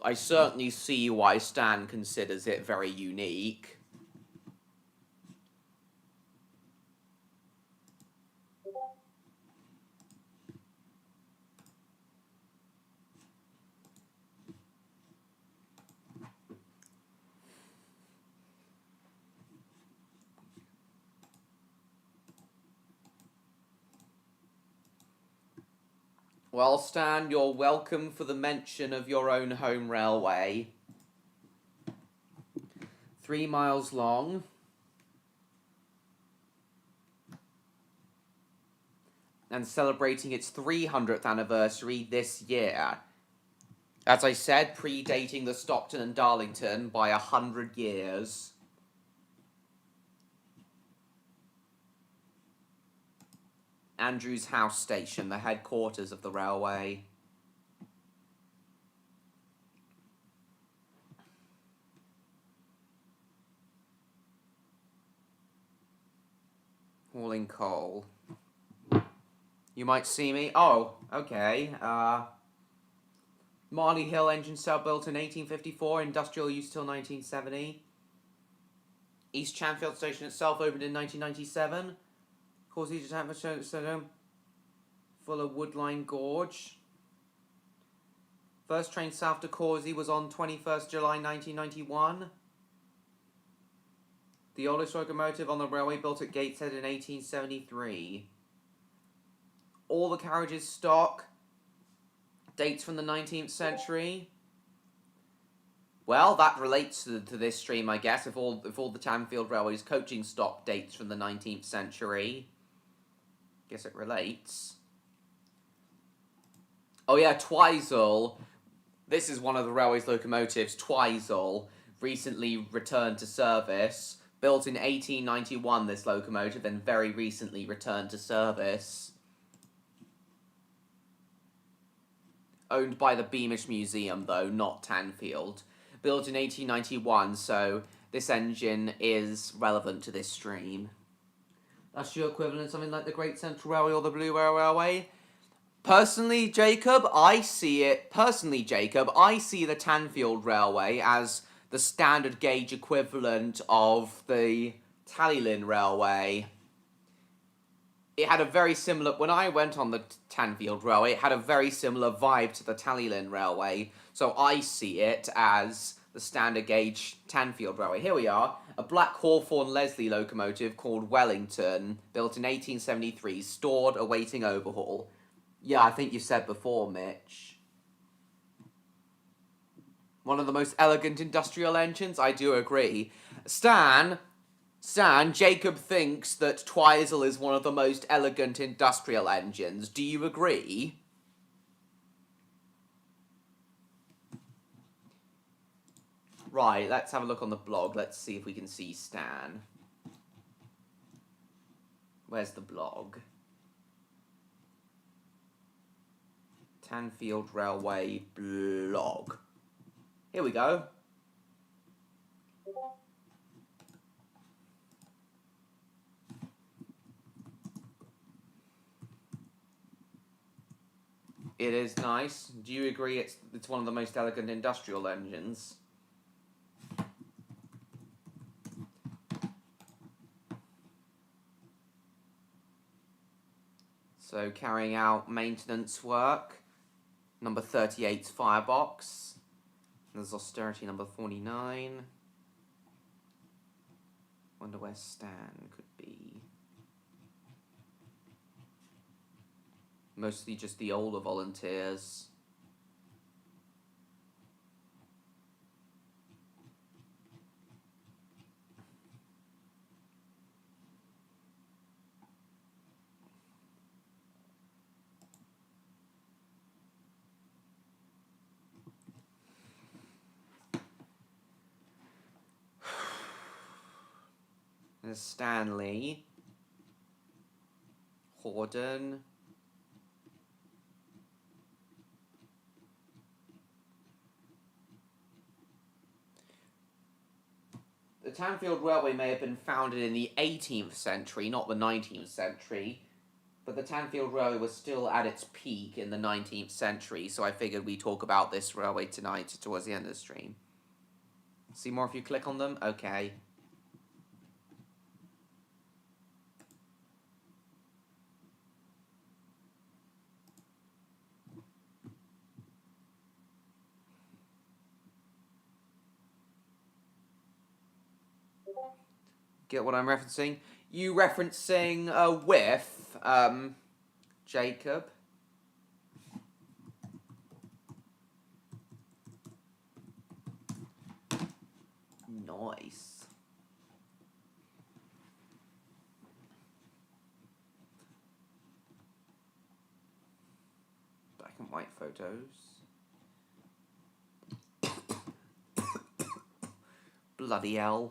Speaker 1: I certainly see why Stan considers it very unique. Well, Stan, you're welcome for the mention of your own home railway. 3 miles long. And celebrating its 300th anniversary this year. As I said, predating the Stockton and Darlington by 100 years. Andrews House Station, the headquarters of the railway. Hauling coal. You might see me. Oh, okay. Marley Hill engine cell built in 1854, industrial use till 1970. East Chanfield Station itself opened in 1997. Causey to Hampshire, full of Woodline Gorge. First train south to Causey was on 21st July 1991. The oldest locomotive on the railway built at Gateshead in 1873. All the carriages stock. Dates from the 19th century. Well, that relates to this stream, I guess, if all the Tanfield Railway's coaching stock dates from the 19th century. Guess it relates. Oh yeah, Twizel. This is one of the railway's locomotives, Twizel, recently returned to service. Built in 1891, this locomotive, and very recently returned to service. Owned by the Beamish Museum, though, not Tanfield. Built in 1891, so this engine is relevant to this stream. That's your equivalent, something like the Great Central Railway or the Blue Railway? Personally, Jacob, I see the Tanfield Railway as the standard gauge equivalent of the Tallylyn Railway. It had a very similar, when I went on the Tanfield Railway, it had a very similar vibe to the Tallylyn Railway, so I see it as the standard gauge Tanfield Railway. Here we are, a black Hawthorne Leslie locomotive called Wellington, built in 1873, stored, awaiting overhaul. Yeah, I think you said before, Mitch. One of the most elegant industrial engines? I do agree. Stan, Jacob thinks that Twizel is one of the most elegant industrial engines. Do you agree? Right, let's have a look on the blog. Let's see if we can see Stan. Where's the blog? Tanfield Railway blog. Here we go. It is nice. Do you agree it's one of the most elegant industrial engines? So carrying out maintenance work. Number 38's firebox. There's austerity number 49. Wonder where Stan could be. Mostly just the older volunteers. There's Stanley. Horden. The Tanfield Railway may have been founded in the 18th century, not the 19th century, but the Tanfield Railway was still at its peak in the 19th century, so I figured we'd talk about this railway tonight towards the end of the stream. See more if you click on them? Okay. Get what I'm referencing? You referencing a whiff, Jacob? Nice. Black and white photos. Bloody hell.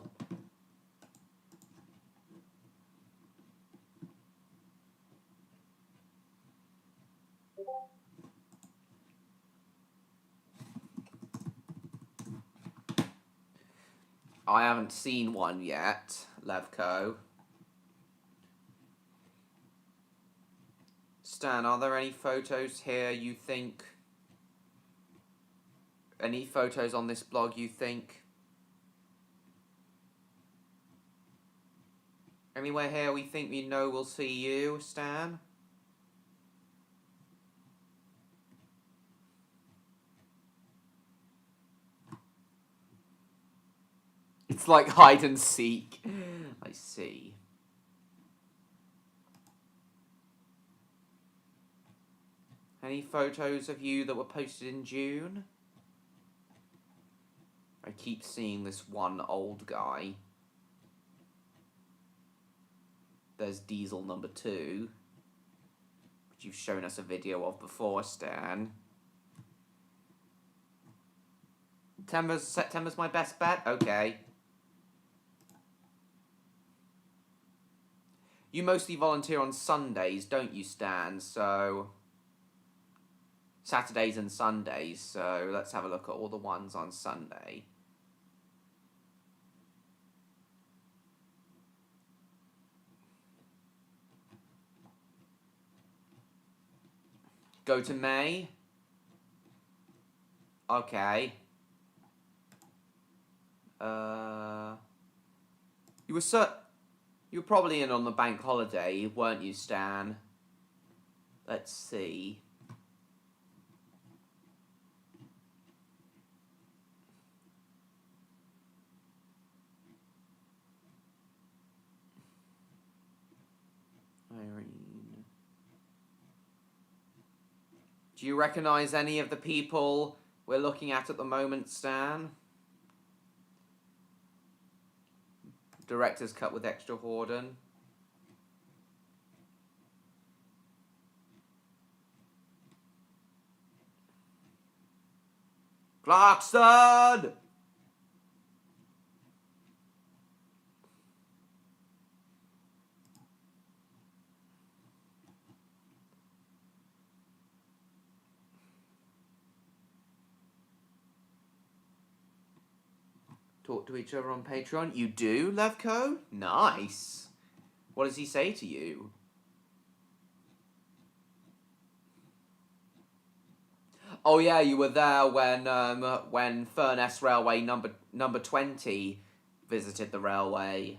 Speaker 1: I haven't seen one yet, Levco. Stan, are there any photos here you think... Any photos on this blog you think... Anywhere here we think we know we'll see you, Stan? It's like hide and seek. I see. Any photos of you that were posted in June? I keep seeing this one old guy. There's Diesel number 2, which you've shown us a video of before, Stan. September's my best bet? Okay. You mostly volunteer on Sundays, don't you, Stan? So... Saturdays and Sundays, so let's have a look at all the ones on Sunday. Go to May. Okay. You were probably in on the bank holiday, weren't you, Stan? Let's see. Irene. Do you recognize any of the people we're looking at the moment, Stan? Director's cut with extra Horden. Clarkson! Talk to each other on Patreon. You do, Levko? Nice. What does he say to you? Oh yeah, you were there when Furness Railway number 20 visited the railway.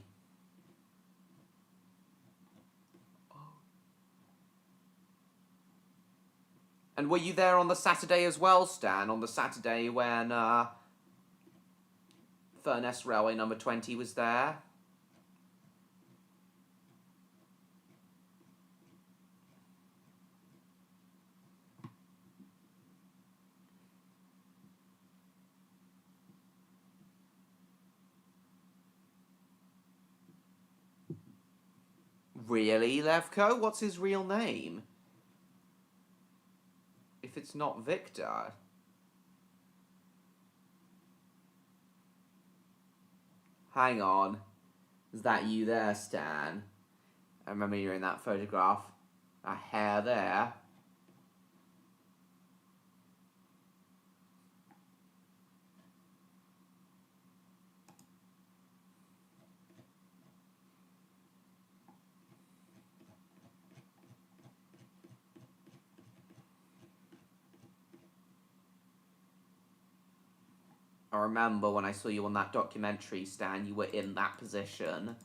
Speaker 1: And were you there on the Saturday as well, Stan? On the Saturday when Furness Railway number 20 was there? Really, Levko? What's his real name? If it's not Victor. Hang on. Is that you there, Stan? I remember you in that photograph. That hair there. I remember when I saw you on that documentary, Stan, you were in that position.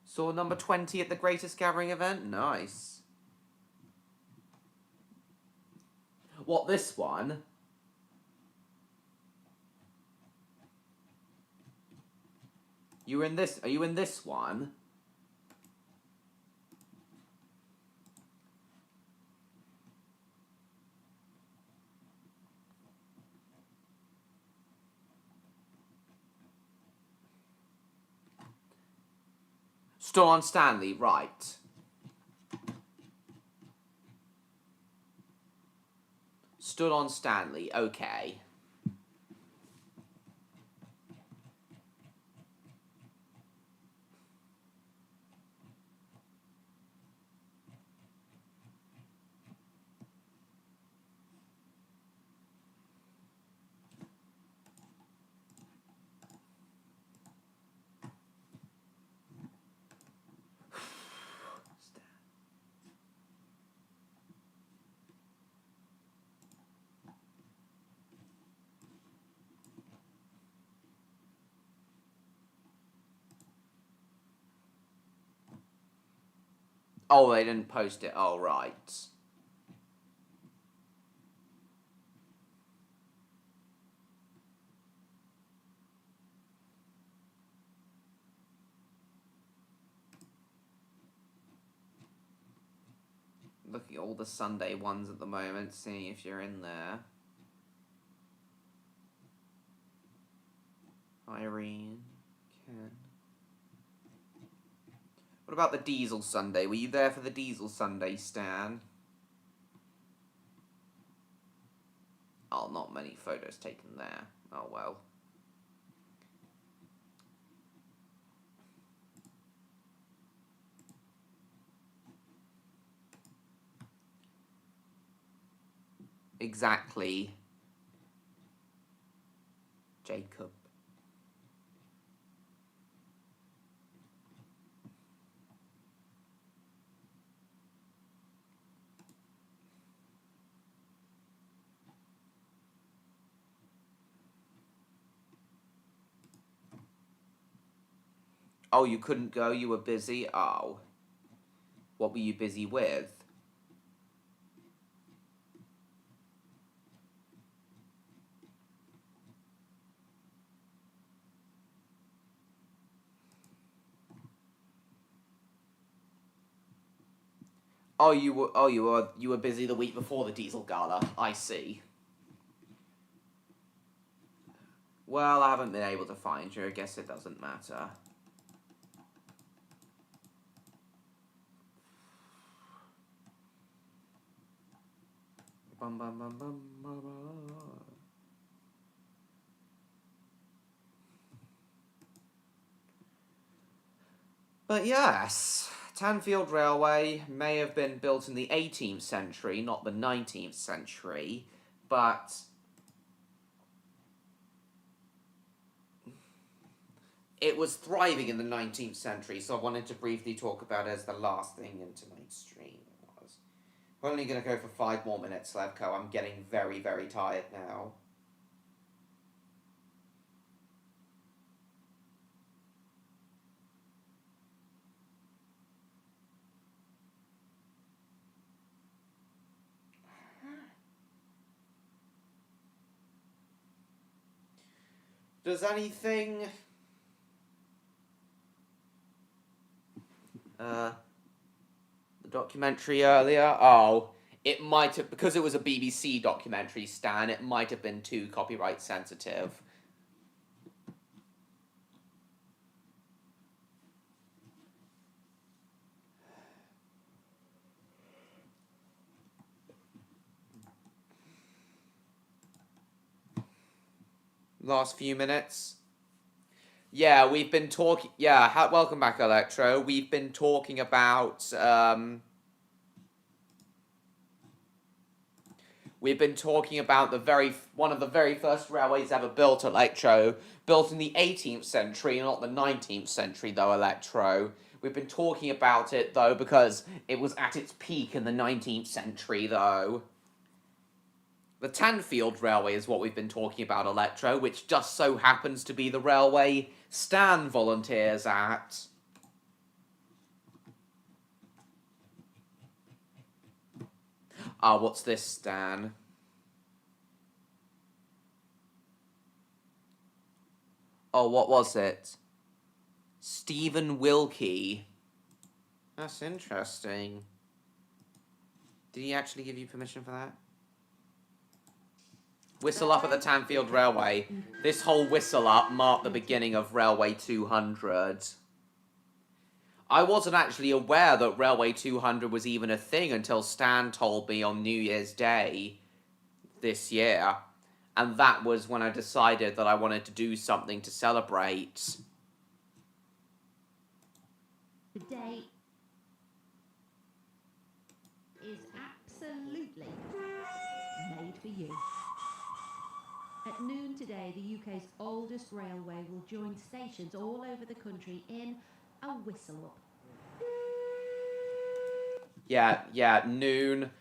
Speaker 1: Saw number 20 at the Greatest Gathering event? Nice. What, this one? You were in this? Are you in this one? Stood on Stanley, right. Stood on Stanley, okay. Oh, they didn't post it. Oh, right. Looking at all the Sunday ones at the moment, seeing if you're in there. Irene, Ken. What about the Diesel Sunday? Were you there for the Diesel Sunday, Stan? Oh, not many photos taken there. Oh, well. Exactly. Jacob. Oh, you couldn't go? You were busy? Oh. What were you busy with? You were busy the week before the Diesel Gala. I see. Well, I haven't been able to find you. I guess it doesn't matter. Bum, bum, bum, bum, bum, bum. But yes, Tanfield Railway may have been built in the 18th century, not the 19th century, but it was thriving in the 19th century, so I wanted to briefly talk about it as the last thing in tonight's stream. We're only going to go for 5 more minutes, Levko. I'm getting very, very tired now. Does anything... the documentary earlier? Oh, it might have... Because it was a BBC documentary, Stan, it might have been too copyright sensitive. Last few minutes. Yeah, we've been talking... Yeah, welcome back, Electro. We've been talking about... We've been talking about one of the very first railways ever built, Electro. Built in the 18th century, not the 19th century, though, Electro. We've been talking about it, though, because it was at its peak in the 19th century, though. The Tanfield Railway is what we've been talking about, Electro, which just so happens to be the railway Stan volunteers at. Ah, what's this, Stan? Oh, what was it? Stephen Wilkie. That's interesting. Did he actually give you permission for that? Whistle up at the Tanfield Railway. This whole whistle up marked the beginning of Railway 200. I wasn't actually aware that Railway 200 was even a thing until Stan told me on New Year's Day this year. And that was when I decided that I wanted to do something to celebrate.
Speaker 9: The day is absolutely made for you. At noon today, the UK's oldest railway will join stations all over the country in a whistle-up.
Speaker 1: Yeah, noon.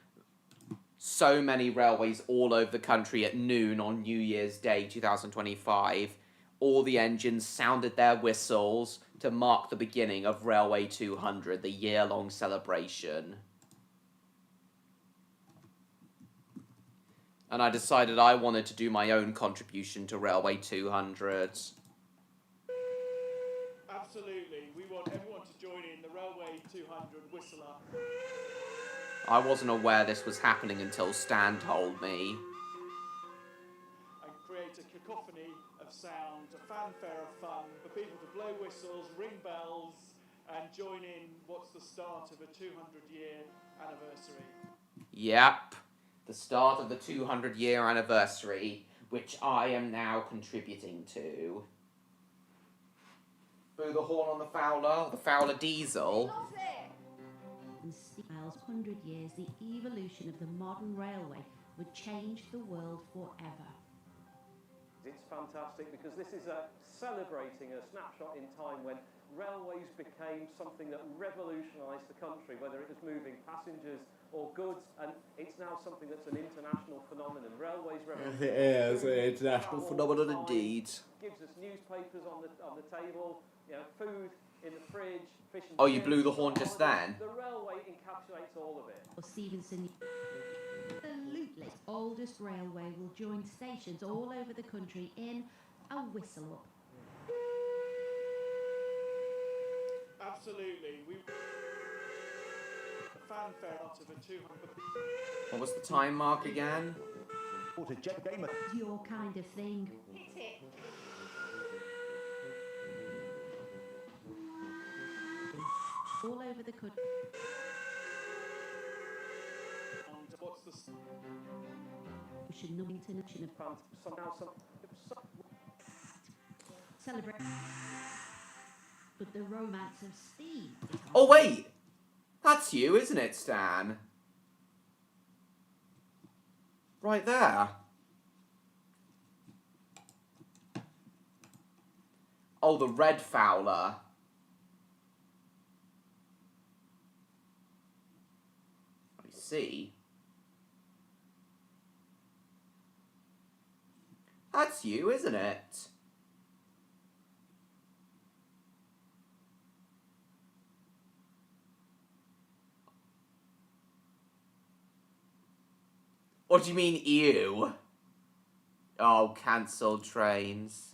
Speaker 1: So many railways all over the country at noon on New Year's Day 2025. all the engines sounded their whistles to mark the beginning of Railway 200, the year-long celebration. And I decided I wanted to do my own contribution to Railway 200.
Speaker 10: Absolutely. We want everyone to join in the Railway 200 whistler.
Speaker 1: I wasn't aware this was happening until Stan told me.
Speaker 10: And create a cacophony of sound, a fanfare of fun for people to blow whistles, ring bells, and join in what's the start of a 200-year anniversary.
Speaker 1: Yep. The start of the 200-year anniversary, which I am now contributing to. Blew the horn on the Fowler diesel.
Speaker 9: In 100 years, the evolution of the modern railway would change the world forever.
Speaker 11: It's fantastic because this is celebrating a snapshot in time when railways became something that revolutionised the country, whether it was moving passengers or goods, and it's now something that's an international phenomenon. Railways revolutionised.
Speaker 1: It is an international phenomenon indeed.
Speaker 11: Gives us newspapers on the table, you know, food in the fridge, fish and
Speaker 1: Oh, you
Speaker 11: chips,
Speaker 1: blew the horn just then?
Speaker 11: The railway encapsulates all of it.
Speaker 9: Or Stevenson. Absolutely. Oldest railway will join stations all over the country in a whistle up.
Speaker 10: Absolutely. We fanfare out of a 200.
Speaker 1: What was the time mark again?
Speaker 9: Your kind of thing. All over the country.
Speaker 10: And what's the
Speaker 9: Celebrate. But the romance of steam.
Speaker 1: Oh, wait! That's you, isn't it, Stan? Right there. Oh, the red Fowler. I see. That's you, isn't it? What do you mean, ew? Oh, cancelled trains.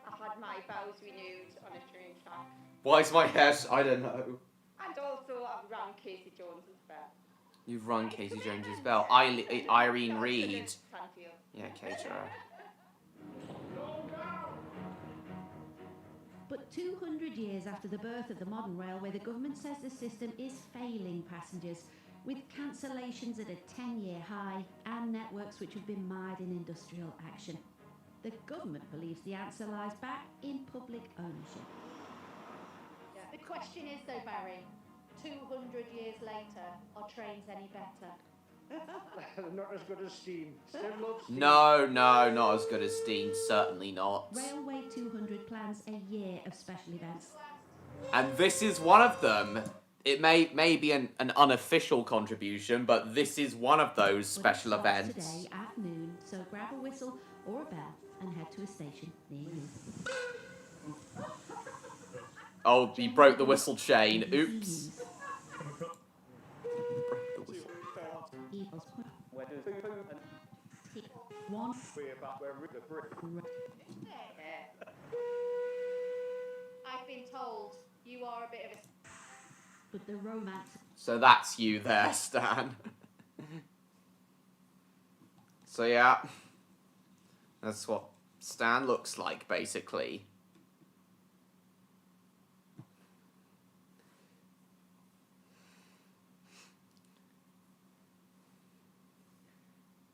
Speaker 12: I've had my vows renewed on a train track.
Speaker 1: Why is my hair... I don't know.
Speaker 12: And also I've run Casey Jones's bell.
Speaker 1: You've run Casey Jones's bell. Irene Reid. Yeah, caterer.
Speaker 9: But 200 years after the birth of the modern railway, the government says the system is failing passengers, with cancellations at a 10-year high and networks which have been mired in industrial action. The government believes the answer lies back in public ownership.
Speaker 13: The question is though, Barry, 200 years later, are trains any better?
Speaker 11: Not as good as steam. Still love steam.
Speaker 1: No, not as good as steam. Certainly not.
Speaker 9: Railway 200 plans a year of special events.
Speaker 1: And this is one of them. It may be an unofficial contribution, but this is one of those special events.
Speaker 9: Today at noon, so grab a whistle or a bell and head to a station near you.
Speaker 1: Oh, he broke the whistle chain. Oops.
Speaker 13: I've been told you are a bit of a...
Speaker 9: But the romance...
Speaker 1: So that's you there, Stan. So yeah, that's what Stan looks like, basically.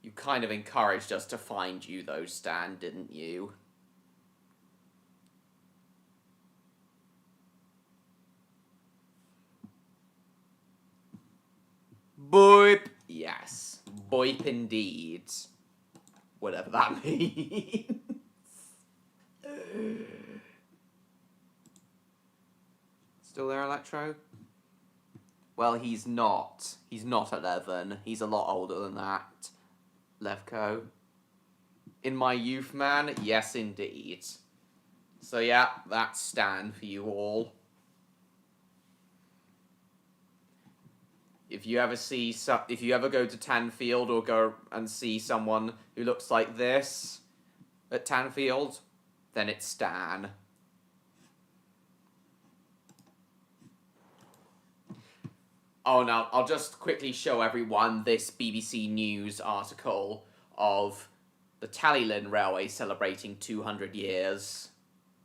Speaker 1: You kind of encouraged us to find you, though, Stan, didn't you? Boip! Yes. Boip indeed. Whatever that means. Still there, Electro? Well, he's not. He's not 11. He's a lot older than that. Levko. in my youth, man? Yes, indeed. So yeah, that's Stan for you all. If you ever go to Tanfield or go and see someone who looks like this at Tanfield, then it's Stan. Oh, now, I'll just quickly show everyone this BBC News article of the Tallylyn Railway celebrating 200 years.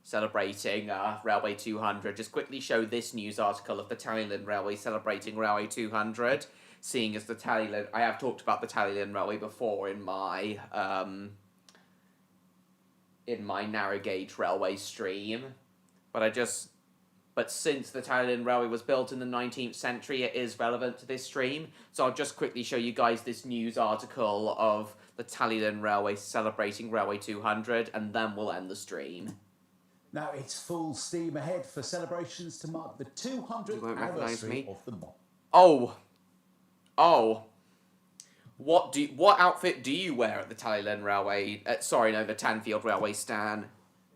Speaker 1: Celebrating Railway 200. Just quickly show this news article of the Tallylyn Railway celebrating Railway 200. Seeing as the Tallylyn... I have talked about the Tallylyn Railway before in my narrow gauge railway stream. But since the Tallylyn Railway was built in the 19th century, it is relevant to this stream. So I'll just quickly show you guys this news article of the Tallylyn Railway celebrating Railway 200, and then we'll end the stream.
Speaker 14: Now it's full steam ahead for celebrations to mark the 200th anniversary of the model.
Speaker 1: What outfit do you wear at the Tallylyn Railway? The Tanfield Railway, Stan?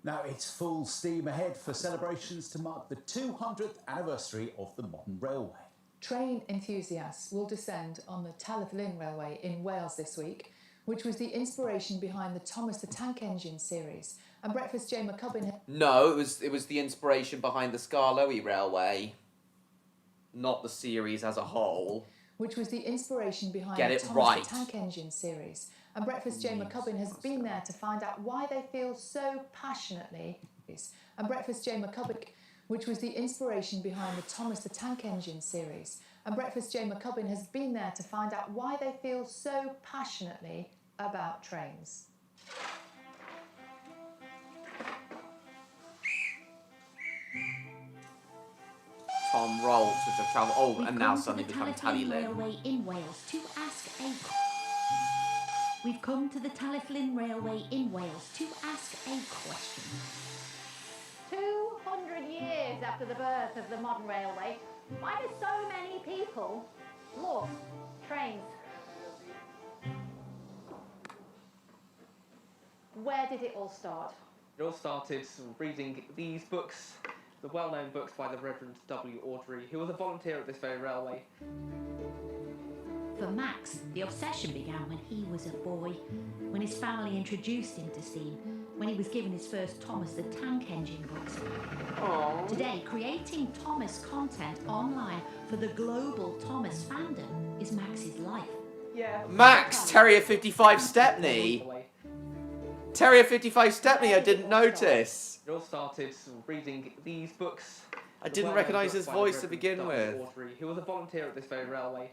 Speaker 14: Now it's full steam ahead for celebrations to mark the 200th anniversary of the modern railway.
Speaker 15: Train enthusiasts will descend on the Tallylyn Railway in Wales this week, which was the inspiration behind the Thomas the Tank Engine series. And Breakfast Jay McCubbin...
Speaker 1: No, it was the inspiration behind the Skarloey Railway, not the series as a whole.
Speaker 15: Which was the inspiration behind
Speaker 1: the
Speaker 15: Thomas the Tank Engine series. And Breakfast Jay McCubbin has been there to find out why they feel so passionately. And Breakfast Jay McCubbin, which was the inspiration behind the Thomas the Tank Engine series. And Breakfast Jay McCubbin has been there to find out why they feel so passionately about trains.
Speaker 1: Tom Rolls to travel. Oh, and now suddenly become Tallylyn.
Speaker 9: Railway in Wales to ask a. We've come to the Tallylyn Railway in Wales to ask a question.
Speaker 13: 200 years after the birth of the modern railway, why do so many people love trains? Where did it all start?
Speaker 11: It all started reading these books, the well-known books by the Reverend W. Audrey, who was a volunteer at this very railway.
Speaker 9: For Max, the obsession began when he was a boy, when his family introduced him to steam, when he was given his first Thomas the Tank Engine books.
Speaker 1: Aww.
Speaker 9: Today, creating Thomas content online for the global Thomas fandom is Max's life.
Speaker 11: Yeah.
Speaker 1: Max, Terrier 55 Stepney. Terrier 55 Stepney, I didn't notice.
Speaker 11: It all started reading these books.
Speaker 1: I didn't recognise his voice to begin with.
Speaker 11: Audrey, who was a volunteer at this very railway.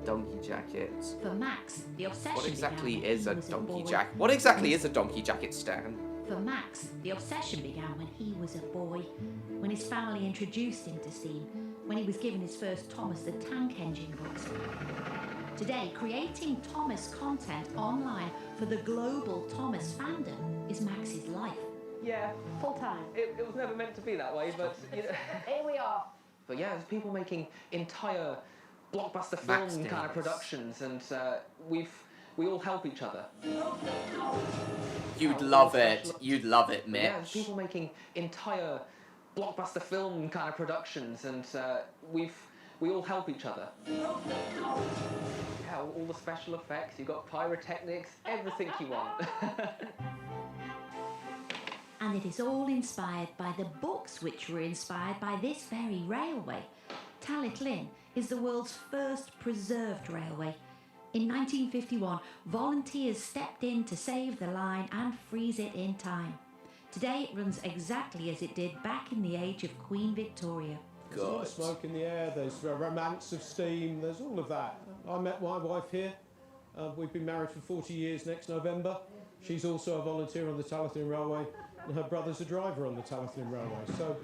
Speaker 1: Donkey jackets.
Speaker 9: For Max, the obsession
Speaker 1: What exactly
Speaker 9: began
Speaker 1: is a
Speaker 9: when he was
Speaker 1: donkey
Speaker 9: boy.
Speaker 1: jacket? What exactly is a donkey jacket, Stan?
Speaker 9: For Max, the obsession began when he was a boy, when his family introduced him to steam, when he was given his first Thomas the Tank Engine books. Today, creating Thomas content online for the global Thomas fandom is Max's life.
Speaker 11: Yeah.
Speaker 13: Full time.
Speaker 11: It was never meant to be that way, but you know.
Speaker 13: Here we are.
Speaker 11: But yeah, there's people making entire blockbuster film kind of productions, and we all help each other.
Speaker 1: You'd love it. You'd love it, Mitch.
Speaker 11: Yeah, there's people making entire blockbuster film kind of productions, and we all help each other. Yeah, all the special effects, you've got pyrotechnics, everything you want.
Speaker 9: And it is all inspired by the books which were inspired by this very railway. Tallylyn is the world's first preserved railway. In 1951, volunteers stepped in to save the line and freeze it in time. Today it runs exactly as it did back in the age of Queen Victoria.
Speaker 16: There's a lot of smoke in the air, there's a romance of steam, there's all of that. I met my wife here. We've been married for 40 years next November. She's also a volunteer on the Tallylyn Railway, and her brother's a driver on the Tallylyn Railway. So,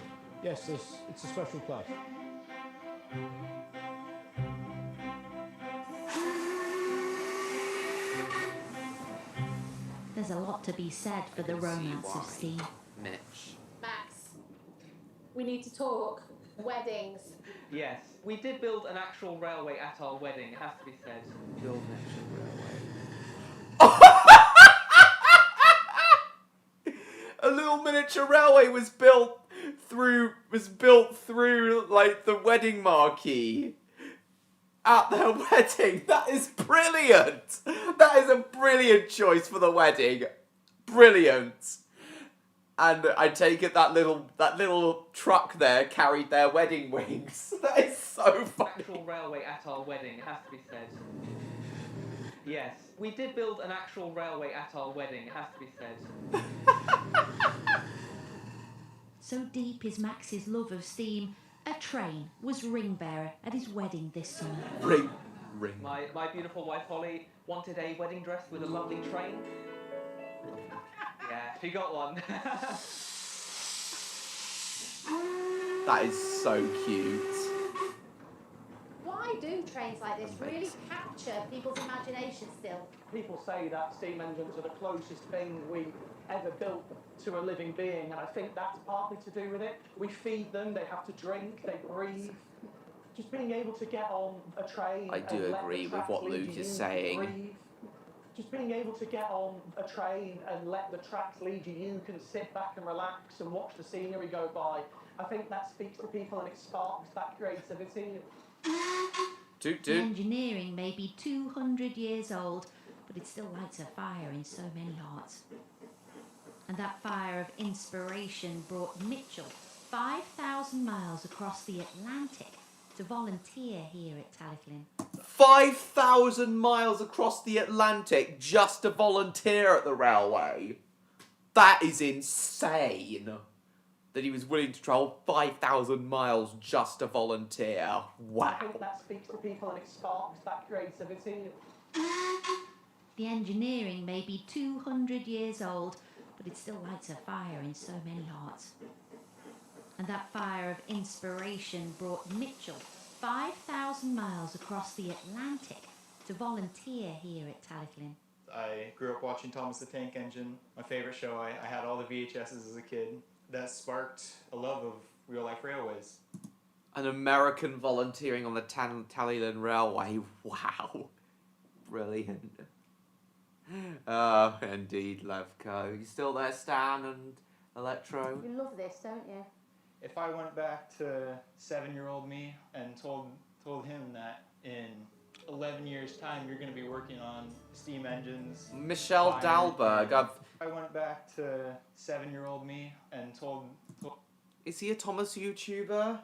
Speaker 16: yes, it's a special place.
Speaker 9: There's a lot to be said for the romance of steam.
Speaker 1: Mitch.
Speaker 13: Max, we need to talk. Weddings.
Speaker 11: Yes, we did build an actual railway at our wedding, it has to be said.
Speaker 1: Build an actual railway. miniature railway was built through like the wedding marquee at their wedding. That is brilliant. That is a brilliant choice for the wedding. Brilliant. And I take it that little truck there carried their wedding wings. That is so funny.
Speaker 11: Actual railway at our wedding, it has to be said. Yes, we did build an actual railway at our wedding, it has to be said.
Speaker 9: So deep is Max's love of steam, a train was ring bearer at his wedding this summer.
Speaker 1: Ring.
Speaker 11: My beautiful wife Holly wanted a wedding dress with a lovely train. Yeah, she got one.
Speaker 1: That is so cute.
Speaker 13: Why do trains like this really capture people's imagination still?
Speaker 11: People say that steam engines are the closest thing we ever built to a living being, and I think that's partly to do with it. We feed them, they have to drink, they breathe. Just being able to get on a train.
Speaker 1: I do agree with what Luke is saying.
Speaker 11: Just being able to get on a train and let the tracks lead you, you can sit back and relax and watch the scenery go by. I think that speaks to people and it sparks that creativity.
Speaker 9: The engineering may be 200 years old, but it still lights a fire in so many hearts. And that fire of inspiration brought Mitchell 5,000 miles across the Atlantic to volunteer here at Talyllyn.
Speaker 1: 5,000 miles across the Atlantic just to volunteer at the railway. That is insane. That he was willing to travel 5,000 miles just to volunteer. Wow.
Speaker 11: I think that speaks to people and it sparks that creativity.
Speaker 9: The engineering may be 200 years old, but it still lights a fire in so many hearts. And that fire of inspiration brought Mitchell 5,000 miles across the Atlantic to volunteer here at Talyllyn.
Speaker 17: I grew up watching Thomas the Tank Engine, my favourite show. I had all the VHSs as a kid. That sparked a love of real-life railways.
Speaker 1: An American volunteering on the Talyllyn Railway. Wow. Brilliant. Oh, indeed, Levko. You still there, Stan and Electro?
Speaker 13: You love this, don't you?
Speaker 17: If I went back to 7-year-old me and told him that in 11 years' time you're going to be working on steam engines...
Speaker 1: Michelle Dalberg.
Speaker 17: If I went back to 7-year-old me and told...
Speaker 1: Is he a Thomas YouTuber?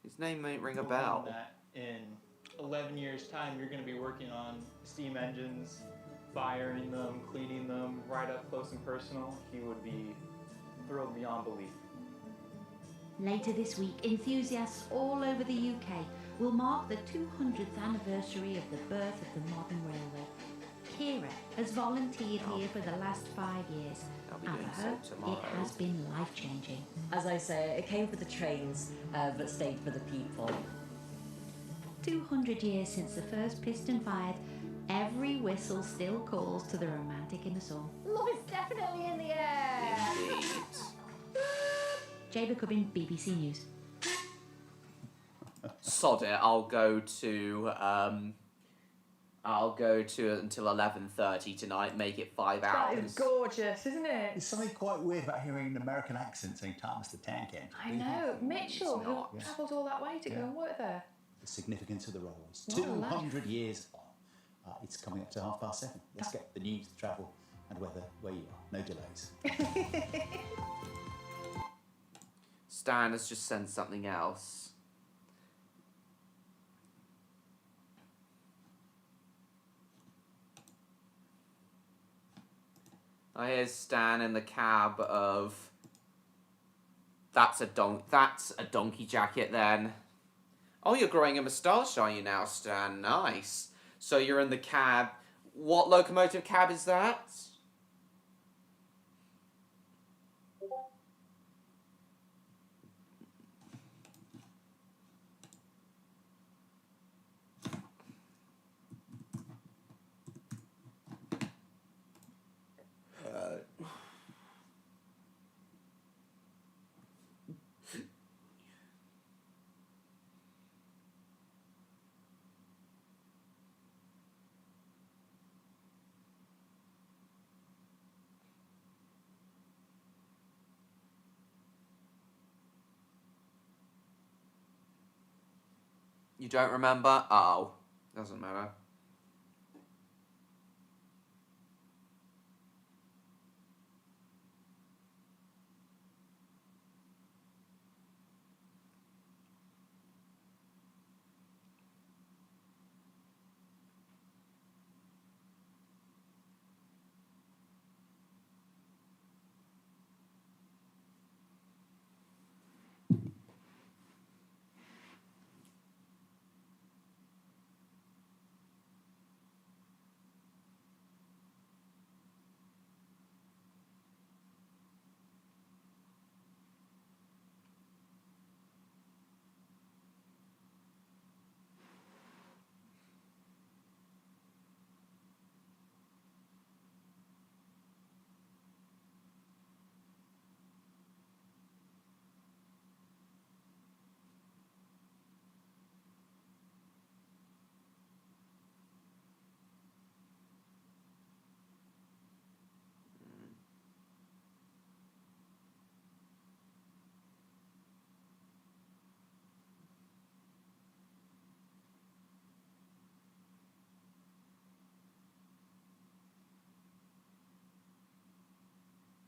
Speaker 1: His name might ring a bell.
Speaker 17: That in 11 years' time you're going to be working on steam engines, firing them, cleaning them, right up close and personal, he would be thrilled beyond belief.
Speaker 9: Later this week, enthusiasts all over the UK will mark the 200th anniversary of the birth of the modern railway. Kira has volunteered here for the last 5 years, and for her, it has been life-changing.
Speaker 18: As I say, it came for the trains, but stayed for the people.
Speaker 9: 200 years since the first piston fired, every whistle still calls to the romantic in us all.
Speaker 13: Love is definitely in the air.
Speaker 1: Indeed.
Speaker 9: Jay Cubbin, BBC News.
Speaker 1: Sod it, I'll go to until 11:30 tonight, make it 5 hours.
Speaker 15: That is gorgeous, isn't it?
Speaker 14: There's something quite weird about hearing an American accent saying Thomas the Tank Engine.
Speaker 15: I know. Mitchell, who
Speaker 14: Yeah.
Speaker 15: travelled all that way to go and work there.
Speaker 14: The significance of the railways.
Speaker 15: What a life.
Speaker 14: 200 years on. It's coming up to 7:30. Let's get the news, the travel, and weather where you are. No delays.
Speaker 1: Stan has just sent something else. Here's Stan in the cab of... That's a donkey jacket then. Oh, you're growing a moustache, are you now, Stan? Nice. So you're in the cab. What locomotive cab is that? You don't remember? Oh, doesn't matter.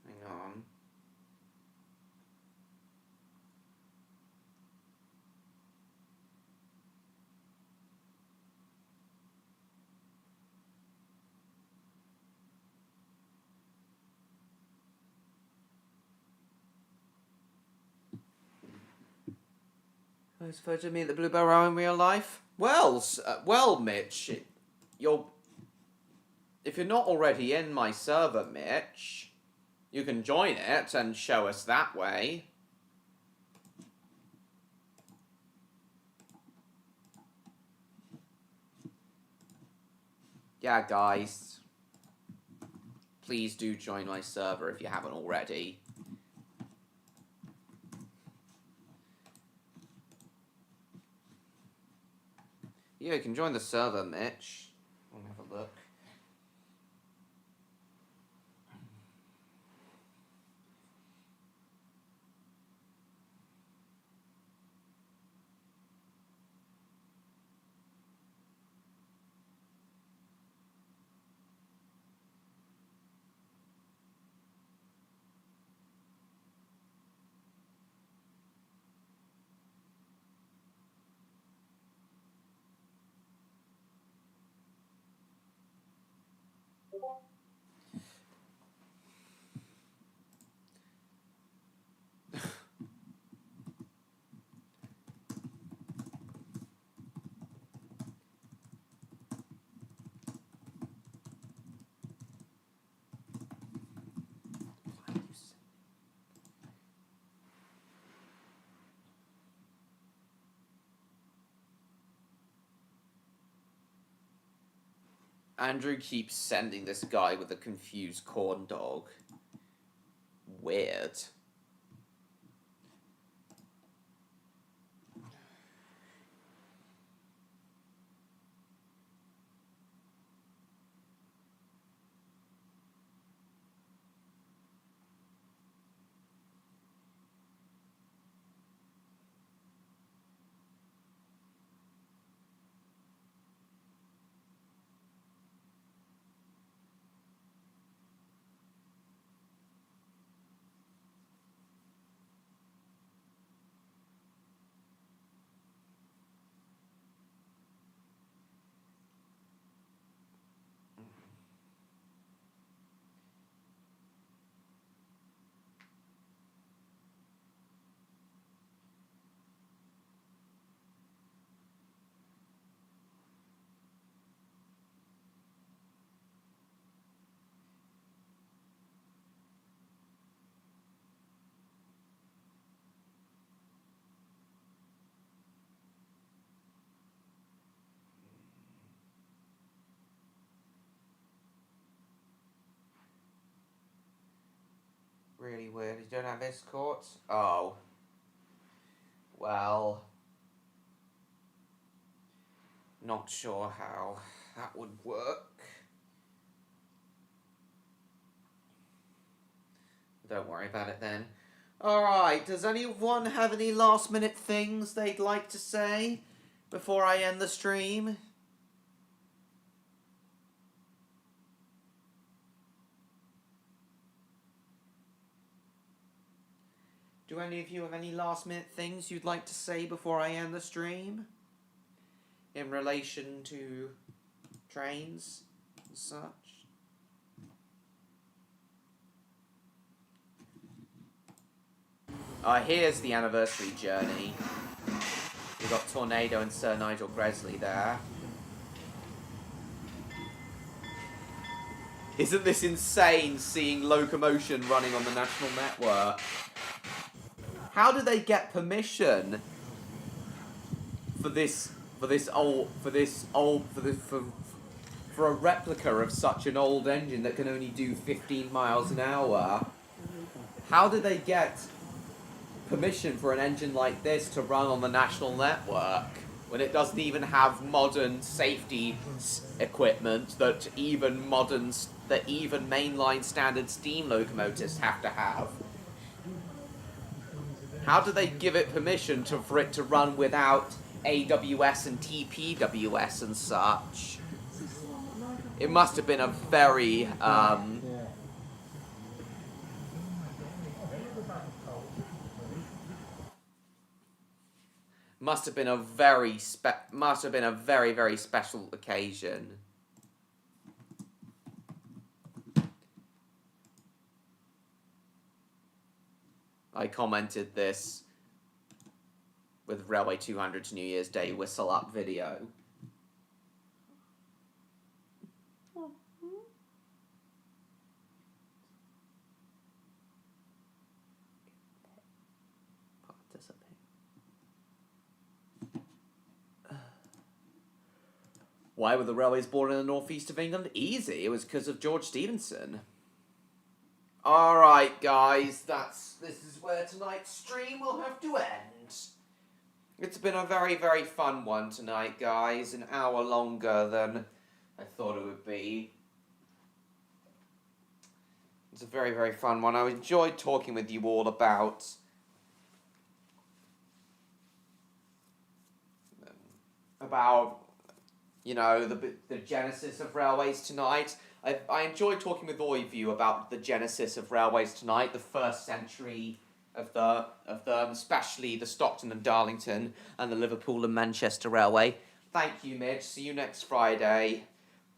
Speaker 1: Hang on. Who's supposed to meet the Bluebell Row in real life? Well, Mitch, if you're not already in my server, Mitch, you can join it and show us that way. Yeah, guys. Please do join my server if you haven't already. Yeah, you can join the server, Mitch. I'll have a look. Andrew keeps sending this guy with a confused corn dog. Weird. Really weird. You don't have escorts? Oh. Well. Not sure how that would work. Don't worry about it then. Alright, does anyone have any last minute things they'd like to say? before I end the stream? Do any of you have any last minute things you'd like to say before I end the stream? In relation to trains and such? Here's the anniversary journey. We've got Tornado and Sir Nigel Gresley there. Isn't this insane, seeing locomotion running on the national network? How do they get permission for a replica of such an old engine that can only do 15 miles an hour? How do they get permission for an engine like this to run on the national network when it doesn't even have modern safety equipment that even mainline standard steam locomotives have to have? How do they give it permission for it to run without AWS and TPWS and such? It must have been a very must have been a very very special occasion. I commented this with Railway 200's New Year's Day whistle up video. Why were the railways born in the northeast of England? Easy, it was because of George Stephenson. Alright guys, this is where tonight's stream will have to end. It's been a very, very fun one tonight, guys. An hour longer than I thought it would be. It's a very, very fun one. I enjoyed talking with you all about you know, the genesis of railways tonight. I enjoyed talking with all of you about the genesis of railways tonight, the first century of them, especially the Stockton and Darlington and the Liverpool and Manchester Railway. Thank you, Mitch. See you next Friday.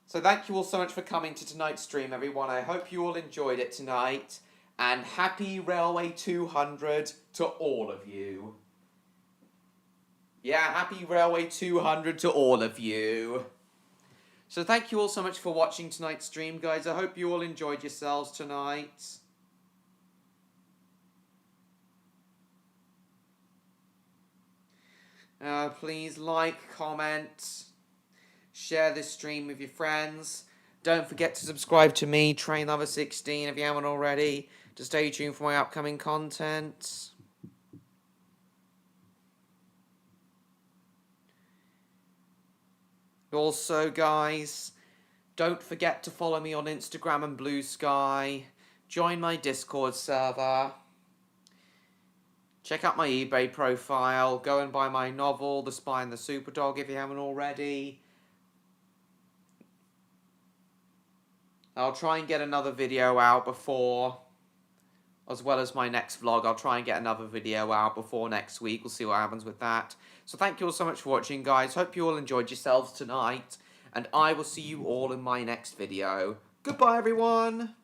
Speaker 1: So thank you all so much for coming to tonight's stream, everyone. I hope you all enjoyed it tonight. And happy Railway 200 to all of you. Yeah, happy Railway 200 to all of you. So thank you all so much for watching tonight's stream, guys. I hope you all enjoyed yourselves tonight. Please like, comment, share this stream with your friends. Don't forget to subscribe to me, Train Lover 16, if you haven't already, to stay tuned for my upcoming content. Also, guys, don't forget to follow me on Instagram and Blue Sky. Join my Discord server. Check out my eBay profile. Go and buy my novel, The Spy and the Superdog, if you haven't already. I'll try and get another video out before, as well as my next vlog. I'll try and get another video out before next week. We'll see what happens with that. So thank you all so much for watching, guys. Hope you all enjoyed yourselves tonight. And I will see you all in my next video. Goodbye, everyone.